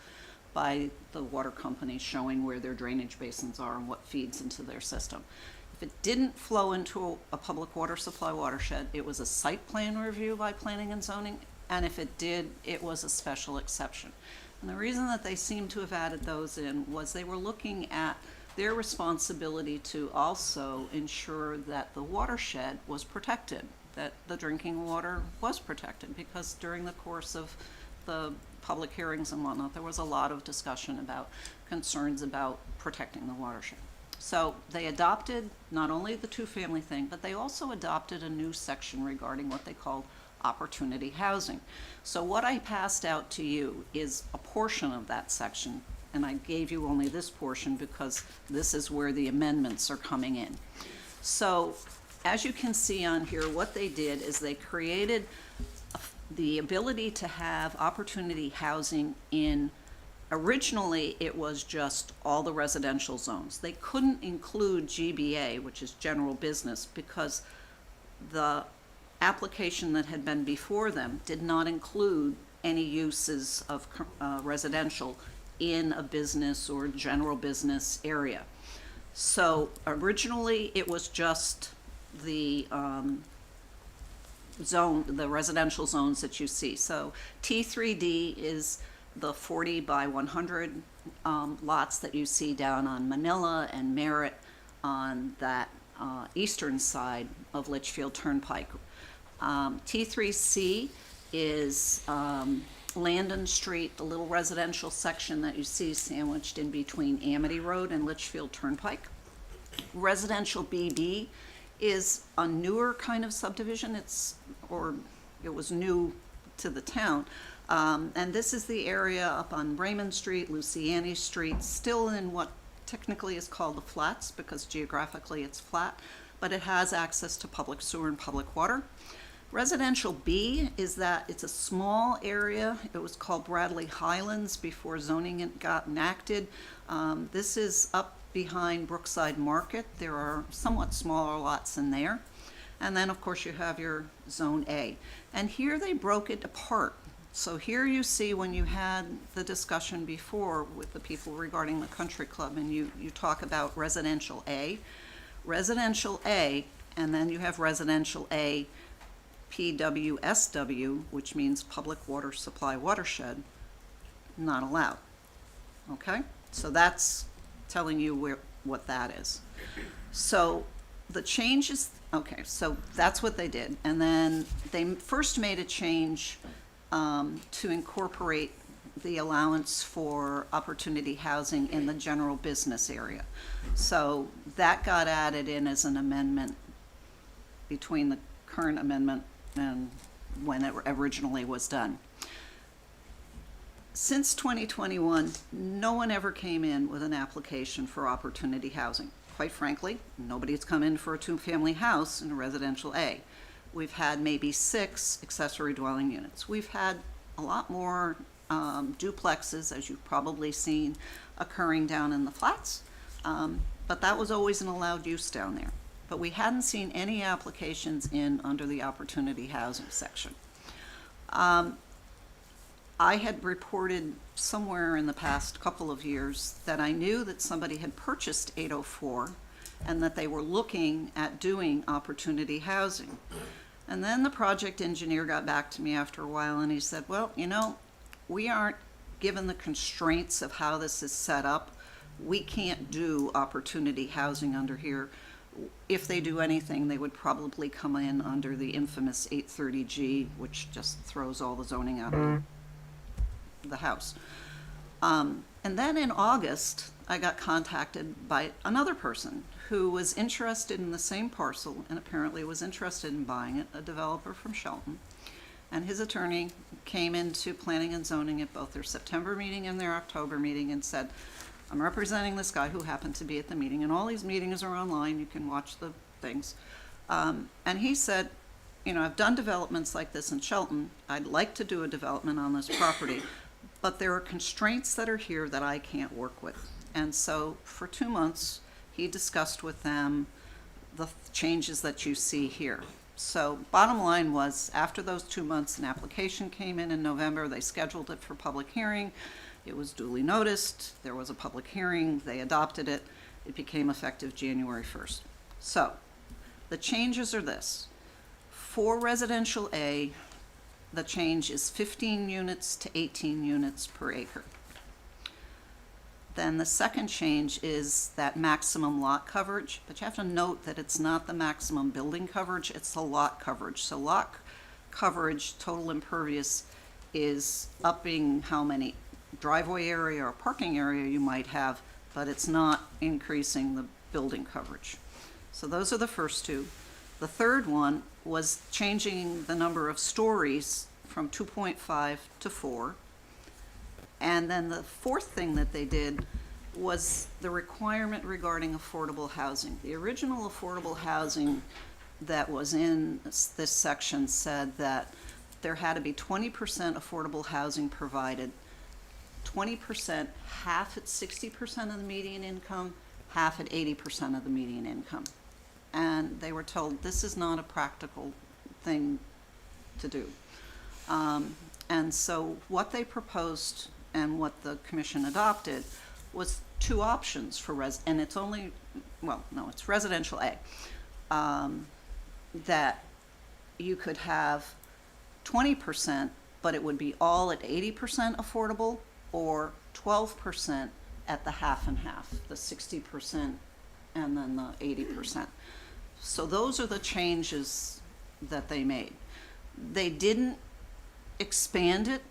by the water companies, showing where their drainage basins are and what feeds into their system. If it didn't flow into a public water supply watershed, it was a site plan review by planning and zoning, and if it did, it was a special exception. And the reason that they seem to have added those in was they were looking at their responsibility to also ensure that the watershed was protected, that the drinking water was protected, because during the course of the public hearings and whatnot, there was a lot of discussion about concerns about protecting the watershed. So they adopted not only the 2-family thing, but they also adopted a new section regarding what they called opportunity housing. So what I passed out to you is a portion of that section, and I gave you only this portion because this is where the amendments are coming in. So as you can see on here, what they did is they created the ability to have opportunity housing in, originally it was just all the residential zones. They couldn't include GBA, which is general business, because the application that had been before them did not include any uses of residential in a business or general business area. So originally it was just the the residential zones that you see. So T3D is the 40 by 100 lots that you see down on Manila and Merritt on that eastern side of Litchfield Turnpike. T3C is Landon Street, the little residential section that you see sandwiched in between Amity Road and Litchfield Turnpike. Residential BB is a newer kind of subdivision. It was new to the town. And this is the area up on Raymond Street, Luciani Street, still in what technically is called the flats, because geographically it's flat, but it has access to public sewer and public water. Residential B is that it's a small area. It was called Bradley Highlands before zoning got enacted. This is up behind Brookside Market. There are somewhat smaller lots in there. And then, of course, you have your Zone A. And here they broke it apart. So here you see, when you had the discussion before with the people regarding the country club, and you talk about residential A, and then you have residential A, PWSW, which means public water supply watershed, not allowed. Okay? So that's telling you what that is. So the changes, okay, so that's what they did. And then they first made a change to incorporate the allowance for opportunity housing in the general business area. So that got added in as an amendment between the current amendment and when it originally was done. Since 2021, no one ever came in with an application for opportunity housing. Quite frankly, nobody's come in for a 2-family house in a residential A. We've had maybe 6 accessory dwelling units. We've had a lot more duplexes, as you've probably seen, occurring down in the flats, but that was always an allowed use down there. But we hadn't seen any applications in under the opportunity housing section. I had reported somewhere in the past couple of years that I knew that somebody had purchased 804 and that they were looking at doing opportunity housing. And then the project engineer got back to me after a while and he said, well, you know, we aren't given the constraints of how this is set up. We can't do opportunity housing under here. If they do anything, they would probably come in under the infamous 830G, which just throws all the zoning out of the house. And then in August, I got contacted by another person who was interested in the same parcel and apparently was interested in buying it, a developer from Shelton. And his attorney came into planning and zoning at both their September meeting and their October meeting and said, I'm representing this guy who happened to be at the meeting, and all these meetings are online, you can watch the things. And he said, you know, I've done developments like this in Shelton, I'd like to do a development on this property, but there are constraints that are here that I can't work with. And so for 2 months, he discussed with them the changes that you see here. So bottom line was, after those 2 months, an application came in November, they scheduled it for public hearing. It was duly noticed, there was a public hearing, they adopted it, it became effective January 1st. So, the changes are this. For residential A, the change is 15 units to 18 units per acre. Then the second change is that maximum lot coverage, but you have to note that it's not the maximum building coverage, it's the lot coverage. So lot coverage, total impervious, is upping how many driveway area or parking area you might have, but it's not increasing the building coverage. So those are the first two. The third one was changing the number of stories from 2.5 to 4. And then the fourth thing that they did was the requirement regarding affordable housing. The original affordable housing that was in this section said that there had to be 20% affordable housing provided, 20%, half at 60% of the median income, half at 80% of the median income. And they were told this is not a practical thing to do. And so what they proposed and what the commission adopted was two options for and it's only, well, no, it's residential A, that you could have 20%, but it would be all at 80% affordable, or 12% at the half and half, the 60% and then the 80%. So those are the changes that they made. They didn't expand it.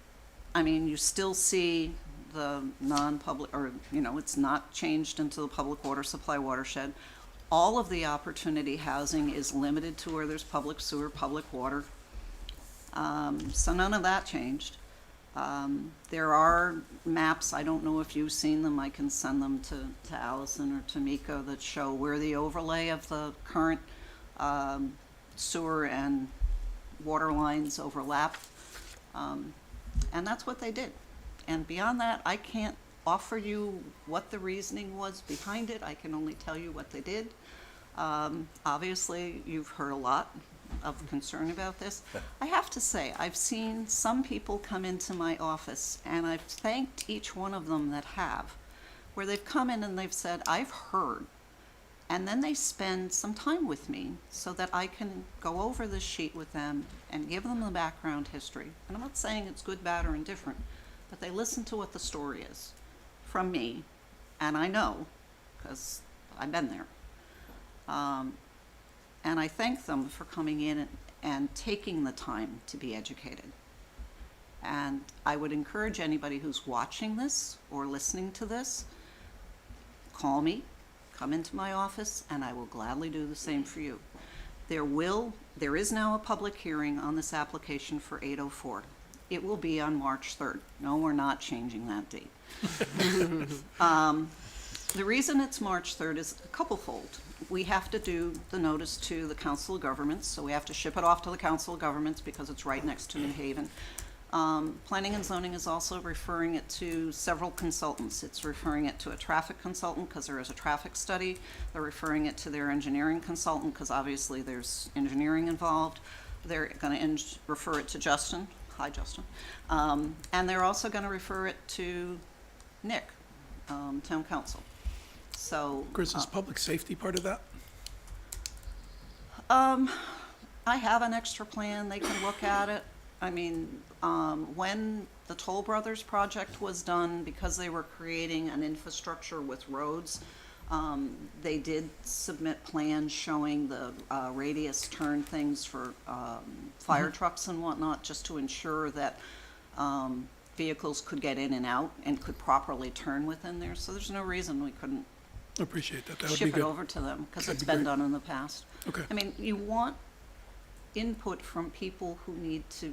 I mean, you still see the non-public, or, you know, it's not changed into the public water supply watershed. All of the opportunity housing is limited to where there's public sewer, public water. So none of that changed. There are maps, I don't know if you've seen them, I can send them to Allison or to Miko, that show where the overlay of the current sewer and water lines overlap. And that's what they did. And beyond that, I can't offer you what the reasoning was behind it. I can only tell you what they did. Obviously, you've heard a lot of concern about this. I have to say, I've seen some people come into my office, and I've thanked each one of them that have, where they've come in and they've said, I've heard, and then they spend some time with me so that I can go over this sheet with them and give them the background history. And I'm not saying it's good, bad, or indifferent, but they listen to what the story is from me, and I know, because I've been there. And I thank them for coming in and taking the time to be educated. And I would encourage anybody who's watching this or listening to this, call me, come into my office, and I will gladly do the same for you. There is now a public hearing on this application for 804. It will be on March 3rd. No, we're not changing that date. The reason it's March 3rd is a couple-fold. We have to do the notice to the Council of Governments, so we have to ship it off to the Council of Governments because it's right next to New Haven. Planning and Zoning is also referring it to several consultants. It's referring it to a traffic consultant because there is a traffic study. They're referring it to their engineering consultant because obviously there's engineering involved. They're going to refer it to Justin. Hi, Justin. And they're also going to refer it to Nick, Town Council. So, Chris, is public safety part of that? I have an extra plan. They can look at it. I mean, when the Toll Brothers project was done, because they were creating an infrastructure with roads, they did submit plans showing the radius turn things for fire trucks and whatnot, just to ensure that vehicles could get in and out and could properly turn within there. So there's no reason we couldn't Appreciate that. That would be ship it good. over to them, because That'd it's be been great. done in the past. Okay. I mean, you want input from people who need to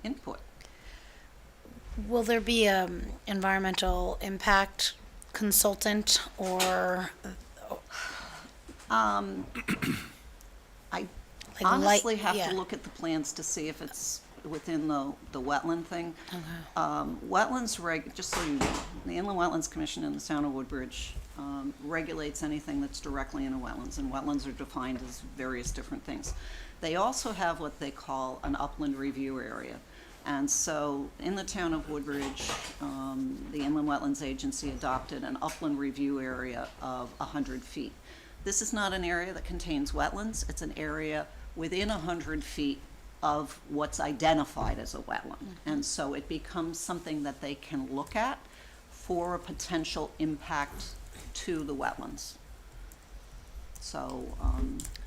input. Will there be a environmental impact consultant or I Like honestly light- have yeah. to look at the plans to see if it's within the wetland thing. Wetlands just so you know, the Inland Wetlands Commission in the town of Woodbridge regulates anything that's directly in a wetlands, and wetlands are defined as various different things. They also have what they call an upland review area. And so in the town of Woodbridge, the Inland Wetlands Agency adopted an upland review area of 100 feet. This is not an area that contains wetlands. It's an area within 100 feet of what's identified as a wetland. And so it becomes something that they can look at for a potential impact to the wetlands. So,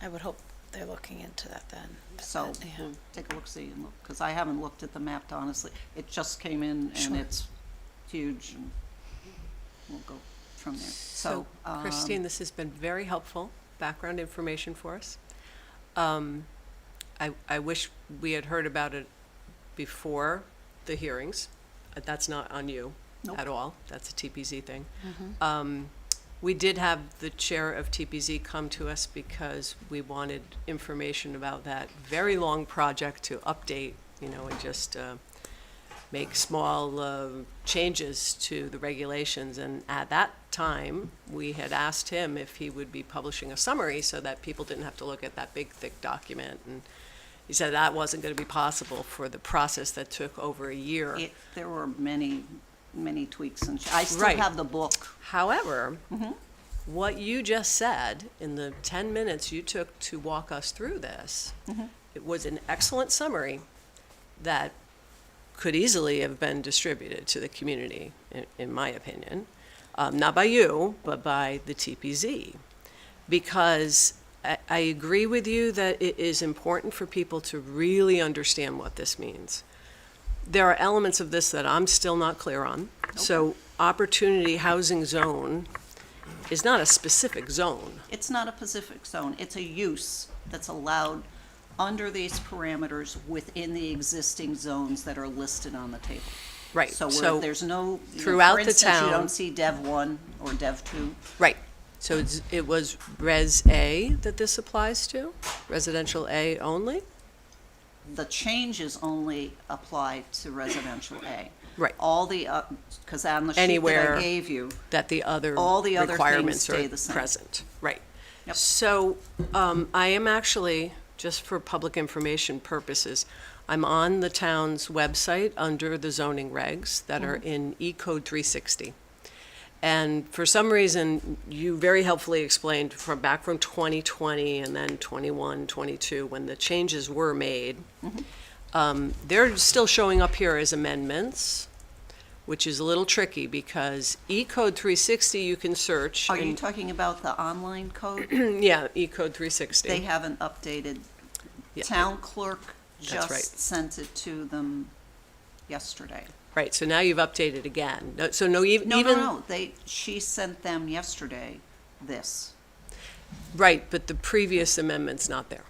I would hope they're looking into that then. so Yeah. we'll take a look-see and look, because I haven't looked at the map, honestly. It just came in and Sure. it's huge, and we'll go from there. So, Christine, this has been very helpful background information for us. I wish we had heard about it before the hearings. That's not on you Nope. at all. That's a TPZ thing. Mm-hmm. We did have the chair of TPZ come to us because we wanted information about that very long project to update, and just make small changes to the regulations. And at that time, we had asked him if he would be publishing a summary so that people didn't have to look at that big, thick document. And he said that wasn't going to be possible for the process that took over a year. there were many tweaks, and I still Right. have the book. However, what you just said in the 10 minutes you took to walk us through this, it was an excellent summary that could easily have been distributed to the community, in my opinion. Not by you, but by the TPZ. Because I agree with you that it is important for people to really understand what this means. There are elements of this that I'm still not clear on. So opportunity housing zone is not a specific zone. It's not a specific zone. It's a use that's allowed under these parameters within the existing zones that are listed on the table. Right. So there's no, throughout for the instance, you town- don't see Dev 1 or Dev 2. Right. So it was Res A that this applies to? Residential A only? The changes only apply to residential A. Right. All the, because on the sheet that Anywhere I gave you, that the other all the other things requirements stay are the same. present. Right. Yep. So I am actually, just for public information purposes, I'm on the town's website under the zoning regs that are in E Code 360. And for some reason, you very helpfully explained back from 2020 and then 21, 22, when the changes were made. They're still showing up here as amendments, which is a little tricky because E Code 360 you can search. Are you and- talking about the online code? Yeah, E Code 360. They haven't updated. Yeah. Town clerk That's right. just sent it to them yesterday. Right, so now you've updated again. So no, even. No, she sent them yesterday this. Right, but the previous amendment's not there.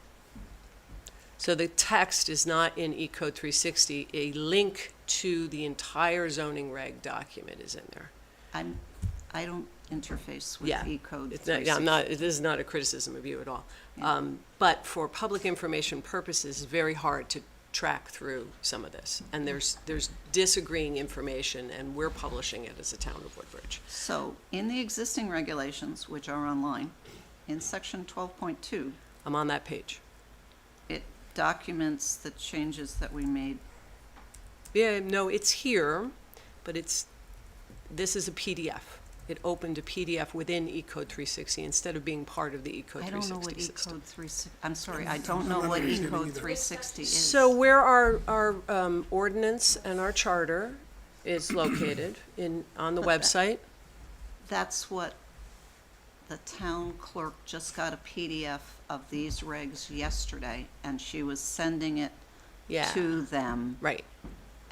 So the text is not in E Code 360. A link to the entire zoning reg document is in there. I don't interface with Yeah. E-code. It's not, yeah, I'm not, this is not a criticism of you at all. But for public information purposes, it's very hard to track through some of this. And there's disagreeing information, and we're publishing it as a town of Woodbridge. So in the existing regulations, which are online, in section 12.2, I'm on that page. it documents the changes that we made. Yeah, no, it's here, but this is a PDF. it opened a PDF within Ecode 360 instead of being part of the Ecode 360 I don't know what system. Ecode 360, I'm sorry, I don't know what Ecode 360 is. So where our ordinance and our charter is located on the website. That's what the town clerk just got a PDF of these regs yesterday, and she was sending it Yeah. to them. Right.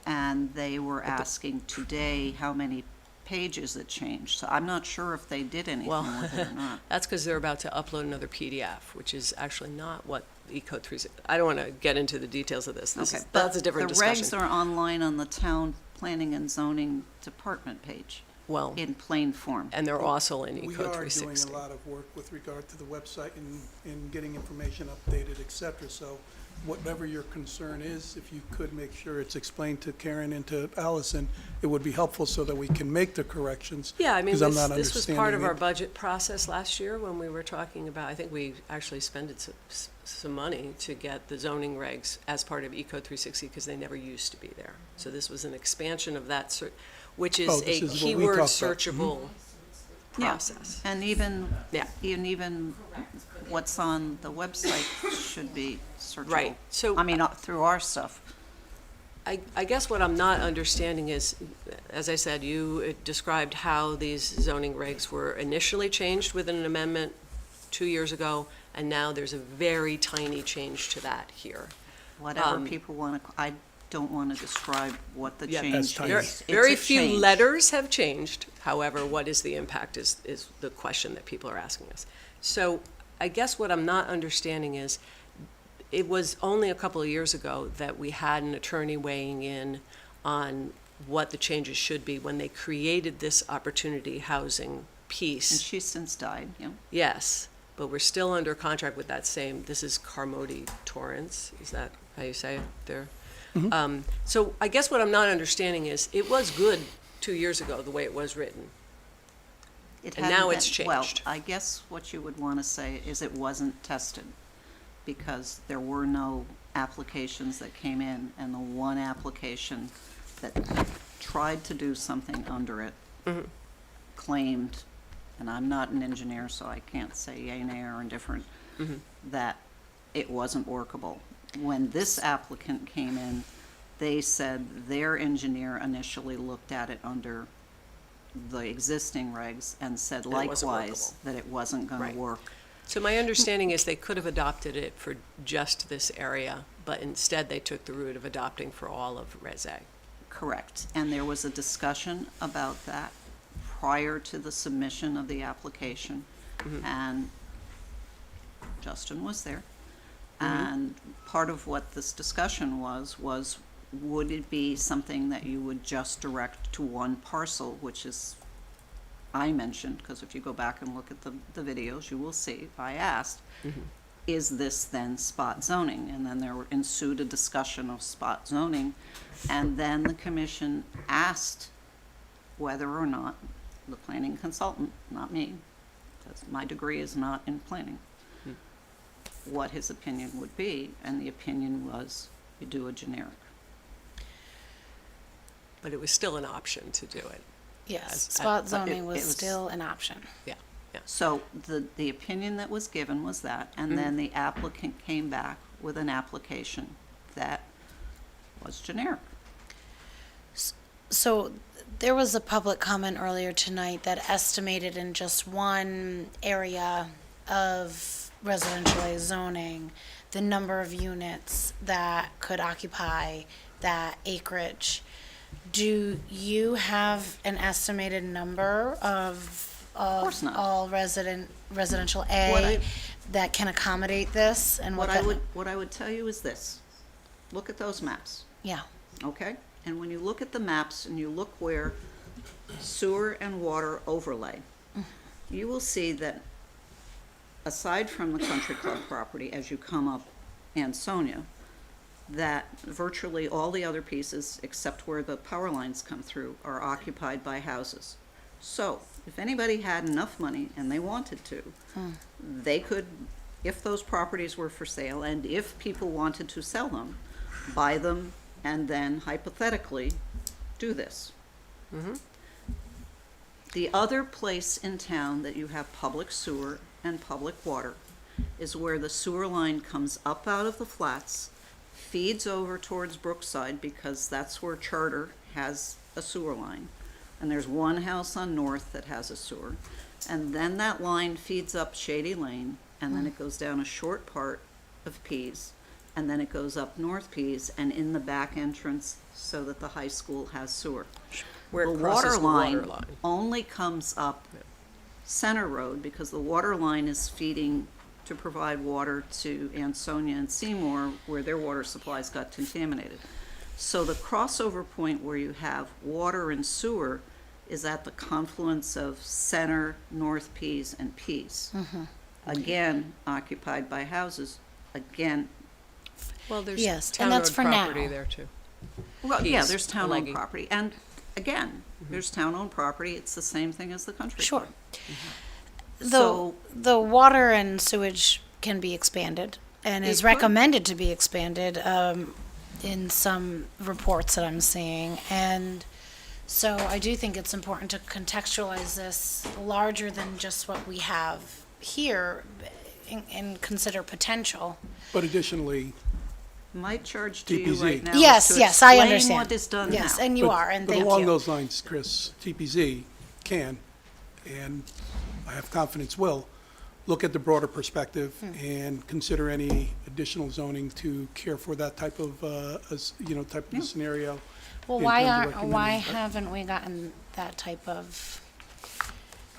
And they were asking today how many pages it changed. So I'm not sure if they did anything Well, with it or not. that's because they're about to upload another PDF, which is actually not what Ecode 360, I don't want to get into the details of this. Okay, That's a different discussion. The regs are online on the town planning and zoning department page. Well, in plain form. And they're also in We Ecode are 360. doing a lot of work with regard to the website and getting information updated, et cetera. So whatever your concern is, if you could make sure it's explained to Karen and to Allison, it would be helpful so that we can make the corrections. Yeah, I mean, 'cause I'm not this was part of understanding our it. budget process last year when we were talking about, I think we actually spent some money to get the zoning regs as part of Ecode 360 because they never used to be there. So this was an expansion of that, which is this a is what we keyword talked about. searchable process. And even what's on the website should be searchable. Right. So I mean, through our stuff. I guess what I'm not understanding is, as I said, you described how these zoning regs were initially changed with an amendment 2 years ago, and now there's a very tiny change to that here. Whatever people want to, I don't want to describe what the Yeah, change is. It's very a few change. letters have changed. However, what is the impact is the question that people are asking us. So I guess what I'm not understanding is, it was only a couple of years ago that we had an attorney weighing in on what the changes should be when they created this opportunity housing piece. And she's since died, yeah. Yes, but we're still under contract with that same, this is Carmody Torrance, is that how you say it there? So I guess what I'm not understanding is, it was good 2 years ago, the way it was written. It And hadn't now it's been- Well, changed. I guess what you would want to say is it wasn't tested because there were no applications that came in, and the one application that tried to do something under it claimed, and I'm not an engineer, so I can't say yea, nay, or indifferent, that it wasn't workable. When this applicant came in, they said their engineer initially looked at it under the existing regs and said And it wasn't likewise that it wasn't going Right. to work. So my understanding is they could have adopted it for just this area, but instead they took the route of adopting for all of Res A. Correct. And there was a discussion about that prior to the submission of the application. And Justin was there. And part of what this discussion was would it be something that you would just direct to one parcel, which is, I mentioned, because if you go back and look at the videos, you will see, I asked, is this then spot zoning? And then there ensued a discussion of spot zoning, and then the commission asked whether or not the planning consultant, not me, because my degree is not in planning, what his opinion would be, and the opinion was you do a generic. But it was still an option to do it. Yes, As- spot it zoning was was- still an option. Yeah, yeah. So the opinion that was given was that, and then the applicant came back with an application that was generic. So there was a public comment earlier tonight that estimated in just one area of residential zoning, the number of units that could occupy that acreage. Do you have an estimated number of course not. all residential What A I- that can accommodate this and What that? I would tell you is this, look at those maps, Yeah, okay? And when you look at the maps and you look where sewer and water overlay, you will see that aside from the country club property, as you come up Ansonia, that virtually all the other pieces, except where the power lines come through, are occupied by houses. So, if anybody had enough money and they wanted to, they could, if those properties were for sale, and if people wanted to sell them, buy them, and then hypothetically do this. The other place in town that you have public sewer and public water is where the sewer line comes up out of the flats, feeds over towards Brookside, because that's where Charter has a sewer line. And there's one house on North that has a sewer. And then that line feeds up Shady Lane, and then it goes down a short part of Pease, and then it goes up North Pease and in the back entrance so that the high school has sewer. Where it The crosses water the water line line. only comes up Center Road, because the water line is feeding to provide water to Ansonia and Seymour, where their water supplies got contaminated. So the crossover point where you have water and sewer is at the confluence of Center, North Pease, and Pease. Again, occupied by houses, again. Well, there's Yes, and town-owned that's for property now. there too. Well, yeah, Pease, there's town-owned Alleghi. property, and again, there's town-owned property, it's the same thing as the country Sure. club. Though the water and sewage can be expanded and It is could. recommended to be expanded in some reports that I'm seeing. And so I do think it's important to contextualize this larger than just what we have here and consider potential. But additionally, My charge to you TPZ. right now Yes, is to yes, I explain understand. what is done now. Yes, and you are, and but thank along you. those lines, Chris, TPZ can, and I have confidence will, look at the broader perspective Hmm. and consider any additional zoning to care for that type of, type of scenario. Well, in why terms of aren't, why recommending- haven't we gotten that type of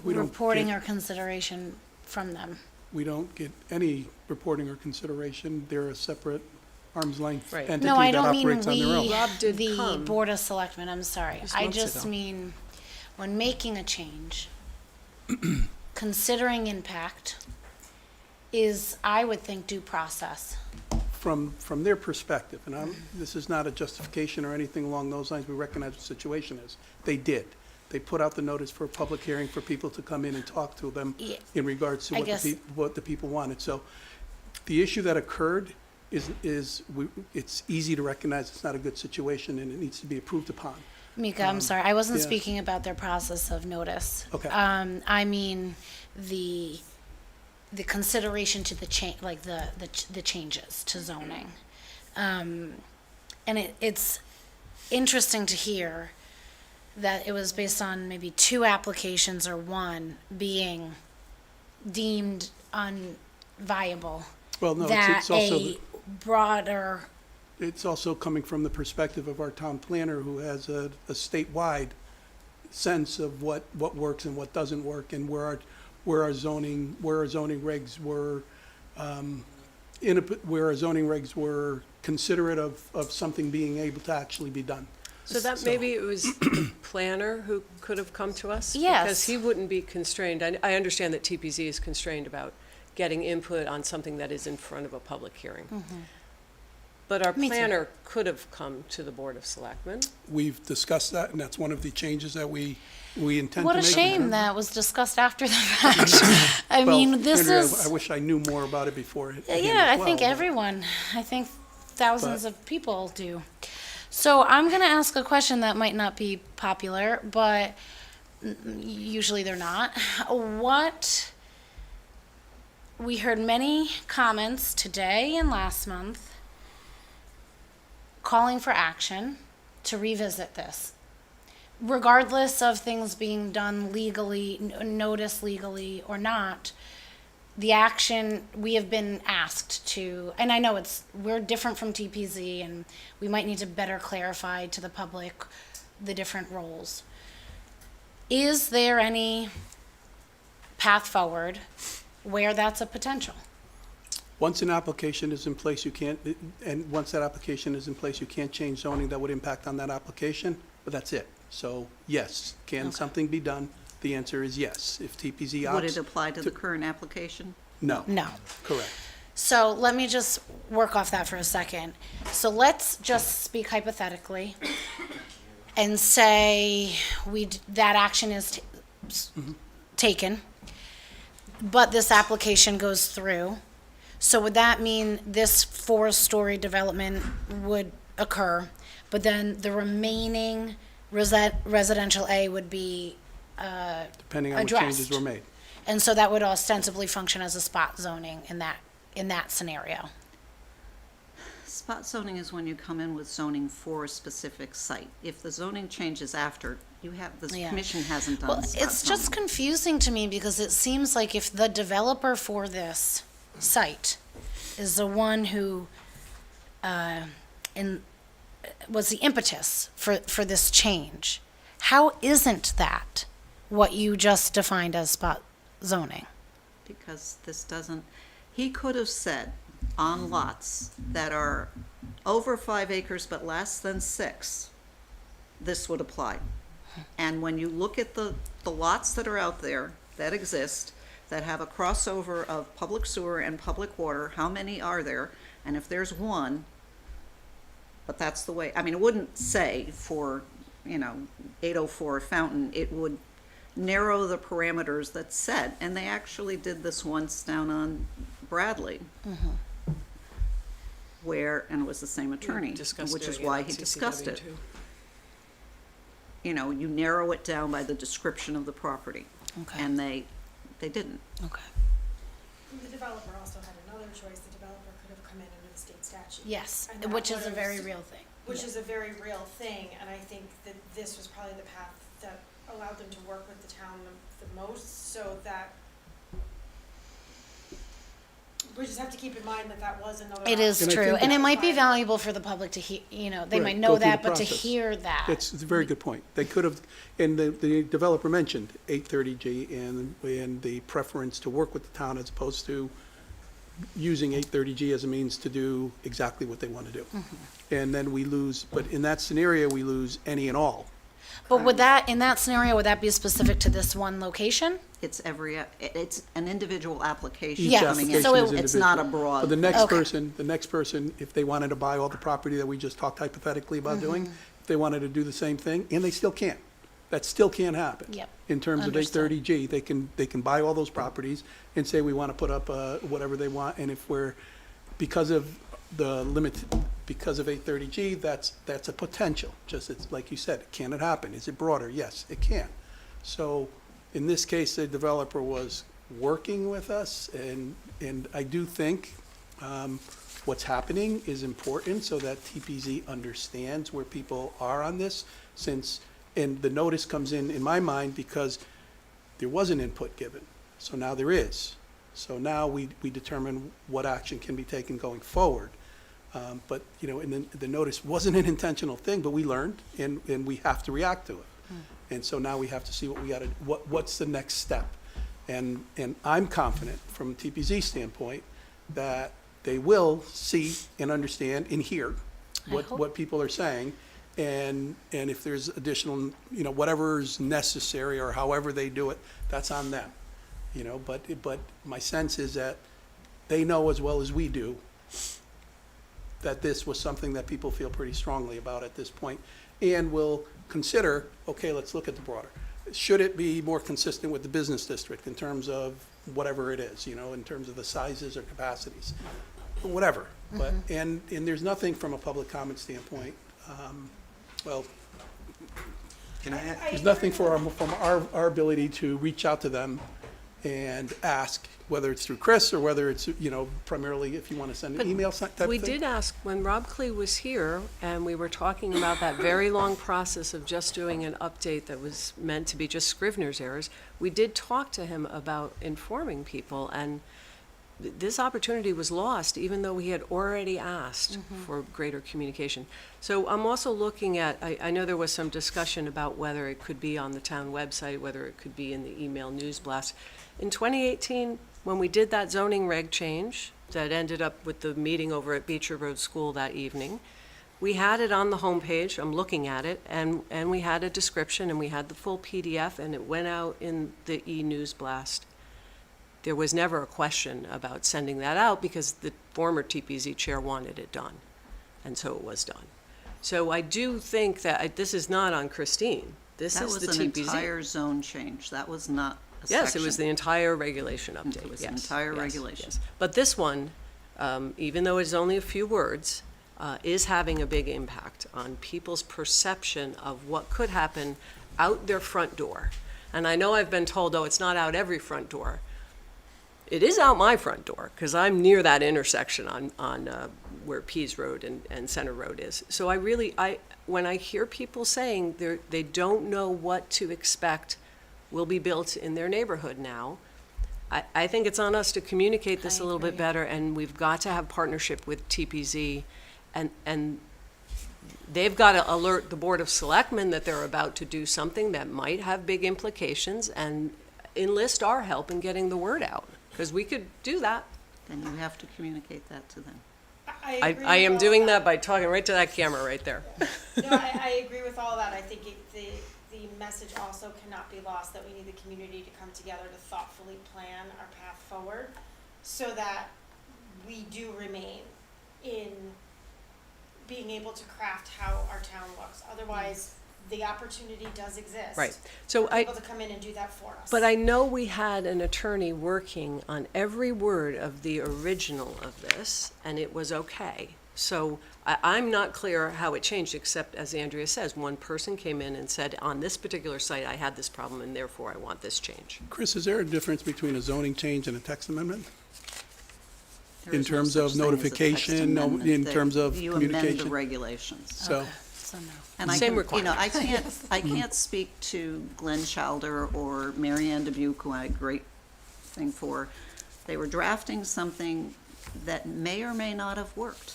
We don't reporting get- or consideration from them? We don't get any reporting or consideration. They're a separate arm's length Right. entity No, I that don't mean operates on their own. we, Rob did the come Board of Selectmen, I'm sorry. just I months just ago. mean, when making a change, considering impact is, I would think, due process. From their perspective, and this is not a justification or anything along those lines, we recognize what the situation is. They did. They put out the notice for a public hearing for people to come in and talk to them Yeah, in regards to I what guess- what the people wanted. So the issue that occurred it's easy to recognize it's not a good situation and it needs to be approved upon. Mika, I'm sorry, I wasn't yeah. speaking about their process of notice. Okay. I mean, the consideration to the change, like the changes to zoning. And it's interesting to hear that it was based on maybe 2 applications or 1 being deemed unviable. Well, no, That it's also, a broader, it's also coming from the perspective of our town planner who has a statewide sense of what works and what doesn't work and where our zoning regs were, where our zoning regs were considerate of something being able to actually be done. So that maybe it was the planner who could have come to us? Yes. Because he wouldn't be constrained. I understand that TPZ is constrained about getting input on something that is in front of a public hearing. But our Me too. planner could have come to the Board of Selectmen. We've discussed that, and that's one of the changes that we intend to make. what a shame that was discussed after the fact. I Well, mean, this Andrea, is. I wish I knew more about it before. Yeah, I think everyone, I think thousands of people do. So I'm going to ask a question that might not be popular, but usually they're not. We heard many comments today and last month calling for action to revisit this. Regardless of things being done legally, noticed legally or not, the action we have been asked to, and I know we're different from TPZ and we might need to better clarify to the public the different roles. Is there any path forward where that's a potential? Once an application is in place, you can't, and once that application is in place, you can't change zoning that would impact on that application, but that's it. So, yes, can something be done? The answer is yes. If TPZ opts. Would it apply to the current application? No. No. Correct. So let me just work off that for a second. So let's just speak hypothetically and say that action is taken, but this application goes through. So would that mean this 4-story development would occur, but then the remaining residential A would be Depending on what addressed. changes were made. And so that would ostensibly function as a spot zoning in that scenario. Spot zoning is when you come in with zoning for a specific site. If the zoning changes after, the Yeah. commission hasn't done Well, spot it's just zoning. confusing to me because it seems like if the developer for this site is the one who was the impetus for this change, how isn't that what you just defined as spot zoning? Because this doesn't, he could have said on lots that are over 5 acres but less than 6, this would apply. And when you look at the lots that are out there that exist, that have a crossover of public sewer and public water, how many are there? And if there's one, but that's the way, I mean, it wouldn't say for, 804 Fountain, it would narrow the parameters that said, and they actually did this once down on Bradley, where, and it was the same attorney, discussed which is doing it why on he CCW discussed it. too. You narrow it down by the description of the property. Okay. And they didn't. Okay. The developer also had another choice. The developer could have come in under the state statute. Yes, And that which is a would've- very real thing. Which Yeah. is a very real thing, and I think that this was probably the path that allowed them to work with the town the most, so that we just have to keep in mind that that was another. It is And I true, think and that- it might be valuable for the public to hear, they Right, might go know through that, the but to process. hear that. It's a very good point. They could have, and the developer mentioned 830G and the preference to work with the town as opposed to using 830G as a means to do exactly what they want to do. And then we lose, but in that scenario, we lose any and all. But in that scenario, would that be specific to this one location? It's it's an individual application Each Yes, coming in. so application is It's not a individual. broad. But the next Okay. person, if they wanted to buy all the property that we just talked hypothetically about doing, if they wanted to do the same thing, and they still can. That still can happen. Yep. In terms of Understood. 830G, they can buy all those properties and say, we want to put up whatever they want, and if we're, because of the limit, because of 830G, that's a potential. Just, it's like you said, can it happen? Is it broader? Yes, it can. So, in this case, the developer was working with us, and I do think what's happening is important so that TPZ understands where people are on this, and the notice comes in my mind, because there was an input given, so now there is. So now we determine what action can be taken going forward. But, and the notice wasn't an intentional thing, but we learned, and we have to react to it. And so now we have to see what's the next step. And I'm confident, from TPZ standpoint, that they will see and understand and hear what people are saying. And if there's additional, whatever's necessary or however they do it, that's on them. But my sense is that they know as well as we do that this was something that people feel pretty strongly about at this point, and will consider, okay, let's look at the broader. Should it be more consistent with the business district in terms of whatever it is, in terms of the sizes or capacities, or whatever. But, and there's nothing from a public comment standpoint, Can I add? there's nothing from our ability to reach out to them and ask, whether it's through Chris or whether it's, primarily if you want to send an email type thing. We did ask, when Rob Clee was here, and we were talking about that very long process of just doing an update that was meant to be just Scrivener's errors, we did talk to him about informing people, and this opportunity was lost, even though he had already asked for greater communication. So I'm also looking at, I know there was some discussion about whether it could be on the town website, whether it could be in the email news blast. In 2018, when we did that zoning reg change that ended up with the meeting over at Beecher Road School that evening, we had it on the homepage, I'm looking at it, and we had a description, and we had the full PDF, and it went out in the e-news blast. There was never a question about sending that out because the former TPZ chair wanted it done, and so it was done. So I do think that this is not on Christine. This is the TPZ. That was an entire zone change. That was not a Yes, it section. was the entire regulation update. It was the Yes, entire yes, regulation. yes. But this one, even though it's only a few words, is having a big impact on people's perception of what could happen out their front door. And I know I've been told, oh, it's not out every front door. It is out my front door, because I'm near that intersection on where Pease Road and Center Road is. So when I hear people saying they don't know what to expect will be built in their neighborhood now, I think it's on us to communicate this a little bit better, and we've got to have partnership with TPZ, and they've got to alert the Board of Selectmen that they're about to do something that might have big implications, and enlist our help in getting the word out, because we could do that. Then you have to communicate that to them. I am doing that by talking right to that camera right there. No, I agree with all that. I think the message also cannot be lost that we need the community to come together to thoughtfully plan our path forward so that we do remain in being able to craft how our town looks. Otherwise, the opportunity does exist. Right. So for people to come in and do that for us. But I know we had an attorney working on every word of the original of this, and it was okay. So I'm not clear how it changed, except, as Andrea says, one person came in and said, on this particular site, I had this problem, and therefore I want this change. Chris, is there a difference between a zoning change and a text amendment? There In is no terms such of thing as a text notification, no, amendment. in That terms of you amend the communication? regulations. So, So no. And I Same can, you know, I requirements. can't speak to Glenn Childer or Mary Ann Dubuque, who I had a great thing for. They were drafting something that may or may not have worked,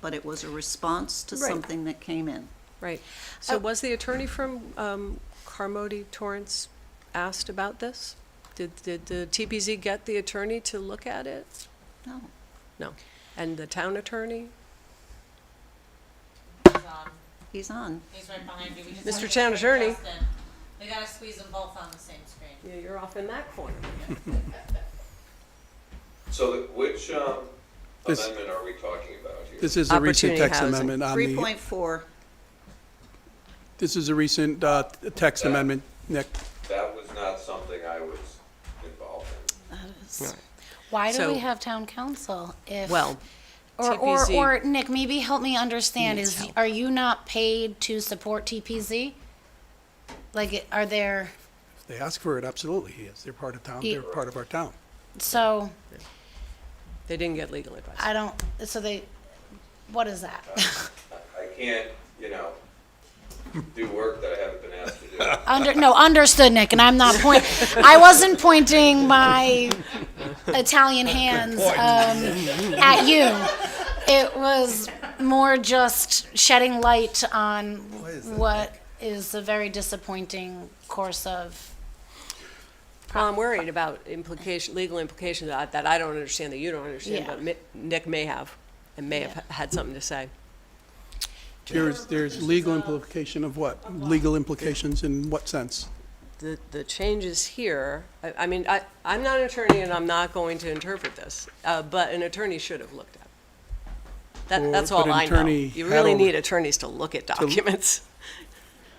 but it was a response to Right. something that came in. Right. So was the attorney from Carmody Torrance asked about this? Did the TPZ get the attorney to look at it? No. No. And the town attorney? He's on. He's right behind you. We just Mr. have to Town get Attorney. Justin. We gotta squeeze them both on the same screen. Yeah, you're off in that corner. So which This- amendment are we talking about here? this is a recent Opportunity text housing. amendment on the, 3.4, this is a recent text amendment, Nick. That was not something I was involved in. Why do So- we have town council if? Well, Or TPZ Nick, maybe help me understand, needs is, help. are you not paid to support TPZ? Like, are there, If they ask for it, absolutely, he is. They're part of town, they're part of our town. so, They didn't get legal advice. I don't, so they, what is that? I can't, do work that I haven't been asked to do. Understood, Nick, and I'm not I wasn't pointing my Italian hands, at you. It was more just shedding light on what is a very disappointing course of. Well, I'm worried about legal implications that I don't understand, that you don't understand, Yeah. but Nick may have, and may have had something to say. There's legal implication of what? Legal implications in what sense? The changes here, I'm not an attorney and I'm not going to interpret this, but an attorney should have looked at it. That's all But an I know. attorney You had really over- need attorneys to look at documents.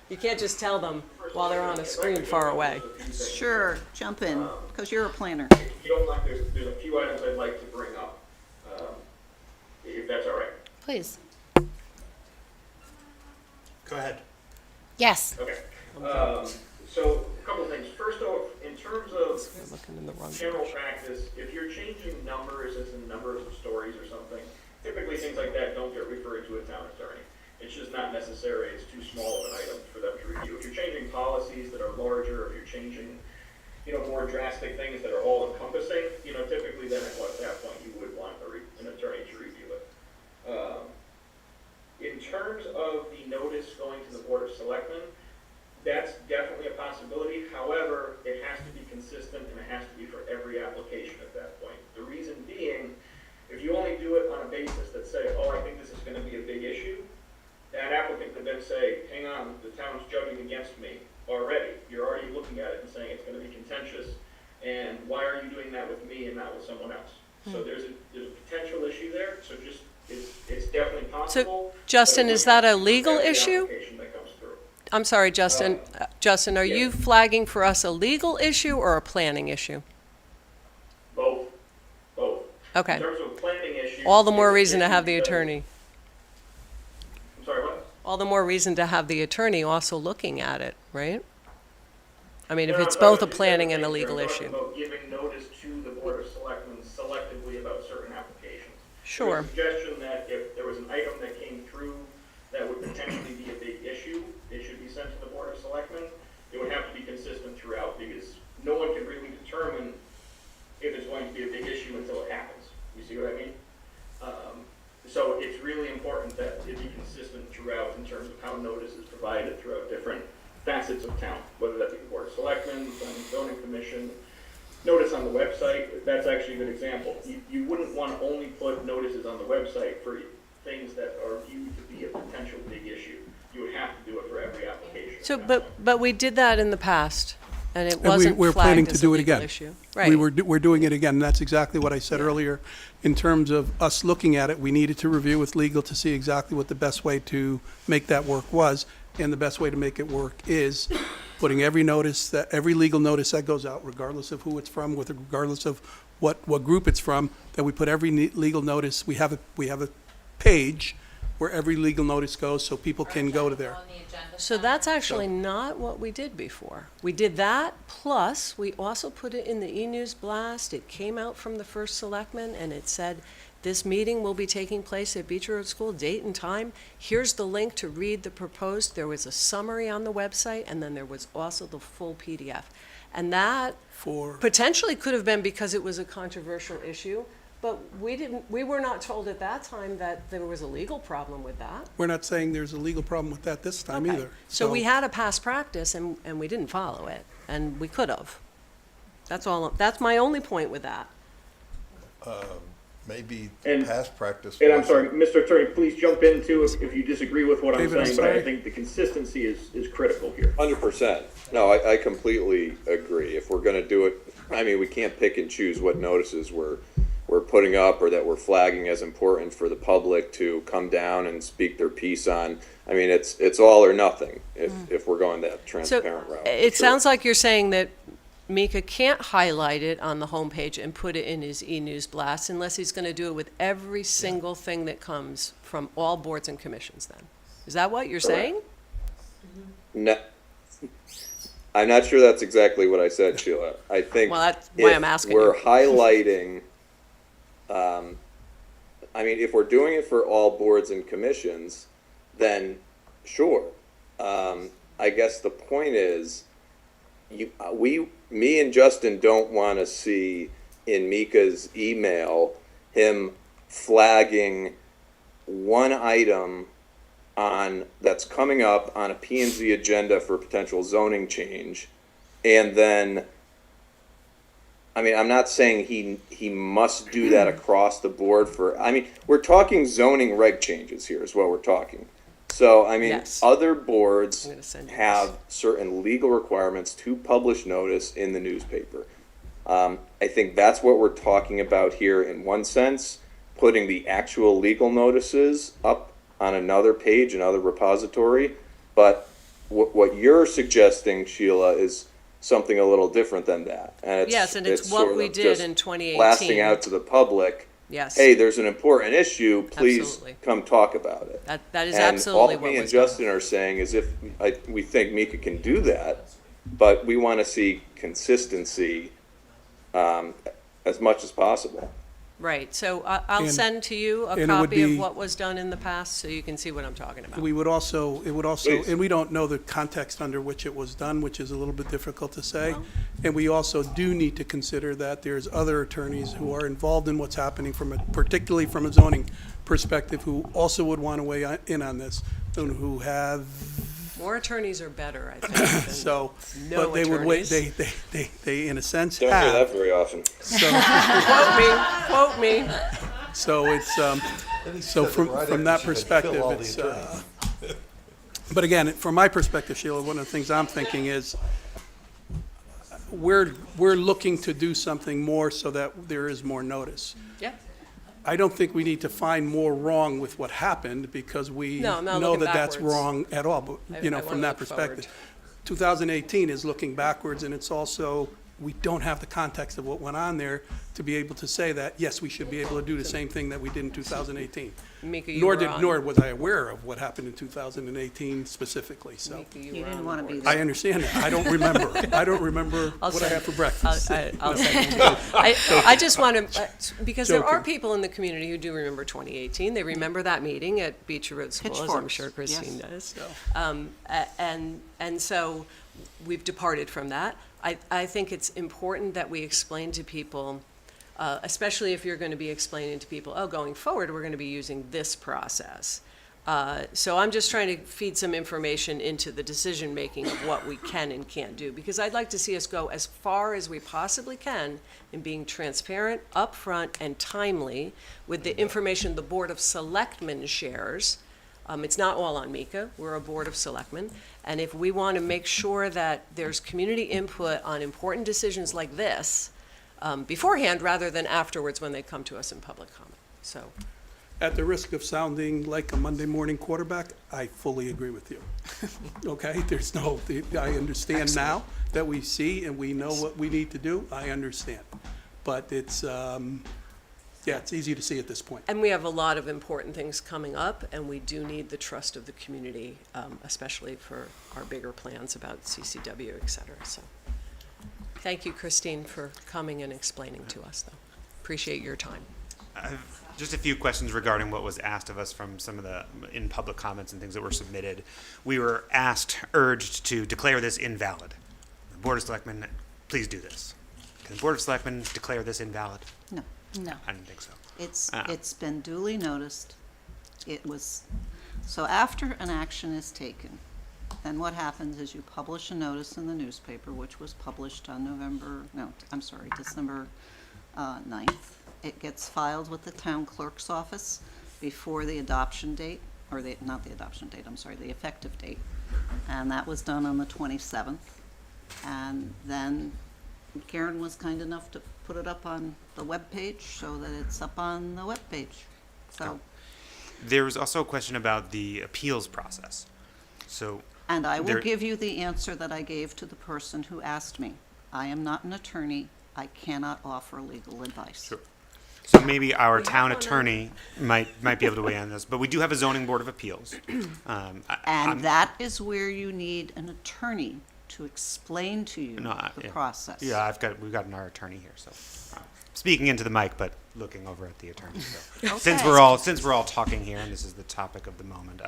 You can't just tell them while they're on a screen far away. sure, jump in, because you're a planner. If you don't mind, there's a few items I'd like to bring up, if that's all right. Please. Go ahead. Yes. Okay. So, a couple things. First off, in terms of We're looking in the wrong general direction. practice, if you're changing numbers as in numbers of stories or something, typically things like that don't get referred to a town attorney. It's just not necessary. It's too small of an item for them to review. If you're changing policies that are larger, if you're changing, more drastic things that are all encompassing, typically then at that point you would want an attorney to review it. In terms of the notice going to the Board of Selectmen, that's definitely a possibility. However, it has to be consistent and it has to be for every application at that point. The reason being, if you only do it on a basis that say, oh, I think this is going to be a big issue, that applicant could then say, hang on, the town's judging against me already. You're already looking at it and saying it's going to be contentious, and why are you doing that with me and not with someone else? So there's a potential issue there, so just, it's definitely possible. So, Justin, is that a legal Every issue? application that comes through. I'm sorry, Justin. Justin, are you flagging for us a legal issue or a planning issue? Both. Okay. In terms of planning issues. All the more if- reason to if have the it says- attorney. I'm sorry, what? All the more reason to have the attorney also looking at it, right? I mean, if No, it's no, both a sorry, planning and a I'm legal talking issue. about giving notice to the Board of Selectmen selectively about certain applications. Sure. There's a suggestion that if there was an item that came through that would potentially be a big issue, it should be sent to the Board of Selectmen. It would have to be consistent throughout, because no one can really determine if it's going to be a big issue until it happens. You see what I mean? So it's really important that it be consistent throughout in terms of how notice is provided throughout different facets of town, whether that be the Board of Selectmen, Planning and Zoning Commission, notice on the website. That's actually a good example. You wouldn't want to only put notices on the website for things that are viewed to be a potential big issue. You would have to do it for every application. So, but we did that in the past, and it And wasn't we're planning flagged to as a do it legal again. issue. We're doing it again. That's exactly what I said earlier. In terms of us looking at it, we needed to review with legal to see exactly what the best way to make that work was. And the best way to make it work is putting every legal notice that goes out, regardless of who it's from, regardless of what group it's from, that we put every legal notice, we have a page where every legal notice goes, so people can go to there. So that's actually not what we did before. We did that, plus we also put it in the e-news blast. It came out from the first selectman, and it said, this meeting will be taking place at Beach Road School, date and time. Here's the link to read the proposed. There was a summary on the website, and then there was also the full PDF. And that potentially could have been because it was a controversial issue, but we were not told at that time that there was a legal problem with that. We're not saying there's a legal problem with that this time either. So we had a past practice, and we didn't follow it, and we could have. That's all. That's my only point with that. Maybe And- past practice. And I'm was- sorry, Mr. Attorney, please jump in too if you disagree with what I'm David, I'm saying, but I sorry. think the consistency is critical here. 100%. No, I completely agree. If we're gonna do it, I mean, we can't pick and choose what notices we're putting up or that we're flagging as important for the public to come down and speak their piece on. I mean, it's all or nothing if we're going that transparent route. It Sure. sounds like you're saying that Mika can't highlight it on the homepage and put it in his e-news blast unless he's going to do it with every single thing that comes from all boards and commissions then. Is that what you're saying? No, I'm not sure that's exactly what I said, Sheila. I think Well, that's why if I'm asking we're you. highlighting, I mean, if we're doing it for all boards and commissions, then sure. I guess the point is, me and Justin don't want to see in Mika's email him flagging one item that's coming up on a P&Z agenda for potential zoning change, and then, I mean, I'm not saying he must do that across the board we're talking zoning reg changes here is what we're talking. So, I mean, Yes. other boards I'm gonna send you have certain legal requirements to publish notice in the newspaper. I think that's what we're talking about here in one sense, putting the actual legal notices up on another page, another repository. But what you're suggesting, Sheila, is something a little different than that. And Yes, and it's sort what we of did just in 2018. blasting out to the public, Yes. hey, there's an important issue, please Absolutely. come talk about it. That is And absolutely all what me and was done. Justin are saying is we think Mika can do that, but we want to see consistency as much as possible. Right, so I'll And- send to you a and it would copy of be- what was done in the past, so you can see what I'm talking about. It would also, Please. and we don't know the context under which it was done, which is a little bit difficult to say. And we also do need to consider that there's other attorneys who are involved in what's happening particularly from a zoning perspective, who also would want to weigh in on this, and who have, More attorneys are better, I think, than so, no but they would wait, attorneys. they in a sense Don't hear that have. very often. So, Quote me. so it's, so from that perspective, it's, but again, from my perspective, Sheila, one of the things I'm thinking is, we're looking to do something more so that there is more notice. Yeah. I don't think we need to find more wrong with what happened, because we No, I'm not know looking that that's backwards. wrong at all, but, I you know, wanna from that look perspective. forward. 2018 is looking backwards, and it's also we don't have the context of what went on there to be able to say that, yes, we should be able to do the same thing that we did in 2018. Mika, you Nor were on. nor was I aware of what happened in 2018 specifically, so. Mika, You were didn't on want to the be board. there. I understand that. I don't remember. I don't remember I'll what I say- had for breakfast. I'll say. I just want to, because there are Joking. people in the community who do remember 2018. They remember that meeting at Beecher Road School, as I'm Pitchforks, sure Christine yes. does. And so we've departed from that. I think it's important that we explain to people, especially if you're going to be explaining to people, oh, going forward, we're going to be using this process. So I'm just trying to feed some information into the decision-making of what we can and can't do, because I'd like to see us go as far as we possibly can in being transparent, upfront, and timely with the information the Board of Selectmen shares. It's not all on Mika, we're a Board of Selectmen, and if we want to make sure that there's community input on important decisions like this, beforehand rather than afterwards when they come to us in public comment, so. At the risk of sounding like a Monday morning quarterback, I fully agree with you. Okay, there's no, I understand now that we see and we know what we need to do, I understand. But it's, yeah, it's easy to see at this point. And we have a lot of important things coming up, and we do need the trust of the community, especially for our bigger plans about CCW, et cetera. So, thank you, Christine, for coming and explaining to us, though. Appreciate your time. Just a few questions regarding what was asked of us from some of the in public comments and things that were submitted. We were urged to declare this invalid. The Board of Selectmen, please do this. Can the Board of Selectmen declare this invalid? No. No. I didn't think so. It's been duly noticed. It was, so after an action is taken, then what happens is you publish a notice in the newspaper, which was published on December 9th. It gets filed with the town clerk's office before the adoption date, or the effective date. And that was done on the 27th. And then Karen was kind enough to put it up on the webpage so that it's up on the webpage. So, There was also a question about the appeals process. So, and I will there- give you the answer that I gave to the person who asked me. I am not an attorney. I cannot offer legal advice. Sure. So maybe our town attorney might be able to weigh in on this, but we do have a zoning board of appeals. And that is where you need an attorney to explain to you the process. Yeah, we've got our attorney here, so speaking into the mic, but looking over at the attorney. So. Okay. Since we're all talking here, and this is the topic of the moment,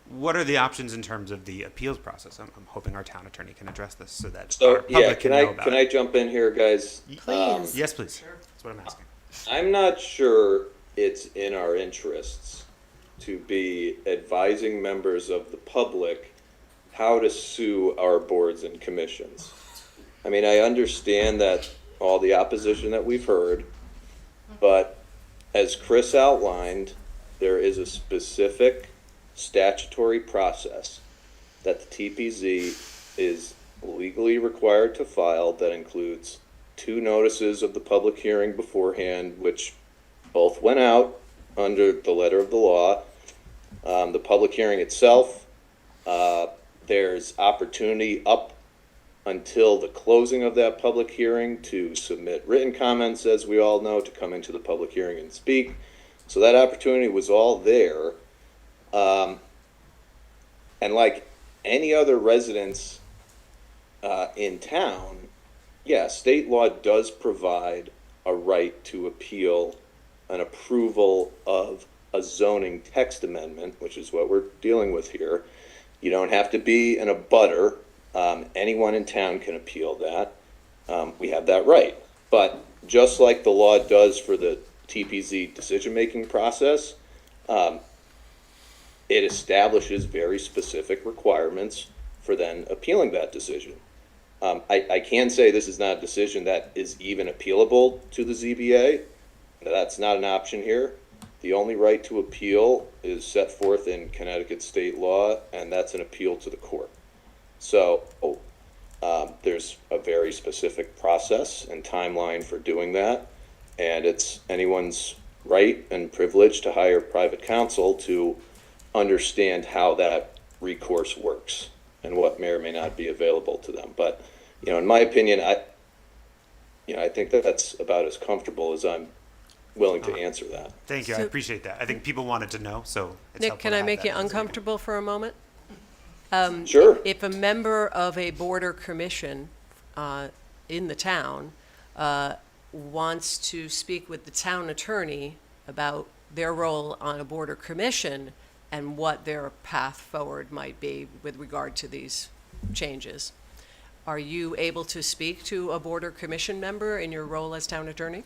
what are the options in terms of the appeals process? I'm hoping our town attorney can address this so that our public can know about can it. I jump in here, guys? Please. Yes, please. Sure. That's what I'm asking. I'm not sure it's in our interests to be advising members of the public how to sue our boards and commissions. I mean, I understand that all the opposition that we've heard, but as Chris outlined, there is a specific statutory process that the TPZ is legally required to file that includes 2 notices of the public hearing beforehand, which both went out under the letter of the law. The public hearing itself, there's opportunity up until the closing of that public hearing to submit written comments, as we all know, to come into the public hearing and speak. So that opportunity was all there. And like any other residents in town, yeah, state law does provide a right to appeal an approval of a zoning text amendment, which is what we're dealing with here. You don't have to be an abutter. Anyone in town can appeal that. We have that right. But just like the law does for the TPZ decision-making process, it establishes very specific requirements for then appealing that decision. I can say this is not a decision that is even appealable to the ZBA. That's not an option here. The only right to appeal is set forth in Connecticut state law, and that's an appeal to the court. So there's a very specific process and timeline for doing that, and it's anyone's right and privilege to hire private counsel to understand how that recourse works and what may or may not be available to them. But, you know, in my opinion, I think that's about as comfortable as I'm willing to answer that. Thank you. I So- appreciate that. I think people wanted to know, so it's Nick, helpful can to I have make that you as an uncomfortable for a moment? Sure. If a member of a board or commission in the town wants to speak with the town attorney about their role on a board or commission and what their path forward might be with regard to these changes, are you able to speak to a board or commission member in your role as town attorney?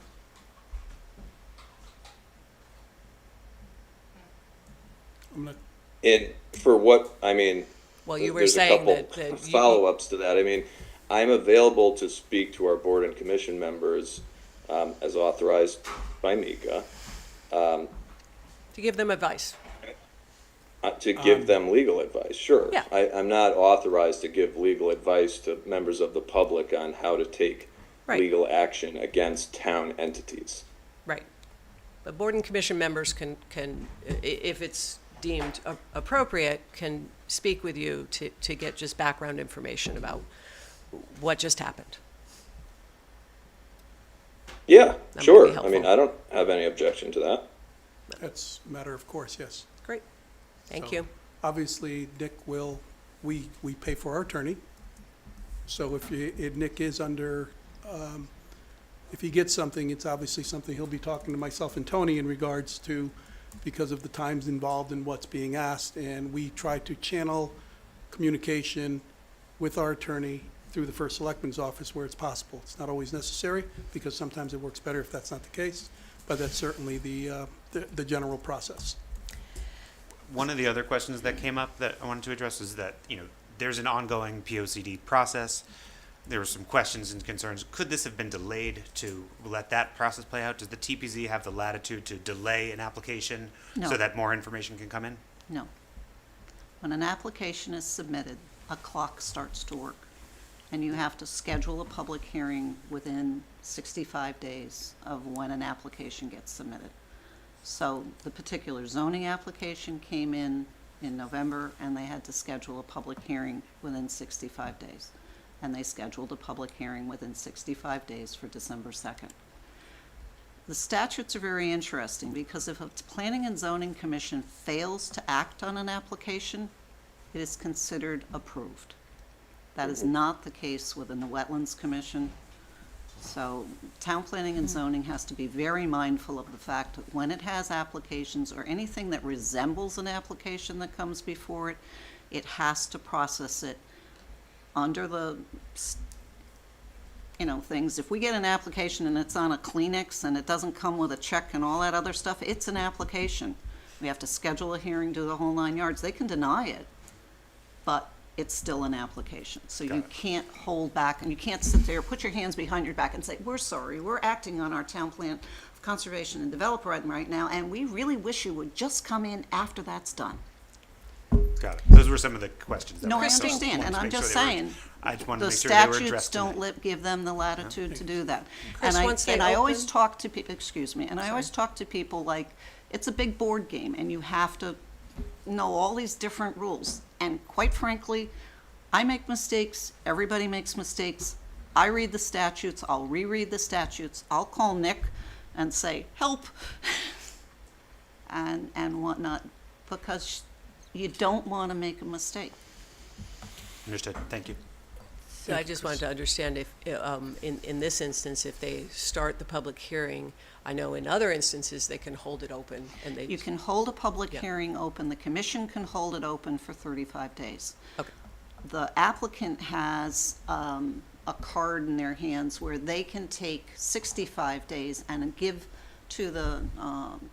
For what, I mean, Well, you were there's a saying couple that you- follow-ups to that. I mean, I'm available to speak to our board and commission members as authorized by Mika, to give them advice. to give them legal advice, sure. Yeah. I'm not authorized to give legal advice to members of the public on how to take Right. legal action against town entities. Right. But board and commission members can, if it's deemed appropriate, can speak with you to get just background information about what just happened. Yeah, That might sure. be I mean, helpful. I don't have any objection to that. That's a matter of course, yes. Great. Thank So, you. Obviously, Nick will, we pay for our attorney. So if Nick is under, if he gets something, it's obviously something he'll be talking to myself and Tony in regards to, because of the times involved in what's being asked. And we try to channel communication with our attorney through the first selectman's office where it's possible. It's not always necessary, because sometimes it works better if that's not the case, but that's certainly the general process. One of the other questions that came up that I wanted to address is that, there's an ongoing POCD process. There were some questions and concerns. Could this have been delayed to let that process play out? Does the TPZ have the latitude to delay an application No. so that more information can come in? No. When an application is submitted, a clock starts to work, and you have to schedule a public hearing within 65 days of when an application gets submitted. So the particular zoning application came in November, and they had to schedule a public hearing within 65 days. And they scheduled a public hearing within 65 days for December 2nd. The statutes are very interesting, because if a planning and zoning commission fails to act on an application, it is considered approved. That is not the case within the Wetlands Commission. So town planning and zoning has to be very mindful of the fact that when it has applications or anything that resembles an application that comes before it, it has to process it under the, things. If we get an application and it's on a Kleenex and it doesn't come with a check and all that other stuff, it's an application. We have to schedule a hearing, do the whole 9 yards. They can deny it, but it's still an application. So you can't hold back, and you can't sit there, put your hands behind your back and say, we're sorry, we're acting on our town plan of conservation and development right now, and we really wish you would just come in after that's done. Got it. Those were some of the questions. That No, were I asked, so understand, wanted and to I'm make sure just they were- saying, I just wanted to the make sure they were statutes addressed don't tonight. give them the latitude to do that. Chris, And once they I always open- talk to people, and I always talk to people like, it's a big board game, and you have to know all these different rules. And quite frankly, I make mistakes, everybody makes mistakes. I read the statutes, I'll reread the statutes, I'll call Nick and say, help, and whatnot, because you don't want to make a mistake. Understood. Thank you. So I just wanted to understand if, in this instance, if they start the public hearing, I know in other instances, they can hold it open and they. You can hold a public Yeah. hearing open, the commission can hold it open for 35 days. Okay. The applicant has a card in their hands where they can take 65 days and give to the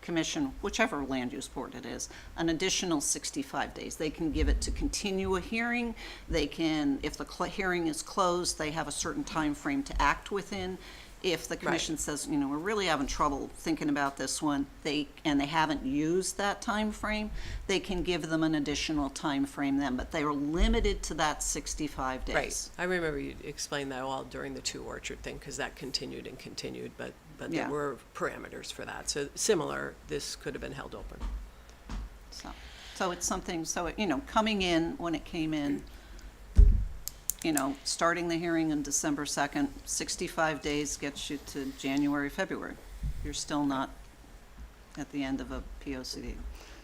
commission, whichever land use board it is, an additional 65 days. They can give it to continue a hearing. They can, if the hearing is closed, they have a certain time frame to act within. If the commission says, we're really having trouble thinking about this one, they haven't used that time frame, they can give them an additional time frame then, but they are limited to that 65 days. Right. I remember you explained that all during the Two Orchard thing, because that continued and continued, but Yeah. there were parameters for that. So similar, this could have been held open. So it's something, coming in, when it came in, starting the hearing on December 2nd, 65 days gets you to January, February. You're still not at the end of a POCD.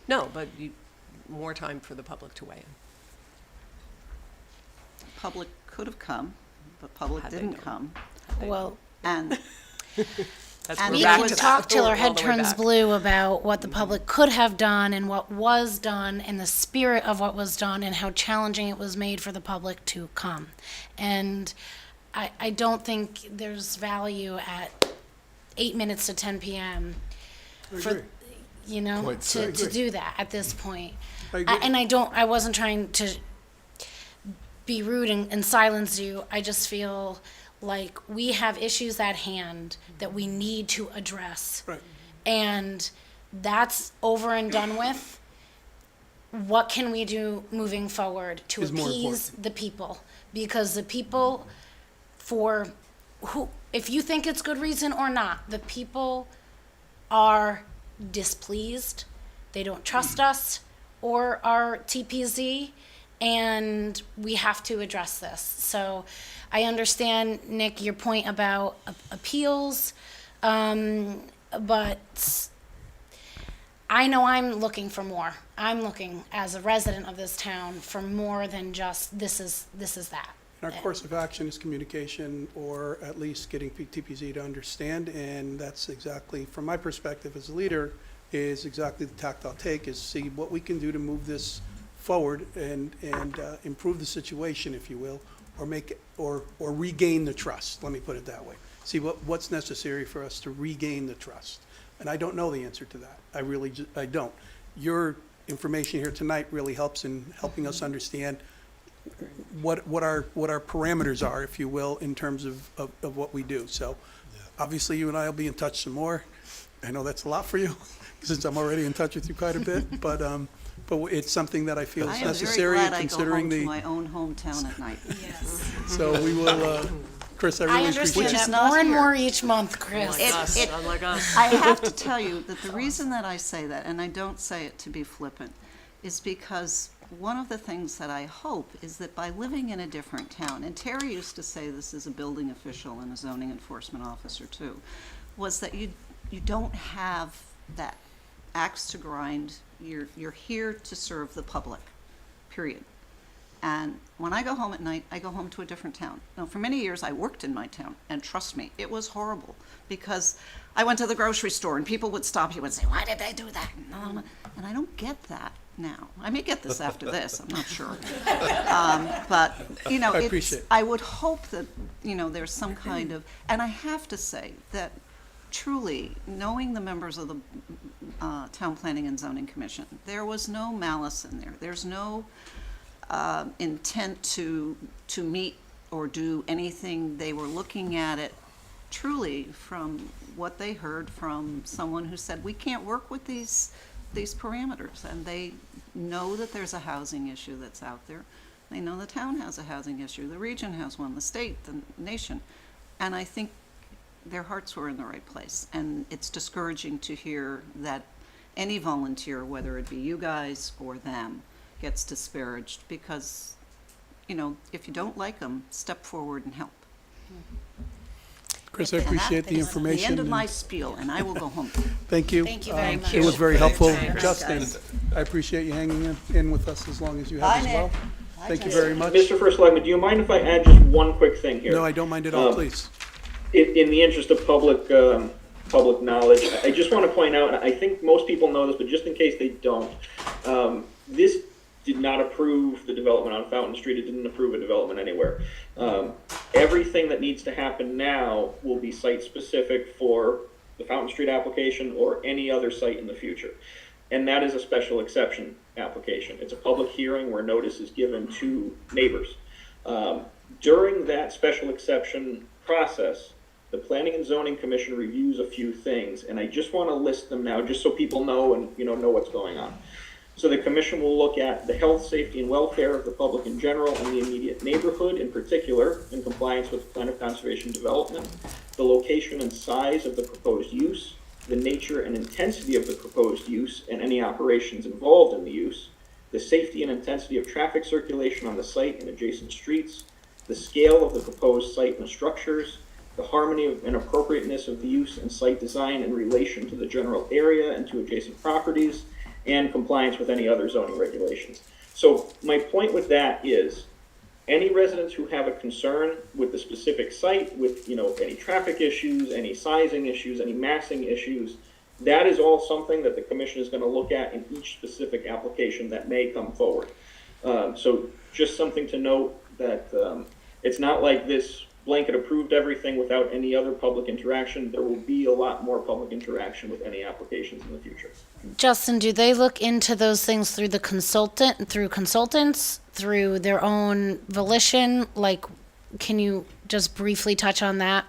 No, but more time for the public to weigh in. Public could have come, but public Had they didn't known. come. Well, And That's And we that can was- talk till our All head the way turns back. blue about what the public could have done and what was done and the spirit of what was done and how challenging it was made for the public to come. And I don't think there's value at 8 minutes to 10 p.m. agree. To do that at this point. I agree. I wasn't trying to be rude and silence you. I just feel like we have issues at hand that we need to address. Right. And that's over and done with. What can we do moving forward to Is more appease important. the people? Because the people, if you think it's good reason or not, the people are displeased. They don't trust us or our TPZ, and we have to address this. So I understand, Nick, your point about appeals, but I know I'm looking for more. I'm looking, as a resident of this town, for more than just this is that. And our course of action is communication, or at least getting TPZ to understand, and that's exactly, from my perspective as a leader, is exactly the tact I'll take, is see what we can do to move this forward and improve the situation, if you will, or make it, or regain the trust, let me put it that way. See what's necessary for us to regain the trust. And I don't know the answer to that. I really, I don't. Your information here tonight really helps in helping us understand what our parameters are, if you will, in terms of what we do. So obviously you and I will be in touch some more. I know that's a lot for you, since I'm already in touch with you quite a bit, but it's something that I feel is necessary, I am very glad considering I go home to my own hometown at night. So we will, Chris, I really appreciate understand it. that not more and here. more each month, Chris. Unlike us. I have to tell you that the reason that I say that, and I don't say it to be flippant, is because one of the things that I hope is that by living in a different town, and Terry used to say this as a building official and a zoning enforcement officer too, was that you don't have that axe to grind. You're here to serve the public, period. And when I go home at night, I go home to a different town. Now, for many years, I worked in my town, and trust me, it was horrible, because I went to the grocery store, and people would stop you and say, why did they do that? And I don't get that now. I may get this after this, I'm not sure. But, I appreciate it. I would hope that, there's some kind of, and I have to say that truly, knowing the members of the Town Planning and Zoning Commission, there was no malice in there. There's no intent to meet or do anything. They were looking at it truly from what they heard from someone who said, we can't work with these parameters. And they know that there's a housing issue that's out there. They know the town has a housing issue, the region has one, the state, the nation. And I think their hearts were in the right place. And it's discouraging to hear that any volunteer, whether it be you guys or them, gets disparaged, because, if you don't like them, step forward and help. Chris, I appreciate the The information. end of my and spiel, and I will go home. Thank you. Thank you very much. It was very helpful. Thanks, Justin, guys. I appreciate you hanging in with us as long as you have Bye, as Nick. well. Bye, Thank you Justin. very much. Mr. First Selectman, do you mind if I add just one quick thing here? No, I don't mind at all, please. In the interest of public knowledge, I just want to point out, and I think most people know this, but just in case they don't, this did not approve the development on Fountain Street. It didn't approve a development anywhere. Everything that needs to happen now will be site-specific for the Fountain Street application or any other site in the future. And that is a special exception application. It's a public hearing where notice is given to neighbors. During that special exception process, the Planning and Zoning Commission reviews a few things, and I just want to list them now, just so people know and know what's going on. So the commission will look at the health, safety, and welfare of the public in general and the immediate neighborhood in particular, in compliance with the Plan of Conservation Development, the location and size of the proposed use, the nature and intensity of the proposed use and any operations involved in the use, the safety and intensity of traffic circulation on the site and adjacent streets, the scale of the proposed site and structures, the harmony and appropriateness of the use and site design in relation to the general area and to adjacent properties, and compliance with any other zoning regulations. So my point with that is, any residents who have a concern with the specific site, with any traffic issues, any sizing issues, any massing issues, that is all something that the commission is going to look at in each specific application that may come forward. So just something to note that it's not like this blanket approved everything without any other public interaction. There will be a lot more public interaction with any applications in the future. Justin, do they look into those things through the consultants, through their own volition? Like, can you just briefly touch on that?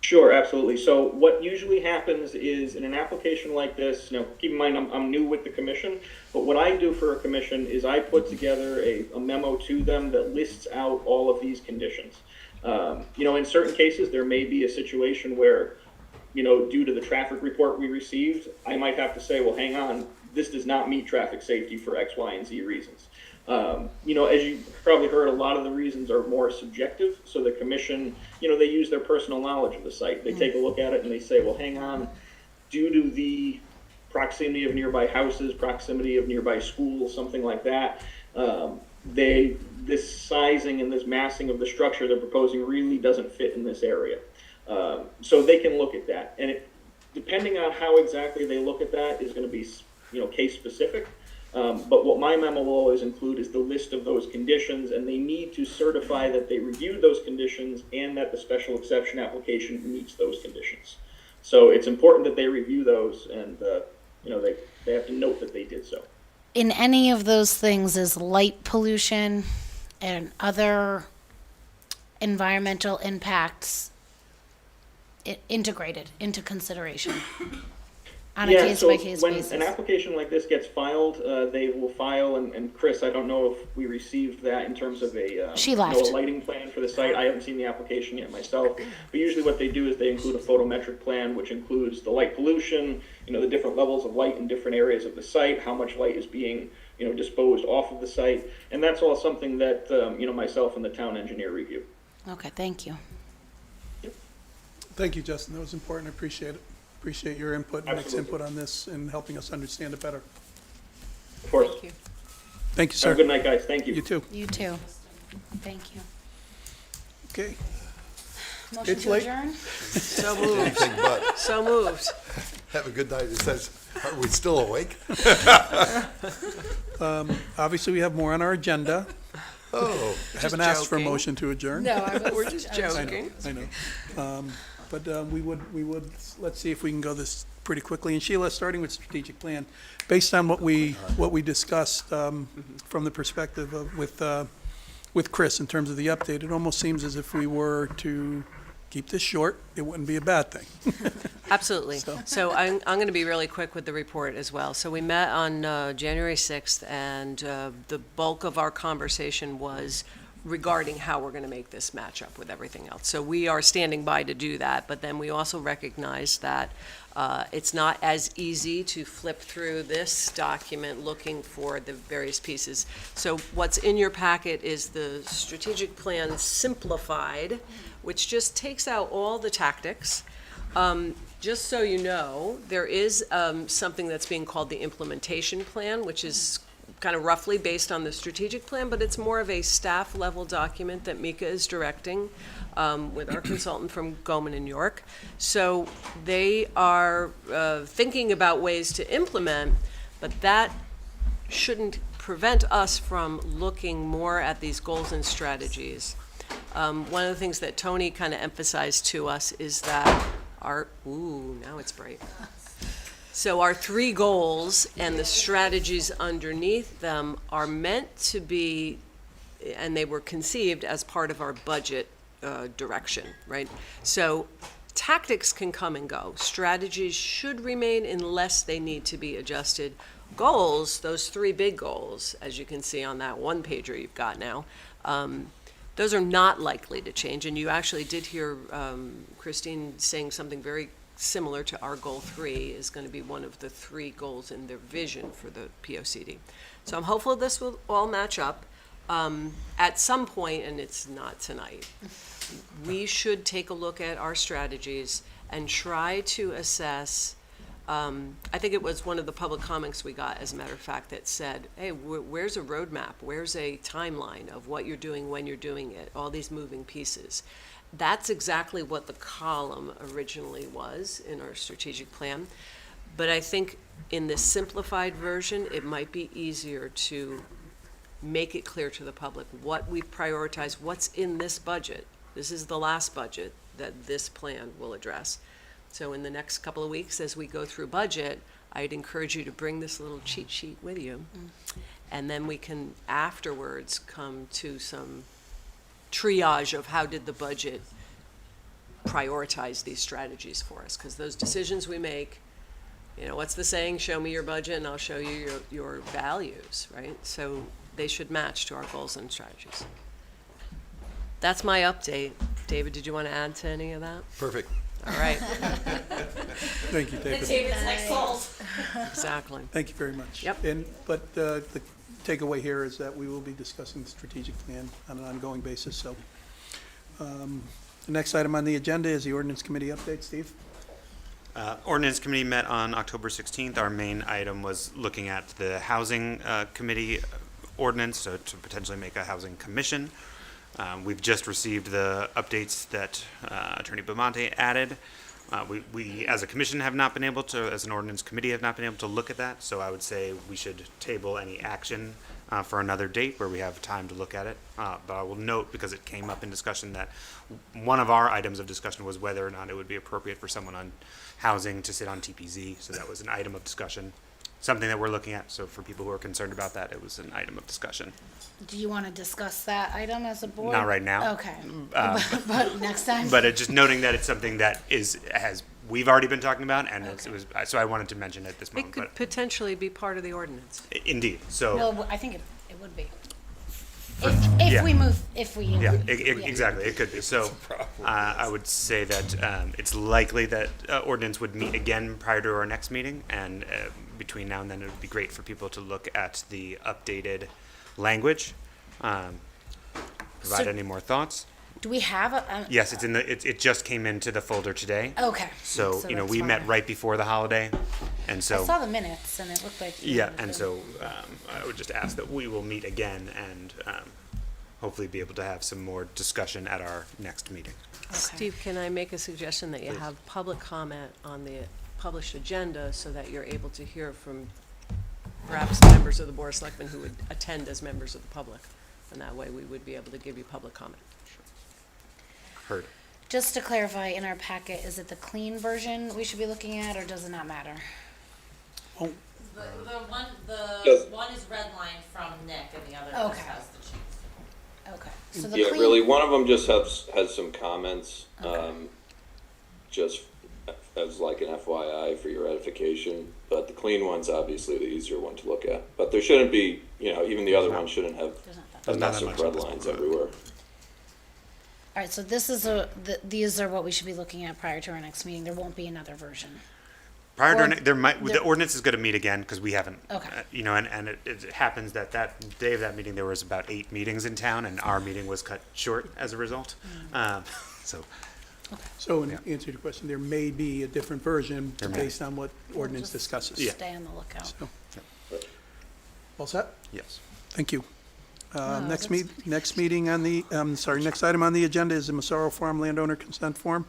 Sure, absolutely. So what usually happens is in an application like this, keep in mind I'm new with the commission, but what I do for a commission is I put together a memo to them that lists out all of these conditions. In certain cases, there may be a situation where, due to the traffic report we received, I might have to say, well, hang on, this does not meet traffic safety for X, Y, and Z reasons. As you probably heard, a lot of the reasons are more subjective. So the commission, they use their personal knowledge of the site. They take a look at it and they say, well, hang on, due to the proximity of nearby houses, proximity of nearby schools, something like that, this sizing and this massing of the structure they're proposing really doesn't fit in this area. So they can look at that. And depending on how exactly they look at that is going to be, case specific. But what my memo will always include is the list of those conditions, and they need to certify that they reviewed those conditions and that the special exception application meets those conditions. So it's important that they review those, and they have to note that they did so. In any of those things, is light pollution and other environmental impacts integrated into consideration on a case-by-case basis? When an application like this gets filed, they will file, and Chris, I don't know if we received that in terms of a lighting plan for the site. I haven't seen the application yet myself, but usually what they do is they include a photometric plan, which includes the light pollution, the different levels of light in different areas of the site, how much light is being disposed off of the site, and that's all something that myself and the town engineer review. Okay, thank you. Thank you, Justin. That was important. I appreciate it. Appreciate your input and Nick's input on this and helping us understand it better. Of course. Thank you. Thank you, sir. Have a good night, guys. Thank you. You too. You too. Thank you. Okay. Motion It's to late. adjourn? So moved. Anything but. So moved. Have a good night. It says, are we still awake? Obviously, we have more on our agenda. Oh. I haven't asked for a motion to adjourn. We're just joking. I know. But we would, let's see if we can go this pretty quickly. And Sheila, starting with strategic plan, based on what we discussed from the perspective of with Chris in terms of the update, it almost seems as if we were to keep this short, it wouldn't be a bad thing. Absolutely. So I'm going to be really quick with the report as well. So we met on January 6th, and the bulk of our conversation was regarding how we're going to make this match up with everything else. So we are standing by to do that, but then we also recognize that it's not as easy to flip through this document looking for the various pieces. So what's in your packet is the strategic plan simplified, which just takes out all the tactics. Just so you know, there is something that's being called the implementation plan, which is kind of roughly based on the strategic plan, but it's more of a staff level document that Mika is directing with our consultant from Goldman and York. So they are thinking about ways to implement, but that shouldn't prevent us from looking more at these goals and strategies. One of the things that Tony kind of emphasized to us is that now it's bright. So our 3 goals and the strategies underneath them are meant to be, and they were conceived as part of our budget direction, right? So tactics can come and go. Strategies should remain unless they need to be adjusted. Goals, those 3 big goals, as you can see on that one pager you've got now, those are not likely to change. And you actually did hear Christine saying something very similar to our goal 3 is going to be one of the 3 goals in their vision for the POCD. So I'm hopeful this will all match up. At some point, and it's not tonight, we should take a look at our strategies and try to assess. I think it was one of the public comments we got, as a matter of fact, that said, hey, where's a roadmap? Where's a timeline of what you're doing, when you're doing it, all these moving pieces? That's exactly what the column originally was in our strategic plan. But I think in this simplified version, it might be easier to make it clear to the public what we prioritize, what's in this budget. This is the last budget that this plan will address. So in the next couple of weeks, as we go through budget, I'd encourage you to bring this little cheat sheet with you. And then we can afterwards come to some triage of how did the budget prioritize these strategies for us. Because those decisions we make, you know, what's the saying? Show me your budget and I'll show you your values, right? So they should match to our goals and strategies. That's my update. David, did you want to add to any of that? Perfect. All right. Thank you, David. David's next goal. Exactly. Thank you very much. Yep. But the takeaway here is that we will be discussing the strategic plan on an ongoing basis, so. The next item on the agenda is the ordinance committee update. Steve? Ordinance committee met on October 16th. Our main item was looking at the housing committee ordinance, so to potentially make a housing commission. We've just received the updates that Attorney Beaumonte added. We, as a commission, have not been able to, as an ordinance committee, have not been able to look at that. So I would say we should table any action for another date where we have time to look at it. But I will note, because it came up in discussion, that one of our items of discussion was whether or not it would be appropriate for someone on housing to sit on TPZ. So that was an item of discussion, something that we're looking at. So for people who are concerned about that, it was an item of discussion. Do you want to discuss that item as a board? Not right now. Okay. But next time? But just noting that it's something that we've already been talking about, and it was, so I wanted to mention it at this It moment. could But potentially be part of the ordinance. indeed, so Well, I think it would be. yeah. If we. yeah, exactly, it could be. So I would say that it's likely that ordinance would meet again prior to our next meeting, and between now and then, it would be great for people to look at the updated language. Provide So- any more thoughts? Do we have a? Yes, it's in the. It just came into the folder today. Okay. So you know, that's we met fine. right before the holiday, and so I saw the minutes and it looked like. yeah, and so I would just ask that we will meet again and hopefully be able to have some more discussion at our next meeting. Steve, can I make a suggestion that you Please. have public comment on the published agenda so that you're able to hear from perhaps members of the Board of Selectmen who would attend as members of the public? And that way we would be able to give you public comment. Heard. Just to clarify, in our packet, is it the clean version we should be looking at, or does it not matter? The one is redlined from Nick, and the other Okay. just has the change. Okay. So the Yeah, clean. really, one of them just has some comments, just as like an FYI for your edification. But the clean one's obviously the easier one to look at. But there shouldn't be, even the other one shouldn't have There's not that massive much red on this lines one. everywhere. All right. So this is these are what we should be looking at prior to our next meeting. There won't be another version. Prior Or to the ordinance is going to meet again because we haven't. Okay. And it happens that day of that meeting there was about 8 meetings in town, and our meeting was cut short as a result. So in answer to your question, there may be a different version There may. based on what ordinance discusses. Yeah. Stay on the lookout. So, all set? Yes. Thank you. Next that's next meeting on the, next item on the agenda is the Massaro Farm landowner consent form.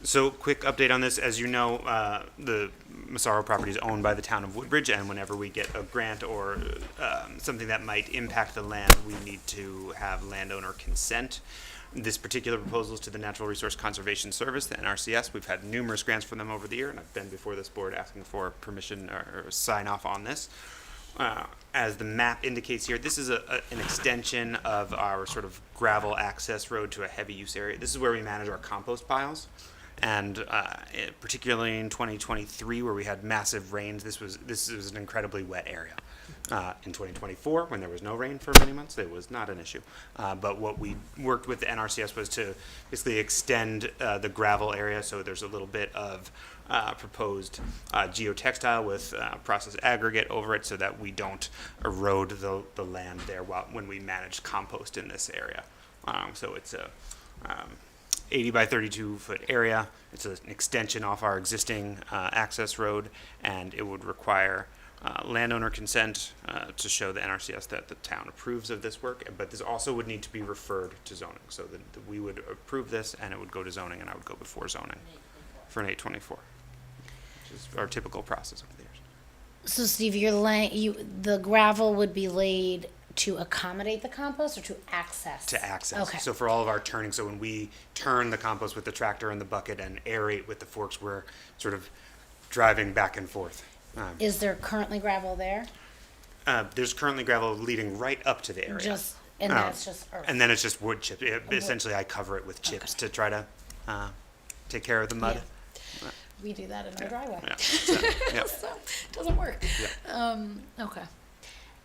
So, quick update on this. As you know, the Massaro property is owned by the town of Woodbridge, and whenever we get a grant or something that might impact the land, we need to have landowner consent. This particular proposal is to the Natural Resource Conservation Service, the NRCS. We've had numerous grants from them over the year, and I've been before this board asking for permission or sign off on this. As the map indicates here, this is an extension of our sort of gravel access road to a heavy use area. This is where we manage our compost piles. And particularly in 2023, where we had massive rains, this was an incredibly wet area. In 2024, when there was no rain for many months, it was not an issue. But what we worked with the NRCS was to basically extend the gravel area, so there's a little bit of proposed geotextile with processed aggregate over it so that we don't erode the land there when we manage compost in this area. So it's a 80 by 32 foot area. It's an extension off our existing access road, and it would require landowner consent to show the NRCS that the town approves of this work, but this also would need to be referred to zoning. So that we would approve this, and it would go to zoning, and I would go before zoning for an 824, which is our typical process over the years. So Steve, the gravel would be laid to accommodate the compost or to access? To access. Okay. So for all of our turning, so when we turn the compost with the tractor and the bucket and aerate with the forks, we're sort of driving back and forth. Is there currently gravel there? There's currently gravel leading right up to the area. That's just earth? And then it's just wood chips. Essentially, I cover it with chips to try to take care of the mud. Yeah. We do that in our driveway. Yeah. So, yeah. So, it doesn't work. Yeah. Okay.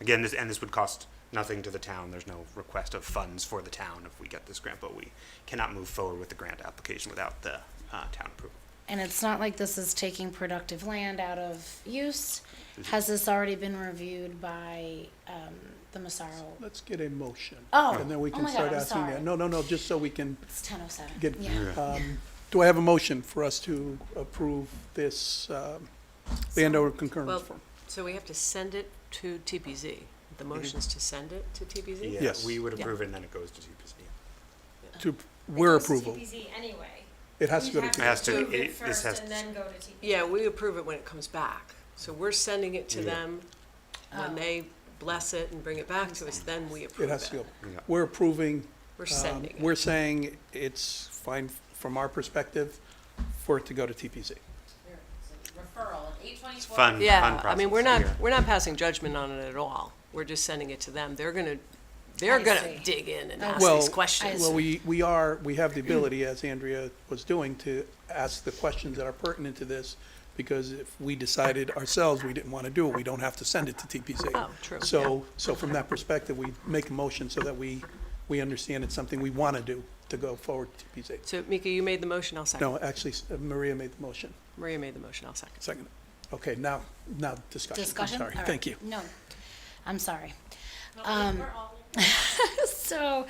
Again, this would cost nothing to the town. There's no request of funds for the town if we get this grant, but we cannot move forward with the grant application without the town approval. And it's not like this is taking productive land out of use. Has this already been reviewed by the Massaro? Let's get a motion. Oh. And then we Oh can my start God, I'm asking sorry. that. No, just so we can It's 10:07. get, Yeah. do I have a motion for us to approve this landowner concurrence Well, form? so we have to send it to TPZ. The motion's to send it to TPZ? Yeah, Yes. we would Yeah. approve it, and then it goes to TPC. To where approval? TPZ anyway. It has to go to It has to. Approve it This first has. and then go to TPZ. Yeah, we approve it when it comes back. So we're sending it to Yeah. them. When they bless it and bring it back to us, then we approve It it. has to go. Yeah. We're approving. We're sending it. We're saying it's fine from our perspective for it to go to TPC. Referral, 824. Fun. Yeah, fun I mean, process here. we're not passing judgment on it at all. We're just sending it to them. They're I gonna see. dig in and Okay. ask Well, these questions. Well, we have the ability, as Andrea was doing, to ask the questions that are pertinent to this, because if we decided ourselves we didn't want to do it, we don't have to send it to TPC. Oh, true, So from that perspective, we make a motion so that we understand it's something we want to do, to go forward to TPC. So, Mika, you made the motion, I'll second. No, actually, Maria made the motion. Maria made the motion, I'll second. Second. Okay, now discussion. I'm Discussion? sorry. All right. Thank you. No, I'm sorry. We're all- So,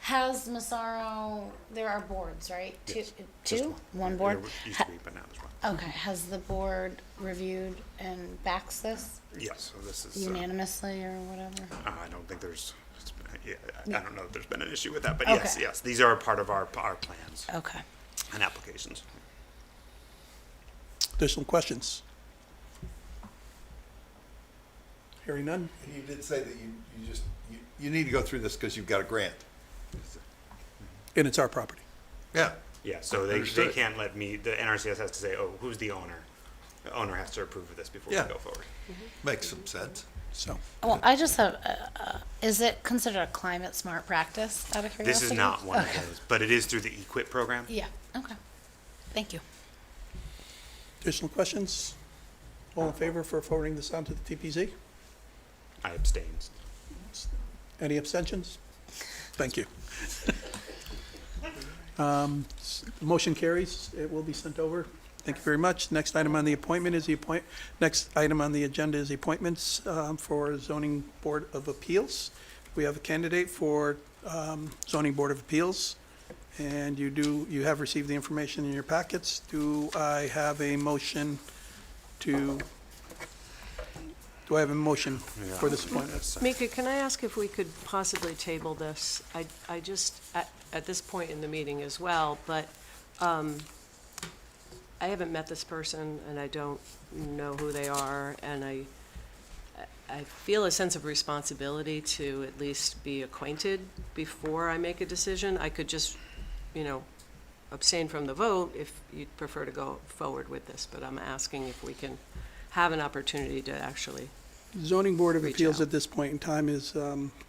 has Massaro, there are boards, right? Yes. Two? One board? There used to be, but now there's one. Okay, has the board reviewed and backs this Yes, so this is. unanimously or whatever? I don't think there's. Yeah, I don't know if there's been an issue with that, but Okay. yes, these are a part of our plans Okay. and applications. Additional questions? Hearing none? You did say that you need to go through this because you've got a grant. And it's our property. Yeah. Yeah, so they Understood. can't let me, the NRCS has to say, oh, who's the owner? The owner has to approve of this before we Yeah. go forward. Makes some sense. So, Well, I just have, is it considered a climate smart practice out of curiosity? This is not one Okay. of those, but it is through the EQIP program. Yeah, okay. Thank you. additional questions? All in favor for forwarding this on to the TPZ? I abstain. Any abstentions? Thank you. Motion carries. It will be sent over. Thank you very much. Next item on the appointment is next item on the agenda is the appointments for Zoning Board of Appeals. We have a candidate for Zoning Board of Appeals, and you have received the information in your packets. Do I have a motion to, do I have a motion for this appointment? Mika, can I ask if we could possibly table this? I just, at this point in the meeting as well, but I haven't met this person, and I don't know who they are, and I feel a sense of responsibility to at least be acquainted before I make a decision. I could just, abstain from the vote if you'd prefer to go forward with this, but I'm asking if we can have an opportunity to actually. Zoning Board of Reach Appeals out. at this point in time is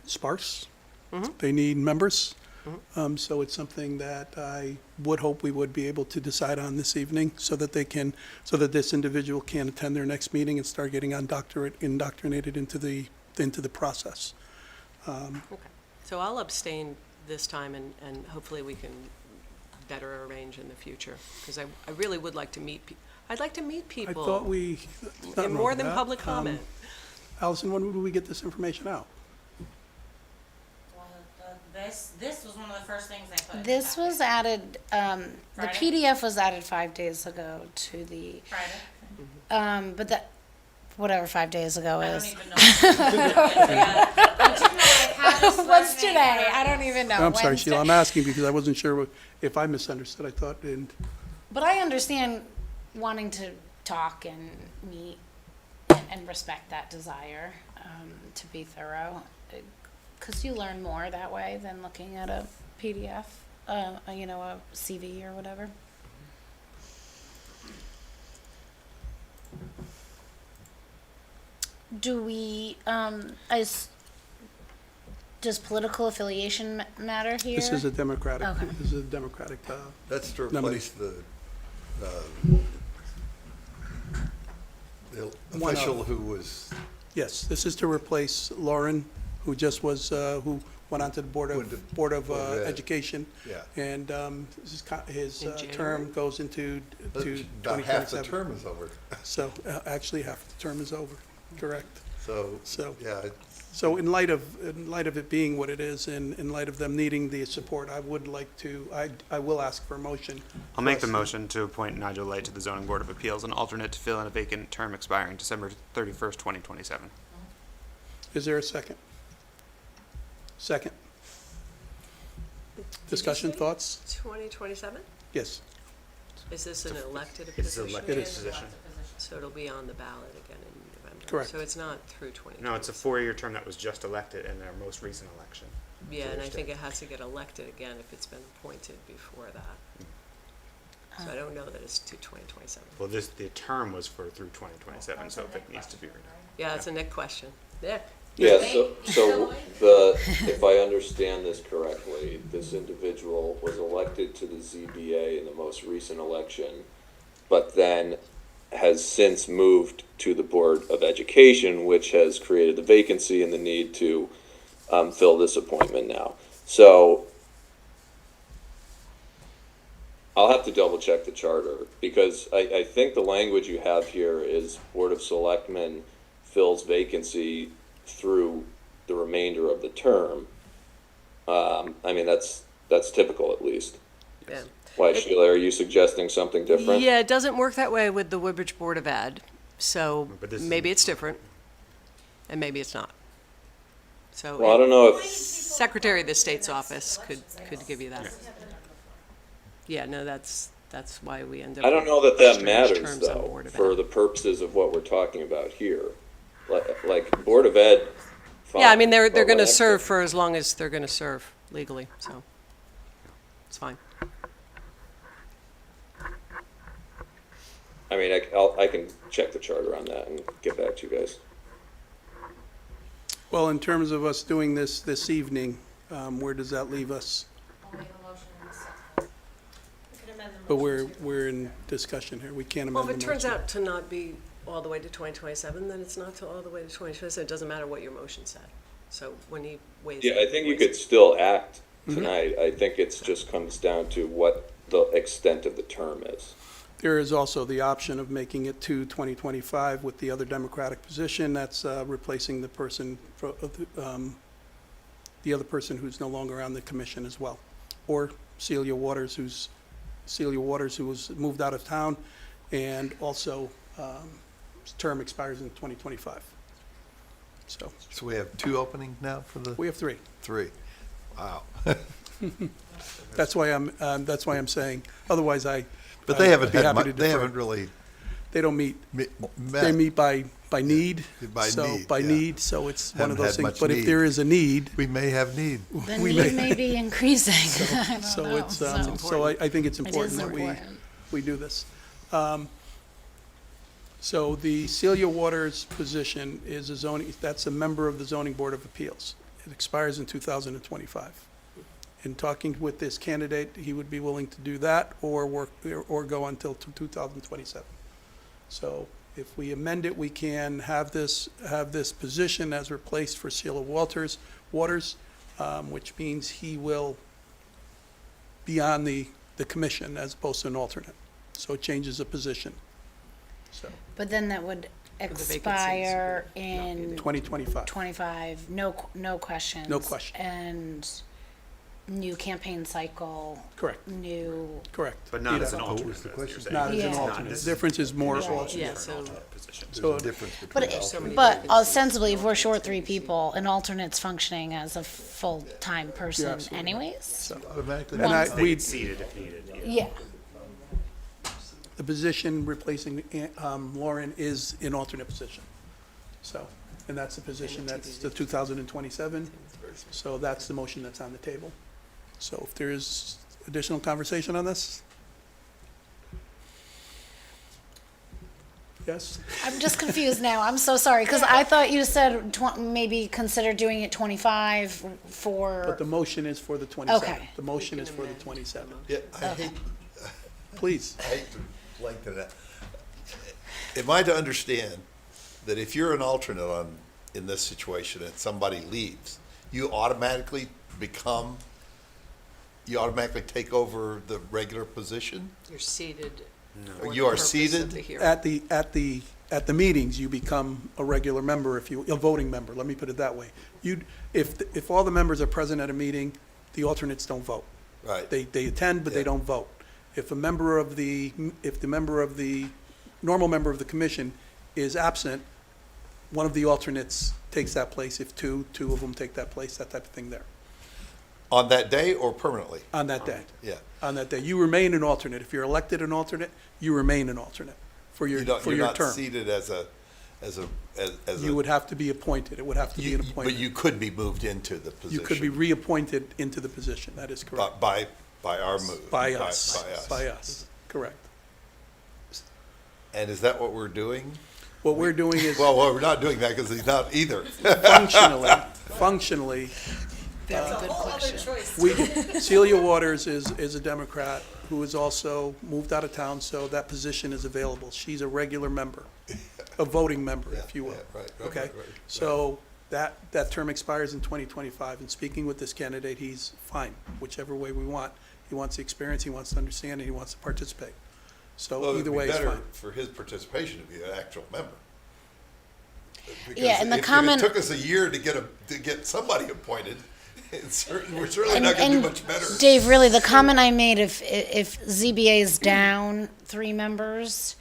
sparse. Mhm. They need members. So it's something that I would hope we would be able to decide on this evening so that this individual can attend their next meeting and start getting indoctrinated into the process. Okay. So I'll abstain this time, and hopefully we can better arrange in the future, because I really would like to meet I'd like to meet I people. thought we. In more than public comment. Allison, when would we get this information out? Well, this was one of the first things I put. This was added, the Friday? PDF was added 5 days ago to the, Friday. but that, whatever 5 days ago I is. don't even know. What's today? I don't even know. I'm sorry, Sheila, I'm Wednesday. asking because I wasn't sure if I misunderstood. I thought, But I understand wanting to talk and meet and respect that desire to be thorough, because you learn more that way than looking at a PDF, a CV or whatever. Do we, does political affiliation matter here? this is a Democratic, Okay. this is a Democratic, That's to nominee. replace the One official of. who was, Yes, this is to replace Lauren, who just was, who went on to the Board of Board of Ed. Education. Yeah. And his In term January? goes into about half the 2027. term is over. So actually, half the term is over, correct. So, So, yeah, so in light of it being what it is, and in light of them needing the support, I would like to, I will ask for a motion. I'll make the for us- motion to appoint Nigel Light to the Zoning Board of Appeals, an alternate to fill in a vacant term expiring December 31st, 2027. Is there a second? Second. Discussion, thoughts? 2027? Yes. Is this an elected It's position? an elected It is. position. So it'll be on the ballot again in November? Correct. So it's not through 2027? No, it's a four-year term that was just elected in their most recent election. Yeah, and I Thursday. think it has to get elected again if it's been appointed before that. So I don't know that it's to 2027. Well, the term was through 2027, so if it needs to be renewed. Yeah, that's a Nick question. Nick? Yeah, so if I understand this correctly, this individual was elected to the ZBA in the most recent election, but then has since moved to the Board of Education, which has created the vacancy and the need to fill this appointment now. So I'll have to double check the charter, because I think the language you have here is Board of Selectmen fills vacancy through the remainder of the term. I mean, that's typical, at least. Yeah. Why, Sheila, are you suggesting something different? Yeah, it doesn't work that way with the Woodbridge Board of Ed, so But this is- maybe it's different, and maybe it's not. So Well, I don't know if, Secretary of the State's office could give you that. Yeah, no, that's why we end up. I don't know with that strange matters, terms on though, Board of for Ed. the purposes of what we're talking about here. Like Board of Ed. Yeah, I mean, they're fine, but gonna when serve for as long as they're gonna serve legally, so it's fine. I mean, I can check the charter on that and get back to you guys. Well, in terms of us doing this evening, where does that leave us? I'll make a motion in a second. We could amend the But motion. we're in discussion here. We can't Well, amend if the it turns motion. out to not be all the way to 2027, then it's not to all the way to 2027. It doesn't matter what your motion said. So when he weighs. Yeah, it, I think you weighs could it. still act tonight. I think it's just comes down to what the extent of the term is. There is also the option of making it to 2025 with the other Democratic position. That's replacing the person, the other person who's no longer on the commission as well. Or Celia Waters, who was moved out of town, and also his term expires in 2025. So so we have 2 openings now for the? we have 3. 3. Wow. That's why I'm saying, otherwise But they I'd haven't be had, happy mu- to they defer. haven't really They don't meet. met. They meet by need. By so need, by yeah. need, so it's one of Haven't those had things. much But if need. there is a need, We may have need. The we need may be increasing. I don't so know. it's so I think it's It important is that important. we do this. So the Celia Waters position is that's a member of the Zoning Board of Appeals. It expires in 2025. in talking with this candidate, he would be willing to do that or work, or go until 2027. So if we amend it, we can have this position as replaced for Sheila Waters, which means he will be on the commission as opposed to an alternate. So it changes the position. So But then that would the vacancies, expire yeah. in 2025. 25, no questions. No question. And new campaign cycle. Correct. New. Correct. But not as an Yeah. alternate. Not as Not as an Yeah. alternate. This The difference is more Yeah. alternate. Yeah, so So But ostensibly, if we're short 3 people, an alternate's functioning as a full-time person absolutely. anyways. Automatically. And they we, get seated if needed. Yeah. the position replacing Lauren is an alternate position. So, and that's the position, that's the 2027. So that's the motion that's on the table. So if there is additional conversation on this? Yes? I'm just confused now. I'm so sorry, because I thought you said maybe consider doing it 25 for. But the motion is for the 27. Okay. The motion is for the 27. Yeah, I hate, Please. I hate to lengthen that. Am I to understand that if you're an alternate in this situation and somebody leaves, you automatically take over the regular position? you're seated. Or you are seated? At the meetings, you become a regular member, a voting member, let me put it that way. If all the members are present at a meeting, the alternates don't vote. Right. They attend, but they don't vote. If the normal member of the commission is absent, one of the alternates takes that place. If two of them take that place, that type of thing there. On that day or permanently? On that day. Yeah. On that day. You remain an alternate. If you're elected an alternate, you remain an alternate for your term. You're not seated as a. You would have to be appointed. It would have to be an But appointment. you could be moved into the position. You could be reappointed into the position. That is correct. By our move. By us. By us. Correct. And is that what we're doing? What we're doing is Well, we're not doing that because he's not either. functionally, That's a whole other choice. Celia Waters is a Democrat who is also moved out of town, so that position is available. She's a regular member, a voting member, if you will. Right. Okay? So that term expires in 2025, and speaking with this candidate, he's fine, whichever way we want. He wants the experience, he wants to understand, and he wants to participate. So Well, either way, it'd it's be better fine. for his participation to be an actual member. Because Yeah, and the if comment- it took us a year to get somebody appointed, we're certainly not going to do much better. Dave, really, the comment I made, if ZBA is down 3 members,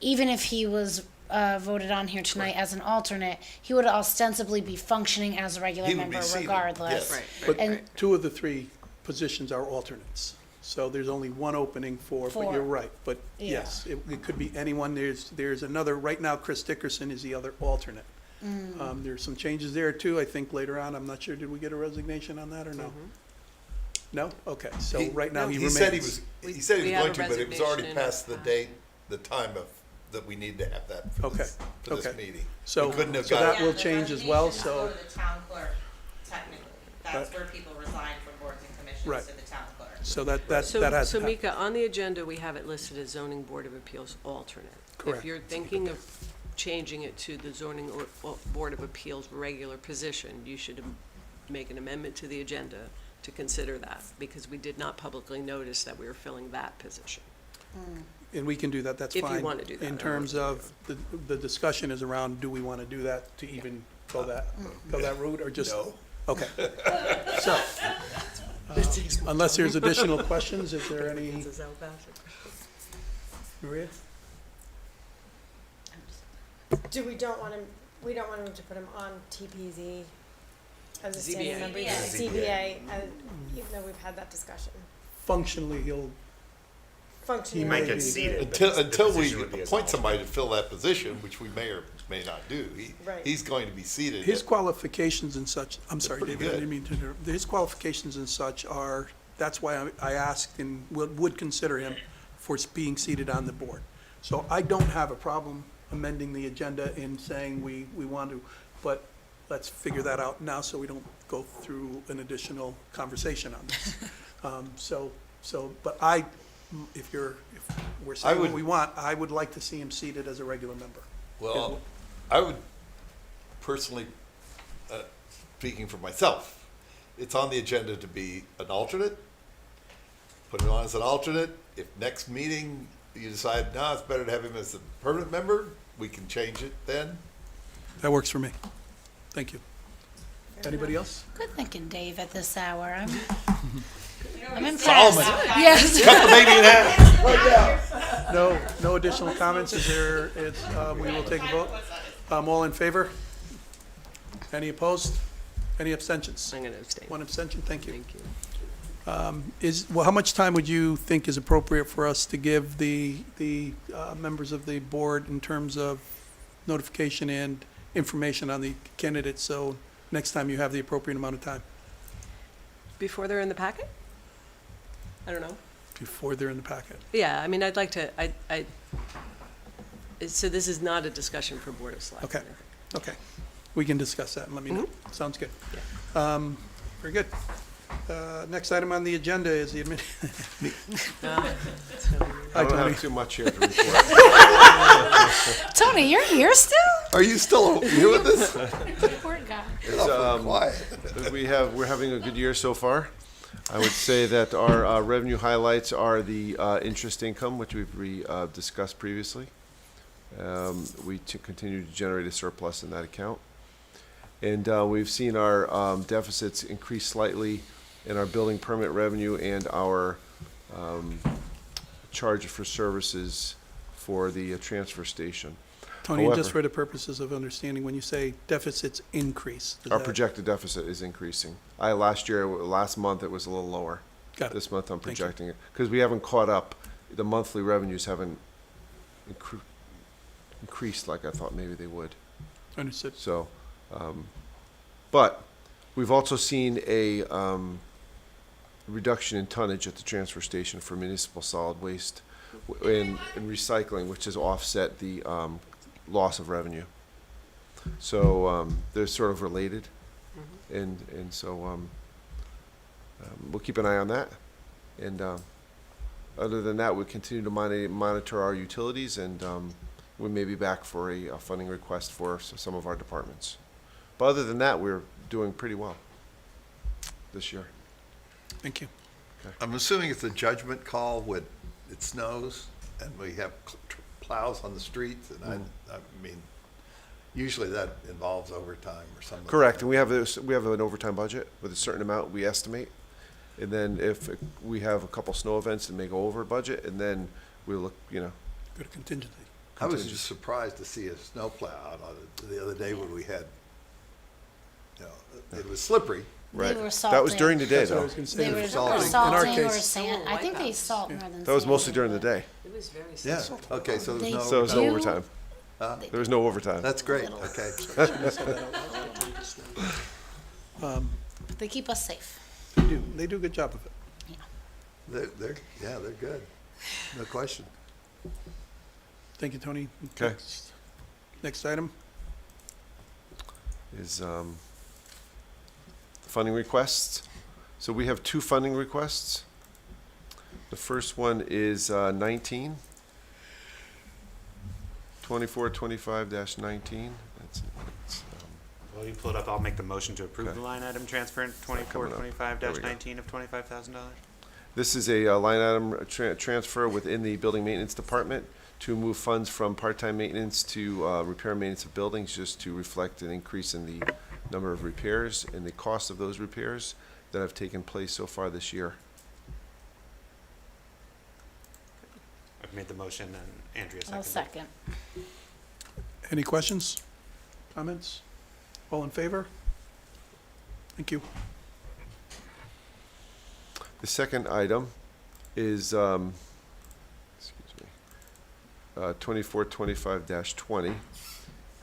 even if he was voted on here tonight as an alternate, he would ostensibly be functioning as a regular He would be member seated, regardless. yes. But And 2 of the 3 positions are alternates. So there's only one opening but you're right. But Yeah. yes, it could be anyone. There's another, right now, Chris Dickerson is the other alternate. There's some changes there too, I think later on. I'm not sure, did we get a resignation on that or no? No? Okay, so right now he remains. He said he was We going have to, a but it was already resignation in past the date, the time that we need to have that for Okay, this okay. meeting. So, We couldn't have so got that it. will change as well, Resignations so. Go to the town clerk, technically. That's Right. where people resign from boards and Right. commissions, to the town clerk. So that has So to happen. Mika, on the agenda, we have it listed as zoning board of appeals alternate. Correct. If you're thinking of changing it to the zoning board of appeals regular position, you should make an amendment to the agenda to consider that, because we did not publicly notice that we were filling that position. And we can do that, that's If you fine. wanna do that, In I terms of, the discussion is around, do we want to do that to even go that route or just? No. Okay. So, unless there's additional questions, is there any? Maria? We don't want him to put him on TPZ as a ZBA. standing member, Yeah. ZBA, even though we've had that discussion. Functionally, he'll, Functionally. He might may get be- seated. but Until the we position would be as appoint alternate. somebody to fill that position, which we may or may not do, Right. he's going to be seated. his qualifications and such, I'm sorry, pretty David, I good. didn't mean to interrupt. His qualifications and such are, that's why I asked and would consider him for being seated on the board. So I don't have a problem amending the agenda and saying we want to, but let's figure that out now so we don't go through an additional conversation on this. But if we're saying what we want, I would like to see him seated as a regular member. Well, I would personally, speaking for myself, it's on the agenda to be an alternate. Put it on as an alternate. If next meeting you decide, no, it's better to have him as a permanent member, we can change it then. That works for me. Thank you. Anybody else? Good thinking, Dave, at this hour. I'm impressed. Solomon. Yes. Cut the meeting in half. Right now. No additional comments. We will take a vote. All in favor? Any opposed? Any abstentions? I'm going to abstain. One abstention. Thank you. Thank you. How much time would you think is appropriate for us to give the members of the board in terms of notification and information on the candidates, so next time you have the appropriate amount of time? Before they're in the packet? I don't know. Before they're in the packet. Yeah, I mean, I'd like to, so this is not a discussion for Board of Selectmen. Okay. We can discuss that and let me know. Sounds good. Very good. Next item on the agenda is the I don't have too much here to report. Tony, you're here still? Are you still new at this? Poor guy. We're having a good year so far. I would say that our revenue highlights are the interest income, which we've discussed previously. We continue to generate a surplus in that account. And we've seen our deficits increase slightly in our building permit revenue and our charge for services for the transfer station. Tony, However, just for the purposes of understanding, when you say deficits increase, our projected deficit is increasing. Last month it was a little lower. Got it. This month I'm Thank you. projecting it because we haven't caught up. The monthly revenues haven't increased like I thought maybe they would. Understood. So, but we've also seen a reduction in tonnage at the transfer station for municipal solid waste and recycling, which has offset the loss of revenue. So they're sort of related, and so we'll keep an eye on that. And other than that, we continue to monitor our utilities, and we may be back for a funding request for some of our departments. But other than that, we're doing pretty well this year. Thank you. Okay. I'm assuming it's a judgment call when it snows and we have plows on the streets, and I mean, usually that involves overtime or something. Correct, and we have an overtime budget with a certain amount we estimate, and then if we have a couple snow events that may go over budget, and then we'll look, Go to contingency. I was just surprised to see a snowplow out on it the other day when we had, it was slippery. Right. They were That was during the day, That's what I though. was gonna say. They were salting. salting In our or case- sand. I think they salt more than That was sand. mostly during the day. It was very Yeah, simple. okay, so They there's So there was no do? overtime. Huh? There was no overtime. That's great, okay. They keep us safe. They do a good job of it. They're good, no question. Thank you, Tony. Okay. Next item. Is funding requests. So we have two funding requests. The first one is 2425-19. While you pull it up, I'll make the motion to approve Okay. the line item transfer in 2425-19 of $25,000. This is a line item transfer within the building maintenance department to move funds from part-time maintenance to repair and maintenance of buildings, just to reflect an increase in the number of repairs and the cost of those repairs that have taken place so far this year. I've made the motion and Andrea I'll seconded. second. Any questions? Comments? All in favor? Thank you. The second item is 2425-20,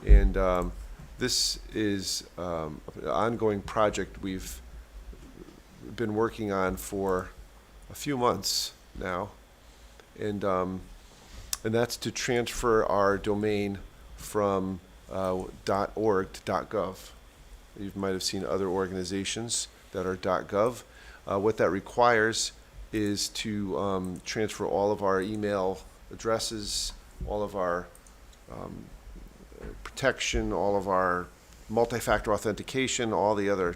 and this is an ongoing project we've been working on for a few months now, and that's to transfer our domain from .org to .gov. You might have seen other organizations that are .gov. What that requires is to transfer all of our email addresses, all of our protection, all of our multi-factor authentication, all the other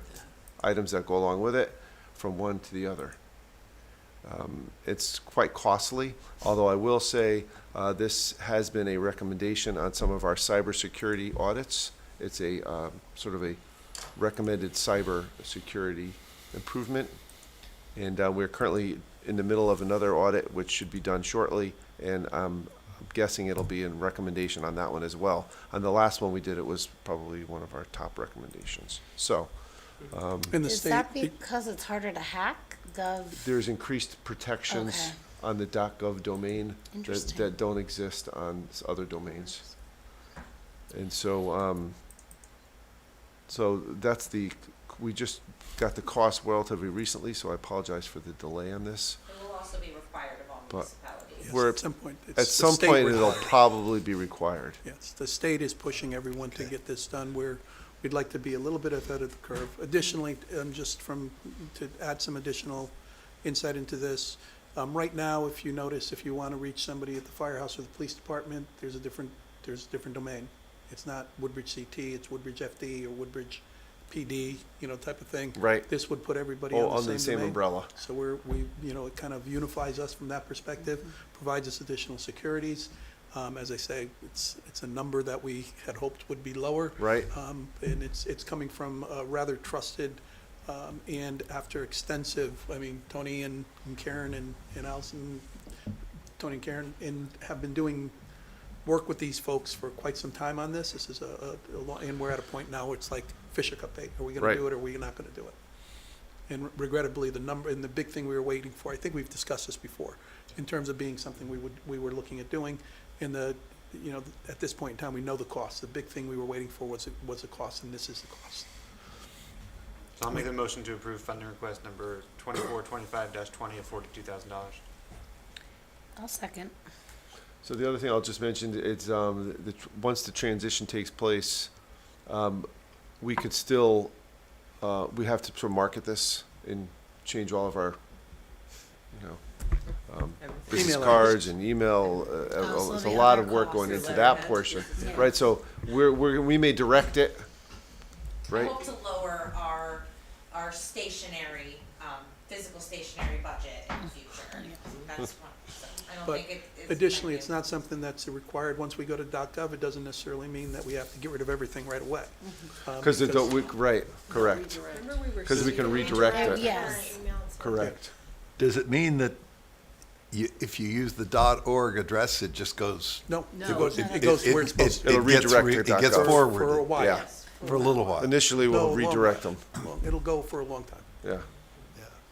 items that go along with it, from one to the other. It's quite costly, although I will say this has been a recommendation on some of our cybersecurity audits. It's a sort of a recommended cyber security improvement. And we're currently in the middle of another audit, which should be done shortly, and I'm guessing it'll be a recommendation on that one as well. On the last one we did, it was probably one of our top recommendations. So, In the Is state, that because it's harder to hack? there's increased protections Okay. on the .gov domain Interesting. that don't exist on other domains. And so, so that's we just got the cost relatively recently, so I apologize for the delay on this. It will also be required of all But municipalities. Yes, we're, at some point, it's at the some state point it'll required. probably be required. Yes, the state is pushing everyone to get this done, where we'd like to be a little bit ahead of the curve. Additionally, to add some additional insight into this, right now, if you notice, if you want to reach somebody at the firehouse or the police department, there's a different domain. It's not Woodbridge CT, it's Woodbridge FD or Woodbridge PD, type of thing. Right. This would put everybody All on under the the same same domain. umbrella. So it kind of unifies us from that perspective, provides us additional securities. As I say, it's a number that we had hoped would be lower. Right. And it's coming from a rather trusted, and after extensive, Tony and Karen and Allison, Tony and Karen, have been doing work with these folks for quite some time on this. This is and we're at a point now where it's like fish or cup bait. Are we gonna Right. do it or are we not gonna do it? And regrettably, the number, and the big thing we were waiting for, I think we've discussed this before, in terms of being something we were looking at doing, and at this point in time, we know the cost. The big thing we were waiting for was the cost, and this is the cost. So I'll make the motion to approve funding request number 2425-20 of $42,000. I'll second. So the other thing I'll just mention is once the transition takes place, we could still, we have to sort of market this and change all of our, business Email cards and email. so There's a the lot other of work costs going are into there. that portion, right? So we may direct it, I right? hope to lower our stationary, physical stationary budget in the future. That's one, so I don't But think it's. additionally, it's not something that's required. Once we go to .gov, it doesn't necessarily mean that we have to get rid of everything right away. Because it don't, right, correct. Remember we were. Because we can redirect it. Yes. Correct. Does it mean that if you use the .org address, it just goes? No, No. it goes where it's supposed to. It'll redirect It to gets .gov. forwarded. For a while. Yeah. For a little while. Initially, No, we'll long redirect run. them, Well, it'll go for a long time. yeah.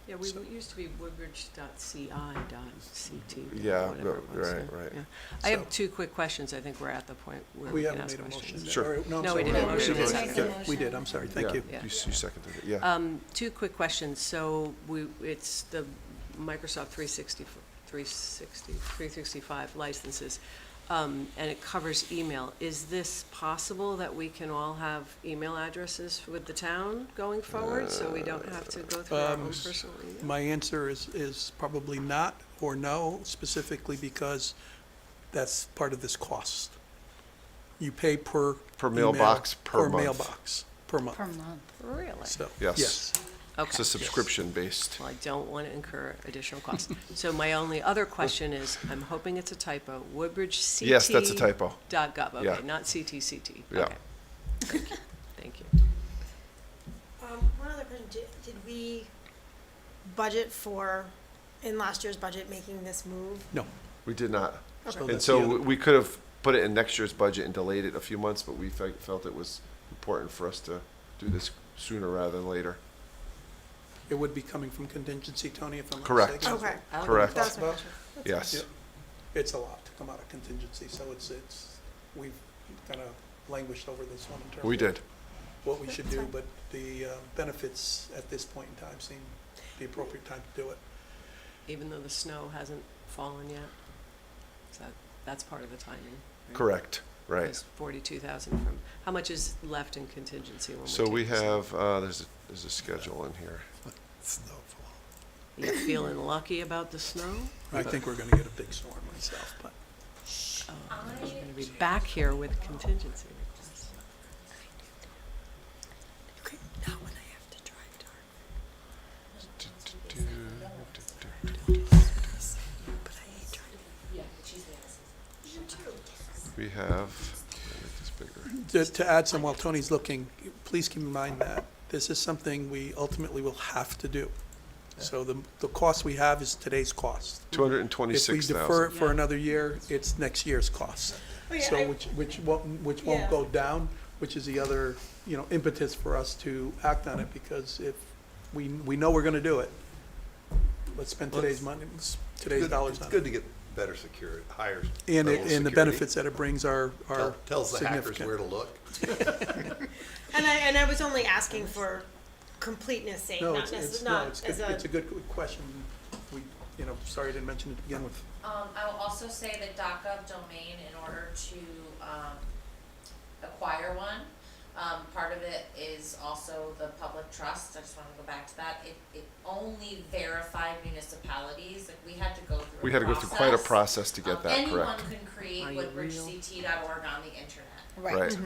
Yeah, we used to be woodbridge.ci.ct. Yeah, whatever it was, right, yeah, right. yeah. I So- have two quick questions. I think we're at the point where We we can haven't ask made a questions. motion. Sure. Or- I'm No, we sorry. didn't. We Motion did. was seconded. We did, I'm sorry, thank Yeah, you. Yeah. You seconded it, yeah. Two quick questions. So it's the Microsoft 365 licenses, and it covers email. Is this possible that we can all have email addresses with the town going forward, so we don't have to go through our own personal email? My answer is probably not or no, specifically because that's part of this cost. You pay per. Per email, mailbox, per month. mailbox, per month. Per month. Really? So, Yes. yes. Okay. It's a subscription based. Well, I don't want to incur additional costs. So my only other question is, I'm hoping it's a typo, Woodbridge CT. Yes, that's a typo. .gov, okay, Yeah. not CTCT. Yeah. Okay. Thank you. Thank you. One other question, did we budget for, in last year's budget, making this move? No. We did not. So And that's so the other- we could have put it in next year's budget and delayed it a few months, but we felt it was important for us to do this sooner rather than later. It would be coming from contingency, Tony, if I'm not Correct. mistaken. Okay. Correct. That's my About- question. Yes. Yeah. It's a lot to come out of contingency, so we've kind of languished over this one in terms We of did. what we should That's do, fine. but the benefits at this point in time seem the appropriate time to do it. Even though the snow hasn't fallen yet? So that's part of the timing. right? Correct. Right. Because 42,000 from, how much is left in contingency when we So take we this out? have, there's a schedule in here. You feeling lucky about the snow? I think we're gonna get a big storm myself, but. I'm going to be back here with contingency requests. Not when I have to drive We have, make this bigger. To add some while Tony's looking, please keep in mind that this is something we ultimately will have to do. So the cost we have is today's cost. If we 226,000. defer it for another year, it's next year's cost. Oh, yeah, So which won't Yeah. go down, which is the other, impetus for us to act on it, because if we know we're gonna do it, let's spend today's money, today's dollars on It's it. good to get better security, higher. And level the security. benefits that it brings are Tells the hackers significant. where to look. And I was only asking for completeness sake, No, not it's necessarily, good. as a. It's a good question. We, sorry I didn't mention it to begin with. I will also say that .gov domain, in order to, acquire one, part of it is also the public trust. I just wanna go back to that. It only verified municipalities, like we had to go through a We had to go through quite a process to get that Anyone correct. can create Are you woodbridgect.org on the internet. Right.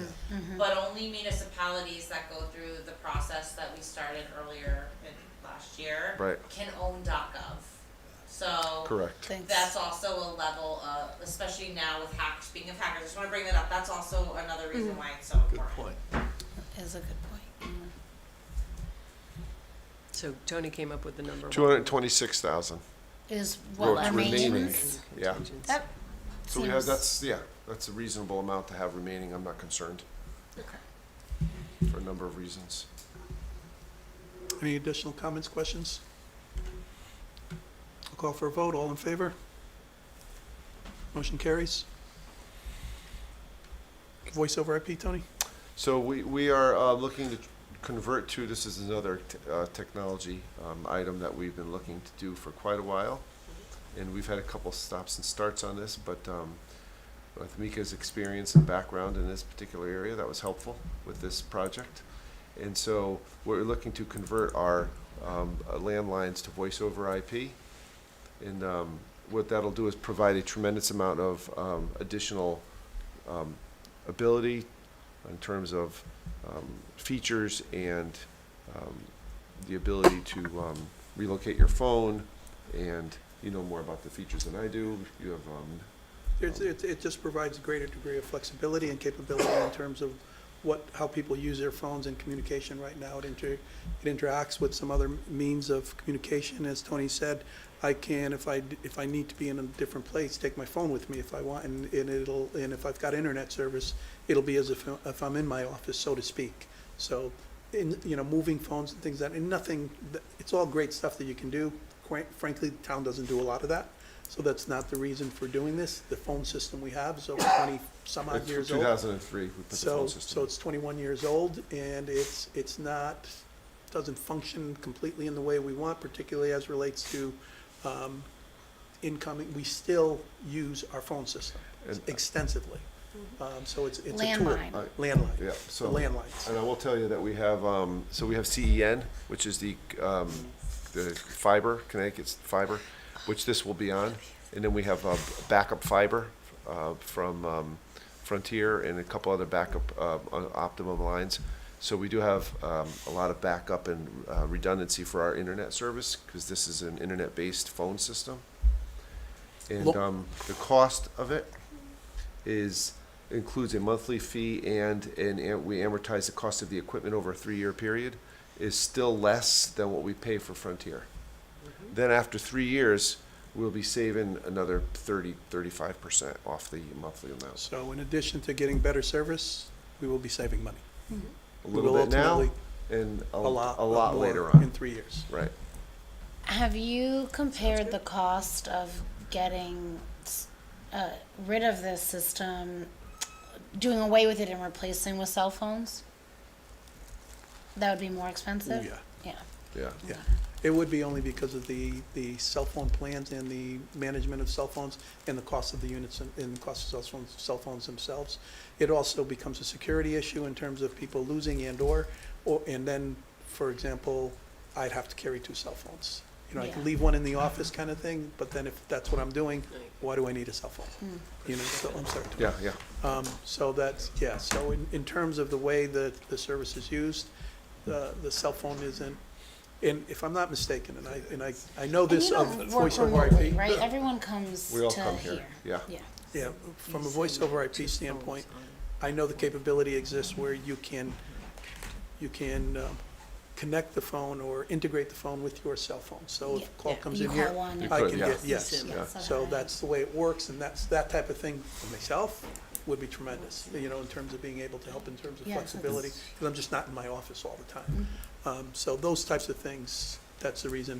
But only municipalities that go through the process that we started earlier in last year Right. can own .gov. So Correct. that's also a level of, especially now with hackers, speaking of hackers, I just wanna bring that up, that's also another reason why it's so Good important. point. Is a good point. So Tony came up with the number. 226,000. Is what remaining. remains. Yeah. That So we have, seems- that's a reasonable amount to have remaining. I'm not concerned Okay. for a number of reasons. Any additional comments, questions? I'll call for a vote. All in favor? Motion carries. Voice over IP, Tony? So we are looking to convert to, this is another technology item that we've been looking to do for quite a while. And we've had a couple stops and starts on this, but with Mika's experience and background in this particular area, that was helpful with this project. And so we're looking to convert our landlines to voice over IP. And what that'll do is provide a tremendous amount of additional ability in terms of features and the ability to relocate your phone, and you know more about the features than I do. You have It just provides a greater degree of flexibility and capability in terms of how people use their phones in communication right now. It interacts with some other means of communication. As Tony said, I can, if I need to be in a different place, take my phone with me if I want, and if I've got internet service, it'll be as if I'm in my office, so to speak. So, moving phones and things it's all great stuff that you can do. Quite frankly, the town doesn't do a lot of that. So that's not the reason for doing this. The phone system we have is over 20-some-odd it's years from old. 2003, we put the phone So system. it's 21 years old, and it's not, doesn't function completely in the way we want, particularly as relates to incoming. We still use our phone system extensively. So it's a tool. Landline. Landline. Yeah, so. The landlines. And I will tell you that we have, so we have CEN, which is the fiber, Connecticut's fiber, which this will be on. And then we have backup fiber from Frontier and a couple other backup Optimum lines. So we do have a lot of backup and redundancy for our internet service, because this is an internet-based phone system. And the cost of it includes a monthly fee, and we amortize the cost of the equipment over a 3-year period, is still less than what we pay for Frontier. Then after 3 years, we'll be saving another 35% off the monthly amount. So in addition to getting better service, we will be saving money. A We little will bit now, ultimately and a lot lot more later on. in 3 years. Right. Have you compared the cost of getting rid of this system, doing away with it and replacing with cell phones? That would be more expensive? Oh, yeah. Yeah. Yeah. Yeah. It would be only because of the cell phone plans and the management of cell phones and the cost of the units and the cost of cell phones themselves. It also becomes a security issue in terms of people losing and then, for example, I'd have to carry 2 cell phones. You know, I can Yeah. leave one in the office kind of thing, but then if that's what I'm doing, why do I need a cell phone? You know, so, I'm sorry. Yeah, yeah. So that's, yeah, so in terms of the way the service is used, the cell phone isn't, and if I'm not mistaken, I know And this you of don't voice work over remotely, IP. right? Everyone comes We all to come here, yeah. Yeah. Yeah, from a voice over IP standpoint, I know the capability exists where you can connect the phone or integrate the phone with your cell phone. So if a call comes You in call here, one You I could, can yeah. get, yes. Yeah. So that's the way it works, and that type of thing for myself would be tremendous, you know, in terms of being able to help in terms of Yeah, flexibility, because I'm just not in my office all the time. So those types of things, that's the reason.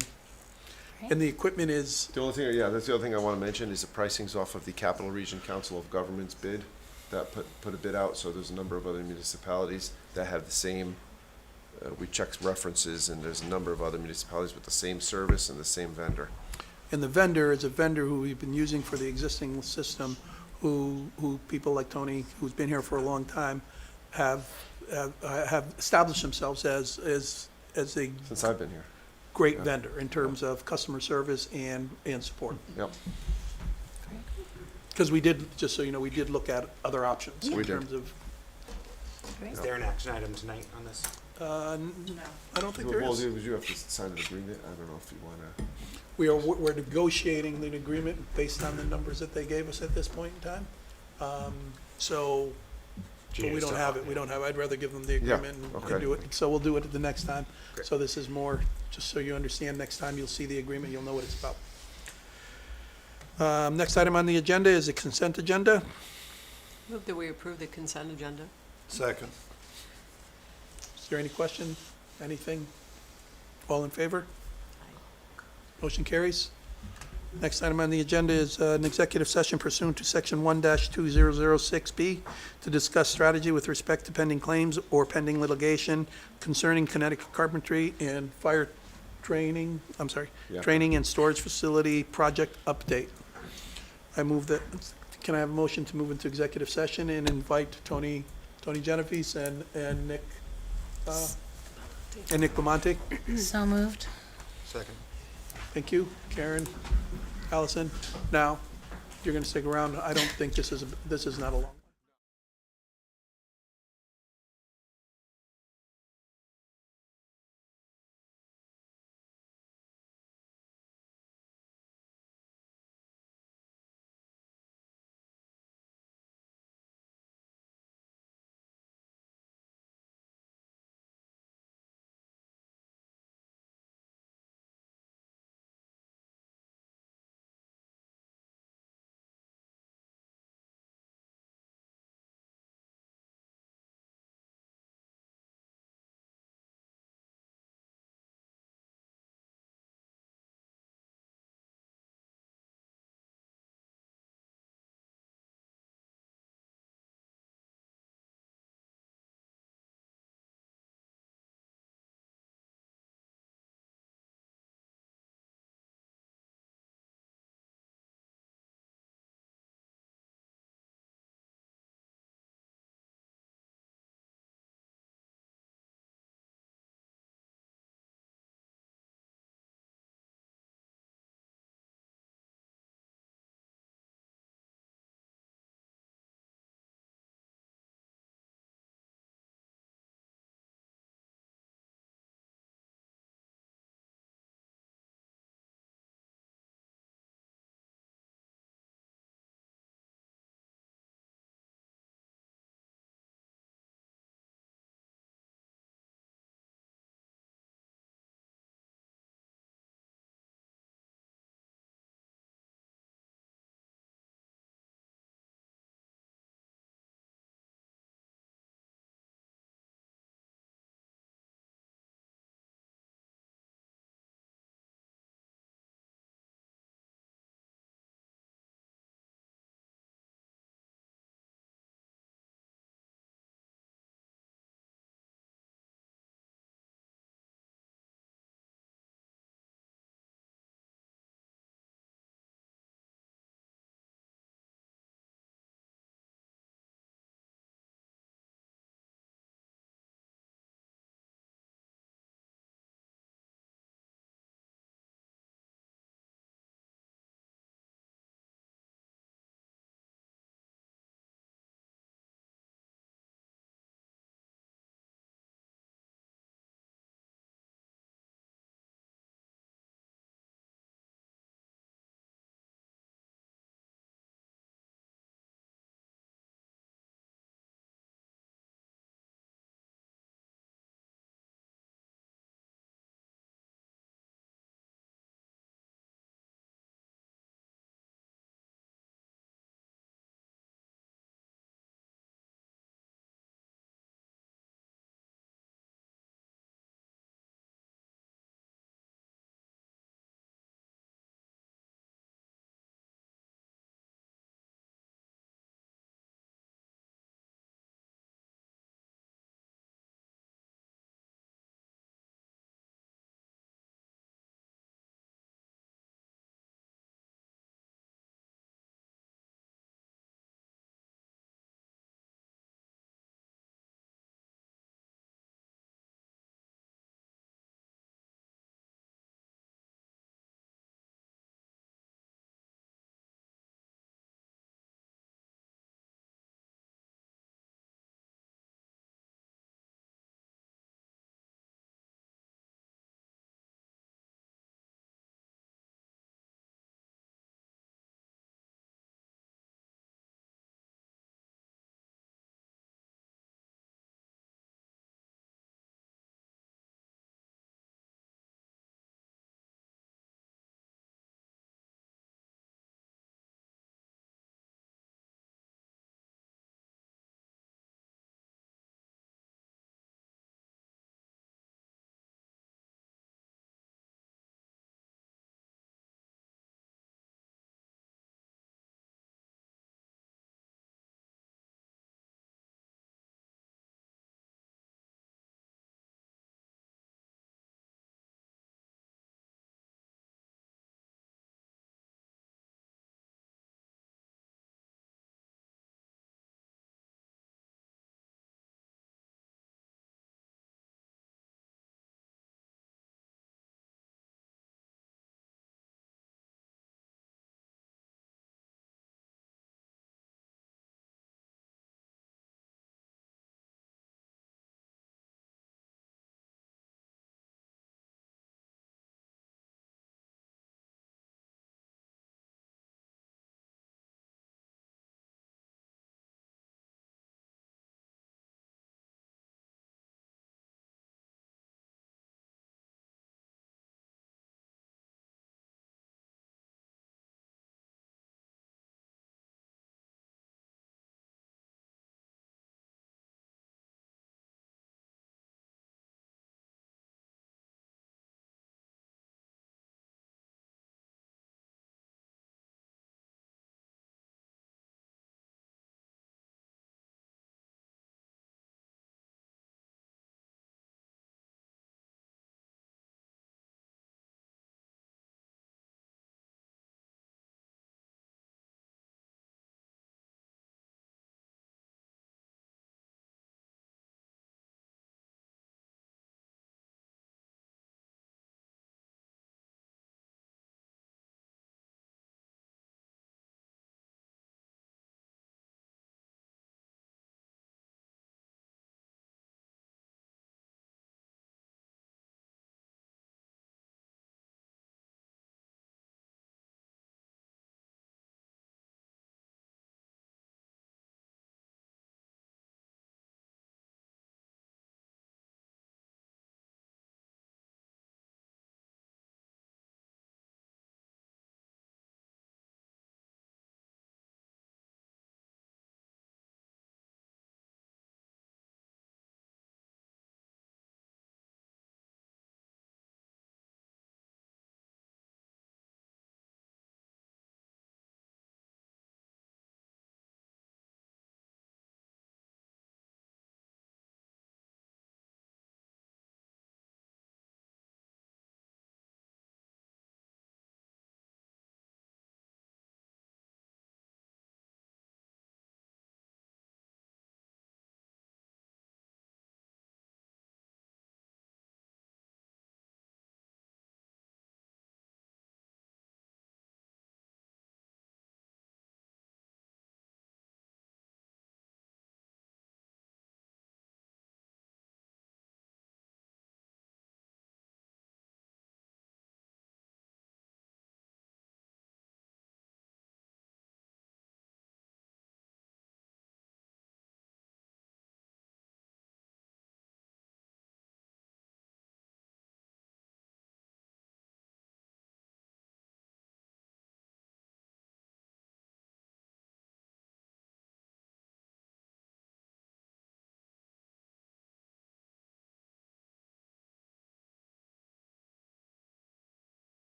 And the equipment is, The only thing, yeah, that's the other thing I want to mention is the pricing's off of the Capital Region Council of Governments bid. That put a bid out, so there's a number of other municipalities that have the same, we checked references, and there's a number of other municipalities with the same service and the same vendor. and the vendor is a vendor who we've been using for the existing system, who people like Tony, who's been here for a long time, have established themselves as a Since I've been here. great Yeah. vendor in terms of customer service and support. Yep. Because we did, just so you know, we did look at other options in We did. terms of, Is there an action item tonight on this? I don't think there Well, is. you have to sign an agreement. I don't know if you want to. We're negotiating the agreement based on the numbers that they gave us at this point in time. So, but we don't have it, I'd rather give them the Yeah, agreement and okay. do it. So we'll do it the next time. Great. So this is more, just so you understand, next time you'll see the agreement, you'll know what it's about. Next item on the agenda is the consent agenda. Move that we approve the consent agenda. Second. Is there any question, anything? All in favor? Motion carries. Next item on the agenda is an executive session pursuant to Section 1-2006B to discuss strategy with respect to pending claims or pending litigation concerning Connecticut carpentry and fire training, Yeah. training and storage facility project update. I move that, can I have a motion to move into executive session and invite Tony Genovese and Nick Lamonte? So moved. Second. Thank you, Karen, Allison. Now, you're gonna stick around. I don't think this is not a long.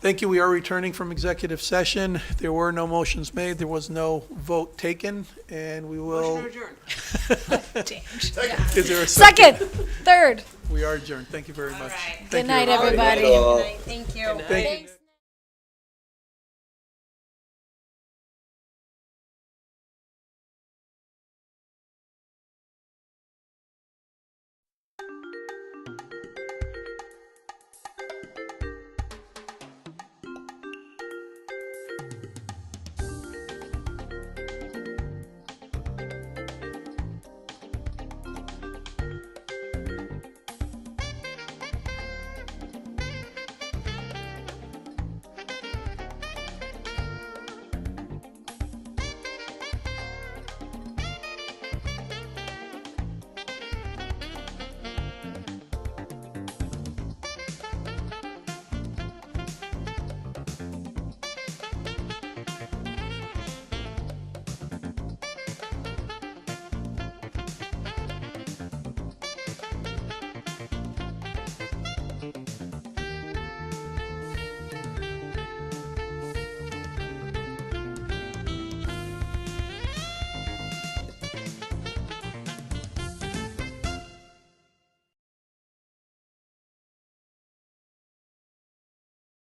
Thank you. We are returning from executive session. There were no motions made. There was no vote taken, and we will. Motion to adjourn. Is there a Second, third. We are adjourned. Thank you very much. Good Thank you, night, everybody. everybody. Good night, all. Thank you. Thank you.